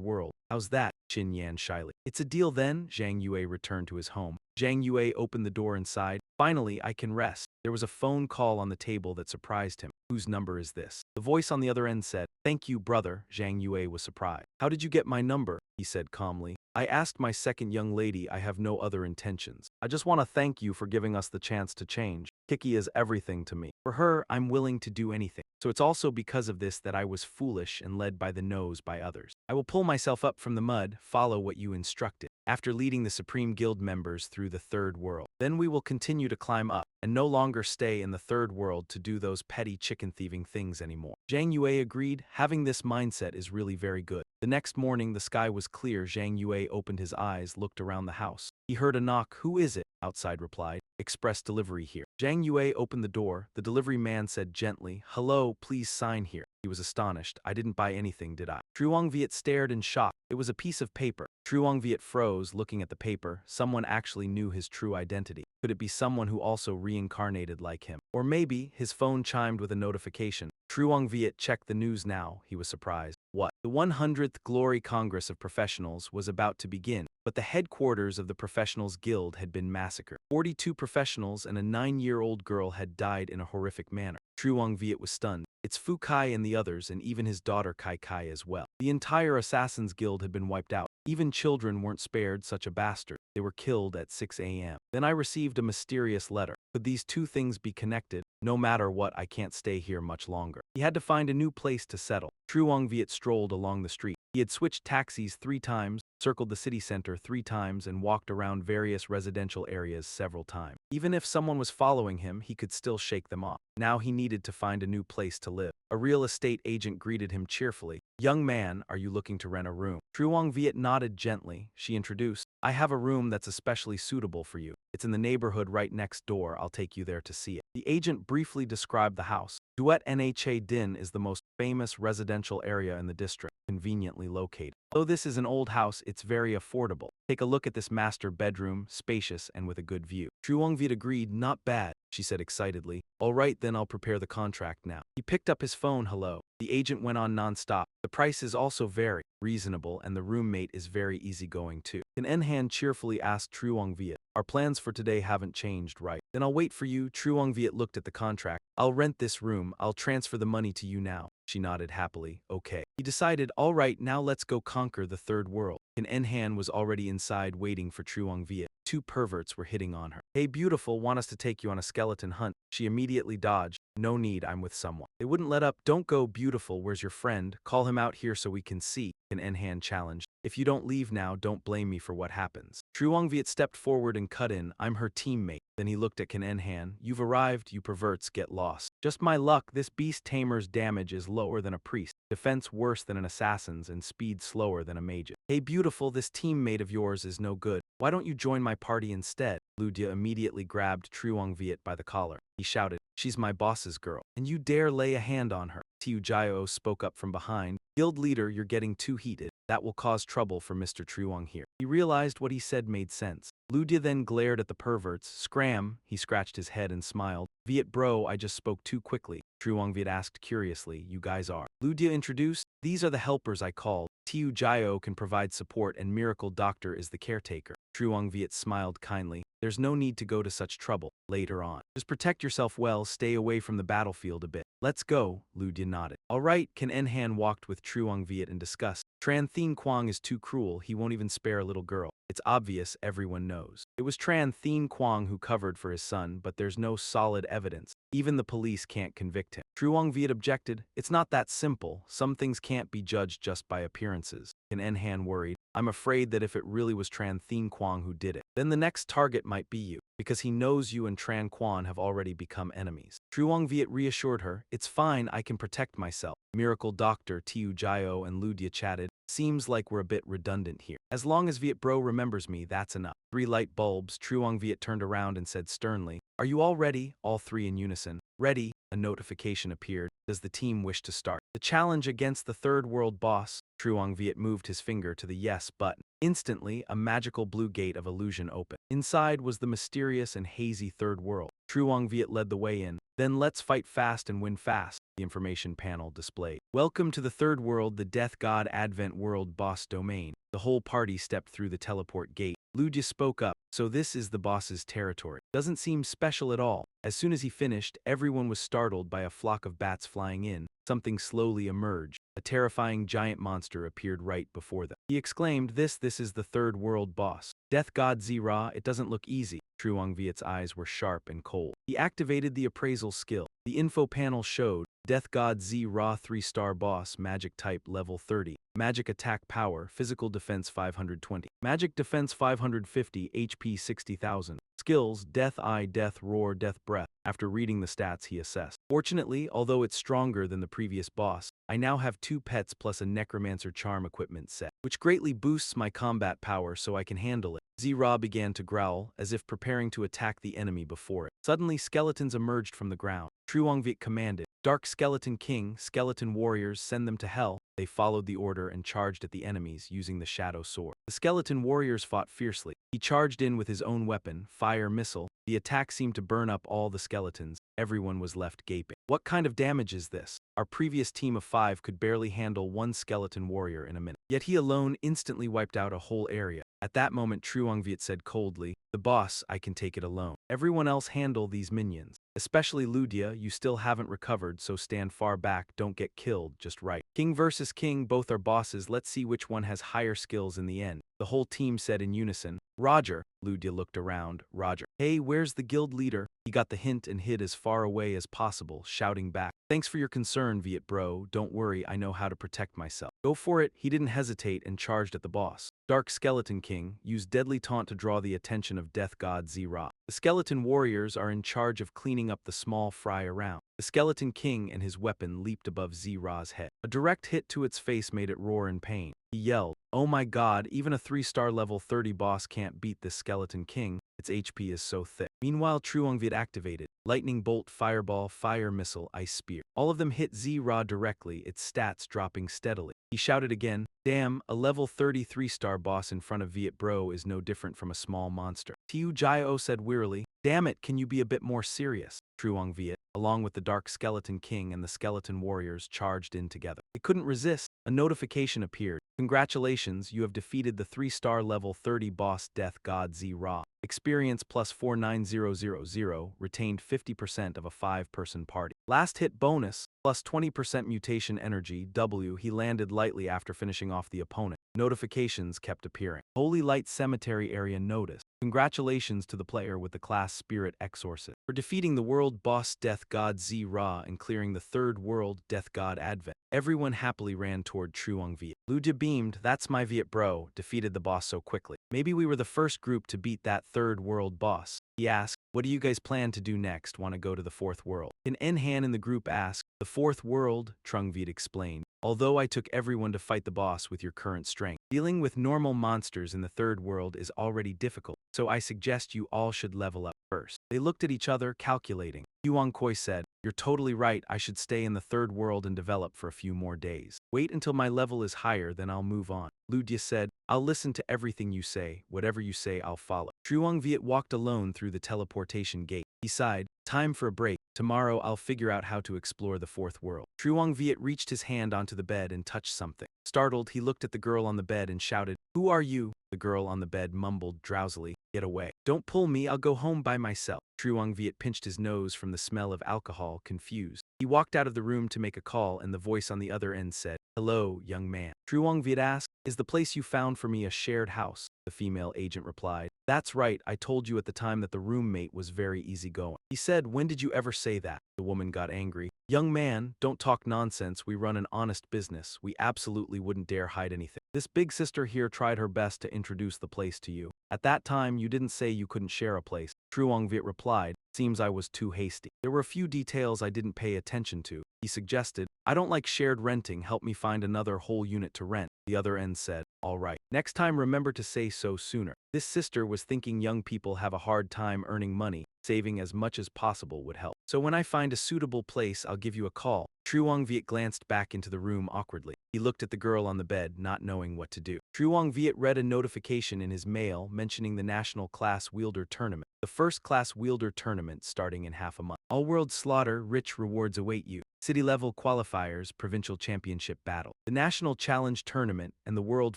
World. How's that? Qin Yan shyly. It's a deal then? Zhang Yue returned to his home. Zhang Yue opened the door inside. Finally, I can rest. There was a phone call on the table that surprised him. Whose number is this? The voice on the other end said, thank you, brother. Zhang Yue was surprised. How did you get my number? He said calmly. I asked my second young lady. I have no other intentions. I just want to thank you for giving us the chance to change. Kiki is everything to me. For her, I'm willing to do anything. So it's also because of this that I was foolish and led by the nose by others. I will pull myself up from the mud, follow what you instructed. After leading the Supreme Guild members through the Third World, then we will continue to climb up, and no longer stay in the Third World to do those petty chicken-thieving things anymore. Zhang Yue agreed, having this mindset is really very good. The next morning, the sky was clear. Zhang Yue opened his eyes, looked around the house. He heard a knock. Who is it? Outside replied. Express delivery here. Zhang Yue opened the door. The delivery man said gently, hello, please sign here. He was astonished. I didn't buy anything, did I? Truong Viet stared in shock. It was a piece of paper. Truong Viet froze, looking at the paper. Someone actually knew his true identity. Could it be someone who also reincarnated like him? Or maybe his phone chimed with a notification. Truong Viet checked the news now. He was surprised. What? The 100th Glory Congress of Professionals was about to begin, but the headquarters of the Professionals Guild had been massacred. 42 professionals and a 9-year-old girl had died in a horrific manner. Truong Viet was stunned. It's Fu Kai and the others, and even his daughter Kai Kai as well. The entire Assassin's Guild had been wiped out. Even children weren't spared. Such a bastard. They were killed at 6 a.m. Then I received a mysterious letter. Could these two things be connected? No matter what, I can't stay here much longer. He had to find a new place to settle. Truong Viet strolled along the street. He had switched taxis 3 times, circled the city center 3 times, and walked around various residential areas several times. Even if someone was following him, he could still shake them off. Now he needed to find a new place to live. A real estate agent greeted him cheerfully. Young man, are you looking to rent a room? Truong Viet nodded gently. She introduced, I have a room that's especially suitable for you. It's in the neighborhood right next door. I'll take you there to see it. The agent briefly described the house. Duet Nha Din is the most famous residential area in the district, conveniently located. Though this is an old house, it's very affordable. Take a look at this master bedroom, spacious and with a good view. Truong Viet agreed, not bad, she said excitedly. All right, then I'll prepare the contract now. He picked up his phone. Hello. The agent went on non-stop. The price is also very reasonable, and the roommate is very easygoing too. Can Enhan cheerfully asked Truong Viet. Our plans for today haven't changed, right? Then I'll wait for you. Truong Viet looked at the contract. I'll rent this room. room, I'll transfer the money to you now. She nodded happily. Okay. He decided, all right, now let's go conquer the third world. An Enhan was already inside waiting for Truong Viet. Two perverts were hitting on her. Hey beautiful, want us to take you on a skeleton hunt. She immediately dodged. No need, I'm with someone. They wouldn't let up. Don't go, beautiful, where's your friend? Call him out here so we can see. An Enhan challenged. If you don't leave now, don't blame me for what happens. Truong Viet stepped forward and cut in. I'm her teammate. Then he looked at Kan Enhan. You've arrived, you perverts, get lost. Just my luck, this beast tamer's damage is lower than a priest, defense worse than an assassin's, and speed slower than a mage's. Hey beautiful, this teammate of yours is no good. Why don't you join my party instead? Ludia immediately grabbed Truong Viet by the collar. He shouted, she's my boss's girl, and you dare lay a hand on her. Tiu Jiao spoke up from behind. Guild leader, you're getting too heated. That will cause trouble for Mr. Truong here. He realized what he said made sense. Ludia then glared at the perverts. Scram, he scratched his head and smiled. Viet bro, I just spoke too quickly. Truong Viet asked curiously, you guys are. Ludia introduced, these are the helpers I called. Tiu Jiao can provide support and Miracle Doctor is the caretaker. Truong Viet smiled kindly. There's no need to go to such trouble later on. Just protect yourself well, stay away from the battlefield a bit. Let's go, Ludia nodded. All right, Kan Enhan walked with Truong Viet in disgust. Tran Thien Quang is too cruel, he won't even spare a little girl. It's obvious, everyone knows. It was Tran Thien Quang who covered for his son, but there's no solid evidence. Even the police can't convict him. Truong Viet objected, it's not that simple. Some things can't be judged just by appearances. Kan Enhan worried, I'm afraid that if it really was Tran Thien Quang who did it, then the next target might be you, because he knows you and Tran Quan have already become enemies. Truong Viet reassured her, it's fine, I can protect myself. Miracle Doctor, Tiu Jiao and Ludia chatted, seems like we're a bit redundant here. As long as Viet bro remembers me, that's enough. 3 light bulbs, Truong Viet turned around and said sternly, are you all ready? All 3 in unison. Ready. A notification appeared. Does the team wish to start? The challenge against the third world boss. Truong Viet moved his finger to the yes button. Instantly, a magical blue gate of illusion opened. Inside was the mysterious and hazy third world. Truong Viet led the way in. Then let's fight fast and win fast, the information panel displayed. Welcome to the third world, the Death God Advent World Boss Domain. The whole party stepped through the teleport gate. Ludia spoke up, so this is the boss's territory. Doesn't seem special at all. As soon as he finished, everyone was startled by a flock of bats flying in. Something slowly emerged. A terrifying giant monster appeared right before them. He exclaimed, this is the third world boss. Death God Zira, it doesn't look easy. Truong Viet's eyes were sharp and cold. He activated the appraisal skill. The info panel showed, Death God Z Ra 3-star boss, magic type level 30. Magic attack power, physical defense 520. Magic defense 550, HP 60,000. Skills, Death Eye, Death Roar, Death Breath. After reading the stats, he assessed. Fortunately, although it's stronger than the previous boss, I now have 2 pets plus a necromancer charm equipment set, which greatly boosts my combat power so I can handle it. Z-Ra began to growl, as if preparing to attack the enemy before it. Suddenly, skeletons emerged from the ground. Truong Viet commanded, Dark Skeleton King, skeleton warriors, send them to hell. They followed the order and charged at the enemies using the shadow sword. The skeleton warriors fought fiercely. He charged in with his own weapon, fire missile. The attack seemed to burn up all the skeletons. Everyone was left gaping. What kind of damage is this? Our previous team of 5 could barely handle 1 skeleton warrior in a minute. Yet he alone instantly wiped out a whole area. At that moment, Truong Viet said coldly, the boss, I can take it alone. Everyone else handle these minions. Especially Ludia, you still haven't recovered, so stand far back, don't get killed, just right. King versus king, both are bosses, let's see which one has higher skills in the end. The whole team said in unison, Roger. Ludia looked around. Roger. Hey, where's the guild leader? He got the hint and hid as far away as possible, shouting back. Thanks for your concern, Viet bro. Don't worry, I know how to protect myself. Go for it. He didn't hesitate and charged at the boss. Dark Skeleton King used deadly taunt to draw the attention of Death God Z-Ra. The skeleton warriors are in charge of cleaning up the small fry around. The Skeleton King and his weapon leaped above Z-Ra's head. A direct hit to its face made it roar in pain. He yelled, oh my god, even a 3-star level 30 boss can't beat this Skeleton King. Its HP is so thick. Meanwhile, Truong Viet activated. Lightning Bolt, Fireball, Fire Missile, Ice Spear. All of them hit Z-Ra directly, its stats dropping steadily. He shouted again, damn, a level 33-star boss in front of Viet bro is no different from a small monster. Tiu Jiao said wearily, damn it, can you be a bit more serious? Truong Viet, along with the Dark Skeleton King and the Skeleton Warriors, charged in together. They couldn't resist. A notification appeared. Congratulations, you have defeated the 3-star level 30 boss Death God Z-Ra. Experience plus 49000, retained 50% of a 5-person party. Last hit bonus, plus 20% mutation energy, W. He landed lightly after finishing off the opponent. Notifications kept appearing. Holy Light Cemetery area notice. Congratulations to the player with the class Spirit Exorcist for defeating the world boss Death God Z-Ra and clearing the third world Death God Advent. Everyone happily ran toward Truong Viet. Ludia beamed, "That's my Viet bro, defeated the boss so quickly. Maybe we were the first group to beat that third world boss." He asked, "What do you guys plan to do next? Want to go to the fourth world?" An Enhan in the group asked, "The fourth world," Trung Viet explained. "Although I took everyone to fight the boss with your current strength, dealing with normal monsters in the third world is already difficult, so I suggest you all should level up first." They looked at each other, calculating. Yuan Koi said, "You're totally right, I should stay in the third world and develop for a few more days. Wait until my level is higher, then I'll move on." Ludia said, "I'll listen to everything you say, whatever you say I'll follow." Truong Viet walked alone through the teleportation gate. He sighed, "Time for a break. Tomorrow I'll figure out how to explore the fourth world." Truong Viet reached his hand onto the bed and touched something. Startled, he looked at the girl on the bed and shouted, "Who are you?" The girl on the bed mumbled drowsily, "Get away. Don't pull me, I'll go home by myself." Truong Viet pinched his nose from the smell of alcohol, confused. He walked out of the room to make a call and the voice on the other end said, "Hello, young man." Truong Viet asked, "Is the place you found for me a shared house?" The female agent replied, "That's right, I told you at the time that the roommate was very easygoing." He said, "When did you ever say that?" The woman got angry. "Young man, don't talk nonsense, we run an honest business, we absolutely wouldn't dare hide anything. This big sister here tried her best to introduce the place to you. At that time, you didn't say you couldn't share a place." Truong Viet replied, "Seems I was too hasty. There were a few details I didn't pay attention to." He suggested, "I don't like shared renting, help me find another whole unit to rent." The other end said, "All right. Next time remember to say so sooner." This sister was thinking young people have a hard time earning money, saving as much as possible would help. "So when I find a suitable place, I'll give you a call." Truong Viet glanced back into the room awkwardly. He looked at the girl on the bed, not knowing what to do. Truong Viet read a notification in his mail mentioning the National Class Wielder Tournament. The first Class Wielder Tournament starting in half a month. All-world slaughter, rich rewards await you. City-level qualifiers, provincial championship battle. The National Challenge Tournament and the World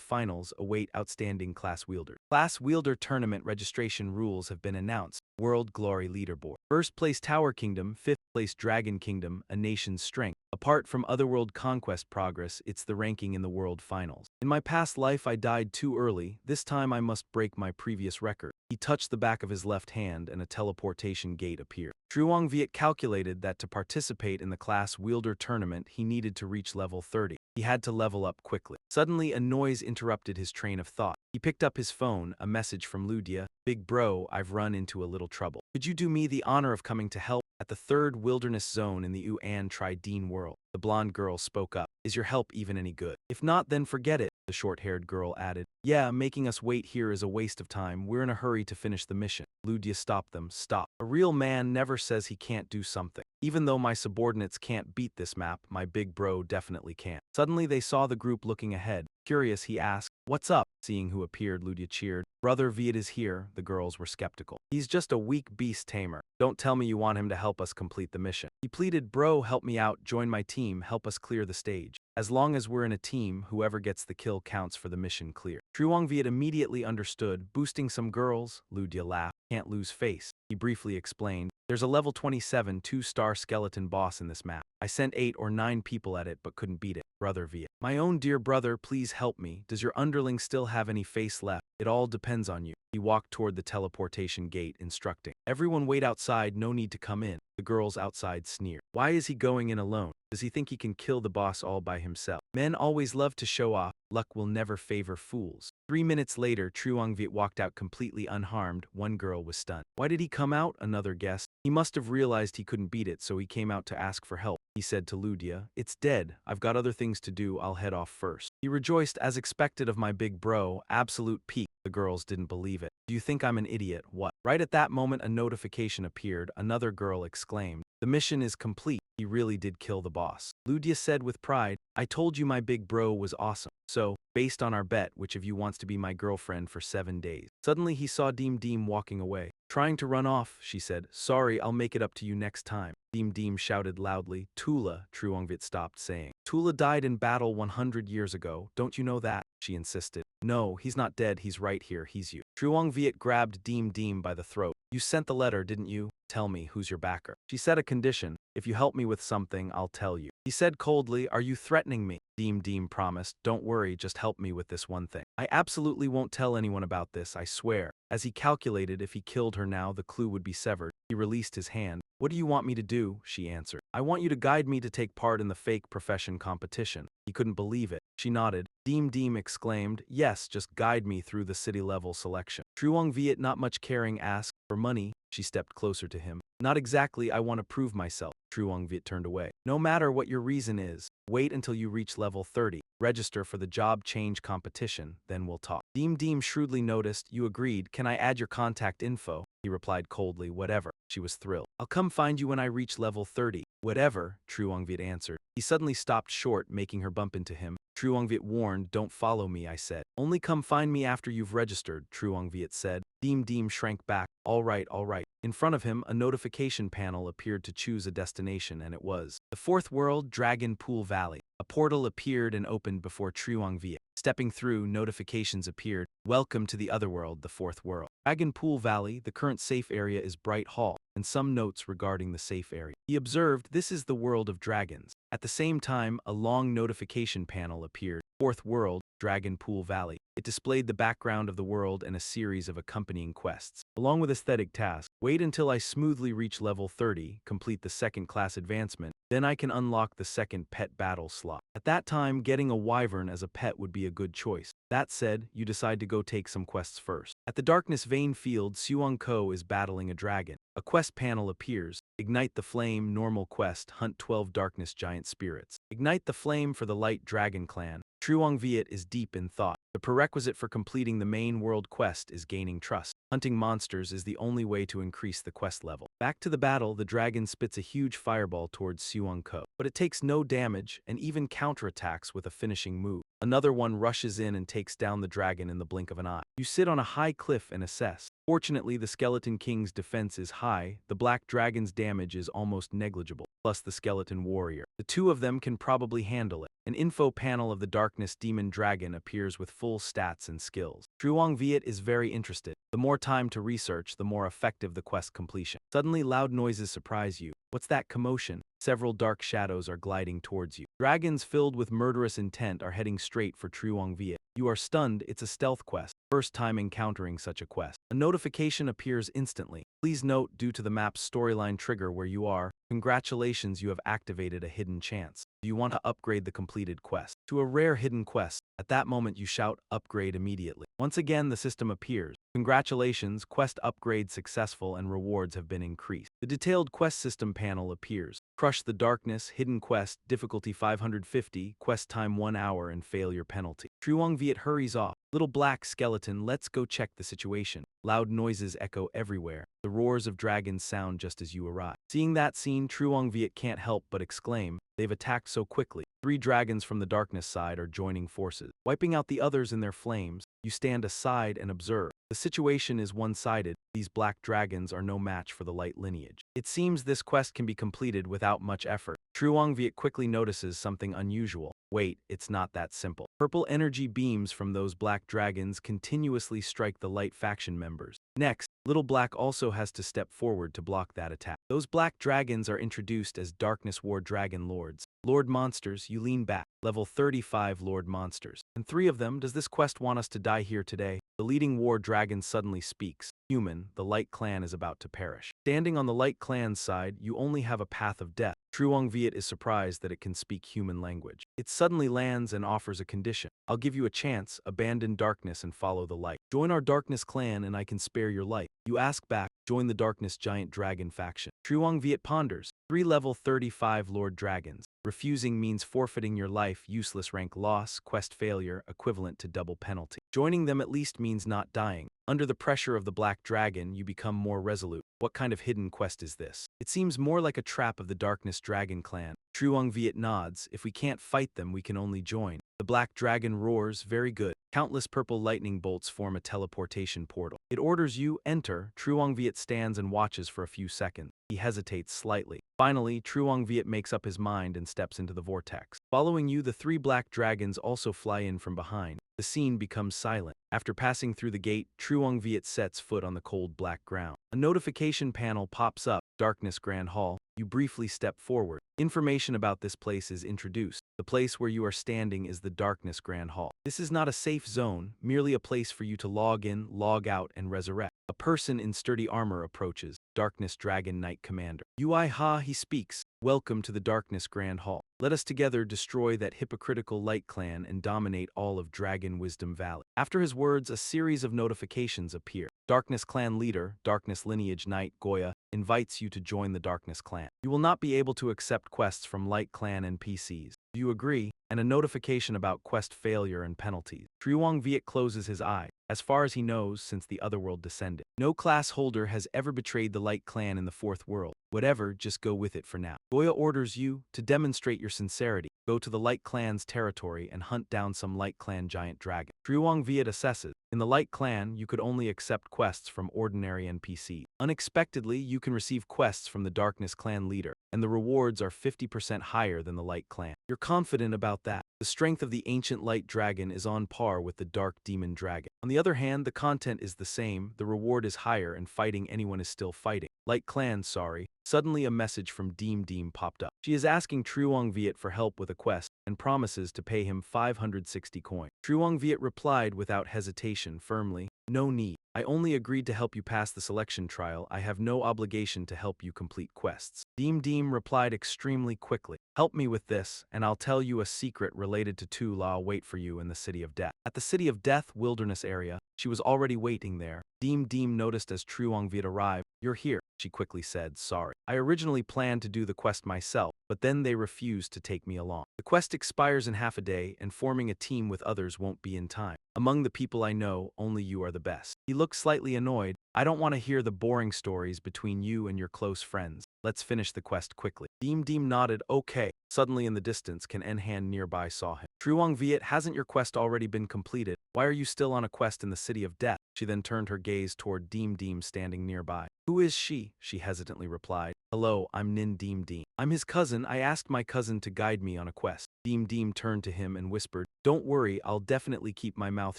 Finals await outstanding class wielders. Class Wielder Tournament registration rules have been announced. World Glory Leaderboard. First place Tower Kingdom, fifth place Dragon Kingdom, a nation's strength. Apart from Otherworld Conquest progress, it's the ranking in the World Finals. "In my past life I died too early, this time I must break my previous record." He touched the back of his left hand and a teleportation gate appeared. Truong Viet calculated that to participate in the Class Wielder Tournament he needed to reach level 30. He had to level up quickly. Suddenly a noise interrupted his train of thought. He picked up his phone, a message from Ludia, "Big bro, I've run into a little trouble. Could you do me the honor of coming to help at the third wilderness zone in the Uan Trideen world?" The blonde girl spoke up, "Is your help even any good? If not, then forget it." The short-haired girl added, "Yeah, making us wait here is a waste of time, we're in a hurry to finish the mission." Ludia stopped them, "Stop. A real man never says he can't do something. Even though my subordinates can't beat this map, my big bro definitely can." Suddenly they saw the group looking ahead. Curious, he asked, "What's up?" Seeing who appeared, Ludia cheered. "Brother Viet is here." The girls were skeptical. "He's just a weak beast tamer. Don't tell me you want him to help us complete the mission." He pleaded, "Bro, help me out, join my team, help us clear the stage. As long as we're in a team, whoever gets the kill counts for the mission clear." Truong Viet immediately understood, boosting some girls. Ludia laughed, "Can't lose face." He briefly explained, "There's a level 27 2-star skeleton boss in this map. I sent 8 or 9 people at it but couldn't beat it." Brother Viet, "My own dear brother, please help me. Does your underling still have any face left? It all depends on you." He walked toward the teleportation gate, instructing, "Everyone wait outside, no need to come in." The girls outside sneered. Why is he going in alone? Does he think he can kill the boss all by himself? Men always love to show off. Luck will never favor fools. 3 minutes later, Truong Viet walked out completely unharmed. One girl was stunned. Why did he come out? Another guessed. He must have realized he couldn't beat it, so he came out to ask for help. He said to Ludia, "It's dead. I've got other things to do. I'll head off first." He rejoiced, "As expected of my big bro, absolute peak." The girls didn't believe it. "Do you think I'm an idiot? What?" Right at that moment a notification appeared. Another girl exclaimed, "The mission is complete. He really did kill the boss." Ludia said with pride, "I told you my big bro was awesome. So, based on our bet, which of you wants to be my girlfriend for 7 days?" Suddenly he saw Deem Deem walking away. Trying to run off, she said. Sorry, I'll make it up to you next time. Deem Deem shouted loudly. Tula, Truongvit stopped saying. Tula died in battle 100 years ago, don't you know that? She insisted. No, he's not dead, he's right here, he's you. Truongviet grabbed Deem Deem by the throat. You sent the letter, didn't you? Tell me, who's your backer? She set a condition. If you help me with something, I'll tell you. He said coldly, are you threatening me? Deem Deem promised, don't worry, just help me with this one thing. I absolutely won't tell anyone about this, I swear. As he calculated if he killed her now, the clue would be severed. He released his hand. What do you want me to do? She answered. I want you to guide me to take part in the fake profession competition. He couldn't believe it. She nodded. Deem Deem exclaimed, yes, just guide me through the city-level selection. Truong Viet, not much caring, asked, for money? She stepped closer to him. Not exactly, I want to prove myself. Truong Viet turned away. No matter what your reason is, wait until you reach level 30. Register for the job change competition, then we'll talk. Deem Deem shrewdly noticed, you agreed, can I add your contact info? He replied coldly, whatever. She was thrilled. I'll come find you when I reach level 30. Whatever, Truongviet answered. He suddenly stopped short, making her bump into him. Truongviet warned, don't follow me, I said. Only come find me after you've registered, Truongviet said. Deem Deem shrank back. All right, all right. In front of him, a notification panel appeared to choose a destination, and it was the fourth world, Dragon Pool Valley. A portal appeared and opened before Truongviet. Stepping through, notifications appeared. Welcome to the other world, the fourth world. Dragon Pool Valley, the current safe area is Bright Hall, and some notes regarding the safe area. He observed, this is the world of dragons. At the same time, a long notification panel appeared. Fourth world, Dragon Pool Valley. It displayed the background of the world and a series of accompanying quests. Along with aesthetic tasks, wait until I smoothly reach level 30, complete the second class advancement, then I can unlock the second pet battle slot. At that time, getting a wyvern as a pet would be a good choice. That said, you decide to go take some quests first. At the Darkness Vein Field, Suong Ko is battling a dragon. A quest panel appears. Ignite the Flame, normal quest, hunt 12 Darkness Giant Spirits. Ignite the Flame for the Light Dragon Clan. Truong Viet is deep in thought. The prerequisite for completing the main world quest is gaining trust. Hunting monsters is the only way to increase the quest level. Back to the battle, the dragon spits a huge fireball towards Suong Ko, but it takes no damage and even counterattacks with a finishing move. Another one rushes in and takes down the dragon in the blink of an eye. You sit on a high cliff and assess. Fortunately, the Skeleton King's defense is high, the Black Dragon's damage is almost negligible, plus the Skeleton Warrior. The two of them can probably handle it. An info panel of the Darkness Demon Dragon appears with full stats and skills. Truong Viet is very interested. The more time to research, the more effective the quest completion. Suddenly, loud noises surprise you. What's that commotion? Several dark shadows are gliding towards you. Dragons filled with murderous intent are heading straight for Truong Viet. You are stunned, it's a stealth quest. First time encountering such a quest. A notification appears instantly. Please note, due to the map's storyline trigger where you are, congratulations, you have activated a hidden chance. Do you want to upgrade the completed quest to a rare hidden quest? At that moment you shout, upgrade immediately. Once again the system appears. Congratulations, quest upgrade successful and rewards have been increased. The detailed quest system panel appears. Crush the Darkness, hidden quest, difficulty 550, quest time 1 hour and failure penalty. Truong Viet hurries off. Little black skeleton, let's go check the situation. Loud noises echo everywhere. The roars of dragons sound just as you arrive. Seeing that scene, Truong Viet can't help but exclaim, they've attacked so quickly. 3 dragons from the darkness side are joining forces. Wiping out the others in their flames, you stand aside and observe. The situation is one-sided. These black dragons are no match for the light lineage. It seems this quest can be completed without much effort. Truong Viet quickly notices something unusual. Wait, it's not that simple. Purple energy beams from those black dragons continuously strike the light faction members. Next, Little Black also has to step forward to block that attack. Those black dragons are introduced as Darkness War Dragon Lords. Lord Monsters, you lean back. Level 35 Lord Monsters. And 3 of them, does this quest want us to die here today? The leading war dragon suddenly speaks. Human, the Light Clan is about to perish. Standing on the Light Clan's side, you only have a path of death. Truong Viet is surprised that it can speak human language. It suddenly lands and offers a condition. I'll give you a chance, abandon darkness and follow the light. Join our Darkness Clan and I can spare your life. You ask back, join the Darkness Giant Dragon faction. Truong Viet ponders. 3 level 35 Lord Dragons. Refusing means forfeiting your life, useless rank loss, quest failure, equivalent to double penalty. Joining them at least means not dying. Under the pressure of the Black Dragon, you become more resolute. What kind of hidden quest is this? It seems more like a trap of the Darkness Dragon Clan. Truong Viet nods. If we can't fight them, we can only join. The Black Dragon roars, very good. Countless purple lightning bolts form a teleportation portal. It orders you, enter. Truong Viet stands and watches for a few seconds. He hesitates slightly. Finally, Truong Viet makes up his mind and steps into the vortex. Following you, the three black dragons also fly in from behind. The scene becomes silent. After passing through the gate, Truong Viet sets foot on the cold black ground. A notification panel pops up. Darkness Grand Hall. You briefly step forward. Information about this place is introduced. The place where you are standing is the Darkness Grand Hall. This is not a safe zone, merely a place for you to log in, log out, and resurrect. A person in sturdy armor approaches. Darkness Dragon Knight Commander. Ui Ha, he speaks. Welcome to the Darkness Grand Hall. Let us together destroy that hypocritical Light Clan and dominate all of Dragon Wisdom Valley. After his words, a series of notifications appear. Darkness Clan Leader, Darkness Lineage Knight Goya, invites you to join the Darkness Clan. You will not be able to accept quests from Light Clan NPCs. Do you agree? And a notification about quest failure and penalties. Truong Viet closes his eye. As far as he knows, since the Otherworld descended, no class holder has ever betrayed the Light Clan in the Fourth World. Whatever, just go with it for now. Goya orders you, to demonstrate your sincerity, go to the Light Clan's territory and hunt down some Light Clan giant dragon. Truong Viet assesses. In the Light Clan, you could only accept quests from ordinary NPCs. Unexpectedly, you can receive quests from the Darkness Clan leader, and the rewards are 50% higher than the Light Clan. You're confident about that. The strength of the ancient Light Dragon is on par with the Dark Demon Dragon. On the other hand, the content is the same, the reward is higher, and fighting anyone is still fighting. Light Clan, sorry. Suddenly a message from Deem Deem popped up. She is asking Truong Viet for help with a quest and promises to pay him 560 coins. Truong Viet replied without hesitation firmly, "No need. I only agreed to help you pass the selection trial. I have no obligation to help you complete quests." Deem Deem replied extremely quickly, "Help me with this, and I'll tell you a secret related to Tu La wait for you in the City of Death." At the City of Death wilderness area, she was already waiting there. Deem Deem noticed as Truong Viet arrived. "You're here," she quickly said, "sorry. I originally planned to do the quest myself, but then they refused to take me along. The quest expires in half a day, and forming a team with others won't be in time. Among the people I know, only you are the best." He looked slightly annoyed. "I don't want to hear the boring stories between you and your close friends. Let's finish the quest quickly." Deem Deem nodded, "Okay." Suddenly in the distance, Can Enhan nearby saw him. "Truong Viet, hasn't your quest already been completed? Why are you still on a quest in the City of Death?" She then turned her gaze toward Deem Deem standing nearby. "Who is she?" she hesitantly replied. "Hello, I'm Nin Deem Deem. I'm his cousin. I asked my cousin to guide me on a quest." Deem Deem turned to him and whispered, "Don't worry, I'll definitely keep my mouth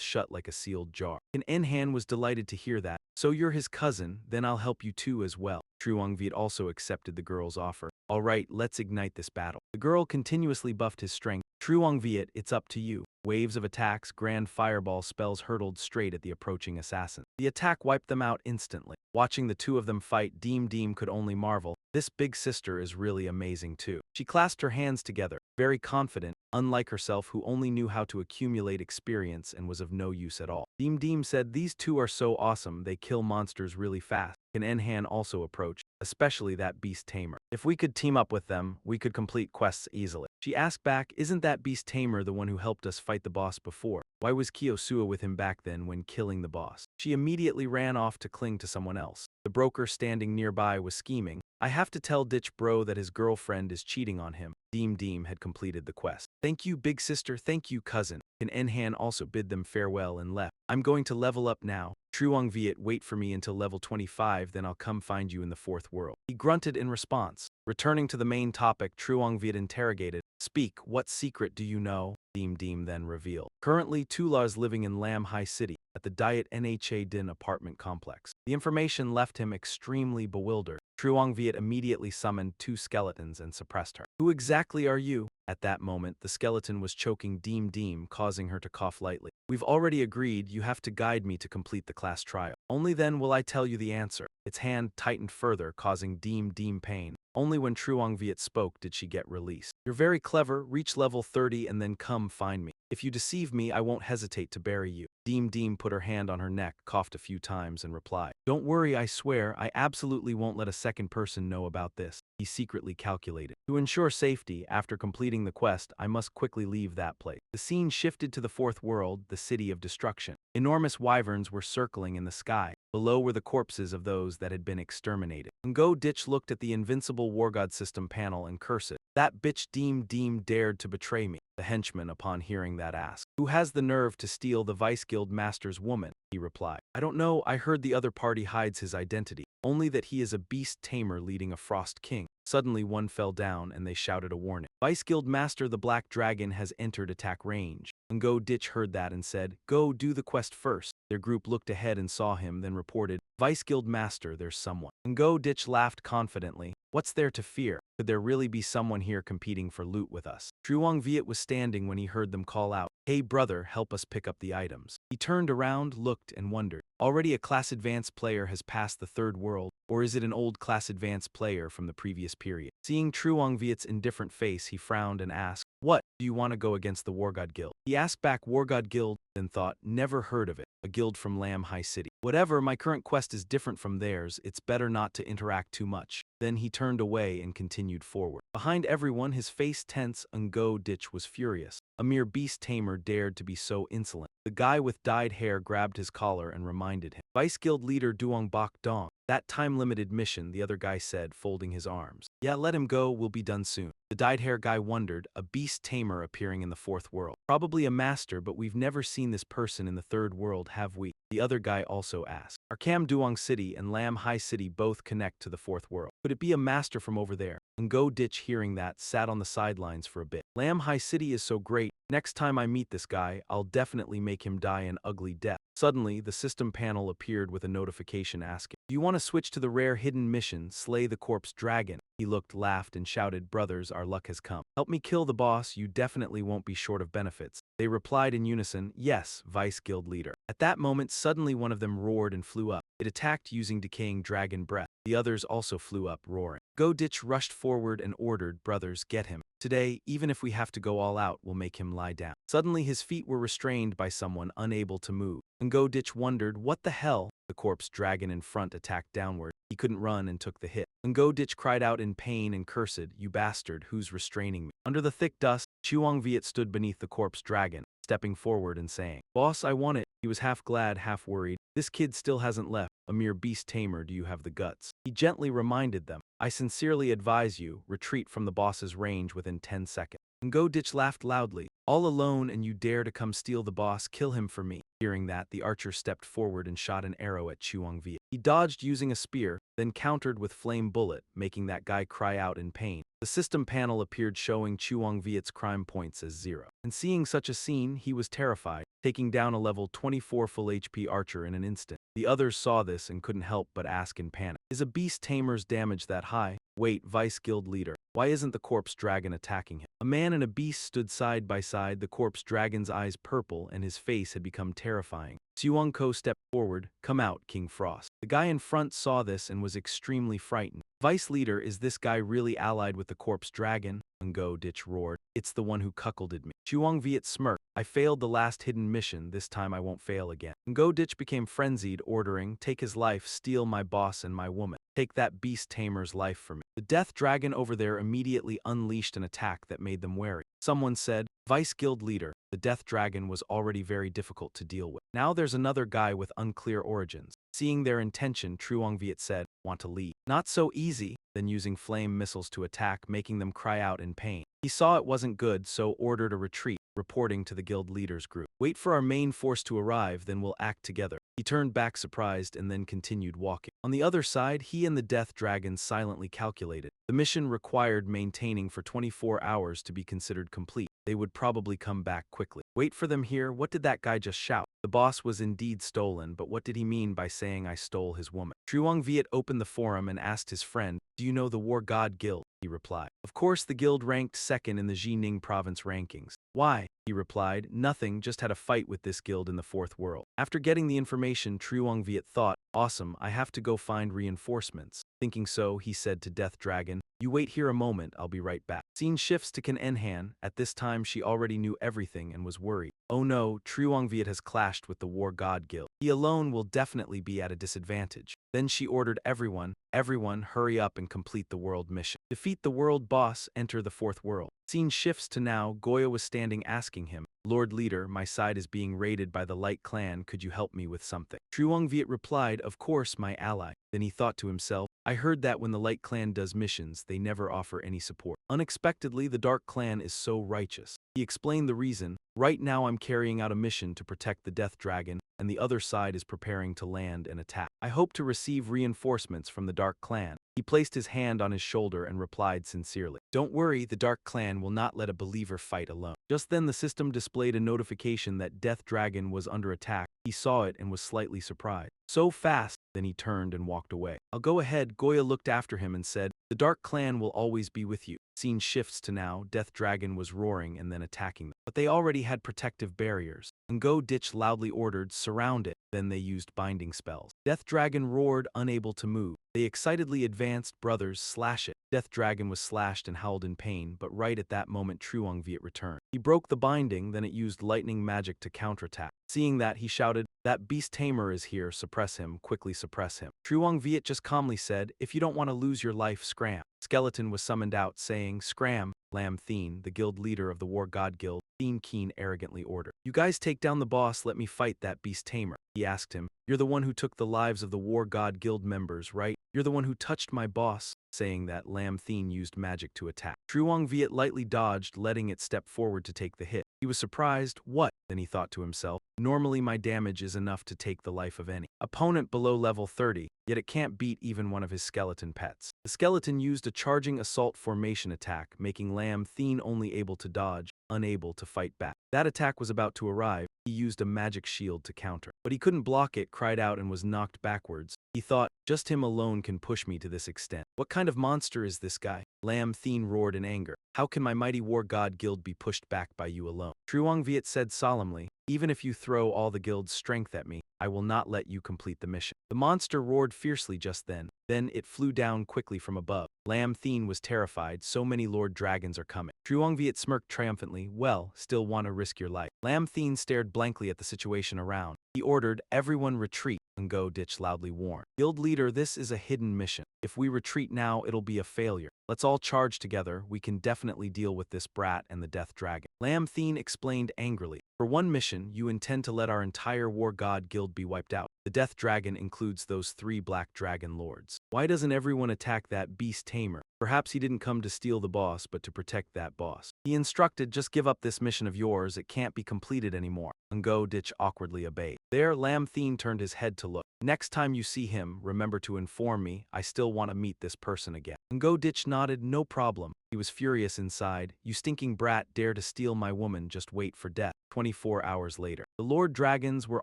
shut like a sealed jar." Can Enhan was delighted to hear that. "So you're his cousin, then I'll help you too as well." Truong Viet also accepted the girl's offer. "All right, let's ignite this battle." The girl continuously buffed his strength. "Truong Viet, it's up to you." Waves of attacks, grand fireball spells hurtled straight at the approaching assassin. The attack wiped them out instantly. Watching the two of them fight, Deem Deem could only marvel. This big sister is really amazing too. She clasped her hands together, very confident, unlike herself who only knew how to accumulate experience and was of no use at all. Deem Deem said, "These two are so awesome, they kill monsters really fast." Can Enhan also approached, especially that beast tamer. "If we could team up with them, we could complete quests easily." She asked back, "Isn't that beast tamer the one who helped us fight the boss before? Why was Kiyosua with him back then when killing the boss?" She immediately ran off to cling to someone else. The broker standing nearby was scheming. "I have to tell Ditch Bro that his girlfriend is cheating on him." Deem Deem had completed the quest. "Thank you, big sister, thank you, cousin." Can Enhan also bid them farewell and left. "I'm going to level up now. Truong Viet, wait for me until level 25, then I'll come find you in the Fourth World." He grunted in response. Returning to the main topic, Truong Viet interrogated, "Speak, what secret do you know?" Deem Deem then revealed. Currently, Tula is living in Lam Hai City, at the Diet Nha Din apartment complex. The information left him extremely bewildered. Truong Viet immediately summoned two skeletons and suppressed her. "Who exactly are you?" At that moment, the skeleton was choking Deem Deem, causing her to cough lightly. "We've already agreed you have to guide me to complete the class trial. Only then will I tell you the answer." Its hand tightened further, causing Deem Deem pain. Only when Truong Viet spoke did she get released. "You're very clever, reach level 30 and then come find me. If you deceive me, I won't hesitate to bury you." Deem Deem put her hand on her neck, coughed a few times, and replied, "Don't worry, I swear, I absolutely won't let a second person know about this." He secretly calculated. "To ensure safety, after completing the quest, I must quickly leave that place." The scene shifted to the Fourth World, the City of Destruction. Enormous wyverns were circling in the sky. Below were the corpses of those that had been exterminated. Ngo Ditch looked at the invincible war god system panel and cursed. That bitch Deem dared to betray me. The henchman, upon hearing that, asked, "Who has the nerve to steal the Vice Guild Master's woman?" He replied, "I don't know, I heard the other party hides his identity, only that he is a beast tamer leading a Frost King." Suddenly one fell down and they shouted a warning. "Vice Guild Master the Black Dragon has entered attack range." Ngo Ditch heard that and said, "Go do the quest first." Their group looked ahead and saw him, then reported, "Vice Guild Master, there's someone." Ngo Ditch laughed confidently. "What's there to fear? Could there really be someone here competing for loot with us?" Truong Viet was standing when he heard them call out, "Hey brother, help us pick up the items." He turned around, looked, and wondered. Already a class advanced player has passed the third world, or is it an old class advanced player from the previous period? Seeing Truong Viet's indifferent face, he frowned and asked, "What, do you want to go against the War God Guild?" He asked back, "War God Guild?" Then thought, "Never heard of it. A guild from Lam High City. Whatever, my current quest is different from theirs, it's better not to interact too much." Then he turned away and continued forward. Behind everyone, his face tense, Ngo Ditch was furious. A mere beast tamer dared to be so insolent. The guy with dyed hair grabbed his collar and reminded him. "Vice Guild leader Duong Bok Dong." "That time-limited mission," the other guy said, folding his arms. "Yeah, let him go, we'll be done soon." The dyed hair guy wondered, a beast tamer appearing in the fourth world. "Probably a master, but we've never seen this person in the third world, have we?" The other guy also asked. "Our Cam Duong City and Lam High City both connect to the fourth world. Could it be a master from over there?" Ngo Ditch, hearing that, sat on the sidelines for a bit. "Lam High City is so great. Next time I meet this guy, I'll definitely make him die an ugly death." Suddenly, the system panel appeared with a notification asking, "Do you want to switch to the rare hidden mission, Slay the Corpse Dragon?" He looked, laughed, and shouted, "Brothers, our luck has come. Help me kill the boss, you definitely won't be short of benefits." They replied in unison, "Yes, Vice Guild Leader." At that moment, suddenly one of them roared and flew up. It attacked using decaying dragon breath. The others also flew up, roaring. Ngo Ditch rushed forward and ordered, "Brothers, get him. Today, even if we have to go all out, we'll make him lie down." Suddenly his feet were restrained by someone, unable to move. Ngo Ditch wondered, what the hell? The corpse dragon in front attacked downward. He couldn't run and took the hit. Ngo Ditch cried out in pain and cursed, "You bastard, who's restraining me?" Under the thick dust, Chuang Viet stood beneath the corpse dragon, stepping forward and saying, "Boss, I want it." He was half glad, half worried. "This kid still hasn't left. A mere beast tamer, do you have the guts?" He gently reminded them, "I sincerely advise you, retreat from the boss's range within 10 seconds. Ngo Ditch laughed loudly. "All alone and you dare to come steal the boss, kill him for me." Hearing that, the archer stepped forward and shot an arrow at Chuang Viet. He dodged using a spear, then countered with flame bullet, making that guy cry out in pain. The system panel appeared showing Chuang Viet's crime points as 0. And seeing such a scene, he was terrified, taking down a level 24 full HP archer in an instant. The others saw this and couldn't help but ask in panic, "Is a beast tamer's damage that high?" "Wait, Vice Guild Leader. Why isn't the corpse dragon attacking him?" A man and a beast stood side by side, the corpse dragon's eyes purple and his face had become terrifying. Suong Ko stepped forward. "Come out, King Frost." The guy in front saw this and was extremely frightened. "Vice Leader, is this guy really allied with the corpse dragon?" Ngo Ditch roared. "It's the one who cuckolded me." Chuang Viet smirked. "I failed the last hidden mission, this time I won't fail again." Ngo Ditch became frenzied, ordering, "Take his life, steal my boss and my woman. Take that beast tamer's life from me." The death dragon over there immediately unleashed an attack that made them wary. Someone said, "Vice Guild Leader." The death dragon was already very difficult to deal with. Now there's another guy with unclear origins. Seeing their intention, Truong Viet said, "Want to leave?" "Not so easy." Then using flame missiles to attack, making them cry out in pain. He saw it wasn't good, so ordered a retreat, reporting to the guild leaders group. "Wait for our main force to arrive, then we'll act together." He turned back surprised and then continued walking. On the other side, he and the death dragon silently calculated. The mission required maintaining for 24 hours to be considered complete. They would probably come back quickly. "Wait for them here." What did that guy just shout? The boss was indeed stolen, but what did he mean by saying I stole his woman? Truong Viet opened the forum and asked his friend, "Do you know the War God Guild?" He replied, "Of course, the guild ranked second in the Jining province rankings." "Why?" He replied, "Nothing, just had a fight with this guild in the fourth world." After getting the information, Truong Viet thought, "Awesome, I have to go find reinforcements." Thinking so, he said to Death Dragon, "You wait here a moment, I'll be right back." Scene shifts to Kan Enhan. At this time, she already knew everything and was worried. Oh no, Truong Viet has clashed with the War God Guild. He alone will definitely be at a disadvantage. Then she ordered everyone, hurry up and complete the world mission. Defeat the world boss, enter the fourth world. Scene shifts to now, Goya was standing asking him, Lord Leader, my side is being raided by the Light Clan, could you help me with something? Truong Viet replied, of course, my ally. Then he thought to himself, I heard that when the Light Clan does missions, they never offer any support. Unexpectedly, the Dark Clan is so righteous. He explained the reason, right now I'm carrying out a mission to protect the Death Dragon, and the other side is preparing to land and attack. I hope to receive reinforcements from the Dark Clan. He placed his hand on his shoulder and replied sincerely, don't worry, the Dark Clan will not let a believer fight alone. Just then the system displayed a notification that Death Dragon was under attack. He saw it and was slightly surprised. So fast, then he turned and walked away. I'll go ahead, Goya looked after him and said, the Dark Clan will always be with you. Scene shifts to now, Death Dragon was roaring and then attacking them. But they already had protective barriers. Ngo Ditch loudly ordered, surround it. Then they used binding spells. Death Dragon roared, unable to move. They excitedly advanced, brothers, slash it. Death Dragon was slashed and howled in pain, but right at that moment Truong Viet returned. He broke the binding, then it used lightning magic to counterattack. Seeing that, he shouted, that beast tamer is here, suppress him, quickly suppress him. Truong Viet just calmly said, if you don't want to lose your life, scram. Skeleton was summoned out, saying, scram. Lam Thien, the guild leader of the War God Guild, Thien Keen arrogantly ordered. You guys take down the boss, let me fight that beast tamer. He asked him, you're the one who took the lives of the War God Guild members, right? You're the one who touched my boss. Saying that, Lam Thien used magic to attack. Truong Viet lightly dodged, letting it step forward to take the hit. He was surprised. What? Then he thought to himself, normally my damage is enough to take the life of any opponent below level 30, yet it can't beat even one of his skeleton pets. The skeleton used a charging assault formation attack, making Lam Thien only able to dodge, unable to fight back. That attack was about to arrive. He used a magic shield to counter. But he couldn't block it, cried out and was knocked backwards. He thought, just him alone can push me to this extent. What kind of monster is this guy? Lam Thien roared in anger. How can my mighty War God Guild be pushed back by you alone? Truong Viet said solemnly, even if you throw all the guild's strength at me, I will not let you complete the mission. The monster roared fiercely just then. Then it flew down quickly from above. Lam Thien was terrified, so many Lord Dragons are coming. Truong Viet smirked triumphantly, well, still want to risk your life. Lam Thien stared blankly at the situation around. He ordered, everyone retreat. Ngo Ditch loudly warned. Guild leader, this is a hidden mission. If we retreat now, it'll be a failure. Let's all charge together, we can definitely deal with this brat and the Death Dragon. Lam Thien explained angrily. For one mission, you intend to let our entire War God Guild be wiped out. The Death Dragon includes those 3 Black Dragon Lords. Why doesn't everyone attack that beast tamer? Perhaps he didn't come to steal the boss, but to protect that boss. He instructed, just give up this mission of yours, it can't be completed anymore. Ngo Ditch awkwardly obeyed. There, Lam Thien turned his head to look. Next time you see him, remember to inform me, I still want to meet this person again. Ngo Ditch nodded, no problem. He was furious inside. You stinking brat, dare to steal my woman, just wait for death. 24 hours later. The Lord Dragons were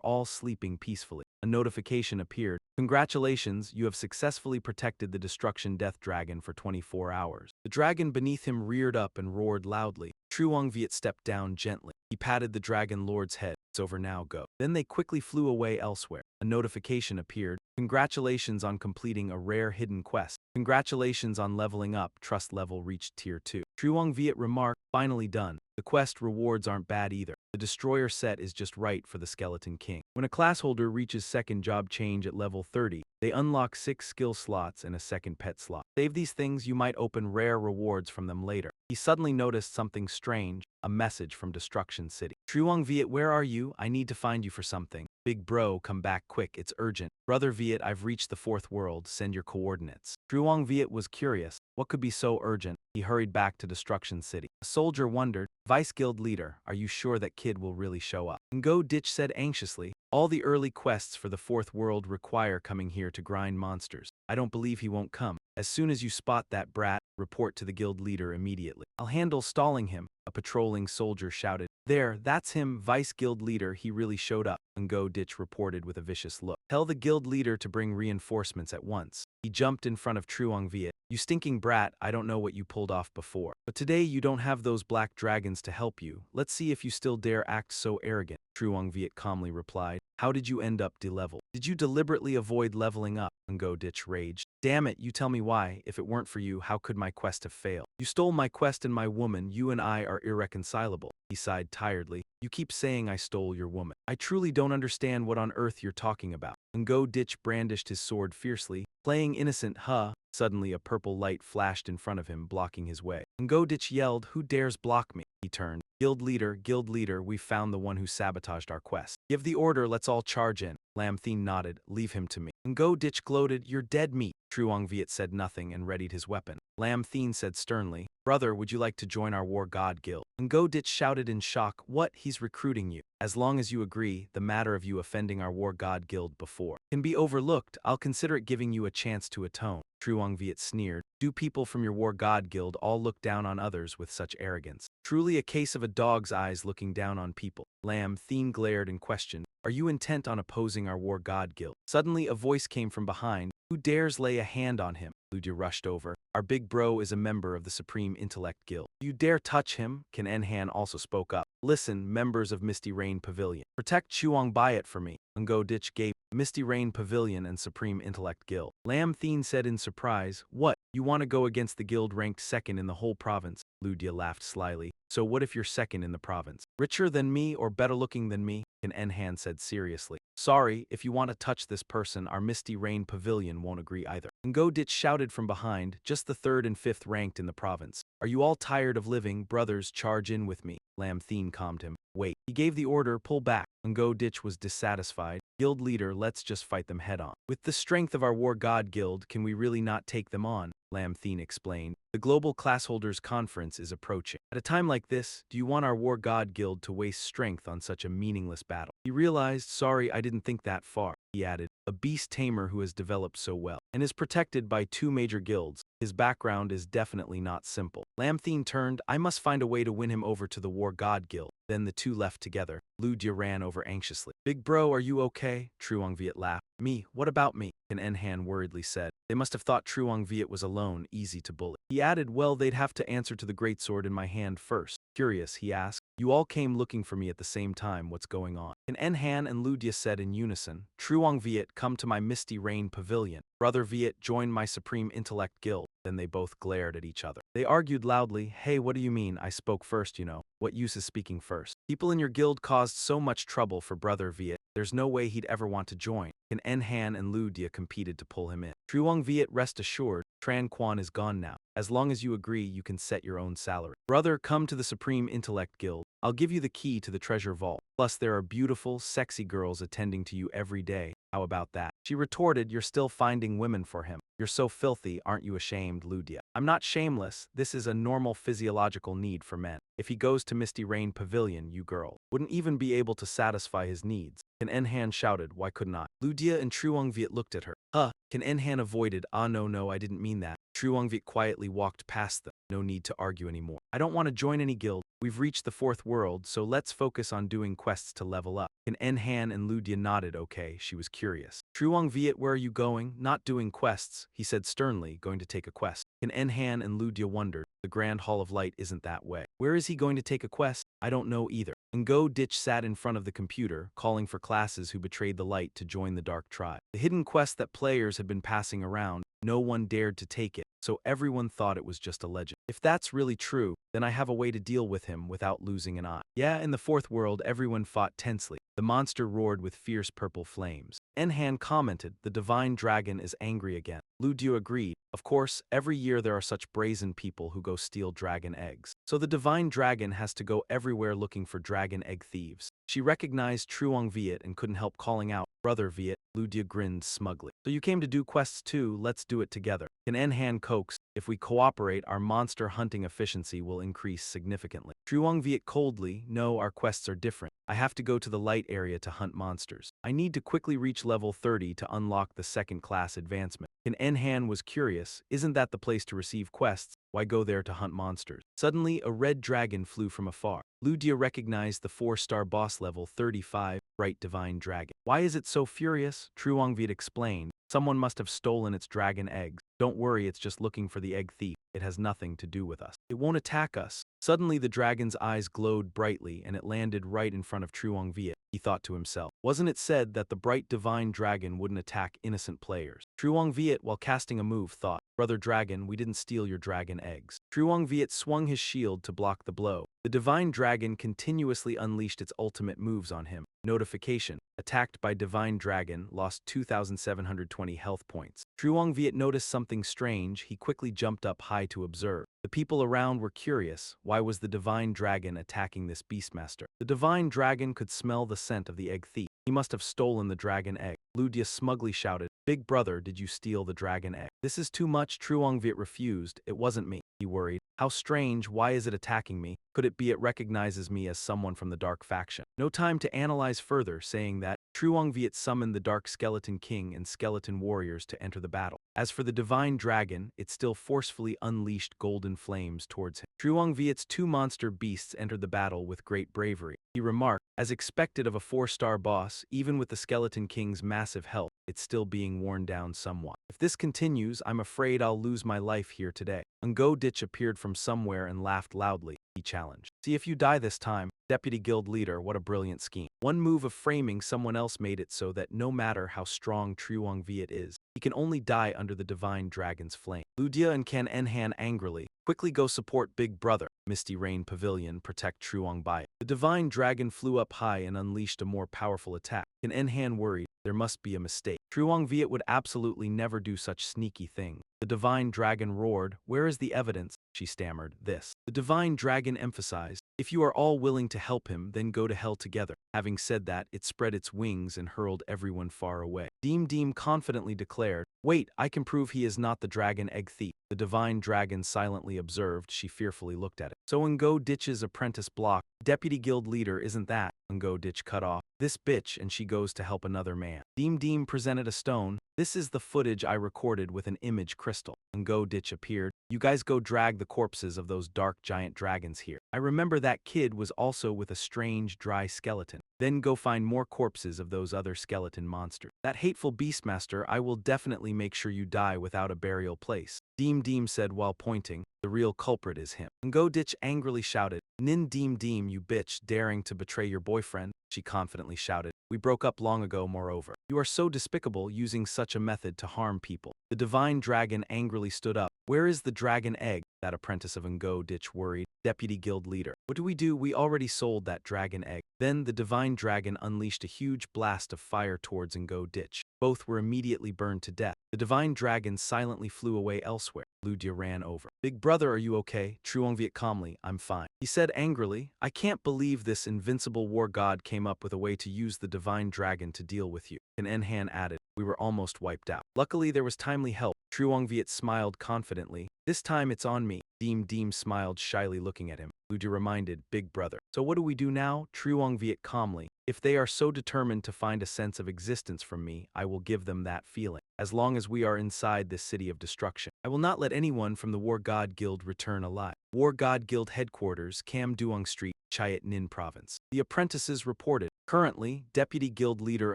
all sleeping peacefully. A notification appeared. Congratulations, you have successfully protected the Destruction Death Dragon for 24 hours. The dragon beneath him reared up and roared loudly. Truong Viet stepped down gently. He patted the Dragon Lord's head. It's over now, go. Then they quickly flew away elsewhere. A notification appeared. Congratulations on completing a rare hidden quest. Congratulations on leveling up, trust level reached tier 2. Truong Viet remarked, finally done. The quest rewards aren't bad either. The destroyer set is just right for the Skeleton King. When a class holder reaches second job change at level 30, they unlock 6 skill slots and a second pet slot. Save these things, you might open rare rewards from them later. He suddenly noticed something strange, a message from Destruction City. Truong Viet, where are you? I need to find you for something. Big bro, come back quick, it's urgent. Brother Viet, I've reached the 4th world, send your coordinates. Truong Viet was curious. What could be so urgent? He hurried back to Destruction City. A soldier wondered, Vice Guild Leader, are you sure that kid will really show up? Ngo Ditch said anxiously, all the early quests for the 4th world require coming here to grind monsters. I don't believe he won't come. As soon as you spot that brat, report to the guild leader immediately. I'll handle stalling him, a patrolling soldier shouted. There, that's him, Vice Guild Leader, he really showed up. Ngo Ditch reported with a vicious look. Tell the guild leader to bring reinforcements at once. He jumped in front of Truong Viet. You stinking brat, I don't know what you pulled off before. But today you don't have those black dragons to help you. Let's see if you still dare act so arrogant. Truong Viet calmly replied. How did you end up de-leveled? Did you deliberately avoid leveling up? Ngo Ditch raged. Damn it, you tell me why. If it weren't for you, how could my quest have failed? You stole my quest and my woman. You and I are irreconcilable. He sighed tiredly. You keep saying I stole your woman. I truly don't understand what on earth you're talking about. Ngo Ditch brandished his sword fiercely, playing innocent, huh? Suddenly a purple light flashed in front of him, blocking his way. Ngo Ditch yelled, who dares block me? He turned. Guild leader, we've found the one who sabotaged our quest. Give the order, let's all charge in. Lam Thien nodded, leave him to me. Ngo Ditch gloated, you're dead meat. Truong Viet said nothing and readied his weapon. Lam Thien said sternly, brother, would you like to join our war god guild? Ngo Ditch shouted in shock, what? He's recruiting you. As long as you agree, the matter of you offending our war god guild before can be overlooked. I'll consider it giving you a chance to atone. Truong Viet sneered, do people from your war god guild all look down on others with such arrogance? Truly a case of a dog's eyes looking down on people. Lam Thien glared and questioned, are you intent on opposing our war god guild? Suddenly a voice came from behind, who dares lay a hand on him? Ludia rushed over. Our big bro is a member of the Supreme Intellect Guild. You dare touch him? Kan Enhan also spoke up. Listen, members of Misty Rain Pavilion. Protect Chuang Bayat for me. Ngo Ditch gave Misty Rain Pavilion and Supreme Intellect Guild. Lam Thien said in surprise, what? You want to go against the guild ranked second in the whole province? Ludia laughed slyly. So what if you're second in the province? Richer than me or better looking than me? Kan Enhan said seriously. Sorry, if you want to touch this person, our Misty Rain Pavilion won't agree either. Ngo Ditch shouted from behind, just the third and fifth ranked in the province. Are you all tired of living? Brothers, charge in with me. Lam Thien calmed him. Wait. He gave the order, pull back. Ngo Ditch was dissatisfied. Guild leader, let's just fight them head on. With the strength of our war god guild, can we really not take them on? Lam Thien explained. The Global Classholders Conference is approaching. At a time like this, do you want our war god guild to waste strength on such a meaningless battle? He realized, sorry, I didn't think that far. He added, a beast tamer who has developed so well and is protected by two major guilds. His background is definitely not simple. Lam Thien turned, I must find a way to win him over to the War God Guild. Then the two left together. Ludia ran over anxiously. Big bro, are you okay? Truong Viet laughed. Me, what about me? Kan Enhan worriedly said. They must have thought Truong Viet was alone, easy to bully. He added, well, they'd have to answer to the greatsword in my hand first. Curious, he asked. You all came looking for me at the same time, what's going on? Kan Enhan and Ludia said in unison, Truong Viet, come to my Misty Rain Pavilion. Brother Viet, join my Supreme Intellect Guild. Then they both glared at each other. They argued loudly, hey, what do you mean? I spoke first, you know. What use is speaking first? People in your guild caused so much trouble for Brother Viet. There's no way he'd ever want to join. Kan Enhan and Ludia competed to pull him in. Truong Viet, rest assured, Tran Quan is gone now. As long as you agree, you can set your own salary. Brother, come to the Supreme Intellect Guild. I'll give you the key to the treasure vault. Plus, there are beautiful, sexy girls attending to you every day. How about that? She retorted, you're still finding women for him. You're so filthy, aren't you ashamed, Ludia? I'm not shameless. This is a normal physiological need for men. If he goes to Misty Rain Pavilion, you girl wouldn't even be able to satisfy his needs. Kan Enhan shouted, why couldn't I? Ludia and Truong Viet looked at her. Kan Enhan avoided, no, I didn't mean that. Truong Viet quietly walked past them. No need to argue anymore. I don't want to join any guild. We've reached the fourth world, so let's focus on doing quests to level up. Kan Enhan and Ludia nodded okay, she was curious. Truong Viet, where are you going? Not doing quests, he said sternly, going to take a quest. Kan Enhan and Ludia wondered. The Grand Hall of Light isn't that way. Where is he going to take a quest? I don't know either. Ngo Ditch sat in front of the computer, calling for classes who betrayed the light to join the Dark Tribe. The hidden quest that players had been passing around, no one dared to take it, so everyone thought it was just a legend. If that's really true, then I have a way to deal with him without losing an eye. Yeah, in the fourth world, everyone fought tensely. The monster roared with fierce purple flames. Enhan commented, the divine dragon is angry again. Ludio agreed. Of course, every year there are such brazen people who go steal dragon eggs. So the divine dragon has to go everywhere looking for dragon egg thieves. She recognized Truong Viet and couldn't help calling out, Brother Viet. Ludia grinned smugly. So you came to do quests too, let's do it together. Kan Enhan coaxed, if we cooperate, our monster hunting efficiency will increase significantly. Truong Viet coldly, no, our quests are different. I have to go to the light area to hunt monsters. I need to quickly reach level 30 to unlock the second class advancement. Kan Enhan was curious, isn't that the place to receive quests? Why go there to hunt monsters? Suddenly, a red dragon flew from afar. Ludia recognized the 4-star boss level 35, Bright Divine Dragon. Why is it so furious? Truong Viet explained. Someone must have stolen its dragon eggs. Don't worry, it's just looking for the egg thief. It has nothing to do with us. It won't attack us. Suddenly, the dragon's eyes glowed brightly and it landed right in front of Truong Viet. he thought to himself. Wasn't it said that the bright divine dragon wouldn't attack innocent players? Truong Viet, while casting a move, thought, Brother Dragon, we didn't steal your dragon eggs. Truong Viet swung his shield to block the blow. The divine dragon continuously unleashed its ultimate moves on him. Notification: attacked by divine dragon, lost 2,720 health points. Truong Viet noticed something strange. He quickly jumped up high to observe. The people around were curious. Why was the divine dragon attacking this beastmaster? The divine dragon could smell the scent of the egg thief. He must have stolen the dragon egg. Ludia smugly shouted, Big brother, did you steal the dragon egg? This is too much. Truong Viet refused. It wasn't me, he worried. How strange, why is it attacking me? Could it be it recognizes me as someone from the dark faction? No time to analyze further, saying that, Truong Viet summoned the Dark Skeleton King and Skeleton Warriors to enter the battle. As for the divine dragon, it still forcefully unleashed golden flames towards him. Truong Viet's two monster beasts entered the battle with great bravery. He remarked, as expected of a 4-star boss, even with the Skeleton King's massive health, it's still being worn down somewhat. If this continues, I'm afraid I'll lose my life here today. Ngo Ditch appeared from somewhere and laughed loudly. He challenged. See if you die this time. Deputy Guild Leader, what a brilliant scheme. One move of framing someone else made it so that no matter how strong Truong Viet is, he can only die under the divine dragon's flame. Ludia and Kan Enhan angrily, quickly go support Big Brother. Misty Rain Pavilion, protect Truong Bai. The divine dragon flew up high and unleashed a more powerful attack. Kan Enhan worried, there must be a mistake. Truong Viet would absolutely never do such sneaky things. The divine dragon roared, where is the evidence? She stammered, this. The divine dragon emphasized, if you are all willing to help him, then go to hell together. Having said that, it spread its wings and hurled everyone far away. Deem confidently declared, wait, I can prove he is not the dragon egg thief. The divine dragon silently observed. She fearfully looked at it. So Ngo Ditch's apprentice blocked. Deputy Guild Leader, isn't that? Ngo Ditch cut off. This bitch, and she goes to help another man. Deem presented a stone. This is the footage I recorded with an image crystal. Ngo Ditch appeared. You guys go drag the corpses of those dark giant dragons here. I remember that kid was also with a strange dry skeleton. Then go find more corpses of those other skeleton monsters. That hateful beastmaster, I will definitely make sure you die without a burial place. Deem said while pointing. The real culprit is him. Ngo Ditch angrily shouted, Nin Deem, you bitch, daring to betray your boyfriend, she confidently shouted. We broke up long ago, moreover. You are so despicable using such a method to harm people. The divine dragon angrily stood up. Where is the dragon egg? That apprentice of Ngo Ditch worried. Deputy Guild Leader. What do? We already sold that dragon egg. Then the divine dragon unleashed a huge blast of fire towards Ngo Ditch. Both were immediately burned to death. The divine dragon silently flew away elsewhere. Ludia ran over. Big brother, are you okay? Truong Viet calmly, I'm fine. He said angrily, I can't believe this invincible war god came up with a way to use the divine dragon to deal with you. And Enhan added, we were almost wiped out. Luckily there was timely help. Truong Viet smiled confidently. This time it's on me. Deem smiled shyly looking at him. Ludia reminded, Big brother. So what do we do now? Truong Viet calmly. If they are so determined to find a sense of existence from me, I will give them that feeling. As long as we are inside this city of destruction, I will not let anyone from the War God Guild return alive. War God Guild Headquarters, Cam Duong Street, Chiat Ninh Province. The apprentices reported. Currently, Deputy Guild Leader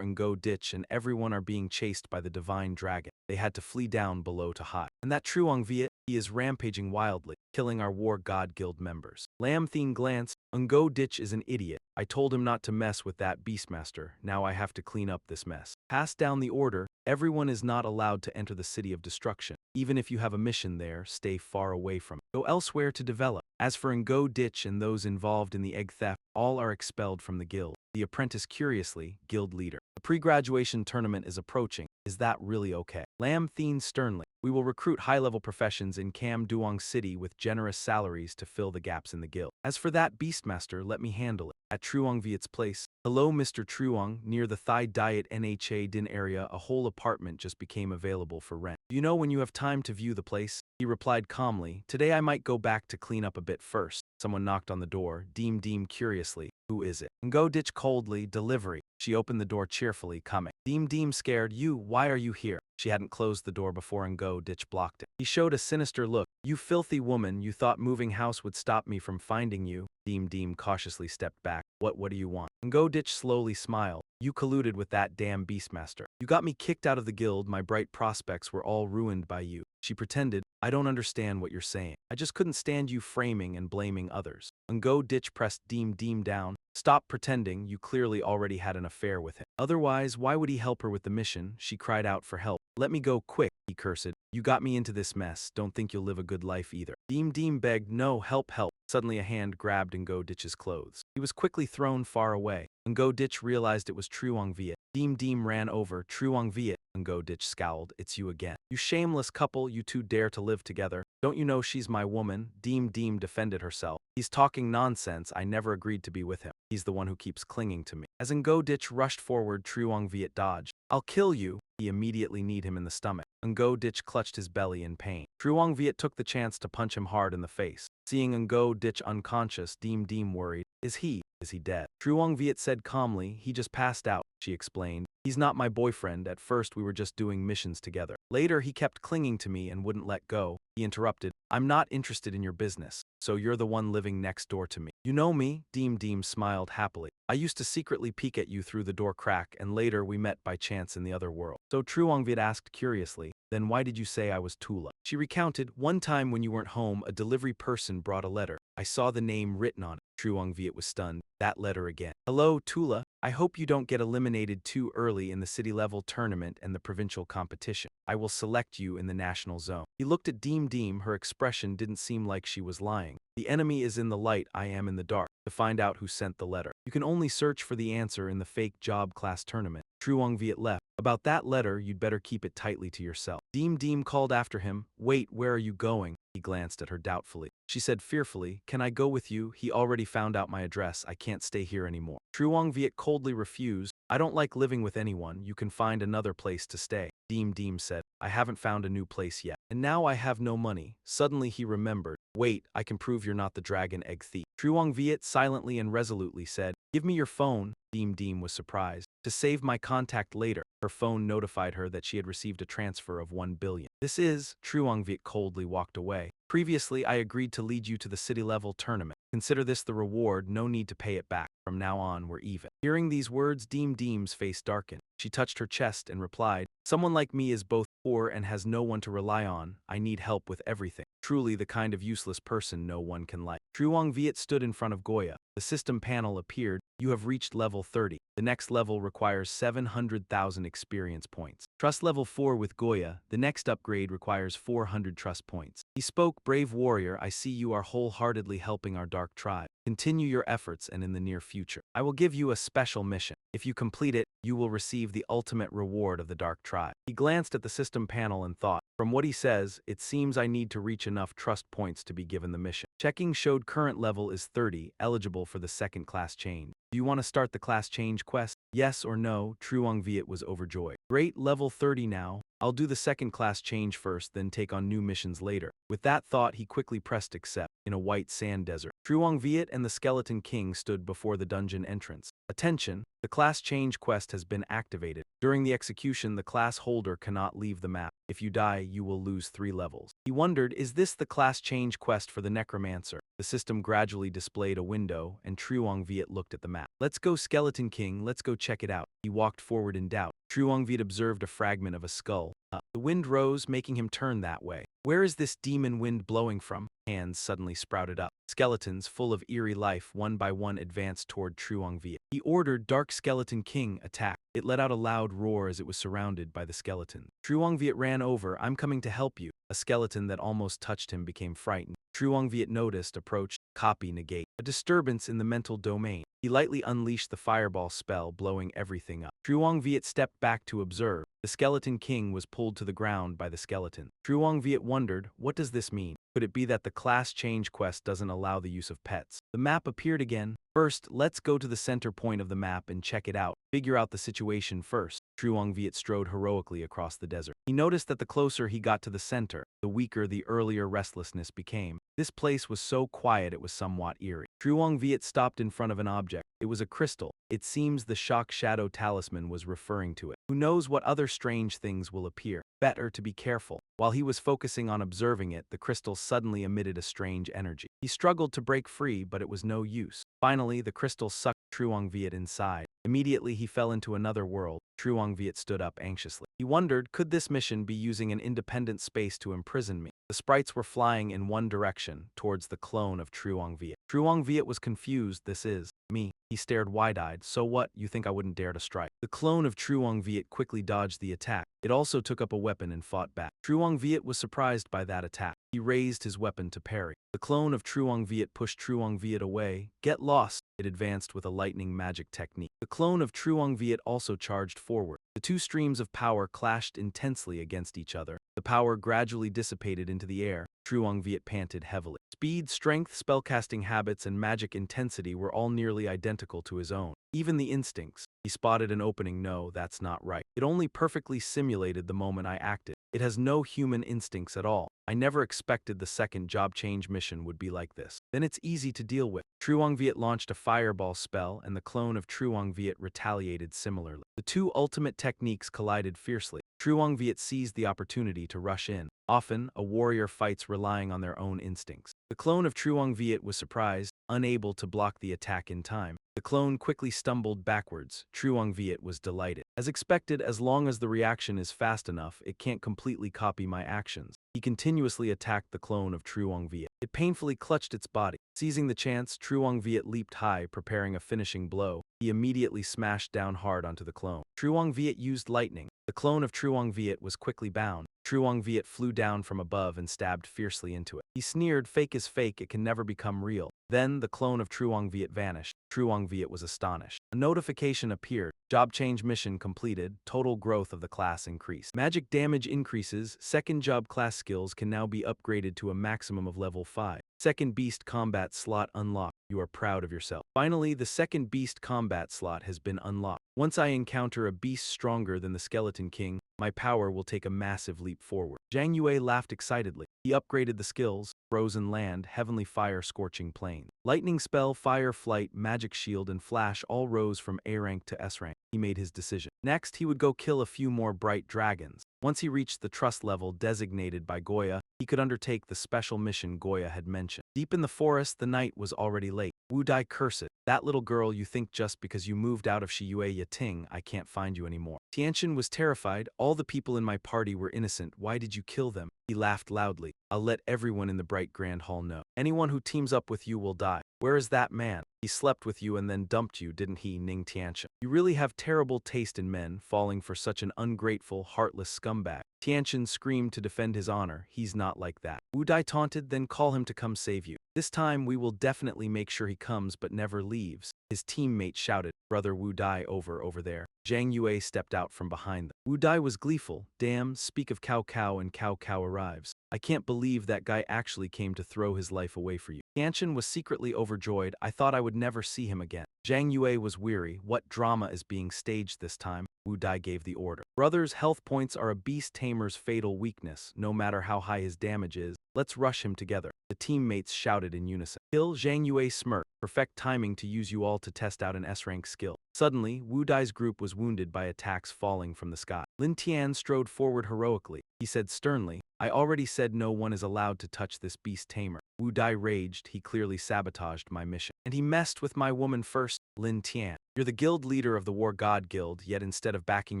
Ngo Ditch and everyone are being chased by the divine dragon. They had to flee down below to hide. And that Truong Viet, he is rampaging wildly, killing our War God Guild members. Lam Thien glanced. Ngo Ditch is an idiot. I told him not to mess with that beastmaster. Now I have to clean up this mess. Pass down the order. Everyone is not allowed to enter the city of destruction. Even if you have a mission there, stay far away from it. Go elsewhere to develop. As for Ngo Ditch and those involved in the egg theft, all are expelled from the guild. The apprentice curiously, Guild Leader. The pre-graduation tournament is approaching. Is that really okay? Lam Thien sternly. We will recruit high-level professions in Cam Duong City with generous salaries to fill the gaps in the guild. As for that beastmaster, let me handle it. At Truong Viet's place. Hello, Mr. Truong. Near the Thai Diet Nha Din area, a whole apartment just became available for rent. Do you know when you have time to view the place? He replied calmly, today I might go back to clean up a bit first. Someone knocked on the door. Deem curiously. Who is it? Ngo Ditch coldly, delivery. She opened the door cheerfully, coming. Deem scared, why are you here? She hadn't closed the door before Ngo Ditch blocked it. He showed a sinister look. You filthy woman, you thought moving house would stop me from finding you. Deem cautiously stepped back. What do you want? Ngo Ditch slowly smiled. You colluded with that damn beastmaster. You got me kicked out of the guild, my bright prospects were all ruined by you. She pretended, I don't understand what you're saying. I just couldn't stand you framing and blaming others. Ngo Ditch pressed Deem down. Stop pretending, you clearly already had an affair with him. Otherwise, why would he help her with the mission? She cried out for help. Let me go quick, he cursed. You got me into this mess, don't think you'll live a good life either. Deem begged, no, help. Suddenly a hand grabbed Ngo Ditch's clothes. He was quickly thrown far away. Ngo Ditch realized it was Truong Viet. Deem ran over. Truong Viet. Ngo Ditch scowled. It's you again. You shameless couple, you two dare to live together. Don't you know she's my woman? Deem defended herself. He's talking nonsense, I never agreed to be with him. He's the one who keeps clinging to me. As Ngo Ditch rushed forward, Truong Viet dodged. I'll kill you. He immediately kneed him in the stomach. Ngo Ditch clutched his belly in pain. Truong Viet took the chance to punch him hard in the face. Seeing Ngo Ditch unconscious, Deem worried. Is he dead? Truong Viet said calmly, he just passed out, she explained. He's not my boyfriend, at first we were just doing missions together. Later he kept clinging to me and wouldn't let go. He interrupted, I'm not interested in your business, so you're the one living next door to me. You know me? Deem smiled happily. I used to secretly peek at you through the door crack and later we met by chance in the other world. So Truong Viet asked curiously, then why did you say I was Tula? She recounted, one time when you weren't home, a delivery person brought a letter. I saw the name written on it. Truong Viet was stunned. That letter again. Hello, Tula. I hope you don't get eliminated too early in the city-level tournament and the provincial competition. I will select you in the national zone. He looked at Deem. Her expression didn't seem like she was lying. The enemy is in the light, I am in the dark. To find out who sent the letter, you can only search for the answer in the fake job class tournament. Truong Viet left. About that letter, you'd better keep it tightly to yourself. Deem called after him. Wait, where are you going? He glanced at her doubtfully. She said fearfully, can I go with you? He already found out my address. I can't stay here anymore. Truong Viet coldly refused. I don't like living with anyone. You can find another place to stay. Deem said, I haven't found a new place yet. And now I have no money. Suddenly he remembered. Wait, I can prove you're not the dragon egg thief. Truong Viet silently and resolutely said, give me your phone. Deem was surprised. To save my contact later. Her phone notified her that she had received a transfer of 1 billion. This is, Truong Viet coldly walked away. Previously, I agreed to lead you to the city-level tournament. Consider this the reward, no need to pay it back. From now on, we're even. Hearing these words, Deem's face darkened. She touched her chest and replied, someone like me is both poor and has no one to rely on. I need help with everything. Truly the kind of useless person no one can like. Truong Viet stood in front of Goya. The system panel appeared. You have reached level 30. The next level requires 700,000 experience points. Trust level 4 with Goya. The next upgrade requires 400 trust points. He spoke, brave warrior, I see you are wholeheartedly helping our dark tribe. Continue your efforts and in the near future, I will give you a special mission. If you complete it, you will receive the ultimate reward of the dark tribe. He glanced at the system panel and thought, from what he says, it seems I need to reach enough trust points to be given the mission. Checking showed current level is 30, eligible for the second class change. Do you want to start the class change quest? Yes or no? Truong Viet was overjoyed. Great, level 30 now. I'll do the second class change first, then take on new missions later. With that thought, he quickly pressed accept. In a white sand desert, Truong Viet and the Skeleton King stood before the dungeon entrance. Attention, the class change quest has been activated. During the execution, the class holder cannot leave the map. If you die, you will lose 3 levels. He wondered, is this the class change quest for the necromancer? The system gradually displayed a window, and Truong Viet looked at the map. Let's go, Skeleton King, let's go check it out. He walked forward in doubt. Truong Viet observed a fragment of a skull. The wind rose, making him turn that way. Where is this demon wind blowing from? Hands suddenly sprouted up. Skeletons, full of eerie life, one by one advanced toward Truong Viet. He ordered, Dark Skeleton King, attack. It let out a loud roar as it was surrounded by the skeleton. Truong Viet ran over, I'm coming to help you. A skeleton that almost touched him became frightened. Truong Viet noticed, approached, copy, negate. A disturbance in the mental domain. He lightly unleashed the fireball spell, blowing everything up. Truong Viet stepped back to observe. The Skeleton King was pulled to the ground by the skeleton. Truong Viet wondered, what does this mean? Could it be that the class change quest doesn't allow the use of pets? The map appeared again. First, let's go to the center point of the map and check it out. Figure out the situation first. Truong Viet strode heroically across the desert. He noticed that the closer he got to the center, the weaker the earlier restlessness became. This place was so quiet it was somewhat eerie. Truong Viet stopped in front of an object. It was a crystal. It seems the Shock Shadow Talisman was referring to it. Who knows what other strange things will appear? Better to be careful. While he was focusing on observing it, the crystal suddenly emitted a strange energy. He struggled to break free, but it was no use. Finally, the crystal sucked Truong Viet inside. Immediately, he fell into another world. Truong Viet stood up anxiously. He wondered, could this mission be using an independent space to imprison me? The sprites were flying in one direction, towards the clone of Truong Viet. Truong Viet was confused. This is me. He stared wide-eyed. So what, you think I wouldn't dare to strike? The clone of Truong Viet quickly dodged the attack. It also took up a weapon and fought back. Truong Viet was surprised by that attack. He raised his weapon to parry. The clone of Truong Viet pushed Truong Viet away. Get lost! It advanced with a lightning magic technique. The clone of Truong Viet also charged forward. The two streams of power clashed intensely against each other. The power gradually dissipated into the air. Truong Viet panted heavily. Speed, strength, spellcasting habits, and magic intensity were all nearly identical to his own. Even the instincts. He spotted an opening. No, that's not right. It only perfectly simulated the moment I acted. It has no human instincts at all. I never expected the second job change mission would be like this. Then it's easy to deal with. Truong Viet launched a fireball spell, and the clone of Truong Viet retaliated similarly. The two ultimate techniques collided fiercely. Truong Viet seized the opportunity to rush in. Often, a warrior fights relying on their own instincts. The clone of Truong Viet was surprised, unable to block the attack in time. The clone quickly stumbled backwards. Truong Viet was delighted. As expected, as long as the reaction is fast enough, it can't completely copy my actions. He continuously attacked the clone of Truong Viet. It painfully clutched its body. Seizing the chance, Truong Viet leaped high, preparing a finishing blow. He immediately smashed down hard onto the clone. Truong Viet used lightning. The clone of Truong Viet was quickly bound. Truong Viet flew down from above and stabbed fiercely into it. He sneered, fake is fake, it can never become real. Then, the clone of Truong Viet vanished. Truong Viet was astonished. A notification appeared. Job change mission completed. Total growth of the class increased. Magic damage increases. Second job class skills can now be upgraded to a maximum of level 5. Second beast combat slot unlocked. You are proud of yourself. Finally, the second beast combat slot has been unlocked. Once I encounter a beast stronger than the Skeleton King, my power will take a massive leap forward. Zhang Yue laughed excitedly. He upgraded the skills: Frozen Land, Heavenly Fire, Scorching Plain. Lightning Spell, Fire Flight, Magic Shield, and Flash all rose from A rank to S rank. He made his decision. Next, he would go kill a few more bright dragons. Once he reached the trust level designated by Goya, he could undertake the special mission Goya had mentioned. Deep in the forest, the night was already late. Wu Dai cursed. That little girl, you think just because you moved out of Shiyue Yating, I can't find you anymore. Tianqian was terrified. All the people in my party were innocent. Why did you kill them? He laughed loudly. I'll let everyone in the Bright Grand Hall know. Anyone who teams up with you will die. Where is that man? He slept with you and then dumped you, didn't he, Ning Tianqian? You really have terrible taste in men, falling for such an ungrateful, heartless scumbag. Tianqian screamed to defend his honor. He's not like that. Wu Dai taunted, then call him to come save you. This time we will definitely make sure he comes but never leaves. His teammate shouted, Brother Wu Dai over there. Zhang Yue stepped out from behind them. Wu Dai was gleeful. Damn, speak of Cao Cao and Cao Cao arrives. I can't believe that guy actually came to throw his life away for you. Tianqian was secretly overjoyed. I thought I would never see him again. Zhang Yue was weary. What drama is being staged this time? Wu Dai gave the order. Brother's health points are a beast tamer's fatal weakness, no matter how high his damage is. Let's rush him together. The teammates shouted in unison. Kill. Zhang Yue smirked. Perfect timing to use you all to test out an S-rank skill. Suddenly, Wu Dai's group was wounded by attacks falling from the sky. Lin Tian strode forward heroically. He said sternly, I already said no one is allowed to touch this beast tamer. Wu Dai raged. He clearly sabotaged my mission. And he messed with my woman first. Lin Tian. You're the guild leader of the War God Guild, yet instead of backing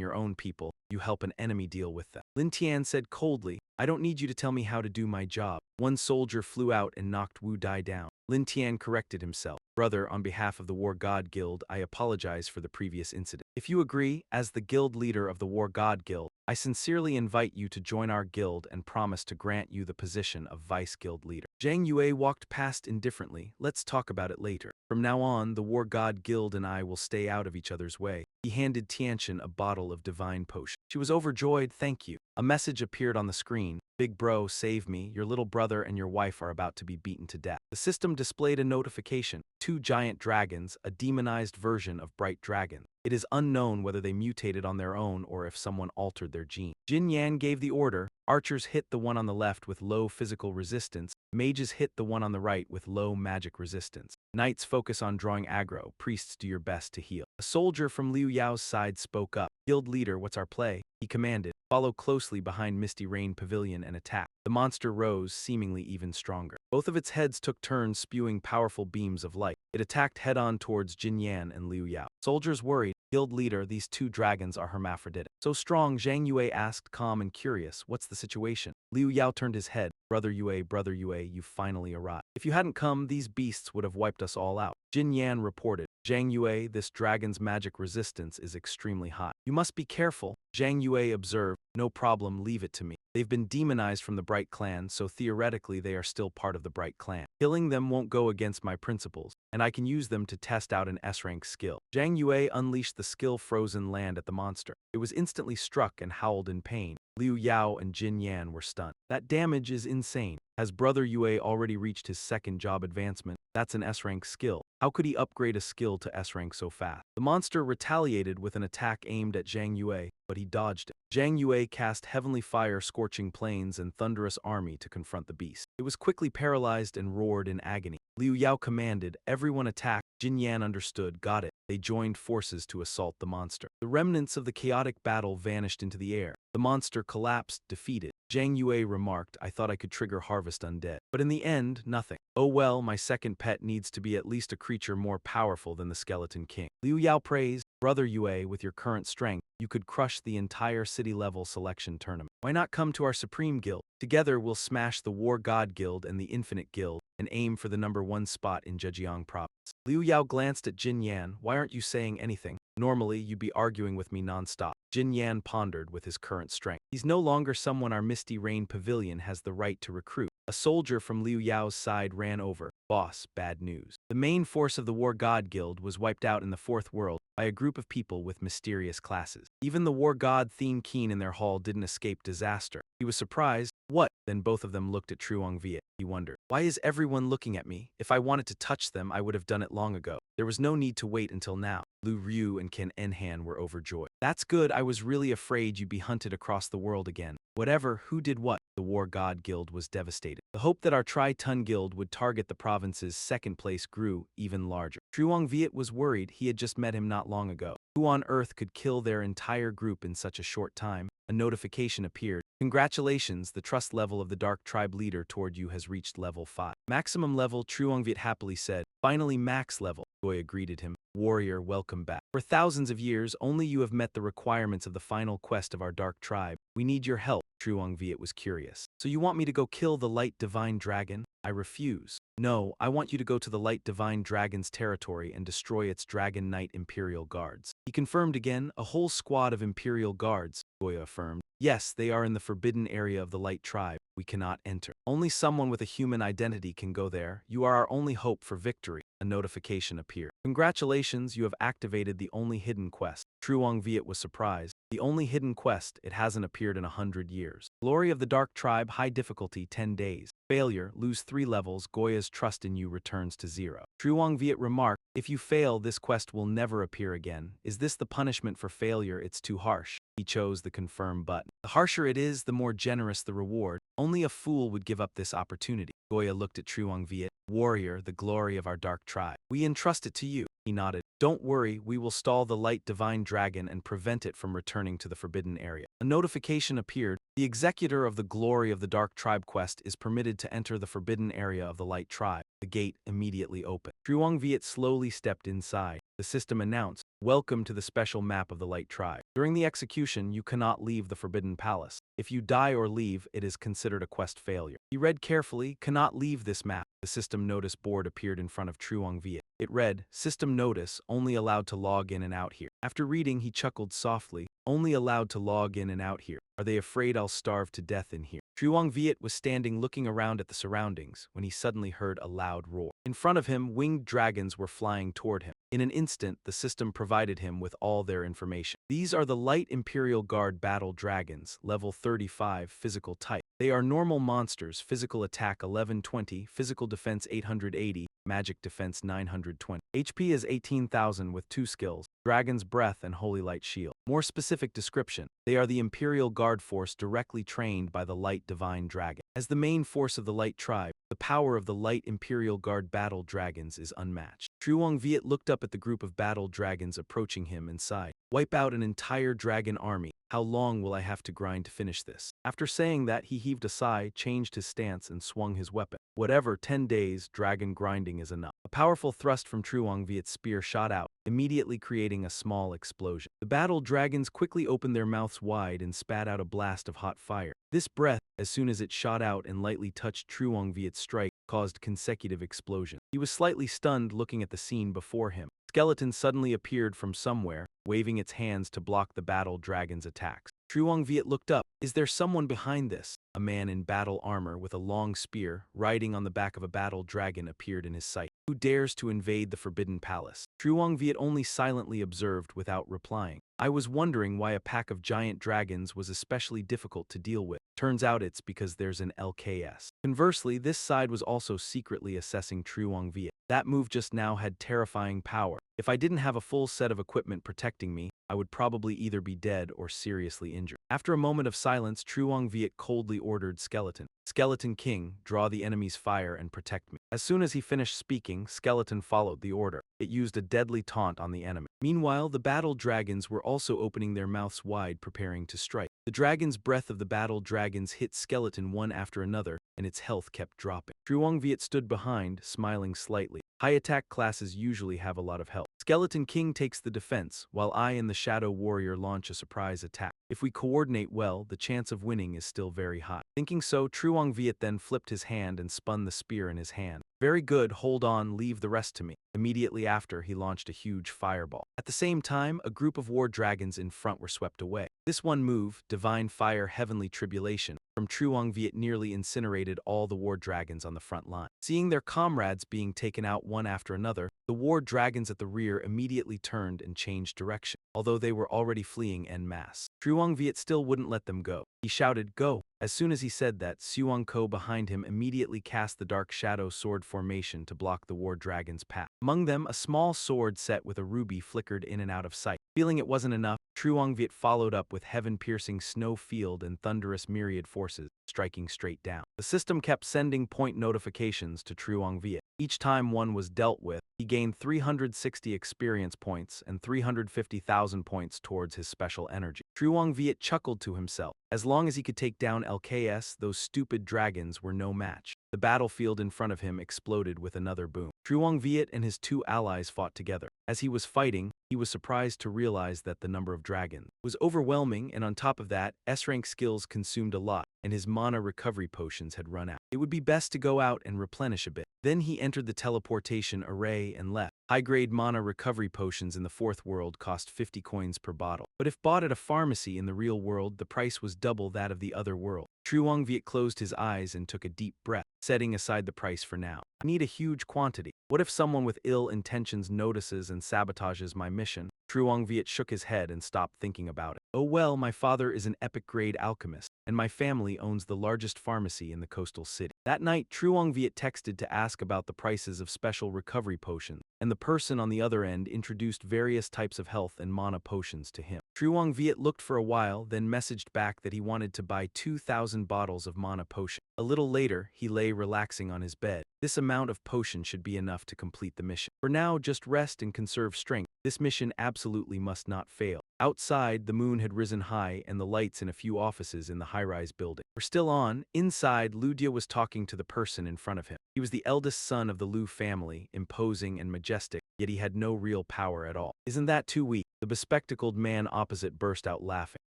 your own people, you help an enemy deal with them. Lin Tian said coldly, I don't need you to tell me how to do my job. One soldier flew out and knocked Wu Dai down. Lin Tian corrected himself. Brother, on behalf of the War God Guild, I apologize for the previous incident. If you agree, as the guild leader of the War God Guild, I sincerely invite you to join our guild and promise to grant you the position of vice guild leader. Zhang Yue walked past indifferently. Let's talk about it later. From now on, the War God Guild and I will stay out of each other's way. He handed Tianqian a bottle of divine potion. She was overjoyed. Thank you. A message appeared on the screen. Big bro, save me. Your little brother and your wife are about to be beaten to death. The system displayed a notification. 2 giant dragons, a demonized version of Bright Dragon. It is unknown whether they mutated on their own or if someone altered their gene. Jin Yan gave the order. Archers hit the one on the left with low physical resistance. Mages hit the one on the right with low magic resistance. Knights focus on drawing aggro. Priests do your best to heal. A soldier from Liu Yao's side spoke up. Guild leader, what's our play? He commanded. Follow closely behind Misty Rain Pavilion and attack. The monster rose, seemingly even stronger. Both of its heads took turns spewing powerful beams of light. It attacked head-on towards Jin Yan and Liu Yao. Soldiers worried. Guild leader, these two dragons are hermaphroditic. So strong, Zhang Yue asked, calm and curious, what's the situation? Liu Yao turned his head. Brother Yue, you finally arrived. If you hadn't come, these beasts would have wiped us all out. Jin Yan reported. Zhang Yue, this dragon's magic resistance is extremely high. You must be careful. Zhang Yue observed. No problem, leave it to me. They've been demonized from the Bright Clan, so theoretically they are still part of the Bright Clan. Killing them won't go against my principles, and I can use them to test out an S-rank skill. Zhang Yue unleashed the skill Frozen Land at the monster. It was instantly struck and howled in pain. Liu Yao and Jin Yan were stunned. That damage is insane. Has Brother Yue already reached his second job advancement? That's an S-rank skill. How could he upgrade a skill to S-rank so fast? The monster retaliated with an attack aimed at Zhang Yue, but he dodged it. Zhang Yue cast Heavenly Fire, Scorching Plains, and Thunderous Army to confront the beast. It was quickly paralyzed and roared in agony. Liu Yao commanded, everyone attack. Jin Yan understood, got it. They joined forces to assault the monster. The remnants of the chaotic battle vanished into the air. The monster collapsed, defeated. Zhang Yue remarked, I thought I could trigger Harvest Undead. But in the end, nothing. Oh well, my second pet needs to be at least a creature more powerful than the Skeleton King. Liu Yao praised, Brother Yue, with your current strength, you could crush the entire city-level selection tournament. Why not come to our Supreme Guild? Together we'll smash the War God Guild and the Infinite Guild and aim for the #1 spot in Zhejiang Province. Liu Yao glanced at Jin Yan. Why aren't you saying anything? Normally, you'd be arguing with me non-stop. Jin Yan pondered with his current strength. He's no longer someone our Misty Rain Pavilion has the right to recruit. A soldier from Liu Yao's side ran over. Boss, bad news. The main force of the War God Guild was wiped out in the Fourth World by a group of people with mysterious classes. Even the War God Thien Keen in their hall didn't escape disaster. He was surprised. What? Then both of them looked at Truong Viet. He wondered, why is everyone looking at me? If I wanted to touch them, I would have done it long ago. There was no need to wait until now. Lu Ryu and Ken Enhan were overjoyed. That's good, I was really afraid you'd be hunted across the world again. Whatever, who did what? The War God Guild was devastated. The hope that our Tri-Ton Guild would target the province's second place grew even larger. Truong Viet was worried. He had just met him not long ago. Who on earth could kill their entire group in such a short time? A notification appeared. Congratulations, the trust level of the Dark Tribe leader toward you has reached level 5. Maximum level, Truong Viet happily said. Finally max level. Goya greeted him. Warrior, welcome back. For thousands of years, only you have met the requirements of the final quest of our Dark Tribe. We need your help. Truong Viet was curious. So you want me to go kill the Light Divine Dragon? I refuse. No, I want you to go to the Light Divine Dragon's territory and destroy its Dragon Knight Imperial Guards. He confirmed again, a whole squad of Imperial Guards, Goya affirmed. Yes, they are in the forbidden area of the Light Tribe. We cannot enter. Only someone with a human identity can go there. You are our only hope for victory. A notification appeared. Congratulations, you have activated the only hidden quest. Truong Viet was surprised. The only hidden quest, it hasn't appeared in 100 years. Glory of the Dark Tribe, high difficulty, 10 days. Failure, lose 3 levels, Goya's trust in you returns to 0. Truong Viet remarked, if you fail, this quest will never appear again. Is this the punishment for failure? It's too harsh. He chose the confirm button. The harsher it is, the more generous the reward. Only a fool would give up this opportunity. Goya looked at Truong Viet. Warrior, the glory of our Dark Tribe. We entrust it to you. He nodded. Don't worry, we will stall the Light Divine Dragon and prevent it from returning to the forbidden area. A notification appeared. The executor of the Glory of the Dark Tribe quest is permitted to enter the forbidden area of the Light Tribe. The gate immediately opened. Truong Viet slowly stepped inside. The system announced, welcome to the special map of the Light Tribe. During the execution, you cannot leave the Forbidden Palace. If you die or leave, it is considered a quest failure. He read carefully, cannot leave this map. The system notice board appeared in front of Truong Viet. It read, system notice, only allowed to log in and out here. After reading, he chuckled softly, only allowed to log in and out here. Are they afraid I'll starve to death in here? Truong Viet was standing looking around at the surroundings when he suddenly heard a loud roar. In front of him, winged dragons were flying toward him. In an instant, the system provided him with all their information. These are the Light Imperial Guard Battle Dragons, level 35, physical type. They are normal monsters, physical attack 1120, physical defense 880, magic defense 920. HP is 18,000 with 2 skills, Dragon's Breath and Holy Light Shield. More specific description, they are the Imperial Guard force directly trained by the Light Divine Dragon. As the main force of the Light Tribe, the power of the Light Imperial Guard Battle Dragons is unmatched. Truong Viet looked up at the group of battle dragons approaching him and sighed. Wipe out an entire dragon army. How long will I have to grind to finish this? After saying that, he heaved a sigh, changed his stance, and swung his weapon. Whatever, 10 days, dragon grinding is enough. A powerful thrust from Truong Viet's spear shot out, immediately creating a small explosion. The battle dragons quickly opened their mouths wide and spat out a blast of hot fire. This breath, as soon as it shot out and lightly touched Truong Viet's strike, caused consecutive explosions. He was slightly stunned looking at the scene before him. Skeleton suddenly appeared from somewhere, waving its hands to block the battle dragon's attacks. Truong Viet looked up. Is there someone behind this? A man in battle armor with a long spear, riding on the back of a battle dragon, appeared in his sight. Who dares to invade the Forbidden Palace? Truong Viet only silently observed without replying. I was wondering why a pack of giant dragons was especially difficult to deal with. Turns out it's because there's an LKS. Conversely, this side was also secretly assessing Truong Viet. That move just now had terrifying power. If I didn't have a full set of equipment protecting me, I would probably either be dead or seriously injured. After a moment of silence, Truong Viet coldly ordered Skeleton, Skeleton King, draw the enemy's fire and protect me. As soon as he finished speaking, Skeleton followed the order. It used a deadly taunt on the enemy. Meanwhile, the battle dragons were also opening their mouths wide, preparing to strike. The dragon's breath of the battle dragons hit Skeleton one after another, and its health kept dropping. Truong Viet stood behind, smiling slightly. High attack classes usually have a lot of health. Skeleton King takes the defense, while I and the Shadow Warrior launch a surprise attack. If we coordinate well, the chance of winning is still very high. Thinking so, Truong Viet then flipped his hand and spun the spear in his hand. Very good, hold on, leave the rest to me. Immediately after, he launched a huge fireball. At the same time, a group of war dragons in front were swept away. This one move, Divine Fire Heavenly Tribulation, from Truong Viet nearly incinerated all the war dragons on the front line. Seeing their comrades being taken out one after another, the war dragons at the rear immediately turned and changed direction, although they were already fleeing en masse. Truong Viet still wouldn't let them go. He shouted, "Go!" As soon as he said that, Suong Ko behind him immediately cast the Dark Shadow Sword formation to block the war dragon's path. Among them, a small sword set with a ruby flickered in and out of sight. Feeling it wasn't enough, Truong Viet followed up with heaven-piercing snow field and thunderous myriad forces, striking straight down. The system kept sending point notifications to Truong Viet. Each time one was dealt with, he gained 360 experience points and 350,000 points towards his special energy. Truong Viet chuckled to himself. As long as he could take down LKS, those stupid dragons were no match. The battlefield in front of him exploded with another boom. Truong Viet and his two allies fought together. As he was fighting, he was surprised to realize that the number of dragons was overwhelming, and on top of that, S-rank skills consumed a lot, and his mana recovery potions had run out. It would be best to go out and replenish a bit. Then he entered the teleportation array and left. High-grade mana recovery potions in the fourth world cost 50 coins per bottle, but if bought at a pharmacy in the real world, the price was double that of the other world. Truong Viet closed his eyes and took a deep breath, setting aside the price for now. I need a huge quantity. What if someone with ill intentions notices and sabotages my mission? Truong Viet shook his head and stopped thinking about it. Oh well, my father is an epic-grade alchemist, and my family owns the largest pharmacy in the coastal city. That night, Truong Viet texted to ask about the prices of special recovery potions, and the person on the other end introduced various types of health and mana potions to him. Truong Viet looked for a while, then messaged back that he wanted to buy 2,000 bottles of mana potion. A little later, he lay relaxing on his bed. This amount of potion should be enough to complete the mission. For now, just rest and conserve strength. This mission absolutely must not fail. Outside, the moon had risen high, and the lights in a few offices in the high-rise building were still on. Inside, Ludia was talking to the person in front of him. He was the eldest son of the Lu family, imposing and majestic, yet he had no real power at all. Isn't that too weak? The bespectacled man opposite burst out laughing.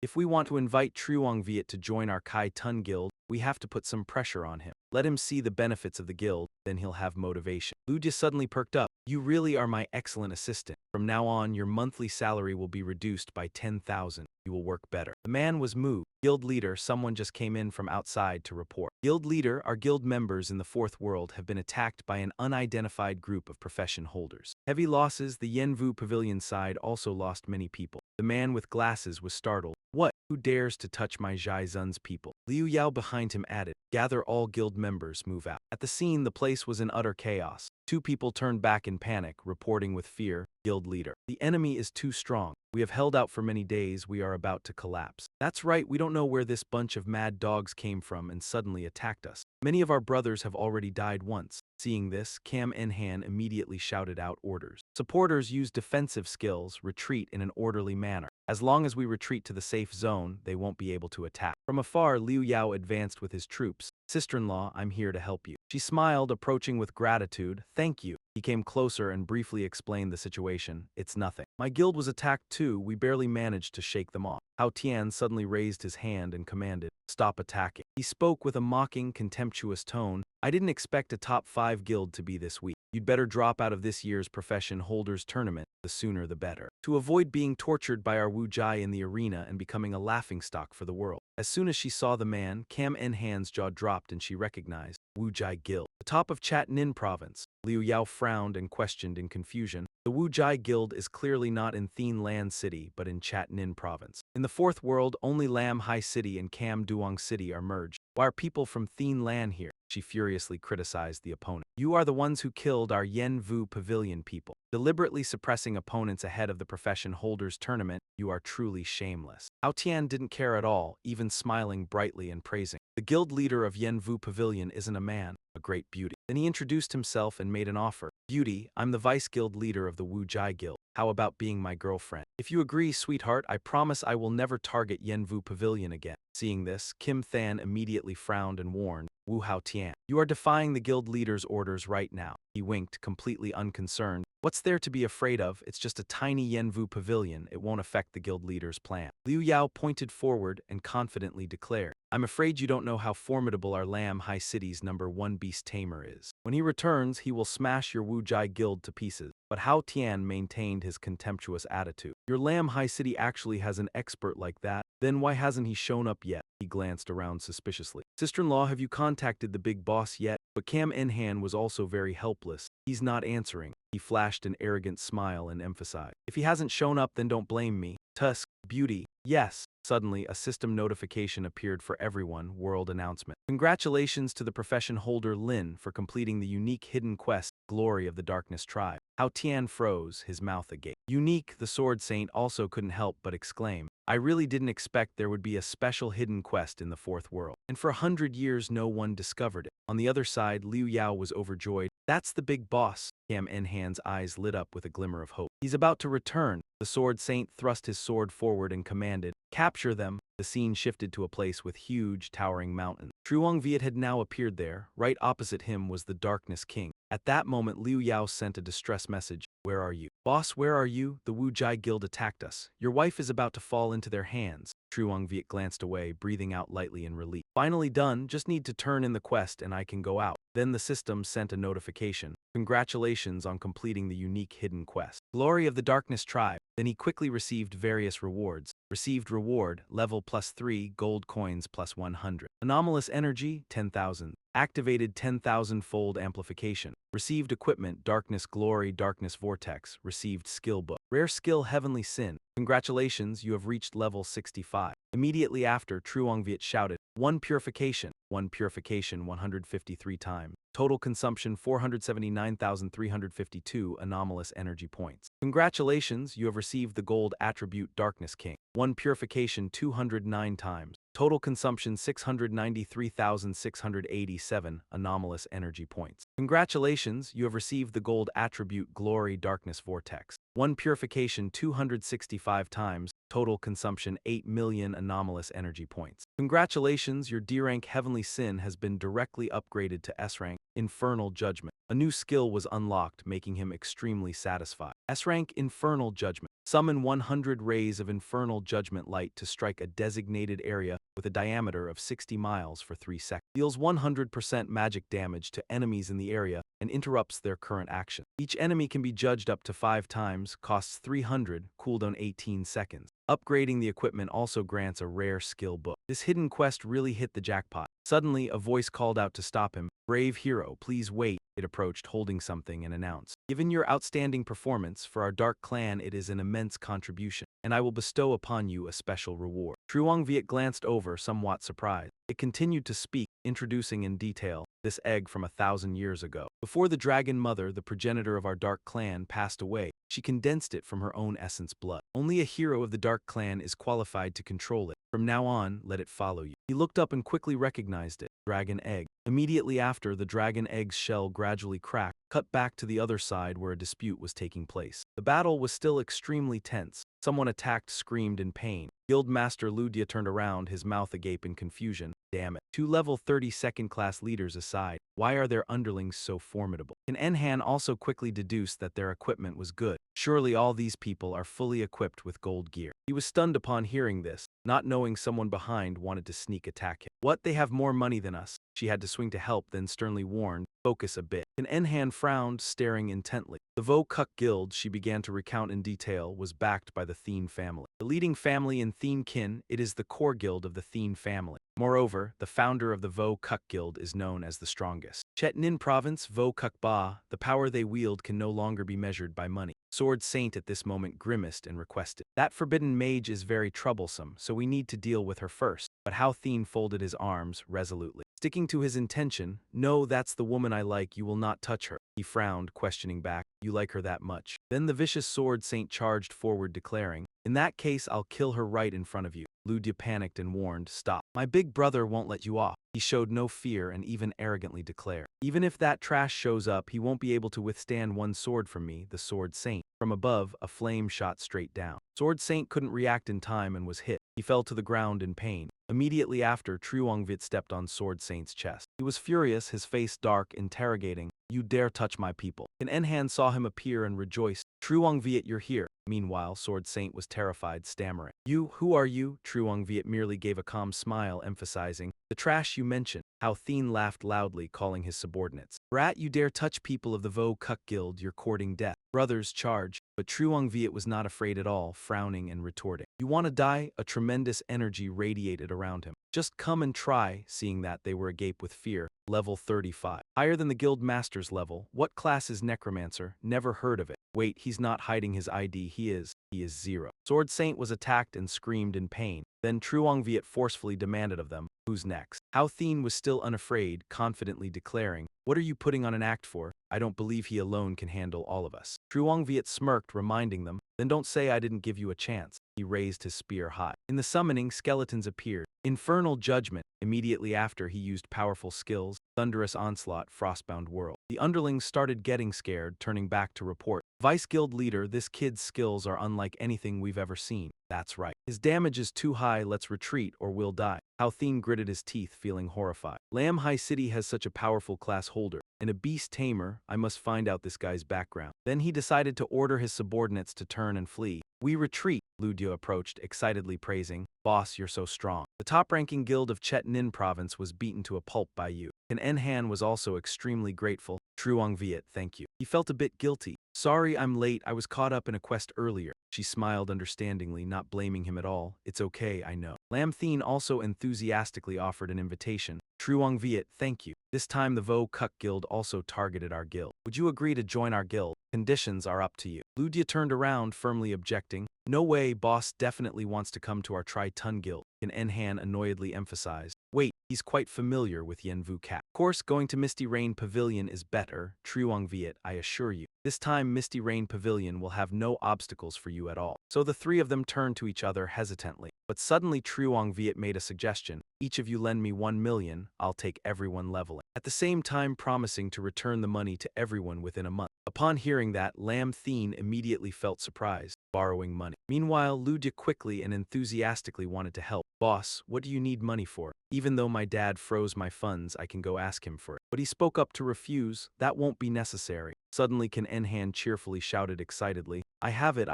If we want to invite Truong Viet to join our Kai Tun guild, we have to put some pressure on him. Let him see the benefits of the guild, then he'll have motivation. Ludia suddenly perked up. You really are my excellent assistant. From now on, your monthly salary will be reduced by 10,000. You will work better. The man was moved. Guild leader, someone just came in from outside to report. Guild leader, our guild members in the fourth world have been attacked by an unidentified group of profession holders. Heavy losses, the Yenvu pavilion side also lost many people. The man with glasses was startled. What? Who dares to touch my Zhai Zun's people? Liu Yao behind him added, gather all guild members, move out. At the scene, the place was in utter chaos. Two people turned back in panic, reporting with fear, guild leader. The enemy is too strong. We have held out for many days, we are about to collapse. That's right, we don't know where this bunch of mad dogs came from and suddenly attacked us. Many of our brothers have already died once. Seeing this, Cam Enhan immediately shouted out orders. Supporters use defensive skills, retreat in an orderly manner. As long as we retreat to the safe zone, they won't be able to attack. From afar, Liu Yao advanced with his troops. Sister-in-law, I'm here to help you. She smiled, approaching with gratitude. Thank you. He came closer and briefly explained the situation. It's nothing. My guild was attacked too. We barely managed to shake them off. Hao Tian suddenly raised his hand and commanded, stop attacking. He spoke with a mocking, contemptuous tone. I didn't expect a top 5 guild to be this weak. You'd better drop out of this year's profession holders tournament, the sooner the better, to avoid being tortured by our Wu Jai in the arena and becoming a laughingstock for the world. As soon as she saw the man, Cam En-Han's jaw dropped and she recognized Wu Jai Guild, the top of Chat Nin province. Liu Yao frowned and questioned in confusion. The Wu Jai Guild is clearly not in Thien Lan City, but in Chat Nin province. In the fourth world, only Lam Hai City and Cam Duong City are merged. Why are people from Thien Lan here? She furiously criticized the opponent. You are the ones who killed our Yen Vu Pavilion people. Deliberately suppressing opponents ahead of the profession holders tournament, you are truly shameless. Hao Tian didn't care at all, even smiling brightly and praising. The guild leader of Yen Vu Pavilion isn't a man, a great beauty. Then he introduced himself and made an offer. Beauty, I'm the vice guild leader of the Wu Jai Guild. How about being my girlfriend? If you agree, sweetheart, I promise I will never target Yen Vu Pavilion again. Seeing this, Kim Than immediately frowned and warned, Wu Hao Tian, you are defying the guild leader's orders right now. He winked, completely unconcerned. What's there to be afraid of? It's just a tiny Yen Vu pavilion. It won't affect the guild leader's plan. Liu Yao pointed forward and confidently declared, I'm afraid you don't know how formidable our Lam Hai City's #1 beast tamer is. When he returns, he will smash your Wu Jai Guild to pieces. But Hao Tian maintained his contemptuous attitude. Your Lam Hai City actually has an expert like that? Then why hasn't he shown up yet? He glanced around suspiciously. Sister-in-law, have you contacted the big boss yet? But Cam En-Han was also very helpless. He's not answering. He flashed an arrogant smile and emphasized, if he hasn't shown up, then don't blame me. Tusk, beauty, yes. Suddenly, a system notification appeared for everyone. World announcement. Congratulations to the profession holder Lin for completing the unique hidden quest, Glory of the Darkness Tribe. Hao Tian froze, his mouth agape. Unique, the Sword Saint also couldn't help but exclaim. I really didn't expect there would be a special hidden quest in the fourth world. And for 100 years no one discovered it. On the other side, Liu Yao was overjoyed. That's the big boss. Cam En-Han's eyes lit up with a glimmer of hope. He's about to return. The Sword Saint thrust his sword forward and commanded, capture them. The scene shifted to a place with huge, towering mountains. Truong Viet had now appeared there. Right opposite him was the Darkness King. At that moment, Liu Yao sent a distress message. Where are you? Boss, where are you? The Wu Jai Guild attacked us. Your wife is about to fall into their hands. Truong Viet glanced away, breathing out lightly in relief. Finally done, just need to turn in the quest and I can go out. Then the system sent a notification. Congratulations on completing the unique hidden quest. Glory of the Darkness Tribe. Then he quickly received various rewards. Received reward, level +3, gold coins +100. Anomalous energy, 10,000. Activated 10,000-fold amplification. Received equipment, Darkness Glory, Darkness Vortex. Received skill book. Rare skill, Heavenly Sin. Congratulations, you have reached level 65. Immediately after, Truong Viet shouted, 1 purification. 1 purification 153 times. Total consumption 479,352 anomalous energy points. Congratulations, you have received the gold attribute Darkness King. 1 purification 209 times. Total consumption 693,687 anomalous energy points. Congratulations, you have received the gold attribute Glory Darkness Vortex. 1 purification 265 times. Total consumption 8 million anomalous energy points. Congratulations, your D rank Heavenly Sin has been directly upgraded to S rank Infernal Judgment. A new skill was unlocked, making him extremely satisfied. S rank Infernal Judgment. Summon 100 rays of infernal judgment light to strike a designated area with a diameter of 60 miles for 3 seconds. Deals 100% magic damage to enemies in the area and interrupts their current action. Each enemy can be judged up to 5 times, costs 300, cooldown 18 seconds. Upgrading the equipment also grants a rare skill book. This hidden quest really hit the jackpot. Suddenly, a voice called out to stop him. Brave hero, please wait. It approached, holding something, and announced, given your outstanding performance for our dark clan, it is an immense contribution, and I will bestow upon you a special reward. Truong Viet glanced over, somewhat surprised. It continued to speak, introducing in detail this egg from 1,000 years ago. Before the dragon mother, the progenitor of our dark clan, passed away, she condensed it from her own essence blood. Only a hero of the dark clan is qualified to control it. From now on, let it follow you. He looked up and quickly recognized it. Dragon egg. Immediately after, the dragon egg's shell gradually cracked, Cut back to the other side where a dispute was taking place. The battle was still extremely tense. Someone attacked screamed in pain. Guildmaster Ludia turned around, his mouth agape in confusion. Damn it. Two level 30 second-class leaders aside, why are their underlings so formidable? Can Enhan also quickly deduce that their equipment was good? Surely all these people are fully equipped with gold gear. He was stunned upon hearing this, not knowing someone behind wanted to sneak attack him. What, they have more money than us? She had to swing to help, then sternly warned, focus a bit. Can Enhan frowned, staring intently. The Vo-Kuk Guild, she began to recount in detail, was backed by the Thien family. The leading family in Thien kin, it is the core guild of the Thien family. Moreover, the founder of the Vo-Kuk Guild is known as the strongest. Chet Nin Province, Vo-Kuk Ba, the power they wield can no longer be measured by money. Sword Saint at this moment grimaced and requested. That forbidden mage is very troublesome, so we need to deal with her first. But Hao Thien folded his arms resolutely. Sticking to his intention, no, that's the woman I like, you will not touch her. He frowned, questioning back, you like her that much? Then the vicious Sword Saint charged forward, declaring, in that case I'll kill her right in front of you. Ludia panicked and warned, stop. My big brother won't let you off. He showed no fear and even arrogantly declared, even if that trash shows up, he won't be able to withstand one sword from me, the Sword Saint. From above, a flame shot straight down. Sword Saint couldn't react in time and was hit. He fell to the ground in pain. Immediately after, Truongvit stepped on Sword Saint's chest. He was furious, his face dark, interrogating, you dare touch my people. An Enhan saw him appear and rejoiced. Truongviet, you're here. Meanwhile, Sword Saint was terrified, stammering. You, who are you? Truongviet merely gave a calm smile, emphasizing, the trash you mentioned. Hao Thien laughed loudly, calling his subordinates. Brat, you dare touch people of the Vo-Kuk Guild, you're courting death. Brothers, charge. But Truongviet was not afraid at all, frowning and retorting. You want to die? A tremendous energy radiated around him. Just come and try. Seeing that, they were agape with fear. Level 35. Higher than the guild master's level. What class is necromancer? Never heard of it. Wait, he's not hiding his ID, he is 0. Sword Saint was attacked and screamed in pain. Then Truongviet forcefully demanded of them, who's next? Hao Thien was still unafraid, confidently declaring, what are you putting on an act for? I don't believe he alone can handle all of us. Truongviet smirked, reminding them, then don't say I didn't give you a chance. He raised his spear high. In the summoning, skeletons appeared. Infernal Judgment. Immediately after, he used powerful skills, Thunderous Onslaught, Frostbound World. The underlings started getting scared, turning back to report. Vice Guild Leader, this kid's skills are unlike anything we've ever seen. That's right. His damage is too high, let's retreat or we'll die. Hao Thien gritted his teeth, feeling horrified. Lam Hai City has such a powerful class holder. And a beast tamer, I must find out this guy's background. Then he decided to order his subordinates to turn and flee. We retreat, Ludio approached, excitedly praising, boss, you're so strong. The top-ranking guild of Chet Nin Province was beaten to a pulp by you. And Enhan was also extremely grateful. Truongviet, thank you. He felt a bit guilty. Sorry I'm late, I was caught up in a quest earlier. She smiled understandingly, not blaming him at all. It's okay, I know. Lam Thien also enthusiastically offered an invitation. Truongviet, thank you. This time the Vo-Kuk Guild also targeted our guild. Would you agree to join our guild? Conditions are up to you. Ludia turned around, firmly objecting. No way, boss definitely wants to come to our Tri-Ton Guild. And Enhan annoyedly emphasized. Wait, he's quite familiar with Yenvu Cap. Of course, going to Misty Rain Pavilion is better, Truongviet, I assure you. This time Misty Rain Pavilion will have no obstacles for you at all. So the three of them turned to each other hesitantly. But suddenly Truongviet made a suggestion. Each of you lend me 1 million, I'll take everyone leveling. At the same time promising to return the money to everyone within a month. Upon hearing that, Lam Thien immediately felt surprised, borrowing money. Meanwhile, Ludia quickly and enthusiastically wanted to help. Boss, what do you need money for? Even though my dad froze my funds, I can go ask him for it. But he spoke up to refuse. That won't be necessary. Suddenly, Can Enhan cheerfully shouted excitedly, I have it,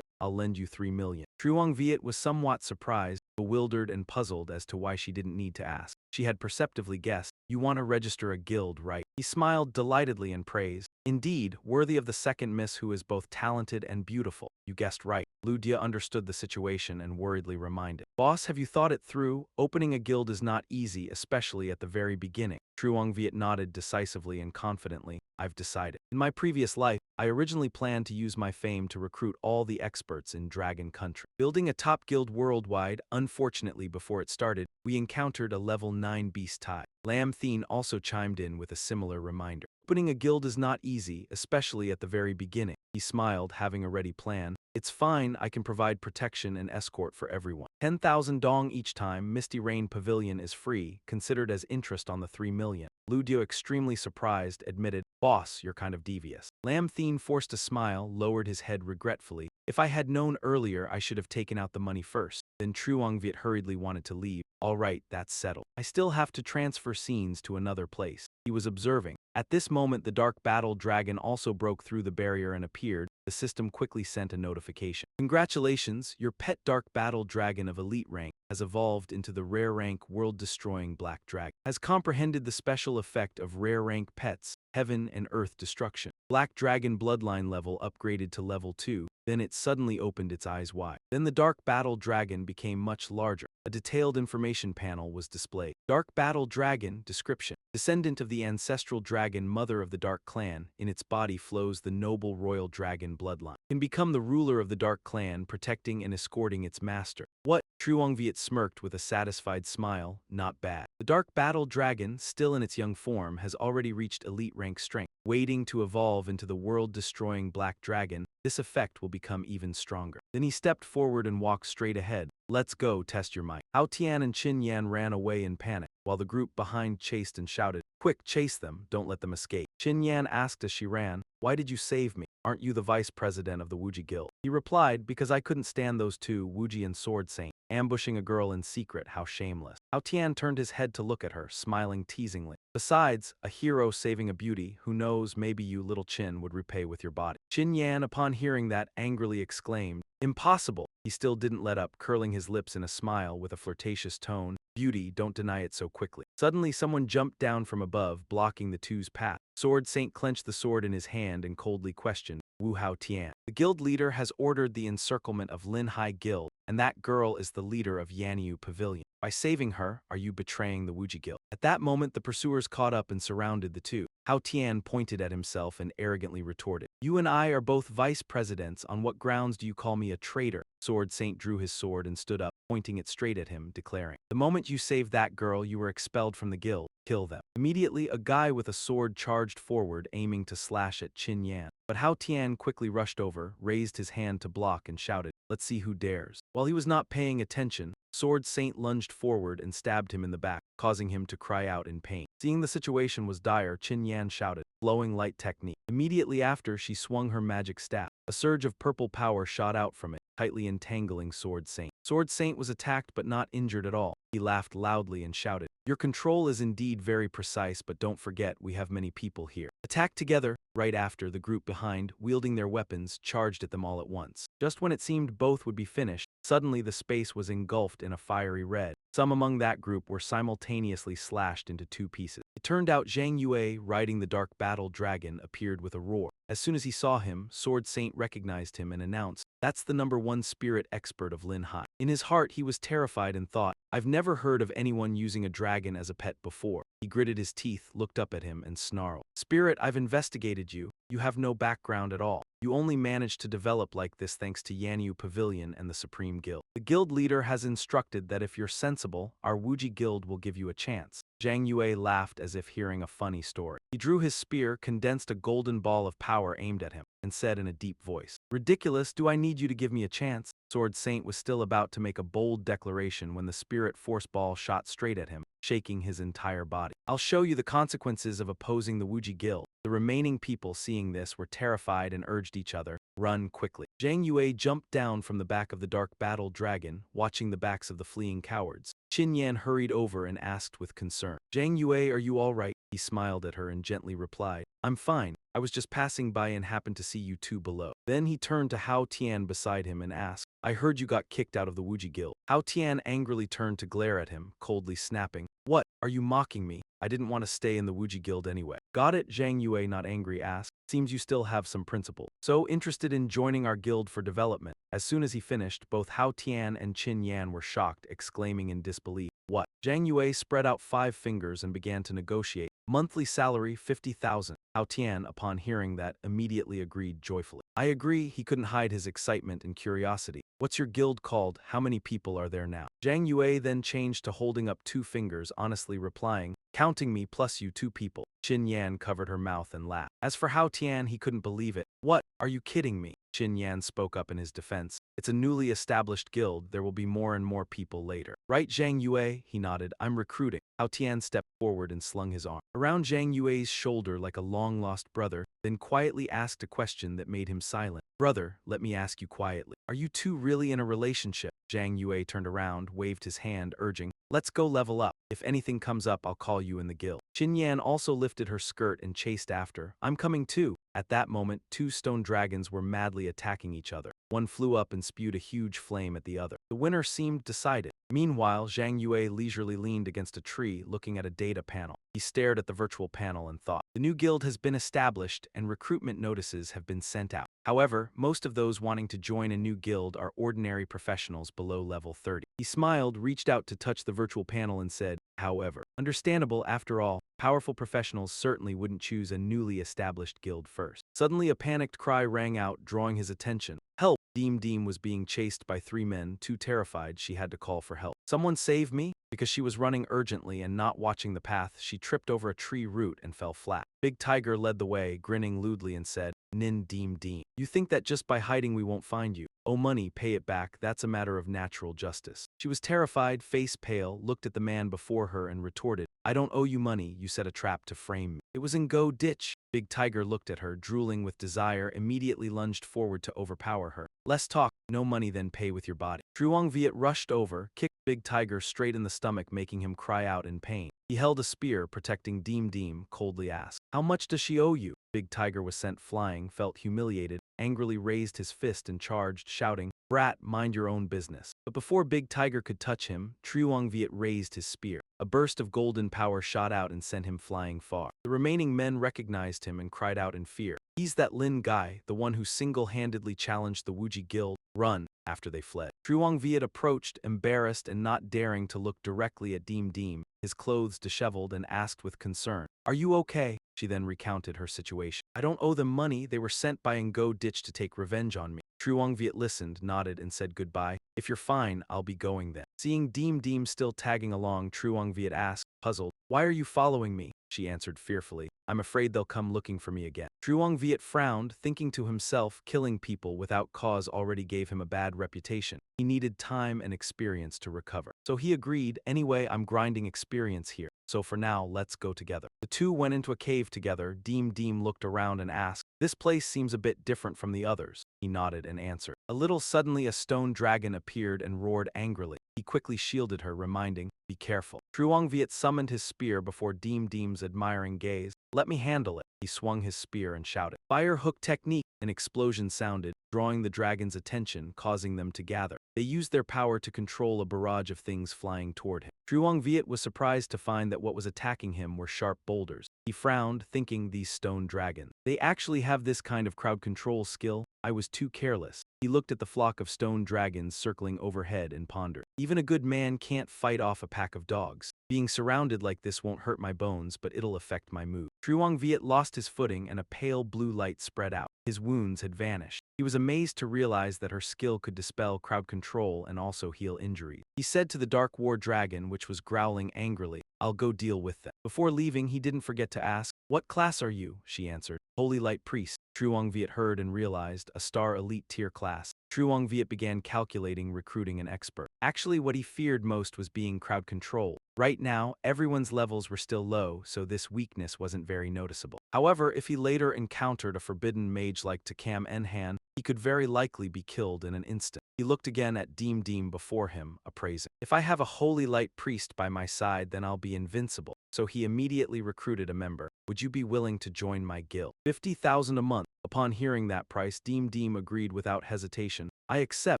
I'll lend you 3 million. Truongviet was somewhat surprised, bewildered and puzzled as to why she didn't need to ask. She had perceptively guessed, you want to register a guild, right? He smiled delightedly and praised, indeed, worthy of the second miss who is both talented and beautiful. You guessed right. Ludia understood the situation and worriedly reminded. Boss, have you thought it through? Opening a guild is not easy, especially at the very beginning. Truongviet nodded decisively and confidently. I've decided. In my previous life, I originally planned to use my fame to recruit all the experts in Dragon Country. Building a top guild worldwide, unfortunately before it started, we encountered a level 9 beast type. Lam Thien also chimed in with a similar reminder. Opening a guild is not easy, especially at the very beginning. He smiled, having a ready plan. It's fine, I can provide protection and escort for everyone. 10,000 dong each time. Misty Rain Pavilion is free, considered as interest on the 3 million. Lu Dio, extremely surprised, admitted, "Boss, you're kind of devious." Lam Thien forced a smile, lowered his head regretfully. "If I had known earlier, I should have taken out the money first." Then Truong Viet hurriedly wanted to leave. "All right, that's settled. I still have to transfer scenes to another place." He was observing. At this moment, the Dark Battle Dragon also broke through the barrier and appeared. The system quickly sent a notification. "Congratulations, your pet Dark Battle Dragon of elite rank has evolved into the rare rank world-destroying Black Dragon. Has comprehended the special effect of rare rank pets, heaven and earth destruction. Black Dragon bloodline level upgraded to level 2, then it suddenly opened its eyes wide. Then the Dark Battle Dragon became much larger. A detailed information panel was displayed. Dark Battle Dragon, description. Descendant of the ancestral dragon mother of the Dark Clan, in its body flows the noble royal dragon bloodline. Can become the ruler of the Dark Clan, protecting and escorting its master. What? Truong Viet smirked with a satisfied smile. Not bad. The Dark Battle Dragon, still in its young form, has already reached elite rank strength. Waiting to evolve into the world-destroying Black Dragon, this effect will become even stronger. Then he stepped forward and walked straight ahead. "Let's go, test your might." Hao Tian and Qin Yan ran away in panic, while the group behind chased and shouted, "Quick, chase them, don't let them escape." Qin Yan asked as she ran, "Why did you save me? Aren't you the vice president of the Wuji Guild?" He replied, "Because I couldn't stand those two, Wuji and Sword Saint, ambushing a girl in secret. How shameless." Hao Tian turned his head to look at her, smiling teasingly. "Besides, a hero saving a beauty, who knows, maybe you, little Qin, would repay with your body." Qin Yan, upon hearing that, angrily exclaimed, "Impossible!" He still didn't let up, curling his lips in a smile with a flirtatious tone. "Beauty, don't deny it so quickly." Suddenly someone jumped down from above, blocking the two's path. Sword Saint clenched the sword in his hand and coldly questioned, "Wu Hao Tian. The guild leader has ordered the encirclement of Lin Hai Guild, and that girl is the leader of Yanyu Pavilion. By saving her, are you betraying the Wuji Guild?" At that moment, the pursuers caught up and surrounded the two. Hao Tian pointed at himself and arrogantly retorted, "You and I are both vice presidents. On what grounds do you call me a traitor?" Sword Saint drew his sword and stood up, pointing it straight at him, declaring, "The moment you saved that girl, you were expelled from the guild. Kill them." Immediately, a guy with a sword charged forward, aiming to slash at Qin Yan. But Hao Tian quickly rushed over, raised his hand to block, and shouted, "Let's see who dares." While he was not paying attention, Sword Saint lunged forward and stabbed him in the back, causing him to cry out in pain. Seeing the situation was dire, Qin Yan shouted, "Blowing light technique." Immediately after, she swung her magic staff. A surge of purple power shot out from it, tightly entangling Sword Saint. Sword Saint was attacked but not injured at all. He laughed loudly and shouted, "Your control is indeed very precise, but don't forget we have many people here." Attack together. Right after, the group behind, wielding their weapons, charged at them all at once. Just when it seemed both would be finished, suddenly the space was engulfed in a fiery red. Some among that group were simultaneously slashed into two pieces. It turned out Zhang Yue, riding the Dark Battle Dragon, appeared with a roar. As soon as he saw him, Sword Saint recognized him and announced, "That's the #1 spirit expert of Lin Hai." In his heart, he was terrified and thought, "I've never heard of anyone using a dragon as a pet before." He gritted his teeth, looked up at him, and snarled, "Spirit, I've investigated you. You have no background at all. You only managed to develop like this thanks to Yanyu Pavilion and the Supreme Guild. The guild leader has instructed that if you're sensible, our Wuji Guild will give you a chance." Zhang Yue laughed as if hearing a funny story. He drew his spear, condensed a golden ball of power aimed at him, and said in a deep voice, "Ridiculous, do I need you to give me a chance?" Sword Saint was still about to make a bold declaration when the spirit force ball shot straight at him, shaking his entire body. "I'll show you the consequences of opposing the Wuji Guild." The remaining people, seeing this, were terrified and urged each other, "Run quickly." Zhang Yue jumped down from the back of the Dark Battle Dragon, watching the backs of the fleeing cowards. Qin Yan hurried over and asked with concern, "Zhang Yue, are you all right?" He smiled at her and gently replied, "I'm fine. I was just passing by and happened to see you two below." Then he turned to Hao Tian beside him and asked, "I heard you got kicked out of the Wuji Guild." Hao Tian angrily turned to glare at him, coldly snapping, "What? Are you mocking me? I didn't want to stay in the Wuji Guild anyway." "Got it?" Zhang Yue, not angry, asked. "Seems you still have some principle. So interested in joining our guild for development." As soon as he finished, both Hao Tian and Qin Yan were shocked, exclaiming in disbelief, "What?" Zhang Yue spread out 5 fingers and began to negotiate. "Monthly salary 50,000. Hao Tian, upon hearing that, immediately agreed joyfully. I agree, he couldn't hide his excitement and curiosity. What's your guild called? How many people are there now? Zhang Yue then changed to holding up 2 fingers, honestly replying, counting me plus you 2 people. Qin Yan covered her mouth and laughed. As for Hao Tian, he couldn't believe it. What? Are you kidding me? Qin Yan spoke up in his defense. It's a newly established guild, there will be more and more people later. Right, Zhang Yue? He nodded. I'm recruiting. Hao Tian stepped forward and slung his arm around Zhang Yue's shoulder like a long-lost brother, then quietly asked a question that made him silent. Brother, let me ask you quietly. Are you two really in a relationship? Zhang Yue turned around, waved his hand, urging, let's go level up. If anything comes up, I'll call you in the guild. Qin Yan also lifted her skirt and chased after. I'm coming too. At that moment, 2 stone dragons were madly attacking each other. One flew up and spewed a huge flame at the other. The winner seemed decided. Meanwhile, Zhang Yue leisurely leaned against a tree, looking at a data panel. He stared at the virtual panel and thought, the new guild has been established and recruitment notices have been sent out. However, most of those wanting to join a new guild are ordinary professionals below level 30. He smiled, reached out to touch the virtual panel and said, however, understandable after all, powerful professionals certainly wouldn't choose a newly established guild first. Suddenly a panicked cry rang out, drawing his attention. Help! Deem Deem was being chased by 3 men, too terrified she had to call for help. Someone save me? Because she was running urgently and not watching the path, she tripped over a tree root and fell flat. Big Tiger led the way, grinning lewdly and said, Nin Deem Deem. You think that just by hiding we won't find you? Oh money, pay it back, that's a matter of natural justice. She was terrified, face pale, looked at the man before her and retorted, I don't owe you money, you set a trap to frame me. It was in Go Ditch. Big Tiger looked at her, drooling with desire, immediately lunged forward to overpower her. Less talk, no money then pay with your body. Truong Viet rushed over, kicked Big Tiger straight in the stomach, making him cry out in pain. He held a spear, protecting Deem Deem, coldly asked, how much does she owe you? Big Tiger was sent flying, felt humiliated, angrily raised his fist and charged, shouting, Brat, mind your own business. But before Big Tiger could touch him, Truong Viet raised his spear. A burst of golden power shot out and sent him flying far. The remaining men recognized him and cried out in fear. He's that Lin guy, the one who single-handedly challenged the Wuji Guild. Run, after they fled. Truong Viet approached, embarrassed and not daring to look directly at Deem Deem, his clothes disheveled, and asked with concern, are you okay? She then recounted her situation. I don't owe them money, they were sent by Ngo Ditch to take revenge on me. Truong Viet listened, nodded, and said goodbye. If you're fine, I'll be going then. Seeing Deem Deem still tagging along, Truong Viet asked, puzzled, why are you following me? She answered fearfully, I'm afraid they'll come looking for me again. Truong Viet frowned, thinking to himself, killing people without cause already gave him a bad reputation. He needed time and experience to recover. So he agreed, anyway, I'm grinding experience here. So for now, let's go together. The two went into a cave together. Deem Deem looked around and asked, this place seems a bit different from the others. He nodded and answered. A little suddenly a stone dragon appeared and roared angrily. He quickly shielded her, reminding, be careful. Truong Viet summoned his spear before Deem Deem's admiring gaze. Let me handle it. He swung his spear and shouted, fire hook technique. An explosion sounded, drawing the dragon's attention, causing them to gather. They used their power to control a barrage of things flying toward him. Truong Viet was surprised to find that what was attacking him were sharp boulders. He frowned, thinking these stone dragons. They actually have this kind of crowd control skill? I was too careless. He looked at the flock of stone dragons circling overhead and pondered. Even a good man can't fight off a pack of dogs. Being surrounded like this won't hurt my bones, but it'll affect my mood. Truong Viet lost his footing and a pale blue light spread out. His wounds had vanished. He was amazed to realize that her skill could dispel crowd control and also heal injuries. He said to the Dark War Dragon, which was growling angrily, I'll go deal with them. Before leaving, he didn't forget to ask, what class are you? She answered, Holy Light Priest. Truong Viet heard and realized, a star elite tier class. Truong Viet began calculating, recruiting an expert. Actually, what he feared most was being crowd controlled. Right now, everyone's levels were still low, so this weakness wasn't very noticeable. However, if he later encountered a forbidden mage like Takam Enhan, he could very likely be killed in an instant. He looked again at Deem Deem before him, appraising. If I have a Holy Light Priest by my side, then I'll be invincible. So he immediately recruited a member. Would you be willing to join my guild? 50,000 a month. Upon hearing that price, Deem Deem agreed without hesitation. I accept.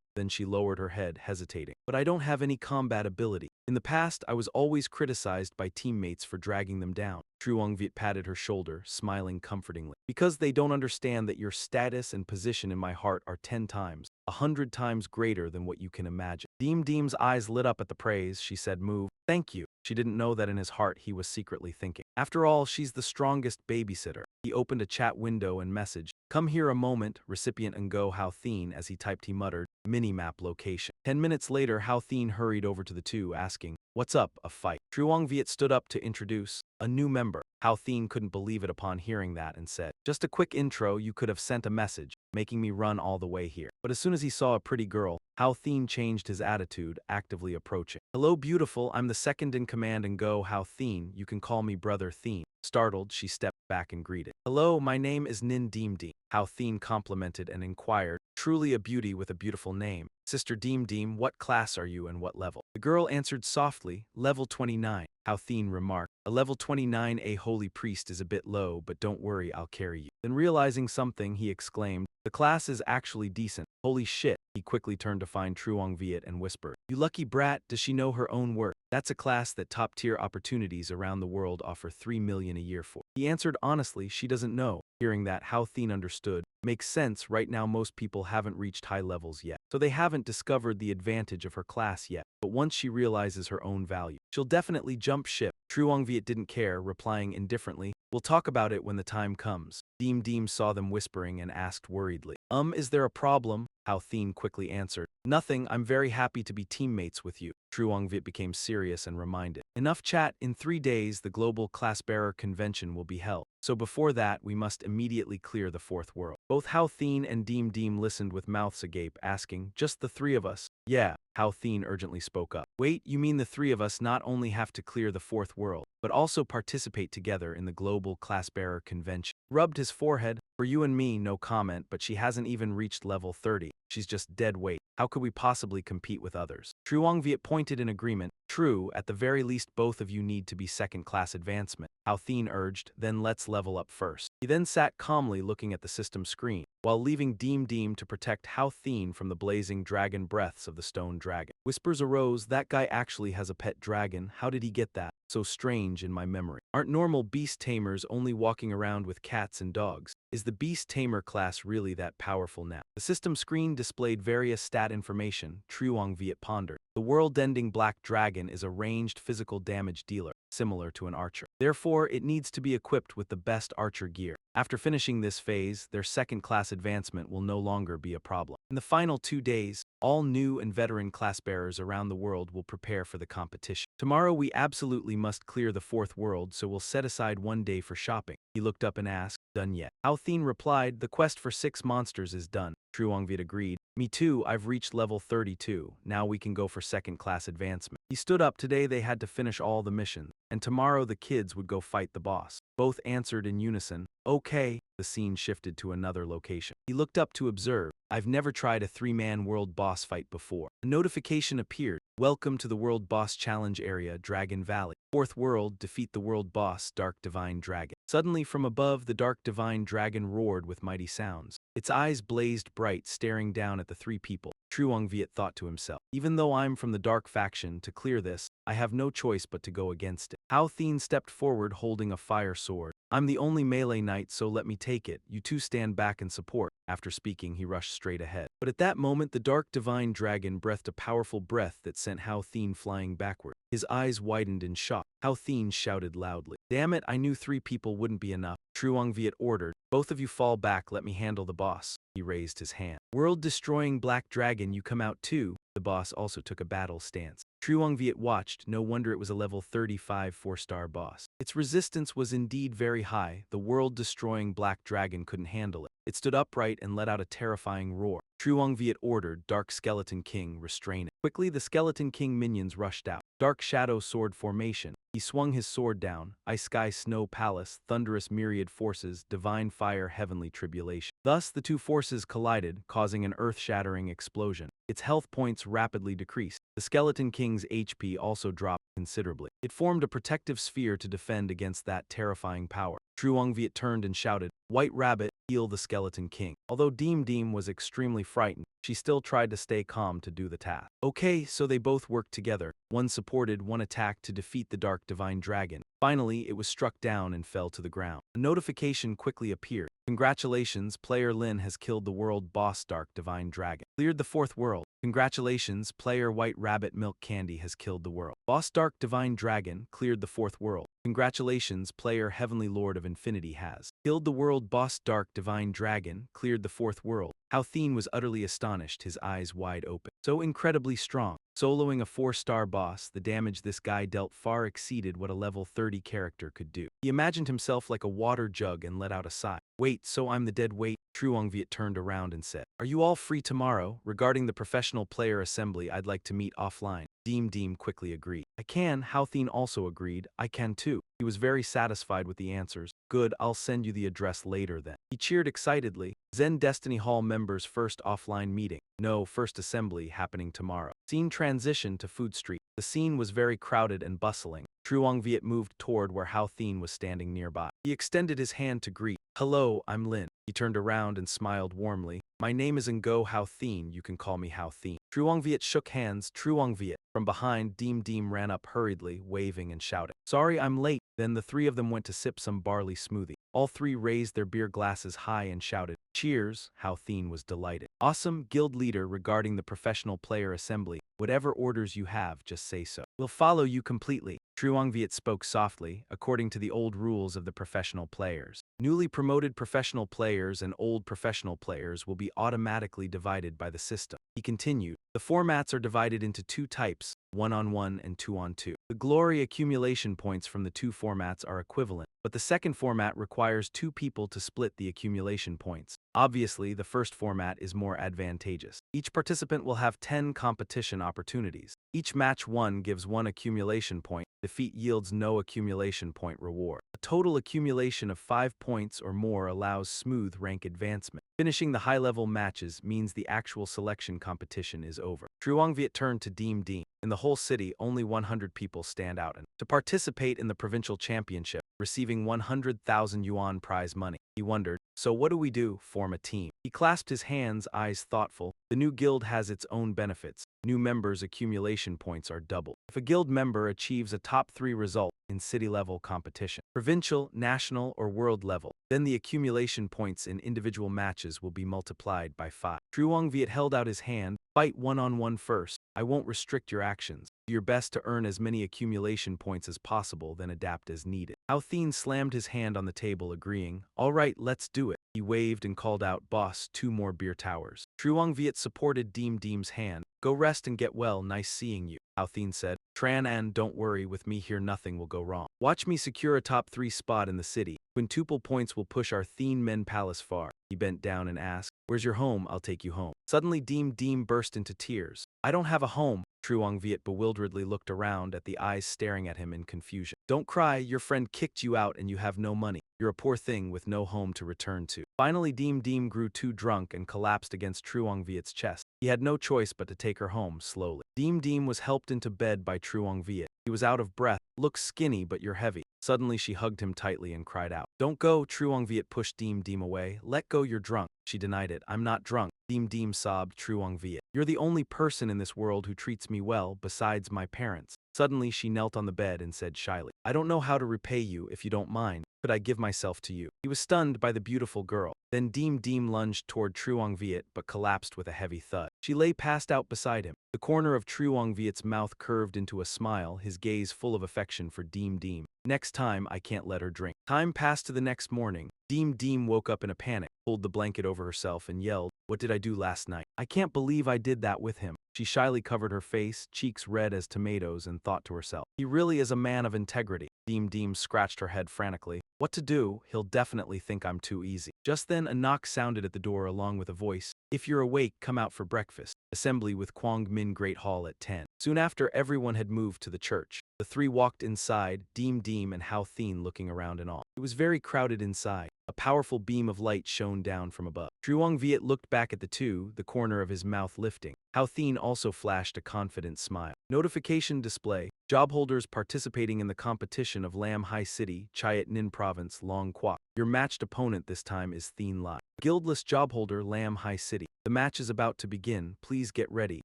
Then she lowered her head, hesitating. But I don't have any combat ability. In the past, I was always criticized by teammates for dragging them down. Truong Viet patted her shoulder, smiling comfortingly. Because they don't understand that your status and position in my heart are 10 times, 100 times greater than what you can imagine. Deem Deem's eyes lit up at the praise. She said, move. Thank you. She didn't know that in his heart he was secretly thinking, After all, she's the strongest babysitter. He opened a chat window and messaged, "Come here a moment, recipient Ngo Hao Thien." As he typed, he muttered, "Minimap location." 10 minutes later, Hao Thien hurried over to the two, asking, "What's up, a fight?" Truong Viet stood up to introduce a new member. Hao Thien couldn't believe it upon hearing that and said, "Just a quick intro, you could have sent a message, making me run all the way here." But as soon as he saw a pretty girl, Hao Thien changed his attitude, actively approaching. "Hello, beautiful, I'm the second in command Ngo Hao Thien. You can call me Brother Thien." Startled, she stepped back and greeted. "Hello, my name is Nin Deem Deem." Hao Thien complimented and inquired, "Truly a beauty with a beautiful name. Sister Deem Deem, what class are you and what level?" The girl answered softly, "Level 29. Hao Thien remarked, "A level 29 a holy priest is a bit low, but don't worry, I'll carry you." Then realizing something, he exclaimed, "The class is actually decent. Holy shit." He quickly turned to find Truong Viet and whispered, "You lucky brat, does she know her own worth? That's a class that top-tier opportunities around the world offer 3 million a year for." He answered honestly, "She doesn't know." Hearing that, Hao Thien understood. Makes sense, right now most people haven't reached high levels yet, so they haven't discovered the advantage of her class yet. But once she realizes her own value, she'll definitely jump ship. Truong Viet didn't care, replying indifferently, "We'll talk about it when the time comes." Deem Deem saw them whispering and asked worriedly, Is there a problem?" Hao Thien quickly answered, "Nothing, I'm very happy to be teammates with you." Truong Viet became serious and reminded, "Enough chat, in 3 days the Global Class-Bearer Convention will be held. So before that, we must immediately clear the fourth world." Both Hao Thien and Deem Deem listened with mouths agape, asking, "Just the 3 of us?" "Yeah," Hao Thien urgently spoke up. "Wait, you mean the 3 of us not only have to clear the fourth world, but also participate together in the Global Class-Bearer Convention?" Rubbed his forehead. "For you and me, no comment, but she hasn't even reached level 30. She's just dead weight. How could we possibly compete with others?" Truong Viet pointed in agreement. "True, at the very least both of you need to be second-class advancement." Hao Thien urged, "Then let's level up first." He then sat calmly looking at the system screen, while leaving Deem Deem to protect Hao Thien from the blazing dragon breaths of the stone dragon. Whispers arose, "That guy actually has a pet dragon. How did he get that? So strange in my memory. Aren't normal beast tamers only walking around with cats and dogs? Is the beast tamer class really that powerful now?" The system screen displayed various stat information. Truong Viet pondered. The world-ending black dragon is a ranged physical damage dealer, similar to an archer. Therefore, it needs to be equipped with the best archer gear. After finishing this phase, their second-class advancement will no longer be a problem. In the final 2 days, all new and veteran class bearers around the world will prepare for the competition. Tomorrow we absolutely must clear the fourth world, so we'll set aside 1 day for shopping. He looked up and asked, "Done yet?" Hao Thien replied, "The quest for 6 monsters is done." Truong Viet agreed, "Me too, I've reached level 32. Now we can go for second-class advancement." He stood up. Today they had to finish all the missions, and tomorrow the kids would go fight the boss. Both answered in unison, "Okay." The scene shifted to another location. He looked up to observe. "I've never tried a 3-man world boss fight before." A notification appeared. "Welcome to the World Boss Challenge Area, Dragon Valley. Fourth world, defeat the world boss, Dark Divine Dragon." Suddenly from above, the Dark Divine Dragon roared with mighty sounds. Its eyes blazed bright, staring down at the 3 people. Truong Viet thought to himself, "Even though I'm from the Dark faction, to clear this, I have no choice but to go against it." Hao Thien stepped forward holding a fire sword. "I'm the only melee knight, so let me take it. You two stand back and support." After speaking, he rushed straight ahead. But at that moment, the Dark Divine Dragon breathed a powerful breath that sent Hao Thien flying backward. His eyes widened in shock. Hao Thien shouted loudly, "Damn it, I knew 3 people wouldn't be enough." Truong Viet ordered, "Both of you fall back, let me handle the boss." He raised his hand. "World-destroying Black Dragon, you come out too." The boss also took a battle stance. Truong Viet watched. No wonder it was a level 35 4-star boss. Its resistance was indeed very high. The world-destroying Black Dragon couldn't handle it. It stood upright and let out a terrifying roar. Truong Viet ordered, "Dark Skeleton King, restrain it." Quickly, the Skeleton King minions rushed out. Dark Shadow Sword Formation. He swung his sword down. Ice Sky Snow Palace, Thunderous Myriad Forces, Divine Fire Heavenly Tribulation. Thus, the 2 forces collided, causing an earth-shattering explosion. Its health points rapidly decreased. The Skeleton King's HP also dropped considerably. It formed a protective sphere to defend against that terrifying power. Truong Viet turned and shouted, "White Rabbit, heal the Skeleton King." Although Deem Deem was extremely frightened, she still tried to stay calm to do the task. Okay, so they both worked together. One supported, one attacked to defeat the Dark Divine Dragon. Finally, it was struck down and fell to the ground. A notification quickly appeared. "Congratulations, player Lin has killed the world boss Dark Divine Dragon. Cleared the fourth world." Congratulations, player White Rabbit Milk Candy has killed the world. Boss Dark Divine Dragon cleared the fourth world. Congratulations, player Heavenly Lord of Infinity has killed the world. Boss Dark Divine Dragon cleared the fourth world. Halthine was utterly astonished, his eyes wide open. So incredibly strong. Soloing a 4-star boss, the damage this guy dealt far exceeded what a level 30 character could do. He imagined himself like a water jug and let out a sigh. Wait, so I'm the dead weight? Truongviet turned around and said, "Are you all free tomorrow? Regarding the professional player assembly, I'd like to meet offline." Deem quickly agreed. "I can." Halthine also agreed. "I can too." He was very satisfied with the answers. "Good, I'll send you the address later then." He cheered excitedly. Zen Destiny Hall members' first offline meeting. No, first assembly happening tomorrow. Scene transition to Food Street. The scene was very crowded and bustling. Truongviet moved toward where Halthine was standing nearby. He extended his hand to greet. "Hello, I'm Lin." He turned around and smiled warmly. "My name is Ngo Halthine, you can call me Halthine." Truongviet shook hands. Truongviet. From behind, Deem ran up hurriedly, waving and shouting, "Sorry, I'm late." Then the three of them went to sip some barley smoothie. All three raised their beer glasses high and shouted, "Cheers." Halthine was delighted. "Awesome, guild leader. Regarding the professional player assembly, whatever orders you have, just say so. We'll follow you completely." Truongviet spoke softly, according to the old rules of the professional players. Newly promoted professional players and old professional players will be automatically divided by the system. He continued, "The formats are divided into two types, 1-on-1 and 2-on-2. The glory accumulation points from the two formats are equivalent, but the second format requires two people to split the accumulation points. Obviously, the first format is more advantageous. Each participant will have 10 competition opportunities. Each match won gives 1 accumulation point. Defeat yields no accumulation point reward. A total accumulation of 5 points or more allows smooth rank advancement. Finishing the high-level matches means the actual selection competition is over." Truongviet turned to Deem. "In the whole city, only 100 people stand out to participate in the provincial championship, receiving 100,000 yuan prize money." He wondered, "So what do we do? Form a team?" He clasped his hands, eyes thoughtful. "The new guild has its own benefits. New members' accumulation points are doubled. If a guild member achieves a top 3 result in city-level competition, provincial, national, or world level, then the accumulation points in individual matches will be multiplied by 5. Truongviet held out his hand. "Fight 1-on-1 first. I won't restrict your actions. Do your best to earn as many accumulation points as possible, then adapt as needed." Halthine slammed his hand on the table, agreeing. "All right, let's do it." He waved and called out, "Boss, 2 more beer towers." Truongviet supported Deem's hand. "Go rest and get well, nice seeing you." Halthine said, "Tran An, don't worry, with me here nothing will go wrong. Watch me secure a top 3 spot in the city. Quintuple points will push our Thien Men Palace far." He bent down and asked, "Where's your home? I'll take you home." Suddenly Deem burst into tears. "I don't have a home." Truongviet bewilderedly looked around at the eyes staring at him in confusion. "Don't cry, your friend kicked you out and you have no money. You're a poor thing with no home to return to." Finally Deem grew too drunk and collapsed against Truongviet's chest. He had no choice but to take her home slowly. Deem was helped into bed by Truongviet. He was out of breath. "Look skinny, but you're heavy." Suddenly she hugged him tightly and cried out, "Don't go." Truongviet pushed Deem away. "Let go, you're drunk." She denied it. "I'm not drunk." Deem sobbed. "Truongviet, you're the only person in this world who treats me well, besides my parents." Suddenly she knelt on the bed and said shyly, "I don't know how to repay you. If you don't mind, could I give myself to you?" He was stunned by the beautiful girl. Then Deem lunged toward Truongviet but collapsed with a heavy thud. She lay passed out beside him. The corner of Truongviet's mouth curved into a smile, his gaze full of affection for Deem. "Next time, I can't let her drink." Time passed to the next morning. Deem woke up in a panic, pulled the blanket over herself and yelled, "What did I do last night? I can't believe I did that with him." She shyly covered her face, cheeks red as tomatoes, and thought to herself, "He really is a man of integrity." Deem scratched her head frantically. "What to do? He'll definitely think I'm too easy." Just then a knock sounded at the door along with a voice, "If you're awake, come out for breakfast. Assembly with Kwang Min Great Hall at 10. Soon after, everyone had moved to the church. The three walked inside, Deem and Halthine looking around in awe. It was very crowded inside. A powerful beam of light shone down from above. Truongviet looked back at the two, the corner of his mouth lifting. Halthine also flashed a confident smile. Notification display. Job holders participating in the competition of Lam Hai City, Chiat Ninh Province, Long Quoc. Your matched opponent this time is Thien Lai. Guildless job holder Lam Hai City. The match is about to begin, please get ready.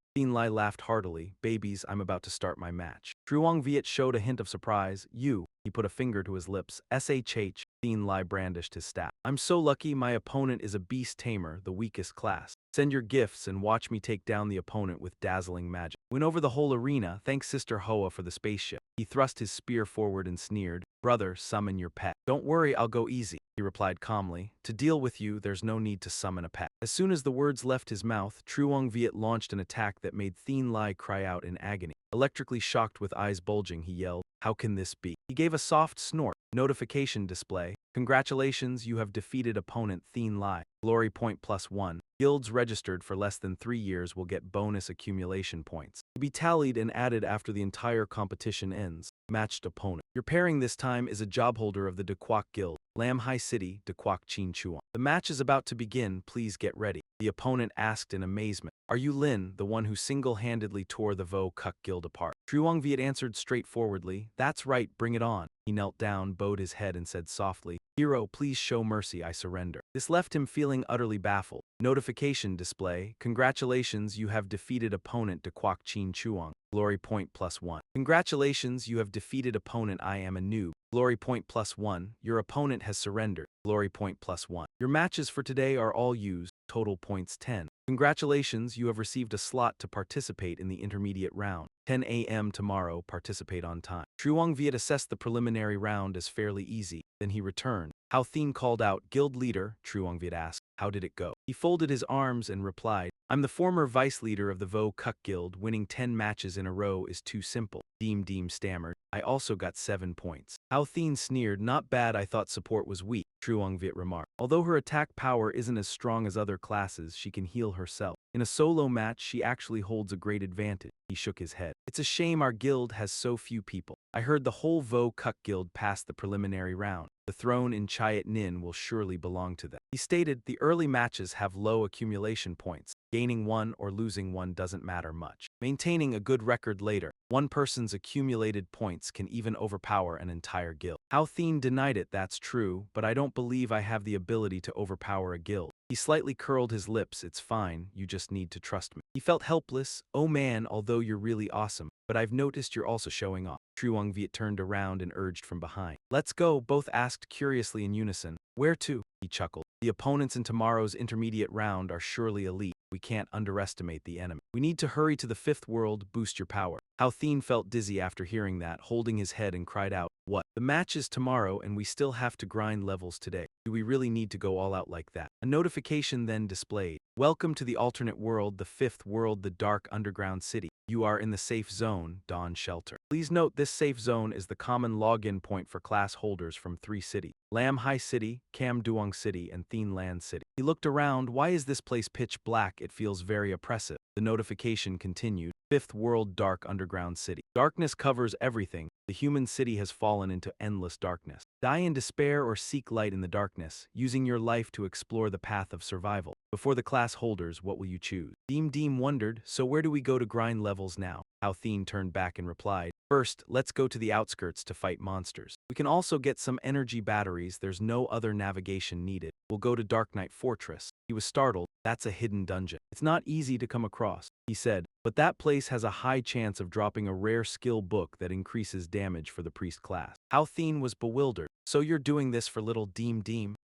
Thin Lai laughed heartily. Babies, I'm about to start my match. Truong Viet showed a hint of surprise. You. He put a finger to his lips. SHH. Thin Lai brandished his staff. I'm so lucky my opponent is a beast tamer, the weakest class. Send your gifts and watch me take down the opponent with dazzling magic. Win over the whole arena, thanks Sister Hoa for the spaceship. He thrust his spear forward and sneered. Brother, summon your pet. Don't worry, I'll go easy, he replied calmly. To deal with you, there's no need to summon a pet. As soon as the words left his mouth, Truong Viet launched an attack that made Thin Lai cry out in agony. Electrically shocked with eyes bulging, he yelled, how can this be? He gave a soft snort. Notification display. Congratulations, you have defeated opponent Thin Lai. Glory point +1. Guilds registered for less than 3 years will get bonus accumulation points. To be tallied and added after the entire competition ends. Matched opponent. Your pairing this time is a job holder of the De Quoc Guild, Lam Hai City, De Quoc Chin Chuan. The match is about to begin, please get ready. The opponent asked in amazement. Are you Lin, the one who single-handedly tore the Vo Cuc Guild apart? Truong Viet answered straightforwardly, that's right, bring it on. He knelt down, bowed his head and said softly, Hero, please show mercy, I surrender. This left him feeling utterly baffled. Notification display, congratulations, you have defeated opponent De Quoc Chin Chuan. Glory point +1. Congratulations, you have defeated opponent I am a noob. Glory point +1. Your opponent has surrendered. Glory point +1. Your matches for today are all used. Total points 10. Congratulations, you have received a slot to participate in the intermediate round. 10 a.m. tomorrow, participate on time. Truong Viet assessed the preliminary round as fairly easy. Then he returned. Hao Thin called out, Guild leader, Truong Viet asked, how did it go? He folded his arms and replied, I'm the former vice leader of the Vo Cuc Guild. Winning 10 matches in a row is too simple. Deem stammered. I also got 7 points. Hao Thin sneered, not bad, I thought support was weak. Truong Viet remarked. Although her attack power isn't as strong as other classes, she can heal herself. In a solo match, she actually holds a great advantage. He shook his head. It's a shame our guild has so few people. I heard the whole Vo Cuc Guild passed the preliminary round. The throne in Chiat Nin will surely belong to them. He stated, the early matches have low accumulation points. Gaining one or losing one doesn't matter much. Maintaining a good record later, one person's accumulated points can even overpower an entire guild. Hao Thin denied it, that's true, but I don't believe I have the ability to overpower a guild. He slightly curled his lips, it's fine, you just need to trust me. He felt helpless, oh man, although you're really awesome, but I've noticed you're also showing off. Truong Viet turned around and urged from behind. Let's go, both asked curiously in unison. Where to? He chuckled. The opponents in tomorrow's intermediate round are surely elite. We can't underestimate the enemy. We need to hurry to the 5th world, boost your power. Hao Thin felt dizzy after hearing that, holding his head and cried out, what? The match is tomorrow and we still have to grind levels today. Do we really need to go all out like that? A notification then displayed. Welcome to the alternate world, the 5th world, the dark underground city. You are in the safe zone, Dawn Shelter. Please note this safe zone is the common login point for class holders from 3 cities. Lam Hai City, Cam Duong City, and Thin Lan City. He looked around. Why is this place pitch black? It feels very oppressive. The notification continued. 5th world, dark underground city. Darkness covers everything. The human city has fallen into endless darkness. Die in despair or seek light in the darkness, using your life to explore the path of survival. Before the class holders, what will you choose? Deem wondered, so where do we go to grind levels now? Hao Thin turned back and replied, first, let's go to the outskirts to fight monsters. We can also get some energy batteries, there's no other navigation needed. We'll go to Dark Knight Fortress. He was startled. That's a hidden dungeon. It's not easy to come across, he said, but that place has a high chance of dropping a rare skill book that increases damage for the priest class. Hao Thin was bewildered. So you're doing this for little Deem?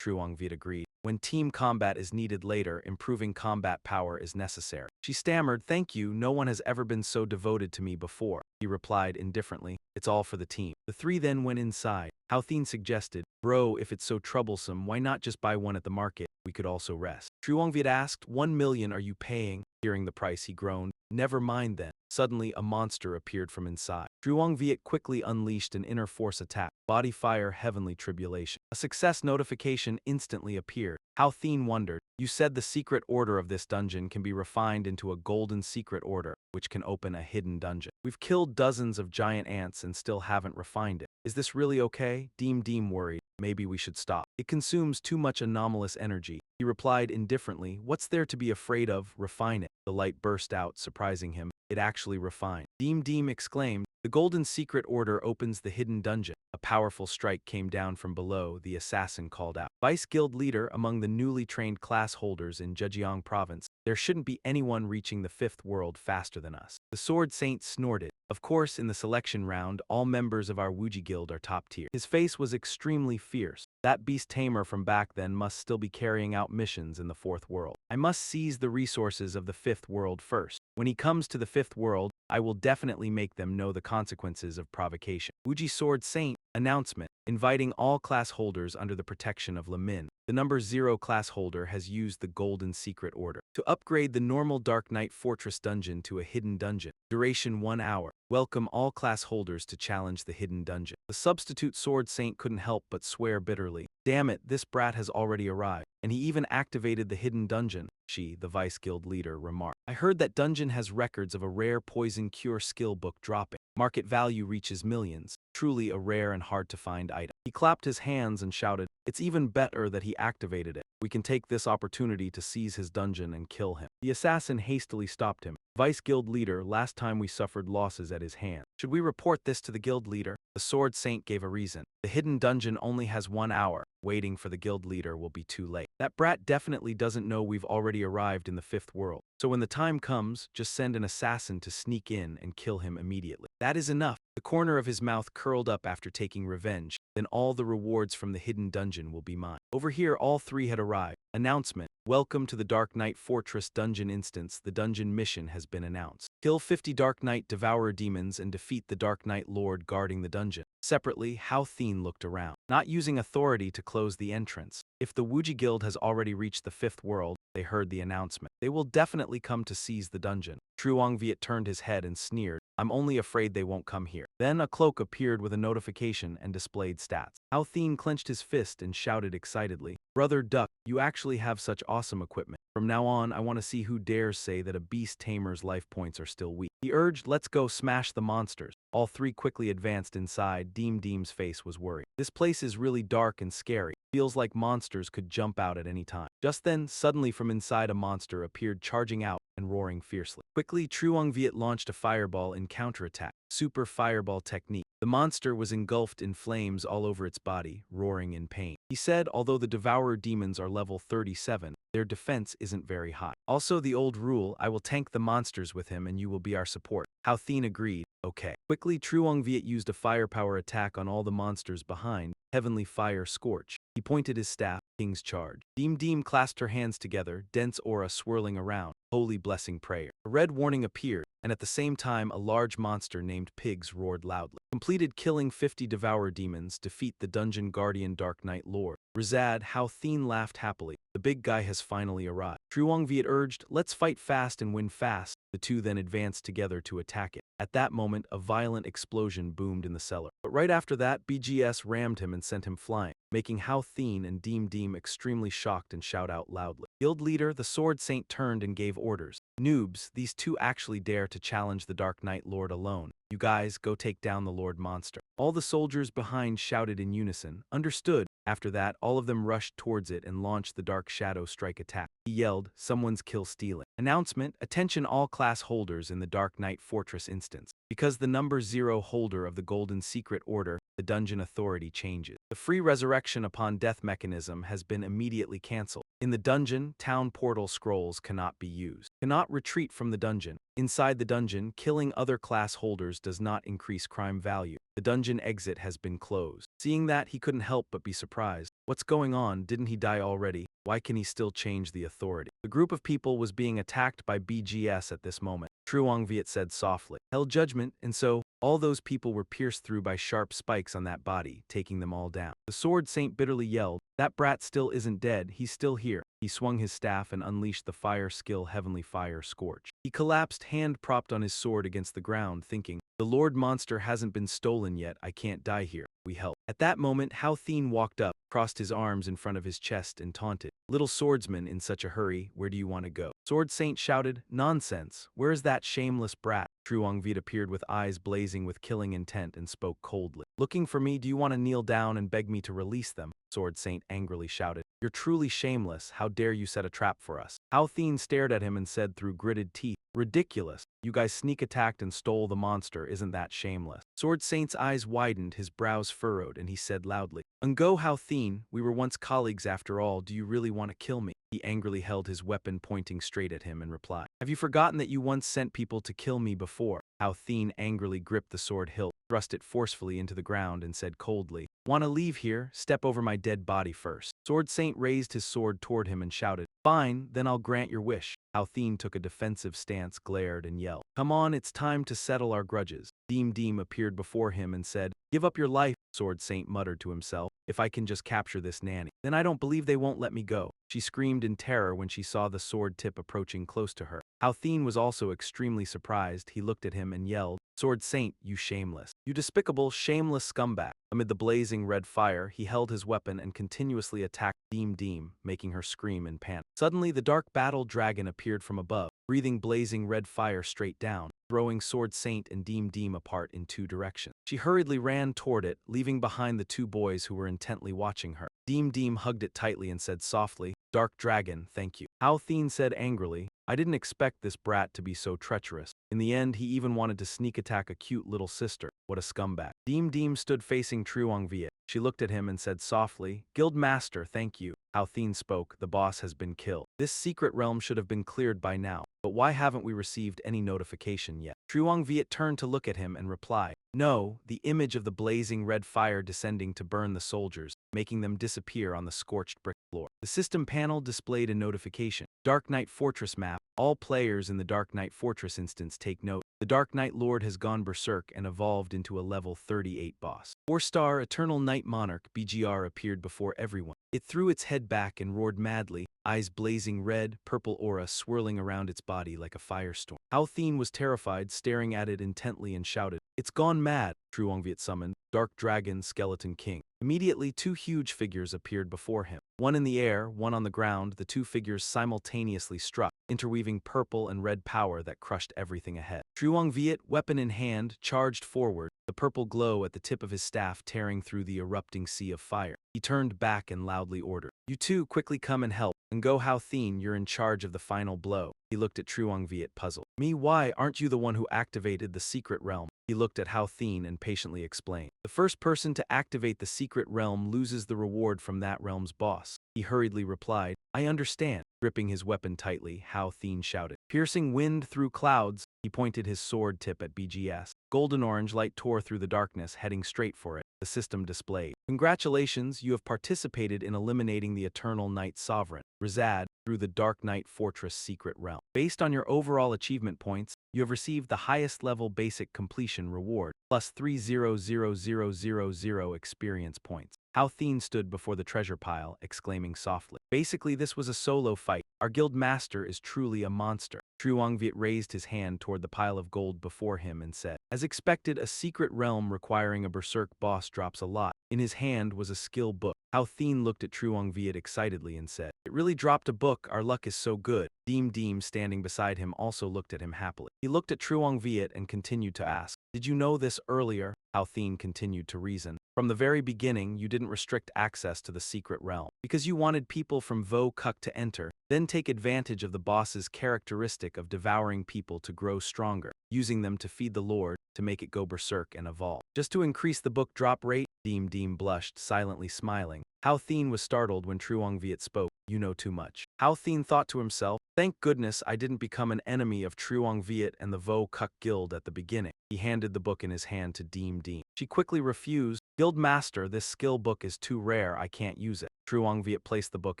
Truong Viet agreed. When team combat is needed later, improving combat power is necessary. She stammered, thank you, no one has ever been so devoted to me before. He replied indifferently, it's all for the team. The 3 then went inside. Hao Thin suggested, bro, if it's so troublesome, why not just buy one at the market? We could also rest. Truong Viet asked, 1 million are you paying? Hearing the price, he groaned. Never mind then. Suddenly, a monster appeared from inside. Truong Viet quickly unleashed an inner force attack. Body fire, heavenly tribulation. A success notification instantly appeared. Hao Thin wondered. You said the secret order of this dungeon can be refined into a golden secret order, which can open a hidden dungeon. We've killed dozens of giant ants and still haven't refined it. Is this really okay? Deem worried. Maybe we should stop. It consumes too much anomalous energy. He replied indifferently, what's there to be afraid of? Refine it. The light burst out, surprising him. it actually refined. Deem exclaimed. The Golden Secret Order opens the hidden dungeon. A powerful strike came down from below, the assassin called out. Vice Guild leader among the newly trained class holders in Zhejiang province, there shouldn't be anyone reaching the fifth world faster than us. The Sword Saint snorted. Of course, in the selection round, all members of our Wuji Guild are top tier. His face was extremely fierce. That beast tamer from back then must still be carrying out missions in the fourth world. I must seize the resources of the fifth world first. When he comes to the fifth world, I will definitely make them know the consequences of provocation. Wuji Sword Saint announcement, inviting all class holders under the protection of Lamin. The number 0 class holder has used the Golden Secret Order to upgrade the normal Dark Knight Fortress dungeon to a hidden dungeon. Duration 1 hour. Welcome all class holders to challenge the hidden dungeon. The substitute Sword Saint couldn't help but swear bitterly. Damn it, this brat has already arrived. And he even activated the hidden dungeon, she, the Vice Guild leader, remarked. I heard that dungeon has records of a rare poison cure skill book dropping. Market value reaches millions. Truly a rare and hard-to-find item. He clapped his hands and shouted, it's even better that he activated it. We can take this opportunity to seize his dungeon and kill him. The assassin hastily stopped him. Vice Guild leader, last time we suffered losses at his hand. Should we report this to the guild leader? The Sword Saint gave a reason. The hidden dungeon only has 1 hour. Waiting for the guild leader will be too late. That brat definitely doesn't know we've already arrived in the fifth world. So when the time comes, just send an assassin to sneak in and kill him immediately. That is enough. The corner of his mouth curled up after taking revenge. Then all the rewards from the hidden dungeon will be mine. Over here, all three had arrived. Announcement. Welcome to the Dark Knight Fortress dungeon instance. The dungeon mission has been announced. Kill 50 Dark Knight Devourer demons and defeat the Dark Knight Lord guarding the dungeon. Separately, Hao Thien looked around, not using authority to close the entrance. If the Wuji Guild has already reached the fifth world, they heard the announcement. They will definitely come to seize the dungeon. Truong Viet turned his head and sneered. I'm only afraid they won't come here. Then a cloak appeared with a notification and displayed stats. Hao Thien clenched his fist and shouted excitedly, Brother Duck, you actually have such awesome equipment. From now on, I want to see who dares say that a beast tamer's life points are still weak. He urged, let's go smash the monsters. All three quickly advanced inside. Deem's face was worried. This place is really dark and scary. Feels like monsters could jump out at any time. Just then, suddenly from inside a monster appeared charging out and roaring fiercely. Quickly, Truong Viet launched a fireball in counterattack. Super fireball technique. The monster was engulfed in flames all over its body, roaring in pain. He said, although the Devourer demons are level 37, their defense isn't very high. Also the old rule, I will tank the monsters with him and you will be our support. Hao Thien agreed. Okay. Quickly, Truong Viet used a firepower attack on all the monsters behind. Heavenly Fire Scorch. He pointed his staff, King's Charge. Deem clasped her hands together, dense aura swirling around. Holy Blessing Prayer. A red warning appeared, and at the same time a large monster named Pigs roared loudly. Completed killing 50 Devourer demons, defeat the Dungeon Guardian Dark Knight Lord. Rizad, Hao Thien laughed happily. The big guy has finally arrived. Truong Viet urged, let's fight fast and win fast. The two then advanced together to attack it. At that moment, a violent explosion boomed in the cellar. But right after that, BGS rammed him and sent him flying, making Hao Thien and Deem extremely shocked and shout out loudly. Guild leader, the Sword Saint turned and gave orders. Noobs, these two actually dare to challenge the Dark Knight Lord alone. You guys, go take down the Lord Monster. All the soldiers behind shouted in unison, understood. After that, all of them rushed towards it and launched the Dark Shadow Strike attack. He yelled, someone's kill stealing. Announcement, attention all class holders in the Dark Knight Fortress instance. Because the number 0 holder of the Golden Secret Order, the dungeon authority changes. The free resurrection upon death mechanism has been immediately cancelled. In the dungeon, town portal scrolls cannot be used. Cannot retreat from the dungeon. Inside the dungeon, killing other class holders does not increase crime value. The dungeon exit has been closed. Seeing that, he couldn't help but be surprised. What's going on? Didn't he die already? Why can he still change the authority? The group of people was being attacked by BGS at this moment. Truong Viet said softly. Held judgment, and so, all those people were pierced through by sharp spikes on that body, taking them all down. The Sword Saint bitterly yelled, that brat still isn't dead, he's still here. He swung his staff and unleashed the fire skill Heavenly Fire Scorch. He collapsed, hand propped on his sword against the ground, thinking, the Lord Monster hasn't been stolen yet, I can't die here. We help. At that moment, Hao Thien walked up, crossed his arms in front of his chest and taunted. Little swordsman in such a hurry, where do you want to go? Sword Saint shouted, "Nonsense! Where is that shameless brat?" Truongviet appeared with eyes blazing with killing intent and spoke coldly. "Looking for me? Do you want to kneel down and beg me to release them?" Sword Saint angrily shouted. "You're truly shameless. How dare you set a trap for us?" Hao Thien stared at him and said through gritted teeth, "Ridiculous. You guys sneak attacked and stole the monster. Isn't that shameless?" Sword Saint's eyes widened, his brows furrowed, and he said loudly, "Ngo Hao Thien, we were once colleagues after all. Do you really want to kill me?" He angrily held his weapon pointing straight at him and replied, "Have you forgotten that you once sent people to kill me before?" Hao Thien angrily gripped the sword hilt, thrust it forcefully into the ground, and said coldly, "Want to leave here? Step over my dead body first." Sword Saint raised his sword toward him and shouted, "Fine, then I'll grant your wish." Hao Thien took a defensive stance, glared, and yelled, "Come on, it's time to settle our grudges." Deem appeared before him and said, "Give up your life." Sword Saint muttered to himself, "If I can just capture this nanny, then I don't believe they won't let me go." She screamed in terror when she saw the sword tip approaching close to her. Hao Thien was also extremely surprised. He looked at him and yelled, "Sword Saint, you shameless, you despicable, shameless scumbag." Amid the blazing red fire, he held his weapon and continuously attacked Deem, making her scream and pant. Suddenly, the dark battle dragon appeared from above, breathing blazing red fire straight down, throwing Sword Saint and Deem apart in two directions. She hurriedly ran toward it, leaving behind the two boys who were intently watching her. Deem hugged it tightly and said softly, "Dark dragon, thank you." Hao Thien said angrily, "I didn't expect this brat to be so treacherous. In the end, he even wanted to sneak attack a cute little sister. What a scumbag." Deem stood facing Truongviet. She looked at him and said softly, "Guild Master, thank you." Hao Thien spoke, "The boss has been killed. This secret realm should have been cleared by now, but why haven't we received any notification yet?" Truongviet turned to look at him and replied, "No, the image of the blazing red fire descending to burn the soldiers, making them disappear on the scorched brick floor." The system panel displayed a notification. Dark Knight Fortress map. All players in the Dark Knight Fortress instance take note. The Dark Knight Lord has gone berserk and evolved into a level 38 boss. 4-star Eternal Night Monarch BGR appeared before everyone. It threw its head back and roared madly, eyes blazing red, purple aura swirling around its body like a firestorm. Hao Thien was terrified, staring at it intently and shouted, "It's gone mad!" Truongviet summoned, Dark Dragon Skeleton King. Immediately, two huge figures appeared before him. One in the air, one on the ground, the two figures simultaneously struck, interweaving purple and red power that crushed everything ahead. Truongviet, weapon in hand, charged forward, the purple glow at the tip of his staff tearing through the erupting sea of fire. He turned back and loudly ordered, "You two quickly come and help. Ngo Hao Thien, you're in charge of the final blow." He looked at Truongviet puzzled. "Me, why aren't you the one who activated the secret realm?" He looked at Hao Thien and patiently explained, "The first person to activate the secret realm loses the reward from that realm's boss." He hurriedly replied, "I understand." Gripping his weapon tightly, Hao Thien shouted, "Piercing wind through clouds." He pointed his sword tip at BGS. Golden-orange light tore through the darkness, heading straight for it. The system displayed, "Congratulations, you have participated in eliminating the Eternal Night Sovereign, Rizad, through the Dark Knight Fortress secret realm. Based on your overall achievement points, you have received the highest level basic completion reward, plus 300,000 experience points." Hao Thien stood before the treasure pile, exclaiming softly, "Basically, this was a solo fight. Our guild master is truly a monster." Truongviet raised his hand toward the pile of gold before him and said, "As expected, a secret realm requiring a berserk boss drops a lot." In his hand was a skill book. Hao Thien looked at Truongviet excitedly and said, "It really dropped a book. Our luck is so good." Deem, standing beside him, also looked at him happily. He looked at Truongviet and continued to ask, "Did you know this earlier?" Hao Thien continued to reason, "From the very beginning, you didn't restrict access to the secret realm, because you wanted people from Vo Kuk to enter, then take advantage of the boss's characteristic of devouring people to grow stronger, using them to feed the Lord, to make it go berserk and evolve. Just to increase the book drop rate." Deem blushed, silently smiling. Hao Thien was startled when Truongviet spoke, "You know too much." Hao Thien thought to himself, "Thank goodness I didn't become an enemy of Truongviet and the Vo Kuk Guild at the beginning." He handed the book in his hand to Deem. She quickly refused, "Guild Master, this skill book is too rare, I can't use it." Truongviet placed the book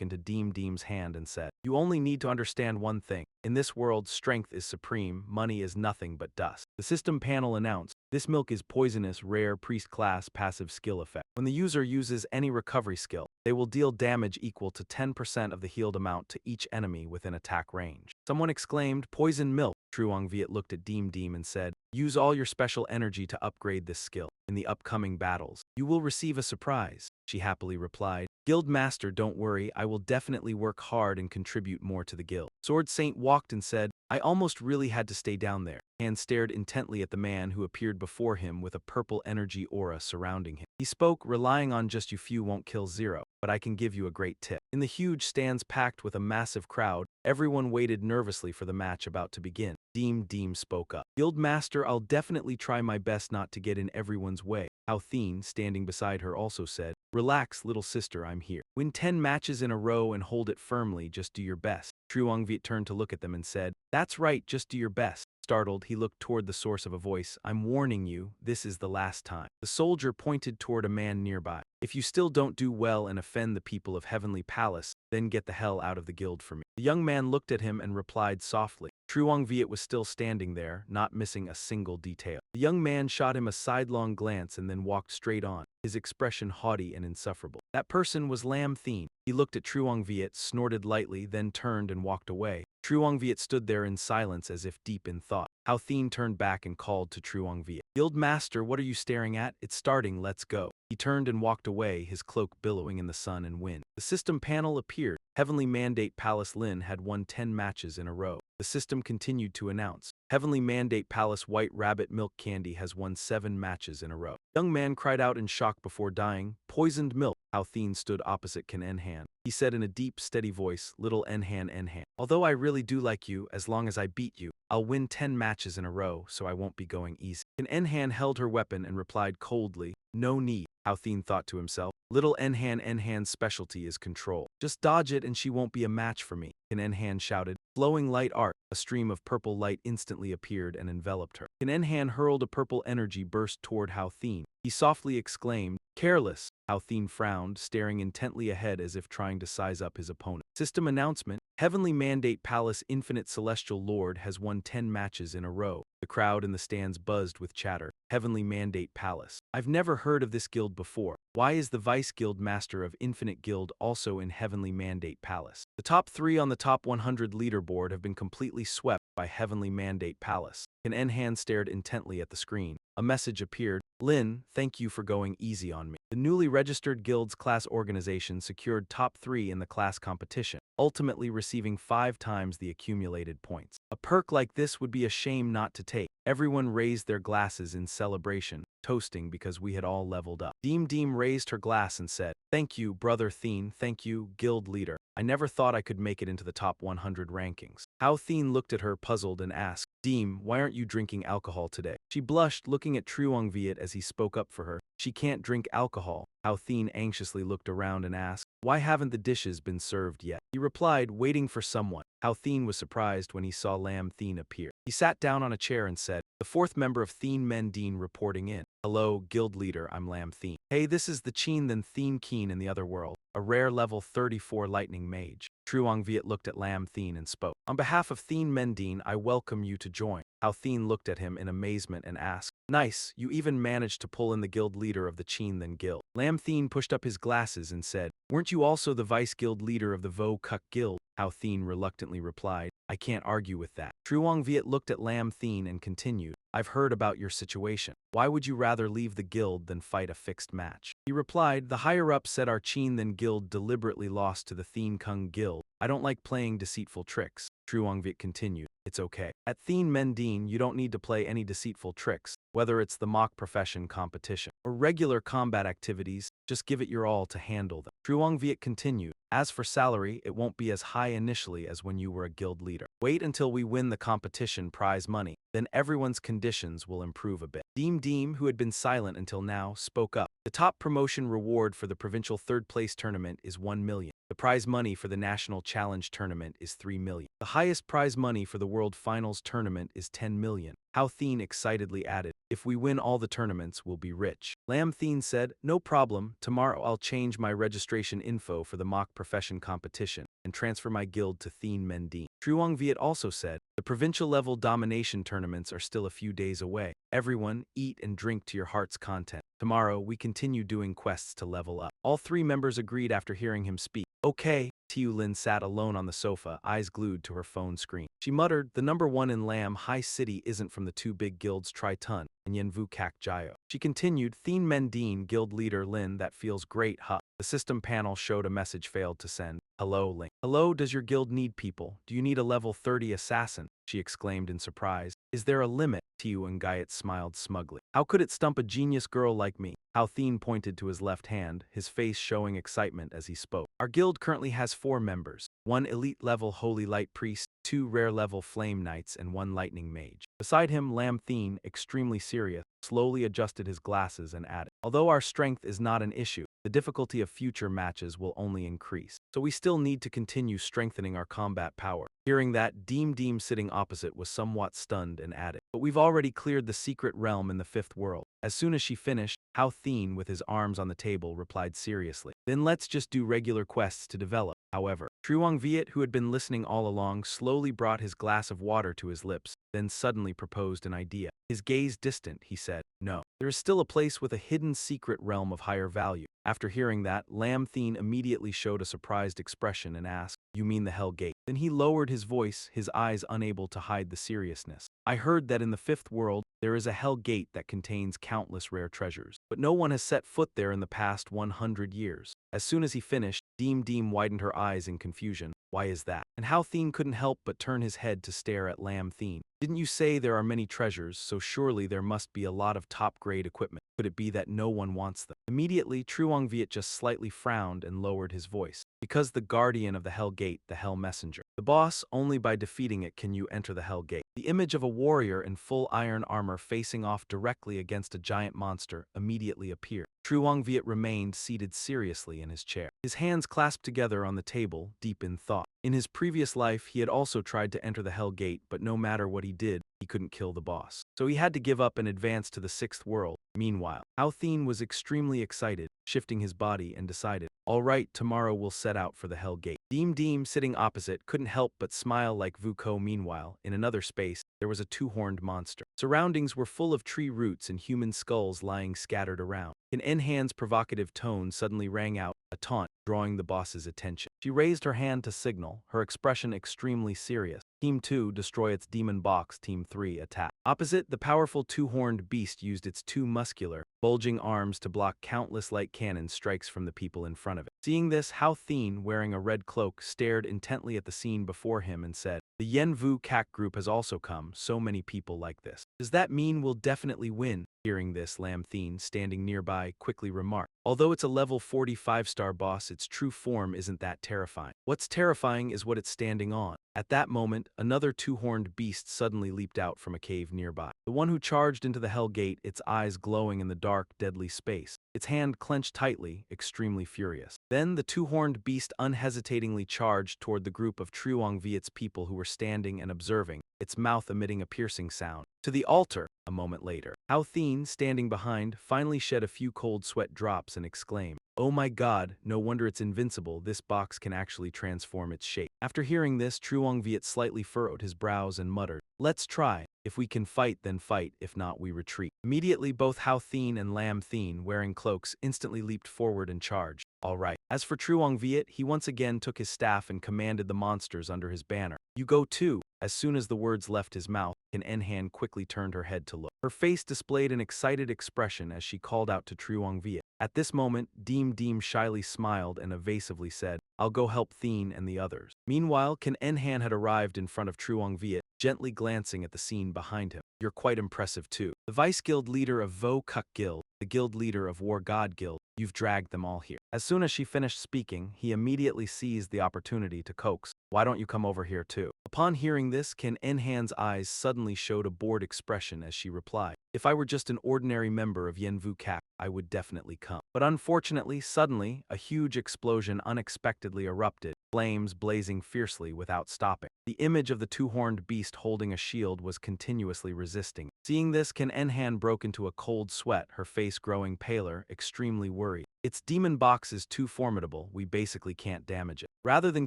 into Deem's hand and said, "You only need to understand one thing. In this world, strength is supreme, money is nothing but dust." The system panel announced, "This milk is poisonous, rare, priest class, passive skill effect. When the user uses any recovery skill, they will deal damage equal to 10% of the healed amount to each enemy within attack range." Someone exclaimed, "Poison milk." Truongviet looked at Deem and said, "Use all your special energy to upgrade this skill. In the upcoming battles, you will receive a surprise." She happily replied, Guild Master, don't worry, I will definitely work hard and contribute more to the guild. Sword Saint walked and said, I almost really had to stay down there. Han stared intently at the man who appeared before him with a purple energy aura surrounding him. He spoke, relying on just you few won't kill zero, but I can give you a great tip. In the huge stands packed with a massive crowd, everyone waited nervously for the match about to begin. Deem spoke up. Guild Master, I'll definitely try my best not to get in everyone's way. Thien, standing beside her, also said, Relax, little sister, I'm here. Win 10 matches in a row and hold it firmly, just do your best. Truongviet turned to look at them and said, That's right, just do your best. Startled, he looked toward the source of a voice. I'm warning you, this is the last time. The soldier pointed toward a man nearby. If you still don't do well and offend the people of Heavenly Palace, then get the hell out of the guild for me. The young man looked at him and replied softly. Truongviet was still standing there, not missing a single detail. The young man shot him a sidelong glance and then walked straight on, his expression haughty and insufferable. That person was Lam Thien. He looked at Truongviet, snorted lightly, then turned and walked away. Truongviet stood there in silence as if deep in thought. Thien turned back and called to Truongviet. Guild Master, what are you staring at? It's starting, let's go. He turned and walked away, his cloak billowing in the sun and wind. The system panel appeared. Heavenly Mandate Palace Lin had won 10 matches in a row. The system continued to announce. Heavenly Mandate Palace White Rabbit Milk Candy has won 7 matches in a row. Young man cried out in shock before dying, Poisoned milk. Thien stood opposite Can Enhan. He said in a deep, steady voice, Little Enhan. Although I really do like you, as long as I beat you, I'll win 10 matches in a row, so I won't be going easy. Can Enhan held her weapon and replied coldly, No need. Thien thought to himself, Little Enhan's specialty is control. Just dodge it and she won't be a match for me. Can Enhan shouted. Flowing light art. A stream of purple light instantly appeared and enveloped her. Can Enhan hurled a purple energy burst toward Thien. He softly exclaimed, Careless. Thien frowned, staring intently ahead as if trying to size up his opponent. System announcement. Heavenly Mandate Palace Infinite Celestial Lord has won 10 matches in a row. The crowd in the stands buzzed with chatter. Heavenly Mandate Palace. I've never heard of this guild before. Why is the Vice Guild Master of Infinite Guild also in Heavenly Mandate Palace? The top 3 on the top 100 leaderboard have been completely swept by Heavenly Mandate Palace. Can Enhan stared intently at the screen. A message appeared. Lin, thank you for going easy on me. The newly registered guild's class organization secured top 3 in the class competition, ultimately receiving 5 times the accumulated points. A perk like this would be a shame not to take. Everyone raised their glasses in celebration, toasting because we had all leveled up. Deem raised her glass and said, Thank you, Brother Thien, thank you, guild leader. I never thought I could make it into the top 100 rankings. Thien looked at her puzzled and asked, Deem, why aren't you drinking alcohol today? She blushed, looking at Truongviet as he spoke up for her. She can't drink alcohol. Thien anxiously looked around and asked, Why haven't the dishes been served yet? He replied, waiting for someone. Thien was surprised when he saw Lam Thien appear. He sat down on a chair and said, The 4th member of Thien Mendine reporting in. Hello, guild leader, I'm Lam Thien. Hey, this is the Cheen than Thien Keen in the other world, a rare level 34 lightning mage. Truongviet looked at Lam Thien and spoke. On behalf of Thien Mendine, I welcome you to join. Thien looked at him in amazement and asked, Nice, you even managed to pull in the guild leader of the Cheen Than Guild. Lam Thien pushed up his glasses and said, Weren't you also the vice guild leader of the Vo Kuk Guild? Thien reluctantly replied, I can't argue with that. Truongviet looked at Lam Thien and continued, I've heard about your situation. Why would you rather leave the guild than fight a fixed match? He replied, The higher-up said our Cheen Than Guild deliberately lost to the Thien Kung Guild. I don't like playing deceitful tricks. Truongviet continued, It's okay. At Thien Mendine, you don't need to play any deceitful tricks, whether it's the mock profession competition or regular combat activities, just give it your all to handle them. Truongviet continued, As for salary, it won't be as high initially as when you were a guild leader. Wait until we win the competition prize money, then everyone's conditions will improve a bit. Deem, who had been silent until now, spoke up. The top promotion reward for the provincial 3rd place tournament is 1 million. The prize money for the National Challenge Tournament is 3 million. The highest prize money for the World Finals Tournament is 10 million. Thien excitedly added, If we win all the tournaments, we'll be rich. Lam Thien said, No problem, tomorrow I'll change my registration info for the mock profession competition and transfer my guild to Thien Mendine. Truongviet also said, The provincial level domination tournaments are still a few days away. Everyone, eat and drink to your heart's content. Tomorrow, we continue doing quests to level up. All 3 members agreed after hearing him speak. Okay. Tiu Lin sat alone on the sofa, eyes glued to her phone screen. She muttered, The number 1 in Lam High City isn't from the 2 big guilds Tri-Tun and Yenvu Kak Jayo. She continued, Thien Mendine guild leader Lin, that feels great, huh? The system panel showed a message failed to send. Hello, Link. Hello, does your guild need people? Do you need a level 30 assassin? She exclaimed in surprise. Is there a limit? Tiu and Gaiet smiled smugly. How could it stump a genius girl like me? Halthine pointed to his left hand, his face showing excitement as he spoke. Our guild currently has 4 members. 1 elite-level Holy Light Priest, 2 rare-level Flame Knights, and 1 Lightning Mage. Beside him, Lamthine, extremely serious, slowly adjusted his glasses and added, although our strength is not an issue, the difficulty of future matches will only increase. So we still need to continue strengthening our combat power. Hearing that, Deem sitting opposite was somewhat stunned and added, but we've already cleared the secret realm in the 5th world. As soon as she finished, Halthine, with his arms on the table, replied seriously, then let's just do regular quests to develop. However, Truong Viet, who had been listening all along, slowly brought his glass of water to his lips, then suddenly proposed an idea. His gaze distant, he said, no, there is still a place with a hidden secret realm of higher value. After hearing that, Lamthine immediately showed a surprised expression and asked, you mean the Hell Gate? Then he lowered his voice, his eyes unable to hide the seriousness. I heard that in the 5th world, there is a Hell Gate that contains countless rare treasures, but no one has set foot there in the past 100 years. As soon as he finished, Deem widened her eyes in confusion. Why is that? And Halthine couldn't help but turn his head to stare at Lamthine. Didn't you say there are many treasures, so surely there must be a lot of top-grade equipment. Could it be that no one wants them? Immediately, Truong Viet just slightly frowned and lowered his voice. Because the guardian of the Hell Gate, the Hell Messenger. The boss, only by defeating it can you enter the Hell Gate. The image of a warrior in full iron armor facing off directly against a giant monster immediately appeared. Truong Viet remained seated seriously in his chair, his hands clasped together on the table, deep in thought. In his previous life, he had also tried to enter the Hell Gate, but no matter what he did, he couldn't kill the boss. So he had to give up and advance to the 6th world. Meanwhile, Halthine was extremely excited, shifting his body and decided, all right, tomorrow we'll set out for the Hell Gate. Deem, sitting opposite, couldn't help but smile like Vuko. Meanwhile, in another space, there was a 2-horned monster. Surroundings were full of tree roots and human skulls lying scattered around. In Enhan's provocative tone suddenly rang out, a taunt, drawing the boss's attention. She raised her hand to signal, her expression extremely serious. Team 2, destroy its demon box. Team 3, attack. Opposite, the powerful 2-horned beast used its 2 muscular, bulging arms to block countless light cannon strikes from the people in front of it. Seeing this, Halthine, wearing a red cloak, stared intently at the scene before him and said, the Yenvu Kak group has also come, so many people like this. Does that mean we'll definitely win? Hearing this, Lamthine, standing nearby, quickly remarked, although it's a level 45-star boss, its true form isn't that terrifying. What's terrifying is what it's standing on. At that moment, another 2-horned beast suddenly leaped out from a cave nearby. The one who charged into the Hell Gate, its eyes glowing in the dark, deadly space. Its hand clenched tightly, extremely furious. Then the 2-horned beast unhesitatingly charged toward the group of Truong Viet's people who were standing and observing, its mouth emitting a piercing sound. To the altar! A moment later, Halthine, standing behind, finally shed a few cold sweat drops and exclaimed, oh my god, no wonder it's invincible, this box can actually transform its shape. After hearing this, Truong Viet slightly furrowed his brows and muttered, let's try. If we can fight, then fight, if not, we retreat. Immediately, both Halthine and Lamthine, wearing cloaks, instantly leaped forward and charged. All right. As for Truong Viet, he once again took his staff and commanded the monsters under his banner. You go too. As soon as the words left his mouth, Enhan quickly turned her head to look. Her face displayed an excited expression as she called out to Truong Viet. At this moment, Deem shyly smiled and evasively said, I'll go help Thien and the others. Meanwhile, Enhan had arrived in front of Truong Viet, gently glancing at the scene behind him. You're quite impressive too. The Vice Guild leader of Vo Kuk Guild, the guild leader of War God Guild, you've dragged them all here. As soon as she finished speaking, he immediately seized the opportunity to coax, why don't you come over here too? Upon hearing this, Enhan's eyes suddenly showed a bored expression as she replied, if I were just an ordinary member of Yenvu Kak, I would definitely come. But unfortunately, suddenly, a huge explosion unexpectedly erupted, flames blazing fiercely without stopping. The image of the two-horned beast holding a shield was continuously resisting. Seeing this, Enhan broke into a cold sweat, her face growing paler, extremely worried. Its demon box is too formidable, we basically can't damage it. Rather than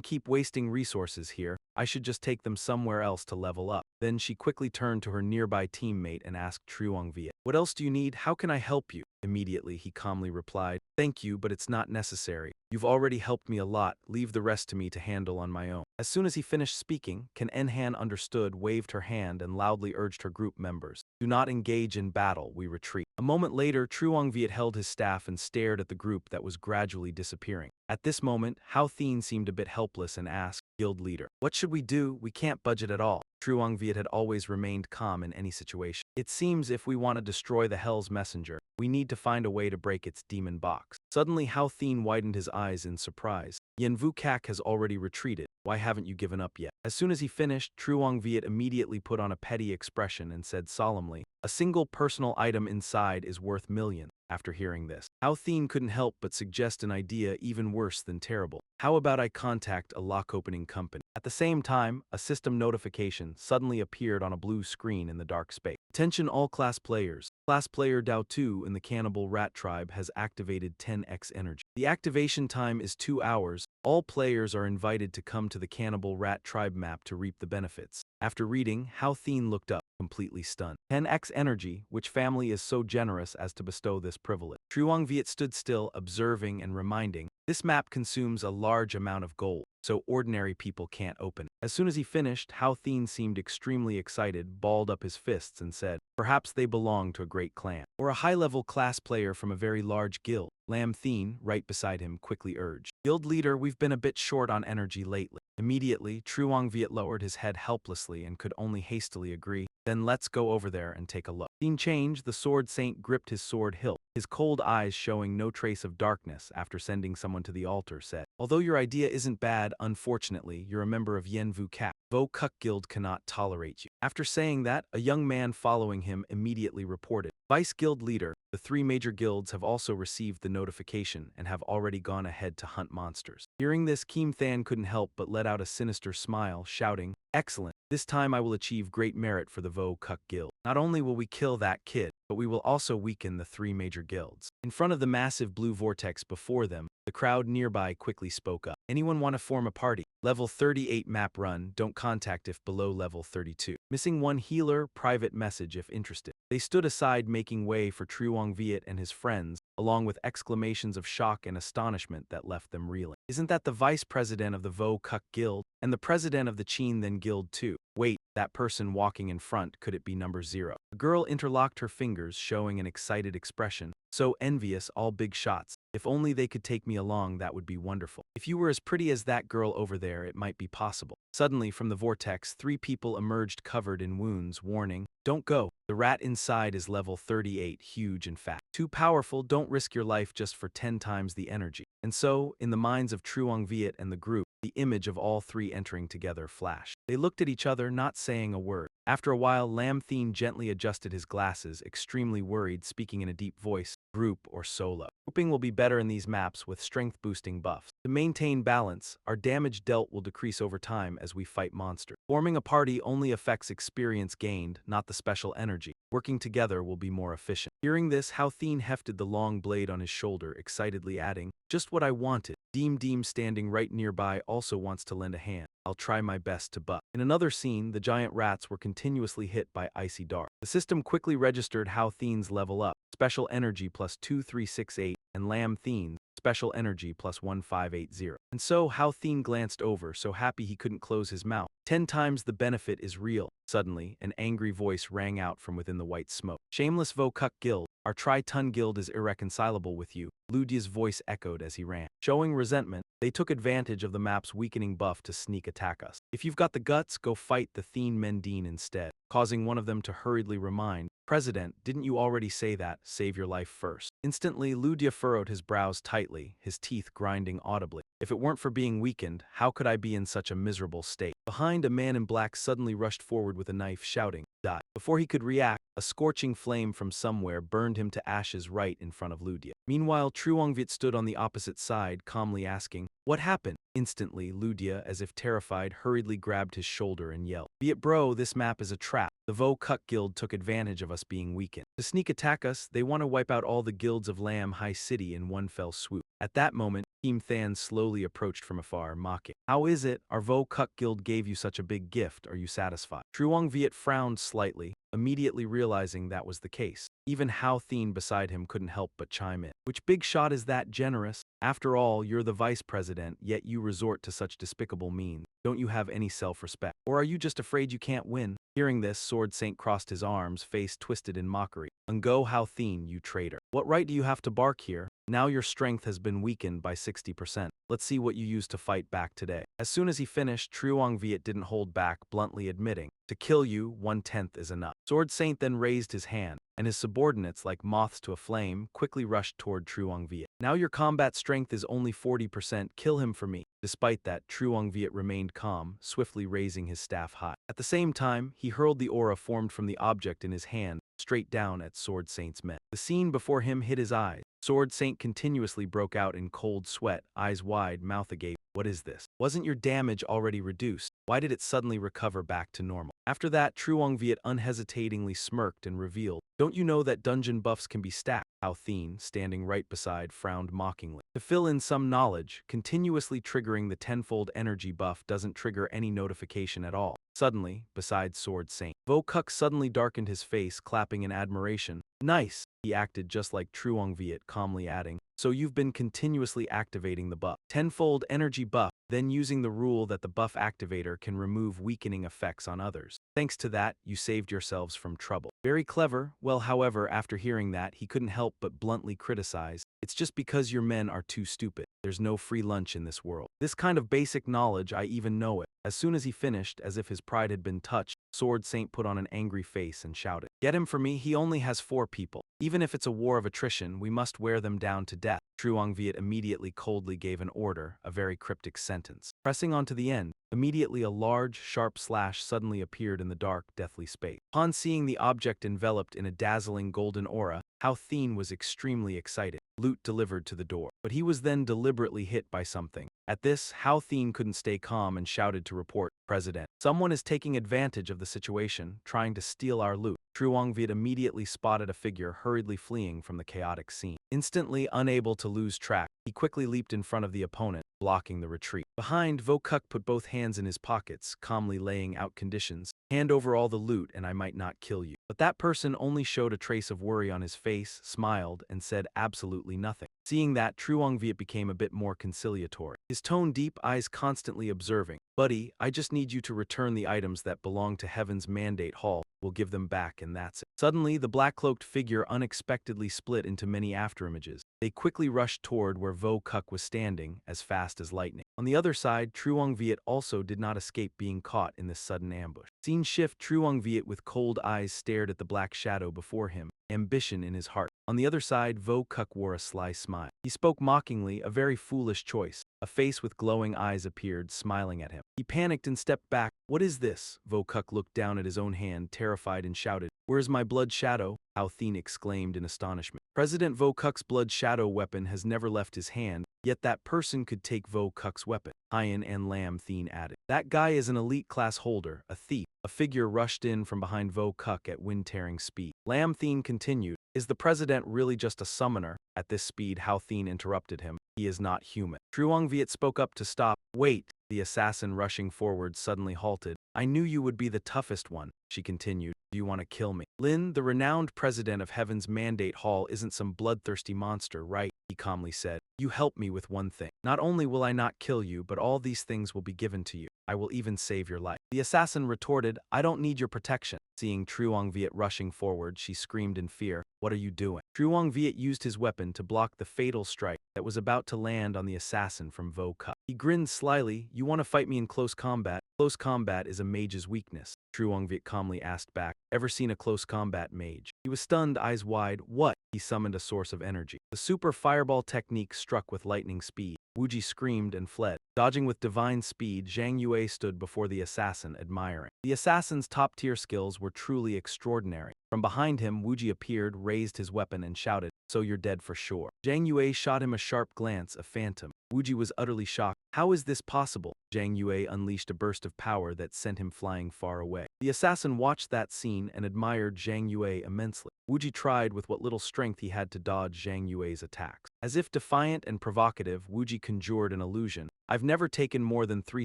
keep wasting resources here, I should just take them somewhere else to level up. Then she quickly turned to her nearby teammate and asked Truong Viet, what else do you need? How can I help you? Immediately, he calmly replied, thank you, but it's not necessary. You've already helped me a lot, leave the rest to me to handle on my own. As soon as he finished speaking, Enhan understood, waved her hand and loudly urged her group members, Do not engage in battle, we retreat. A moment later, Truong Viet held his staff and stared at the group that was gradually disappearing. At this moment, Hao Thien seemed a bit helpless and asked, Guild leader, what should we do? We can't budget at all. Truong Viet had always remained calm in any situation. It seems if we want to destroy the Hell's Messenger, we need to find a way to break its demon box. Suddenly, Hao Thien widened his eyes in surprise. Yen Vu Kak has already retreated. Why haven't you given up yet? As soon as he finished, Truong Viet immediately put on a petty expression and said solemnly, a single personal item inside is worth millions. After hearing this, Hao Thien couldn't help but suggest an idea even worse than terrible. How about I contact a lock-opening company? At the same time, a system notification suddenly appeared on a blue screen in the dark space. Attention all class players. Class player Dao 2 in the Cannibal Rat Tribe has activated 10x energy. The activation time is 2 hours. All players are invited to come to the Cannibal Rat Tribe map to reap the benefits. After reading, Hao Thien looked up, completely stunned. 10x energy, which family is so generous as to bestow this privilege? Truong Viet stood still, observing and reminding, this map consumes a large amount of gold, so ordinary people can't open it. As soon as he finished, Hao Thien seemed extremely excited, balled up his fists and said, perhaps they belong to a great clan, or a high-level class player from a very large guild. Lam Thien, right beside him, quickly urged, Guild leader, we've been a bit short on energy lately. Immediately, Truong Viet lowered his head helplessly and could only hastily agree, then let's go over there and take a look. Scene change, the sword saint gripped his sword hilt, his cold eyes showing no trace of darkness after sending someone to the altar said, although your idea isn't bad, unfortunately, you're a member of Yen Vu Kak. Vo Kuk Guild cannot tolerate you. After saying that, a young man following him immediately reported, Vice Guild leader, the 3 major guilds have also received the notification and have already gone ahead to hunt monsters. Hearing this, Kim Than couldn't help but let out a sinister smile, shouting, excellent, this time I will achieve great merit for the Vo Kuk Guild. Not only will we kill that kid, but we will also weaken the 3 major guilds. In front of the massive blue vortex before them, the crowd nearby quickly spoke up. Anyone want to form a party? Level 38 map run, don't contact if below level 32. Missing 1 healer, private message if interested. They stood aside making way for Truong Viet and his friends, along with exclamations of shock and astonishment that left them reeling. Isn't that the vice president of the Vo Kuk Guild? And the president of the Chin Then Guild too? Wait, that person walking in front, could it be number 0? The girl interlocked her fingers, showing an excited expression. So envious, all big shots. If only they could take me along, that would be wonderful. If you were as pretty as that girl over there, it might be possible. Suddenly, from the vortex, 3 people emerged covered in wounds, warning, don't go. The rat inside is level 38, huge and fat. Too powerful, don't risk your life just for 10 times the energy. And so, in the minds of Truong Viet and the group, the image of all 3 entering together flashed. They looked at each other, not saying a word. After a while, Lam Thien gently adjusted his glasses, extremely worried, speaking in a deep voice, group or solo. Grouping will be better in these maps with strength-boosting buffs. To maintain balance, our damage dealt will decrease over time as we fight monsters. Forming a party only affects experience gained, not the special energy. Working together will be more efficient. Hearing this, Hao Thien hefted the long blade on his shoulder, excitedly adding, just what I wanted. Deem standing right nearby also wants to lend a hand. I'll try my best to buff. In another scene, the giant rats were continuously hit by icy dart. The system quickly registered Hao Thien's level up, special energy plus 2368, and Lam Thien's special energy plus 1580. And so Hao Thien glanced over, so happy he couldn't close his mouth. 10 times the benefit is real. Suddenly, an angry voice rang out from within the white smoke. Shameless Vo Kuk Guild, our Tri-Ton Guild is irreconcilable with you. Ludia's voice echoed as he ran. Showing resentment, they took advantage of the map's weakening buff to sneak attack us. If you've got the guts, go fight the Thien Mendine instead. Causing one of them to hurriedly remind, President, didn't you already say that? Save your life first. Instantly, Ludia furrowed his brows tightly, his teeth grinding audibly. If it weren't for being weakened, how could I be in such a miserable state? Behind, a man in black suddenly rushed forward with a knife, shouting, die. Before he could react, a scorching flame from somewhere burned him to ashes right in front of Ludia. Meanwhile, Truong Viet stood on the opposite side, calmly asking, what happened? Instantly, Ludia, as if terrified, hurriedly grabbed his shoulder and yelled, Viet bro, this map is a trap. The Vo Kuk Guild took advantage of us being weakened. To sneak attack us, they want to wipe out all the guilds of Lam High City in one fell swoop. At that moment, Kim Than slowly approached from afar, mocking. How is it? Our Vo Kuk Guild gave you such a big gift. Are you satisfied? Truong Viet frowned slightly, immediately realizing that was the case. Even Hao Thien beside him couldn't help but chime in. Which big shot is that generous? After all, you're the vice president, yet you resort to such despicable means. Don't you have any self-respect? Or are you just afraid you can't win? Hearing this, Sword Saint crossed his arms, face twisted in mockery. Go Hao Thien, you traitor. What right do you have to bark here? Now your strength has been weakened by 60%. Let's see what you used to fight back today. As soon as he finished, Truong Viet didn't hold back, bluntly admitting, to kill you, 1/10 is enough. Sword Saint then raised his hand, and his subordinates, like moths to a flame, quickly rushed toward Truong Viet. Now your combat strength is only 40%, kill him for me. Despite that, Truong Viet remained calm, swiftly raising his staff high. At the same time, he hurled the aura formed from the object in his hand, straight down at Sword Saint's men. The scene before him hit his eyes. Sword Saint continuously broke out in cold sweat, eyes wide, mouth agape. What is this? Wasn't your damage already reduced? Why did it suddenly recover back to normal? After that, Truong Viet unhesitatingly smirked and revealed, don't you know that dungeon buffs can be stacked? Hao Thien, standing right beside, frowned mockingly. To fill in some knowledge, continuously triggering the tenfold energy buff doesn't trigger any notification at all. Suddenly, beside Sword Saint, Vo Kuk suddenly darkened his face, clapping in admiration. Nice! He acted just like Truong Viet, calmly adding, so you've been continuously activating the buff. Tenfold energy buff, then using the rule that the buff activator can remove weakening effects on others. Thanks to that, you saved yourselves from trouble. Very clever. Well, however, after hearing that, he couldn't help but bluntly criticize, it's just because your men are too stupid. There's no free lunch in this world. This kind of basic knowledge, I even know it. As soon as he finished, as if his pride had been touched, Sword Saint put on an angry face and shouted, get him for me, he only has 4 people. Even if it's a war of attrition, we must wear them down to death. Truong Viet immediately coldly gave an order, a very cryptic sentence. Pressing on to the end, immediately a large, sharp slash suddenly appeared in the dark, deathly space. Upon seeing the object enveloped in a dazzling golden aura, Hao Thien was extremely excited. Loot delivered to the door. But he was then deliberately hit by something. At this, Hao Thien couldn't stay calm and shouted to report, President, someone is taking advantage of the situation, trying to steal our loot. Truong Viet immediately spotted a figure hurriedly fleeing from the chaotic scene. Instantly unable to lose track, he quickly leaped in front of the opponent, blocking the retreat. Behind, Vo Kuk put both hands in his pockets, calmly laying out conditions. Hand over all the loot and I might not kill you. But that person only showed a trace of worry on his face, smiled, and said absolutely nothing. Seeing that, Truong Viet became a bit more conciliatory. His tone deep, eyes constantly observing. Buddy, I just need you to return the items that belong to Heaven's Mandate Hall. We'll give them back and that's it. Suddenly, the black-cloaked figure unexpectedly split into many afterimages. They quickly rushed toward where Vo Kuk was standing, as fast as lightning. On the other side, Truong Viet also did not escape being caught in this sudden ambush. Scene shift, Truong Viet with cold eyes stared at the black shadow before him, ambition in his heart. On the other side, Vo Kuk wore a sly smile. He spoke mockingly, a very foolish choice. A face with glowing eyes appeared, smiling at him. He panicked and stepped back. What is this? Vo Kuk looked down at his own hand, terrified, and shouted, where's my blood shadow? Hao Thien exclaimed in astonishment. President Vo Kuk's blood shadow weapon has never left his hand, yet that person could take Vo Kuk's weapon. Hien and Lam Thien added. That guy is an elite class holder, a thief. A figure rushed in from behind Vo Kuk at wind-tearing speed. Lam Thien continued, is the president really just a summoner? At this speed, Hao Thien interrupted him. He is not human. Truong Viet spoke up to stop. Wait. The assassin rushing forward suddenly halted. I knew you would be the toughest one, she continued. Do you want to kill me? Lin, the renowned president of Heaven's Mandate Hall, isn't some bloodthirsty monster, right? He calmly said. You help me with one thing. Not only will I not kill you, but all these things will be given to you. I will even save your life. The assassin retorted, I don't need your protection. Seeing Truong Viet rushing forward, she screamed in fear. What are you doing? Truong Viet used his weapon to block the fatal strike that was about to land on the assassin from Vo Kuk. He grinned slyly. You want to fight me in close combat? Close combat is a mage's weakness. Truong Viet calmly asked back. Ever seen a close combat mage? He was stunned, eyes wide. What? He summoned a source of energy. The super fireball technique struck with lightning speed. Wuji screamed and fled. Dodging with divine speed, Zhang Yue stood before the assassin, admiring. The assassin's top-tier skills were truly extraordinary. From behind him, Wuji appeared, raised his weapon, and shouted, so you're dead for sure. Zhang Yue shot him a sharp glance, a phantom. Wuji was utterly shocked. How is this possible? Zhang Yue unleashed a burst of power that sent him flying far away. The assassin watched that scene and admired Zhang Yue immensely. Wuji tried with what little strength he had to dodge Zhang Yue's attacks. As if defiant and provocative, Wuji conjured an illusion. I've never taken more than 3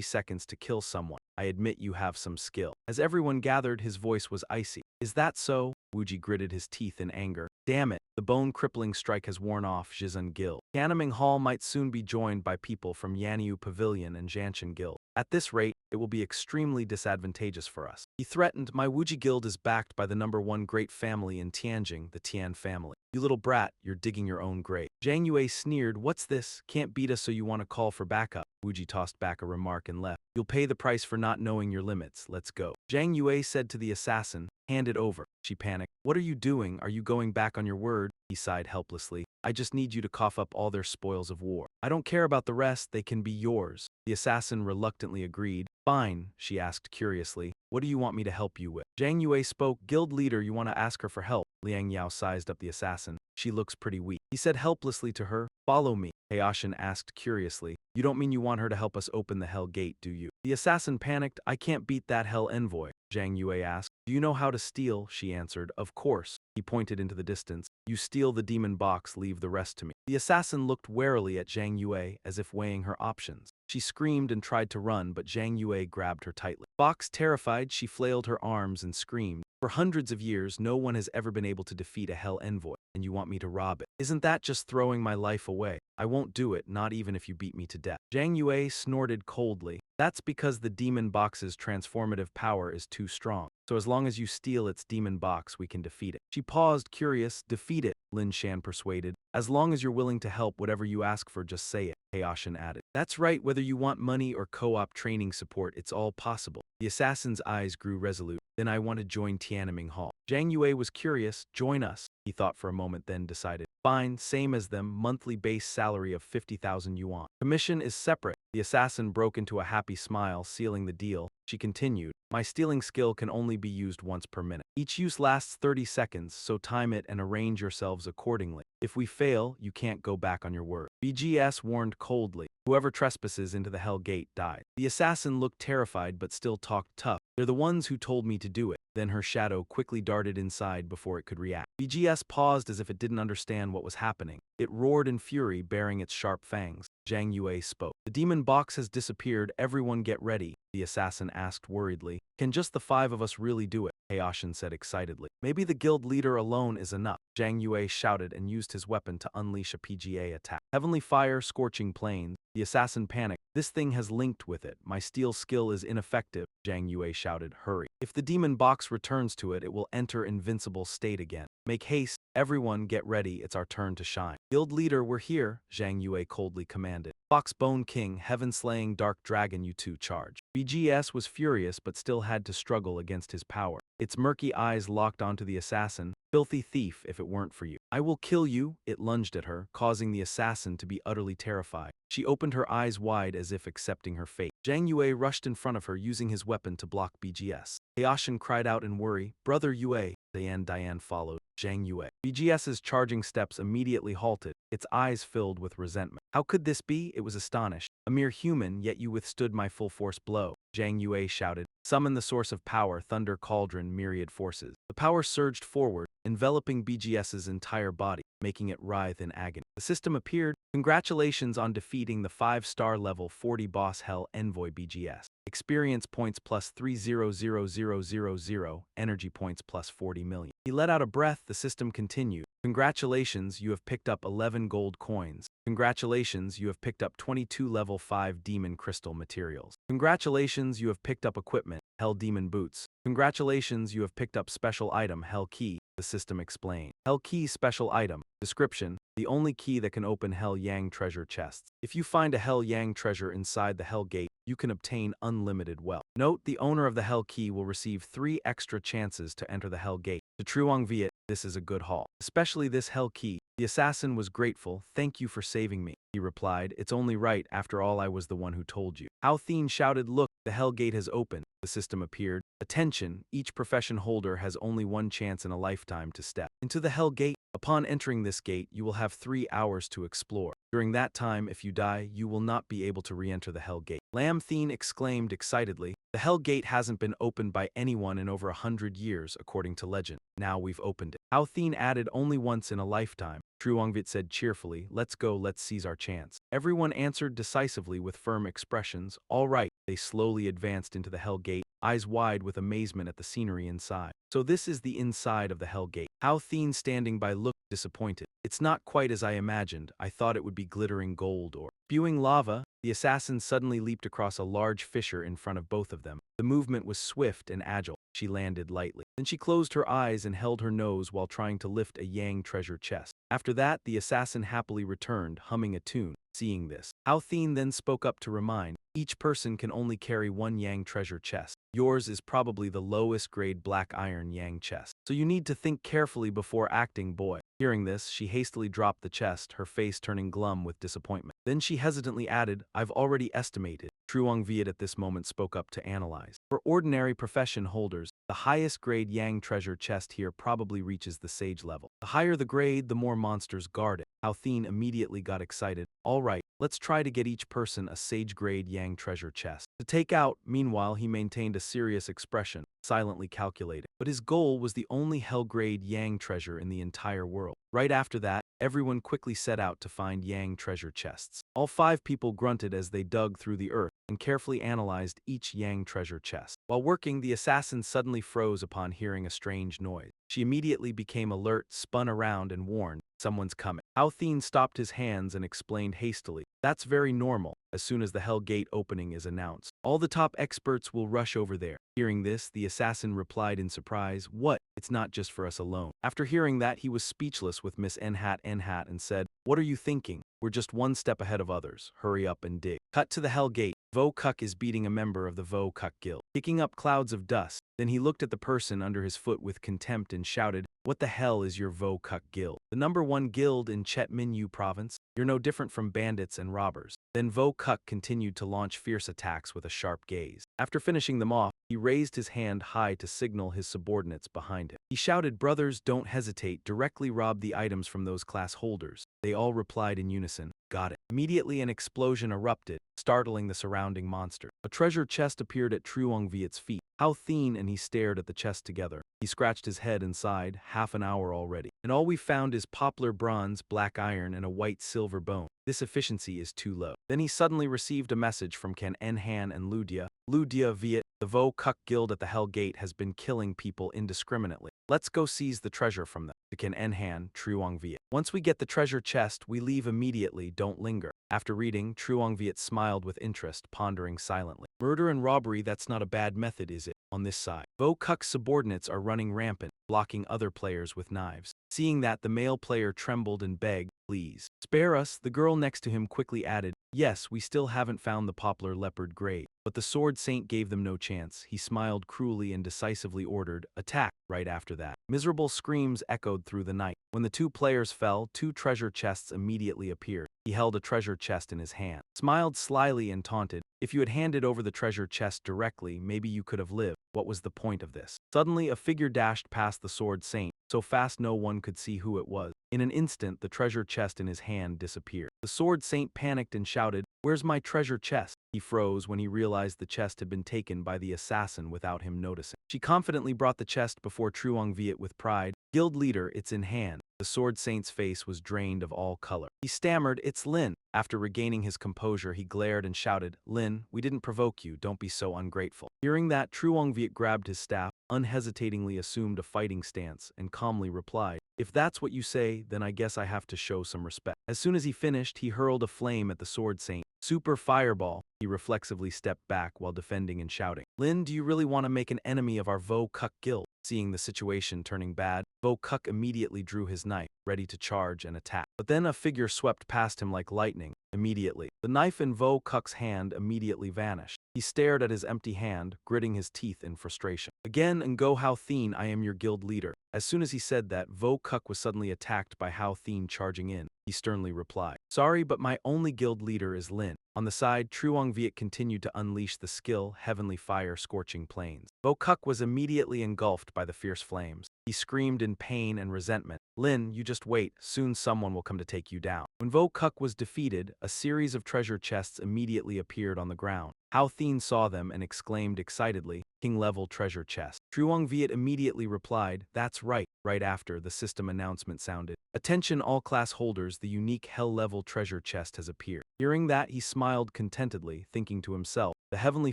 seconds to kill someone. I admit you have some skill. As everyone gathered, his voice was icy. Is that so? Wuji gritted his teeth in anger. Damn it, the bone-crippling strike has worn off, Jizun Guild. Tiananmen Hall might soon be joined by people from Yanyu Pavilion and Janshan Guild. At this rate, it will be extremely disadvantageous for us. He threatened, my Wuji Guild is backed by the #1 great family in Tianjing, the Tian family. You little brat, you're digging your own grave. Zhang Yue sneered, what's this? Can't beat us so you want to call for backup. Wuji tossed back a remark and left. You'll pay the price for not knowing your limits, let's go. Zhang Yue said to the assassin, hand it over. She panicked. What are you doing? Are you going back on your word? He sighed helplessly. I just need you to cough up all their spoils of war. I don't care about the rest, they can be yours. The assassin reluctantly agreed. Fine, she asked curiously. What do you want me to help you with? Zhang Yue spoke. Guild leader, you want to ask her for help. Liang Yao sized up the assassin. She looks pretty weak. He said helplessly to her, follow me. Heashin asked curiously. You don't mean you want her to help us open the Hell Gate, do you? The assassin panicked. I can't beat that Hell Envoy. Zhang Yue asked. Do you know how to steal? She answered. Of course. He pointed into the distance. You steal the demon box, leave the rest to me. The assassin looked warily at Zhang Yue as if weighing her options. She screamed and tried to run, but Zhang Yue grabbed her tightly. Box terrified, she flailed her arms and screamed. For hundreds of years, no one has ever been able to defeat a Hell Envoy, and you want me to rob it. Isn't that just throwing my life away? I won't do it, not even if you beat me to death. Zhang Yue snorted coldly. That's because the demon box's transformative power is too strong. So as long as you steal its demon box, we can defeat it. She paused, curious. Defeat it, Lin Shan persuaded. As long as you're willing to help, whatever you ask for, just say it, Heashin added. That's right, whether you want money or co-op training support, it's all possible. The assassin's eyes grew resolute. Then I want to join Tiananmen Hall. Zhang Yue was curious. Join us. He thought for a moment, then decided. Fine, same as them, monthly base salary of 50,000 yuan. Commission is separate. The assassin broke into a happy smile, sealing the deal. She continued. My stealing skill can only be used once per minute. Each use lasts 30 seconds, so time it and arrange yourselves accordingly. If we fail, you can't go back on your word. BGS warned coldly. Whoever trespasses into the Hell Gate dies. The assassin looked terrified but still talked tough. They're the ones who told me to do it. Then her shadow quickly darted inside before it could react. BGS paused as if it didn't understand what was happening. It roared in fury, baring its sharp fangs. Zhang Yue spoke. The demon box has disappeared. Everyone get ready. The assassin asked worriedly. Can just the 5 of us really do it? Heashin said excitedly. Maybe the guild leader alone is enough. Zhang Yue shouted and used his weapon to unleash a PGA attack. Heavenly fire, scorching plains. The assassin panicked. This thing has linked with it. My steal skill is ineffective. Zhang Yue shouted. Hurry. If the demon box returns to it, it will enter invincible state again. Make haste. Everyone get ready. It's our turn to shine. Guild leader, we're here, Zhang Yue coldly commanded. Foxbone King, heaven-slaying dark dragon, you two charge. BGS was furious but still had to struggle against his power. Its murky eyes locked onto the assassin. Filthy thief, if it weren't for you. I will kill you, it lunged at her, causing the assassin to be utterly terrified. She opened her eyes wide as if accepting her fate. Zhang Yue rushed in front of her, using his weapon to block BGS. Heashin cried out in worry, Brother Yue. Diane followed. Zhang Yue. BGS's charging steps immediately halted, its eyes filled with resentment. How could this be? It was astonished. A mere human, yet you withstood my full-force blow. Zhang Yue shouted. Summon the source of power, thunder cauldron, myriad forces. The power surged forward, enveloping BGS's entire body, making it writhe in agony. The system appeared. Congratulations on defeating the 5-star level 40 boss Hell Envoy BGS. Experience points plus 300,000, energy points plus 40 million. He let out a breath. The system continued. Congratulations, you have picked up 11 gold coins. Congratulations, you have picked up 22 level 5 demon crystal materials. Congratulations, you have picked up equipment, Hell Demon Boots. Congratulations, you have picked up special item, Hell Key, the system explained. Hell Key special item. Description: the only key that can open Hell Yang treasure chests. If you find a Hell Yang treasure inside the Hell Gate, you can obtain unlimited wealth. Note, the owner of the Hell Key will receive 3 extra chances to enter the Hell Gate. To Truong Viet, this is a good haul. Especially this Hell Key. The assassin was grateful. Thank you for saving me, he replied. It's only right, after all I was the one who told you. Hao Thien shouted, look, the Hell Gate has opened. The system appeared. Attention, each profession holder has only 1 chance in a lifetime to step into the Hell Gate. Upon entering this gate, you will have 3 hours to explore. During that time, if you die, you will not be able to re-enter the Hell Gate. Lam Thien exclaimed excitedly. The Hell Gate hasn't been opened by anyone in over 100 years, according to legend. Now we've opened it. Hao Thien added, only once in a lifetime. Truongvit said cheerfully, let's go, let's seize our chance. Everyone answered decisively with firm expressions. All right. They slowly advanced into the Hell Gate, eyes wide with amazement at the scenery inside. So this is the inside of the Hell Gate. Hao Thien standing by looked disappointed. It's not quite as I imagined. I thought it would be glittering gold or spewing lava. The assassin suddenly leaped across a large fissure in front of both of them. The movement was swift and agile. She landed lightly. Then she closed her eyes and held her nose while trying to lift a Yang treasure chest. After that, the assassin happily returned, humming a tune. Seeing this, Hao Thien then spoke up to remind, each person can only carry one Yang treasure chest. Yours is probably the lowest grade black iron Yang chest. So you need to think carefully before acting, boy. Hearing this, she hastily dropped the chest, her face turning glum with disappointment. Then she hesitantly added, I've already estimated. Truong Viet at this moment spoke up to analyze. For ordinary profession holders, the highest grade Yang treasure chest here probably reaches the sage level. The higher the grade, the more monsters guard it. Hao Thien immediately got excited. All right, let's try to get each person a sage grade Yang treasure chest. To take out, meanwhile, he maintained a serious expression, silently calculating. But his goal was the only hell grade Yang treasure in the entire world. Right after that, everyone quickly set out to find Yang treasure chests. All 5 people grunted as they dug through the earth and carefully analyzed each Yang treasure chest. While working, the assassin suddenly froze upon hearing a strange noise. She immediately became alert, spun around, and warned, someone's coming. Hao Thien stopped his hands and explained hastily, that's very normal. As soon as the Hell Gate opening is announced, all the top experts will rush over there. Hearing this, the assassin replied in surprise, what? It's not just for us alone. After hearing that, he was speechless with Miss Nhat and said, what are you thinking? We're just one step ahead of others. Hurry up and dig. Cut to the Hell Gate. Vo Kuk is beating a member of the Vo Kuk Guild, kicking up clouds of dust. Then he looked at the person under his foot with contempt and shouted, what the hell is your Vo Kuk Guild? The #1 guild in Chet Minyu province? You're no different from bandits and robbers. Then Vo Kuk continued to launch fierce attacks with a sharp gaze. After finishing them off, he raised his hand high to signal his subordinates behind him. He shouted, brothers, don't hesitate, directly rob the items from those class holders. They all replied in unison, got it. Immediately an explosion erupted, startling the surrounding monster. A treasure chest appeared at Truong Viet's feet. Hao Thien and he stared at the chest together. He scratched his head and sighed, half an hour already. And all we found is poplar bronze, black iron, and a white silver bone. This efficiency is too low. Then he suddenly received a message from Ken Enhan and Ludia. Ludia Viet, the Vo Kuk Guild at the Hell Gate has been killing people indiscriminately. Let's go seize the treasure from them. To Ken Enhan, Truong Viet. Once we get the treasure chest, we leave immediately, don't linger. After reading, Truong Viet smiled with interest, pondering silently. Murder and robbery, that's not a bad method, is it? On this side, Vo Kuk's subordinates are running rampant, blocking other players with knives. Seeing that, the male player trembled and begged, please, spare us. The girl next to him quickly added, yes, we still haven't found the poplar leopard grade. But the sword saint gave them no chance. He smiled cruelly and decisively ordered, attack. Right after that, miserable screams echoed through the night. When the 2 players fell, 2 treasure chests immediately appeared. He held a treasure chest in his hand, smiled slyly and taunted, if you had handed over the treasure chest directly, maybe you could have lived. What was the point of this? Suddenly, a figure dashed past the sword saint, so fast no one could see who it was. In an instant, the treasure chest in his hand disappeared. The sword saint panicked and shouted, where's my treasure chest? He froze when he realized the chest had been taken by the assassin without him noticing. She confidently brought the chest before Truong Viet with pride. Guild leader, it's in hand. The sword saint's face was drained of all color. He stammered, it's Lin. After regaining his composure, he glared and shouted, Lin, we didn't provoke you, don't be so ungrateful. Hearing that, Truong Viet grabbed his staff, unhesitatingly assumed a fighting stance, and calmly replied, if that's what you say, then I guess I have to show some respect. As soon as he finished, he hurled a flame at the sword saint. Super fireball. He reflexively stepped back while defending and shouting, Lin, do you really want to make an enemy of our Vo Kuk Guild? Seeing the situation turning bad, Vo Kuk immediately drew his knife, ready to charge and attack. But then a figure swept past him like lightning. Immediately, the knife in Vo Kuk's hand immediately vanished. He stared at his empty hand, gritting his teeth in frustration. Again, and go Hao Thien, I am your guild leader. As soon as he said that, Vo Kuk was suddenly attacked by Hao Thien charging in. He sternly replied, sorry, but my only guild leader is Lin. On the side, Truong Viet continued to unleash the skill, Heavenly Fire scorching plains. Vo Kuk was immediately engulfed by the fierce flames. He screamed in pain and resentment. Lin, you just wait, soon someone will come to take you down. When Vo Kuk was defeated, a series of treasure chests immediately appeared on the ground. Hao Thien saw them and exclaimed excitedly, King-level treasure chest. Truong Viet immediately replied, that's right. Right after, the system announcement sounded. Attention all class holders, the unique hell-level treasure chest has appeared. Hearing that, he smiled contentedly, thinking to himself, the Heavenly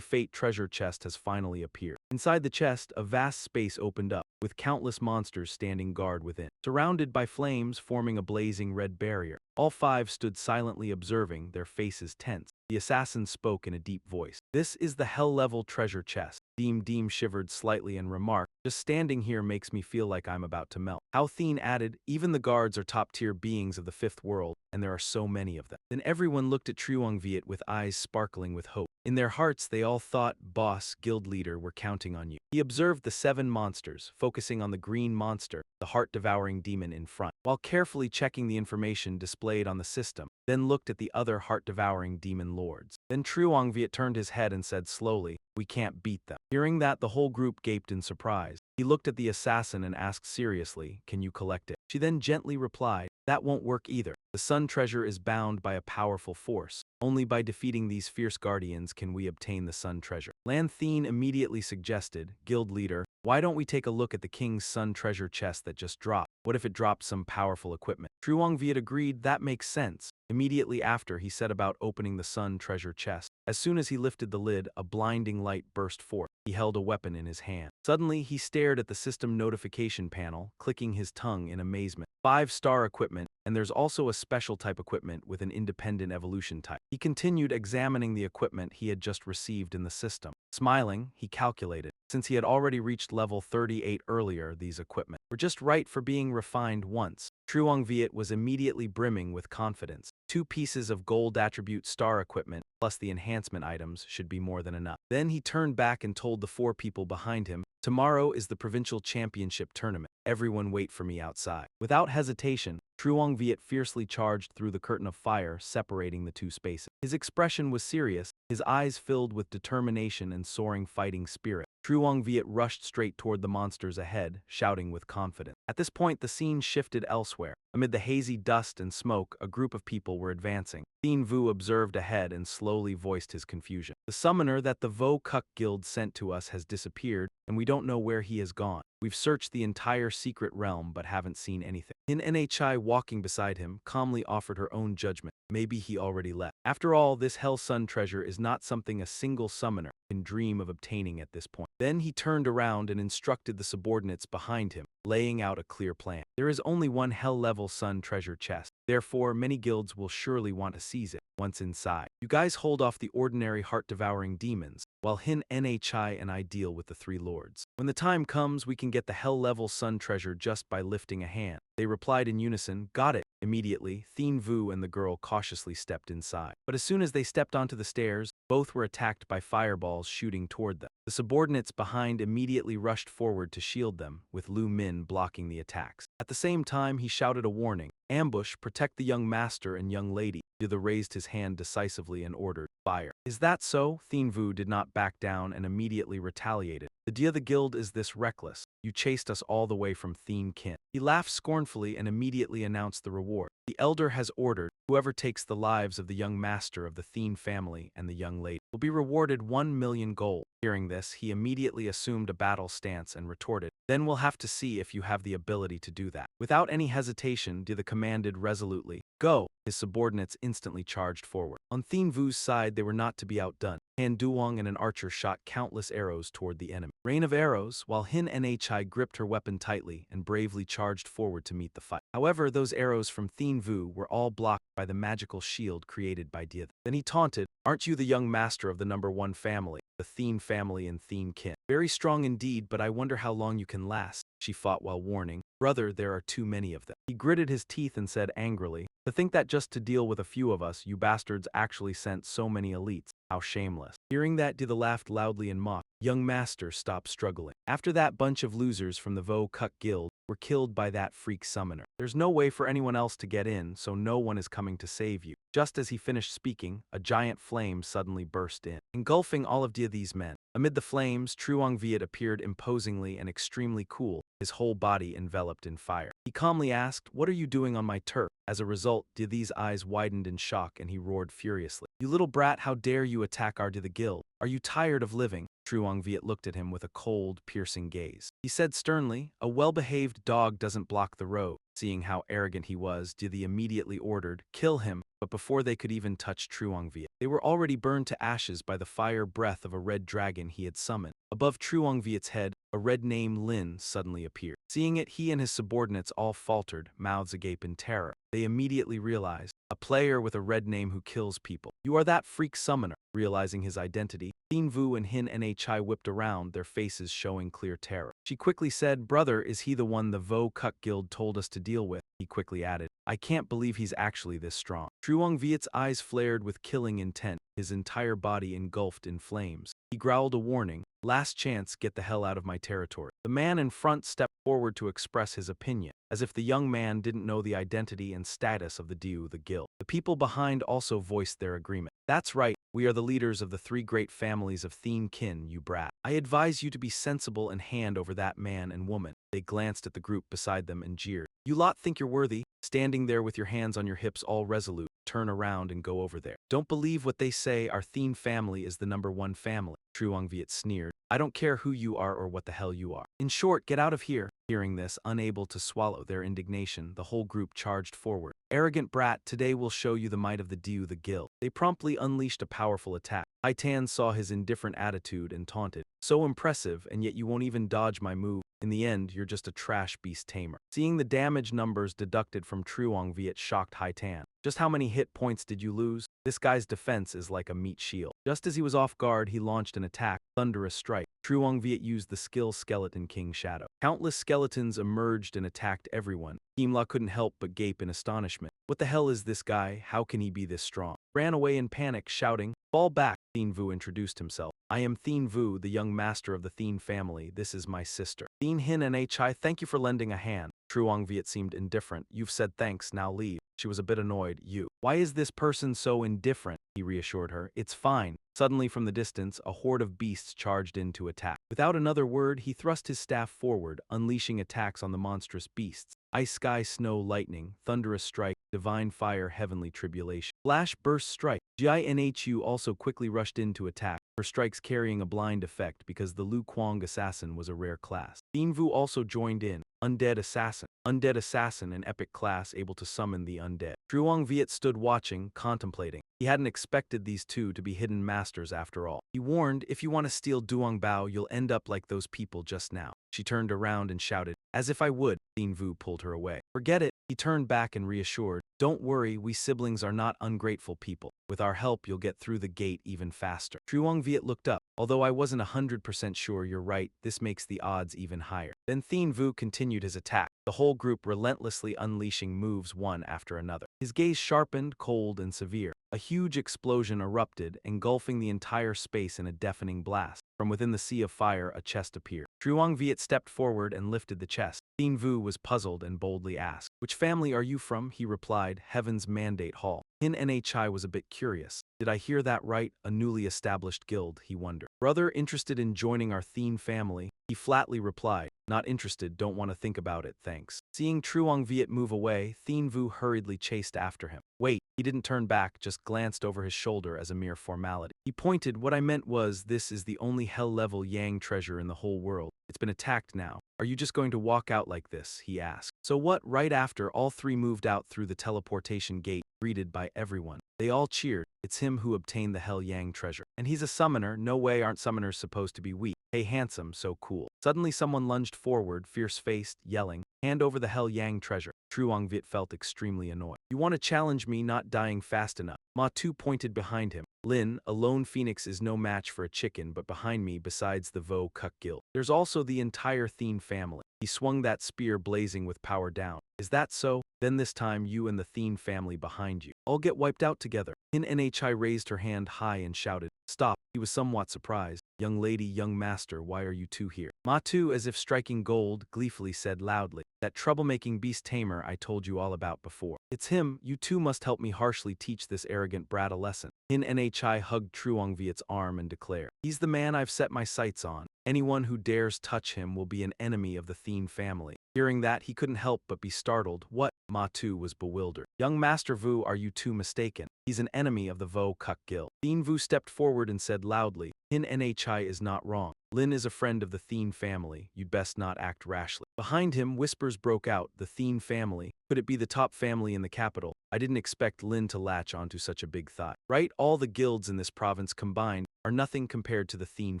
Fate treasure chest has finally appeared. Inside the chest, a vast space opened up, with countless monsters standing guard within. Surrounded by flames forming a blazing red barrier, all five stood silently observing, their faces tense. The assassin spoke in a deep voice. This is the hell-level treasure chest. Deem shivered slightly and remarked, just standing here makes me feel like I'm about to melt. Hao Thien added, even the guards are top-tier beings of the fifth world, and there are so many of them. Then everyone looked at Truong Viet with eyes sparkling with hope. In their hearts, they all thought, boss, guild leader, we're counting on you. He observed the 7 monsters, focusing on the green monster, the heart-devouring demon in front, while carefully checking the information displayed on the system, then looked at the other heart-devouring demon lords. Then Truong Viet turned his head and said slowly, we can't beat them. Hearing that, the whole group gaped in surprise. He looked at the assassin and asked seriously, can you collect it? She then gently replied, that won't work either. The sun treasure is bound by a powerful force. Only by defeating these fierce guardians can we obtain the sun treasure. Lan Thien immediately suggested, guild leader, why don't we take a look at the king's sun treasure chest that just dropped? What if it dropped some powerful equipment? Truong Viet agreed that makes sense. Immediately after, he set about opening the sun treasure chest. As soon as he lifted the lid, a blinding light burst forth. He held a weapon in his hand. Suddenly, he stared at the system notification panel, clicking his tongue in amazement. 5-star equipment, and there's also a special type equipment with an independent evolution type. He continued examining the equipment he had just received in the system. Smiling, he calculated. Since he had already reached level 38 earlier, these equipment were just right for being refined once. Truong Viet was immediately brimming with confidence. 2 pieces of gold attribute star equipment plus the enhancement items should be more than enough. Then he turned back and told the 4 people behind him, tomorrow is the provincial championship tournament. Everyone wait for me outside. Without hesitation, Truong Viet fiercely charged through the curtain of fire, separating the 2 spaces. His expression was serious, his eyes filled with determination and soaring fighting spirit. Truong Viet rushed straight toward the monsters ahead, shouting with confidence. At this point, the scene shifted elsewhere. Amid the hazy dust and smoke, a group of people were advancing. Thien Vu observed ahead and slowly voiced his confusion. The summoner that the Vo Kuk Guild sent to us has disappeared, and we don't know where he has gone. We've searched the entire secret realm but haven't seen anything. Hin Nhi walking beside him calmly offered her own judgment. Maybe he already left. After all, this Hell Sun treasure is not something a single summoner can dream of obtaining at this point. Then he turned around and instructed the subordinates behind him, laying out a clear plan. There is only one Hell-level Sun treasure chest. Therefore, many guilds will surely want to seize it. Once inside, you guys hold off the ordinary heart-devouring demons, while Hin Nhi and I deal with the 3 lords. When the time comes, we can get the hell-level sun treasure just by lifting a hand. They replied in unison, got it. Immediately, Thien Vu and the girl cautiously stepped inside. But as soon as they stepped onto the stairs, both were attacked by fireballs shooting toward them. The subordinates behind immediately rushed forward to shield them, with Lu Min blocking the attacks. At the same time, he shouted a warning. Ambush, protect the young master and young lady. Dutha raised his hand decisively and ordered, fire. Is that so? Thien Vu did not back down and immediately retaliated. The idea of the guild is this reckless. You chased us all the way from Thien Kin. He laughed scornfully and immediately announced the reward. The elder has ordered, whoever takes the lives of the young master of the Thien family and the young lady will be rewarded 1 million gold. Hearing this, he immediately assumed a battle stance and retorted, then we'll have to see if you have the ability to do that. Without any hesitation, Dutha commanded resolutely, go. His subordinates instantly charged forward. On Thien Vu's side, they were not to be outdone. Han Duong and an archer shot countless arrows toward the enemy. Rain of arrows, while Hin Nhi gripped her weapon tightly and bravely charged forward to meet the fight. However, those arrows from Thien Vu were all blocked by the magical shield created by Dutha. Then he taunted, aren't you the young master of the #1 family, the Thien family and Thien Kin? Very strong indeed, but I wonder how long you can last. She fought while warning, brother, there are too many of them. He gritted his teeth and said angrily, to think that just to deal with a few of us, you bastards actually sent so many elites. How shameless. Hearing that, Dutha laughed loudly and mocked. Young master, stop struggling. After that bunch of losers from the Vo Kuk Guild were killed by that freak summoner. There's no way for anyone else to get in, so no one is coming to save you. Just as he finished speaking, a giant flame suddenly burst in, engulfing all of these men. Amid the flames, Truong Viet appeared imposingly and extremely cool, his whole body enveloped in fire. He calmly asked, "What are you doing on my turf?" As a result, Dithi's eyes widened in shock and he roared furiously. "You little brat, how dare you attack our Dith guild? Are you tired of living?" Truong Viet looked at him with a cold, piercing gaze. He said sternly, "A well-behaved dog doesn't block the road." Seeing how arrogant he was, Dithi immediately ordered, "Kill him." But before they could even touch Truong Viet, they were already burned to ashes by the fire breath of a red dragon he had summoned. Above Truong Viet's head, a red name Lin suddenly appeared. Seeing it, he and his subordinates all faltered, mouths agape in terror. They immediately realized, a player with a red name who kills people. "You are that freak summoner." Realizing his identity, Thin Vu and Hin Nhi whipped around, their faces showing clear terror. She quickly said, "Brother, is he the one the Vo Kuk Guild told us to deal with?" He quickly added, "I can't believe he's actually this strong." Truong Viet's eyes flared with killing intent, his entire body engulfed in flames. He growled a warning, "Last chance, get the hell out of my territory." The man in front stepped forward to express his opinion, as if the young man didn't know the identity and status of the Diu the guild. The people behind also voiced their agreement. "That's right, we are the leaders of the three great families of Thien Kin, you brat. I advise you to be sensible and hand over that man and woman." They glanced at the group beside them and jeered. "You lot think you're worthy? Standing there with your hands on your hips all resolute, turn around and go over there. Don't believe what they say, our Thien family is the #1 family." Truong Viet sneered, "I don't care who you are or what the hell you are. In short, get out of here." Hearing this, unable to swallow their indignation, the whole group charged forward. "Arrogant brat, today we'll show you the might of the Diu the guild." They promptly unleashed a powerful attack. Haitan saw his indifferent attitude and taunted, "So impressive, and yet you won't even dodge my move. In the end, you're just a trash beast tamer." Seeing the damage numbers deducted from Truong Viet shocked Haitan. "Just how many hit points did you lose? This guy's defense is like a meat shield." Just as he was off guard, he launched an attack, Thunderous Strike. Truong Viet used the skill Skeleton King Shadow. Countless skeletons emerged and attacked everyone. Himla couldn't help but gape in astonishment. "What the hell is this guy? How can he be this strong?" Ran away in panic, shouting, "Fall back." Thien Vu introduced himself. "I am Thien Vu, the young master of the Thien family. This is my sister. Thien Hin Nhi, thank you for lending a hand." Truong Viet seemed indifferent. "You've said thanks, now leave." She was a bit annoyed. "You. Why is this person so indifferent?" He reassured her. "It's fine." Suddenly from the distance, a horde of beasts charged in to attack. Without another word, he thrust his staff forward, unleashing attacks on the monstrous beasts. Ice, sky, snow, lightning, thunderous strike, divine fire, heavenly tribulation. Flash, burst, strike. Jinhu also quickly rushed in to attack, her strikes carrying a blind effect because the Lu Kuang assassin was a rare class. Thien Vu also joined in. Undead Assassin. Undead Assassin, an epic class able to summon the undead. Truong Viet stood watching, contemplating. He hadn't expected these two to be hidden masters after all. He warned, "If you want to steal Duong Bao, you'll end up like those people just now." She turned around and shouted, "As if I would." Thien Vu pulled her away. "Forget it." He turned back and reassured, "Don't worry, we siblings are not ungrateful people. With our help, you'll get through the gate even faster." Truong Viet looked up. "Although I wasn't 100% sure, you're right, this makes the odds even higher." Then Thien Vu continued his attack, the whole group relentlessly unleashing moves one after another. His gaze sharpened, cold, and severe. A huge explosion erupted, engulfing the entire space in a deafening blast. From within the sea of fire, a chest appeared. Truong Viet stepped forward and lifted the chest. Thien Vu was puzzled and boldly asked, "Which family are you from?" He replied, "Heaven's Mandate Hall." Hin Nhi was a bit curious. "Did I hear that right? A newly established guild," he wondered. "Brother, interested in joining our Thien family?" He flatly replied, "Not interested, don't want to think about it, thanks." Seeing Truong Viet move away, Thien Vu hurriedly chased after him. "Wait." He didn't turn back, just glanced over his shoulder as a mere formality. He pointed, "What I meant was, this is the only hell-level Yang treasure in the whole world. It's been attacked now. Are you just going to walk out like this?" he asked. So what? Right after, all three moved out through the teleportation gate, greeted by everyone. They all cheered. It's him who obtained the Hell Yang treasure. And he's a summoner. No way, aren't summoners supposed to be weak? Hey, handsome, so cool. Suddenly someone lunged forward, fierce-faced, yelling, "Hand over the Hell Yang treasure." Truong Viet felt extremely annoyed. "You want to challenge me, not dying fast enough." Ma Tu pointed behind him. "Lin, a lone phoenix is no match for a chicken, but behind me, besides the Vo Kuk Guild, there's also the entire Thien family." He swung that spear blazing with power down. "Is that so? Then this time you and the Thien family behind you all get wiped out together." Hin Nhi raised her hand high and shouted, Stop. He was somewhat surprised. Young lady, young master, why are you two here? Matu, as if striking gold, gleefully said loudly, that troublemaking beast tamer I told you all about before. It's him. You two must help me harshly teach this arrogant brat a lesson. Hin Nhi hugged Truongviet's arm and declared, he's the man I've set my sights on. Anyone who dares touch him will be an enemy of the Thien family. Hearing that, he couldn't help but be startled. What? Matu was bewildered. Young Master Vu, are you two mistaken? He's an enemy of the Vo Kuk Guild. Thien Vu stepped forward and said loudly, Hin Nhi is not wrong. Lin is a friend of the Thien family. You'd best not act rashly. Behind him, whispers broke out. The Thien family? Could it be the top family in the capital? I didn't expect Lin to latch onto such a big thought. Right? All the guilds in this province combined are nothing compared to the Thien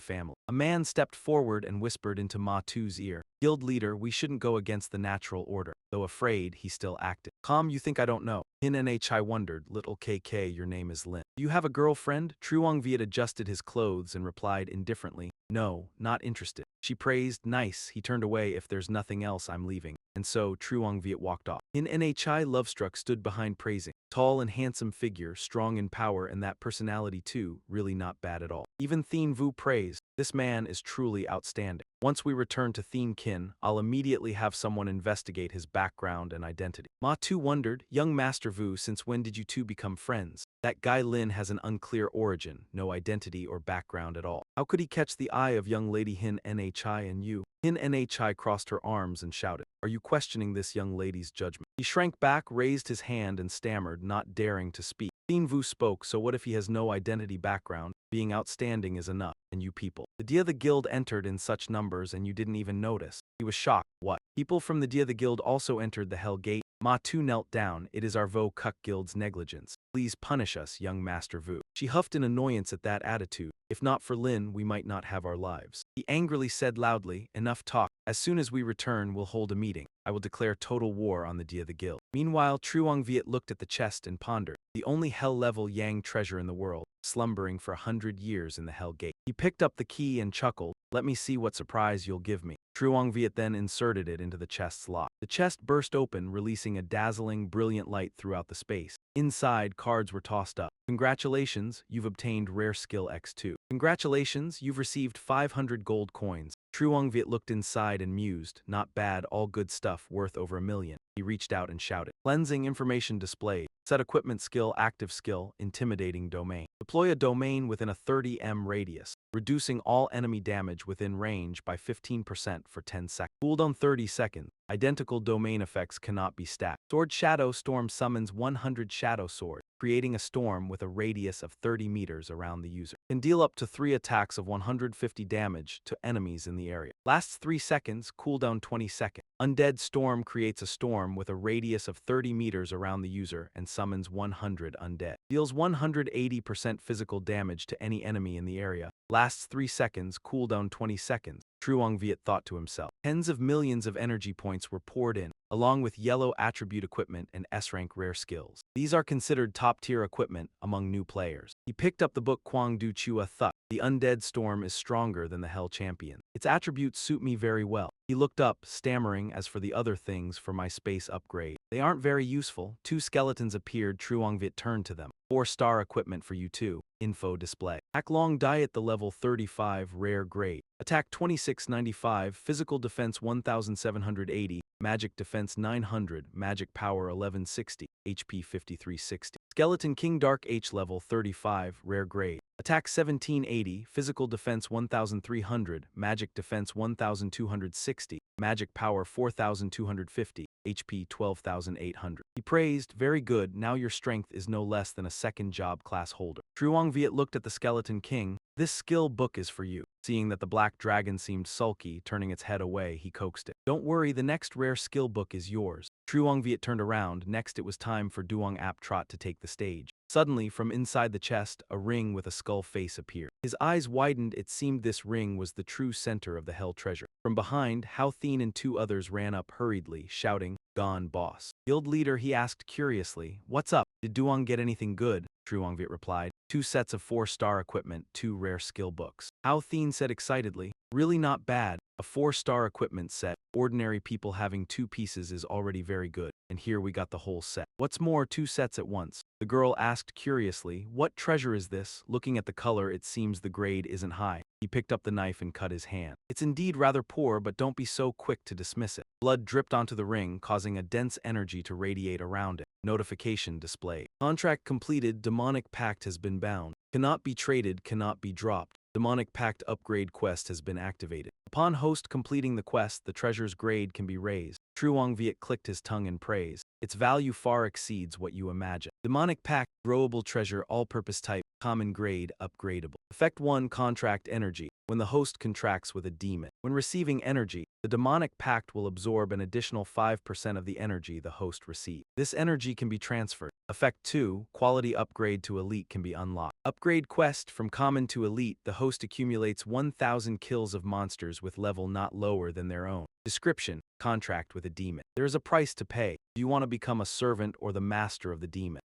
family. A man stepped forward and whispered into Matu's ear. Guild leader, we shouldn't go against the natural order. Though afraid, he still acted calm. You think I don't know? Hin Nhi wondered. Little KK, your name is Lin. Do you have a girlfriend? Truongviet adjusted his clothes and replied indifferently, no, not interested. She praised, nice. He turned away. If there's nothing else, I'm leaving. And so Truongviet walked off. Hin Nhi, lovestruck, stood behind praising. Tall and handsome figure, strong in power, and that personality too, really not bad at all. Even Thien Vu praised, this man is truly outstanding. Once we return to Thien Kin, I'll immediately have someone investigate his background and identity. Matu wondered, young Master Vu, since when did you two become friends? That guy Lin has an unclear origin, no identity or background at all. How could he catch the eye of young lady Hin Nhi and you? Hin Nhi crossed her arms and shouted, are you questioning this young lady's judgment? He shrank back, raised his hand and stammered, not daring to speak. Thien Vu spoke, so what if he has no identity background? Being outstanding is enough. And you people. The Dia the Guild entered in such numbers and you didn't even notice. He was shocked. What? People from the Dia the Guild also entered the Hell Gate? Matu knelt down. It is our Vo Kuk Guild's negligence. Please punish us, young Master Vu. She huffed in annoyance at that attitude. If not for Lin, we might not have our lives. He angrily said loudly, enough talk. As soon as we return, we'll hold a meeting. I will declare total war on the Dia the Guild. Meanwhile, Truongviet looked at the chest and pondered. The only hell-level Yang treasure in the world, slumbering for 100 years in the Hell Gate. He picked up the key and chuckled. Let me see what surprise you'll give me. Truongviet then inserted it into the chest's lock. The chest burst open, releasing a dazzling, brilliant light throughout the space. Inside, cards were tossed up. Congratulations, you've obtained Rare Skill X2. Congratulations, you've received 500 gold coins. Truongviet looked inside and mused, not bad, all good stuff, worth over 1 million. He reached out and shouted. Cleansing information displayed. Set equipment skill, active skill, intimidating domain. Deploy a domain within a 30 m radius, reducing all enemy damage within range by 15% for 10 seconds. Cooldown 30 seconds. Identical domain effects cannot be stacked. Sword Shadow Storm summons 100 Shadow Sword, creating a storm with a radius of 30 meters around the user. Can deal up to 3 attacks of 150 damage to enemies in the area. Lasts 3 seconds, cooldown 20 seconds. Undead Storm creates a storm with a radius of 30 meters around the user and summons 100 undead. Deals 180% physical damage to any enemy in the area. Lasts 3 seconds, cooldown 20 seconds. Truongviet thought to himself. Tens of millions of energy points were poured in, along with yellow attribute equipment and S-rank rare skills. These are considered top-tier equipment among new players. He picked up the book Kwang Du Chua Thut. The Undead Storm is stronger than the Hell Champion. Its attributes suit me very well. He looked up, stammering, as for the other things for my space upgrade. They aren't very useful. 2 skeletons appeared. Truongviet turned to them. 4-star equipment for you too. Info display. Attack long diet the level 35 rare grade. Attack 2695, physical defense 1780, magic defense 900, magic power 1160, HP 5360. Skeleton King Dark H level 35 rare grade. Attack 1780, physical defense 1300, magic defense 1260, magic power 4250, HP 12800. He praised, very good, now your strength is no less than a second job class holder. Truongviet looked at the Skeleton King. This skill book is for you. Seeing that the black dragon seemed sulky, turning its head away, he coaxed it. Don't worry, the next rare skill book is yours. Truongviet turned around. Next it was time for Duong Ap Trot to take the stage. Suddenly, from inside the chest, a ring with a skull face appeared. His eyes widened. It seemed this ring was the true center of the Hell treasure. From behind, Hao Thien and 2 others ran up hurriedly, shouting, "Gone, boss." Guild leader, he asked curiously, "What's up? Did Duong get anything good?" Truongviet replied, 2 sets of 4-star equipment, 2 rare skill books. Hao Thien said excitedly, "Really not bad. A 4-star equipment set. Ordinary people having 2 pieces is already very good. and here we got the whole set. What's more, 2 sets at once. The girl asked curiously, "What treasure is this?" Looking at the color, it seems the grade isn't high. He picked up the knife and cut his hand. It's indeed rather poor, but don't be so quick to dismiss it. Blood dripped onto the ring, causing a dense energy to radiate around it. Notification displayed. Contract completed. Demonic pact has been bound. Cannot be traded, cannot be dropped. Demonic pact upgrade quest has been activated. Upon host completing the quest, the treasure's grade can be raised. Truong Viet clicked his tongue in praise. Its value far exceeds what you imagine. Demonic pact, growable treasure, all-purpose type, common grade, upgradable. Effect 1, contract energy. When the host contracts with a demon. When receiving energy, the demonic pact will absorb an additional 5% of the energy the host received. This energy can be transferred. Effect 2, quality upgrade to elite can be unlocked. Upgrade quest, from common to elite, the host accumulates 1,000 kills of monsters with level not lower than their own. Description, contract with a demon. There is a price to pay. Do you want to become a servant or the master of the demon?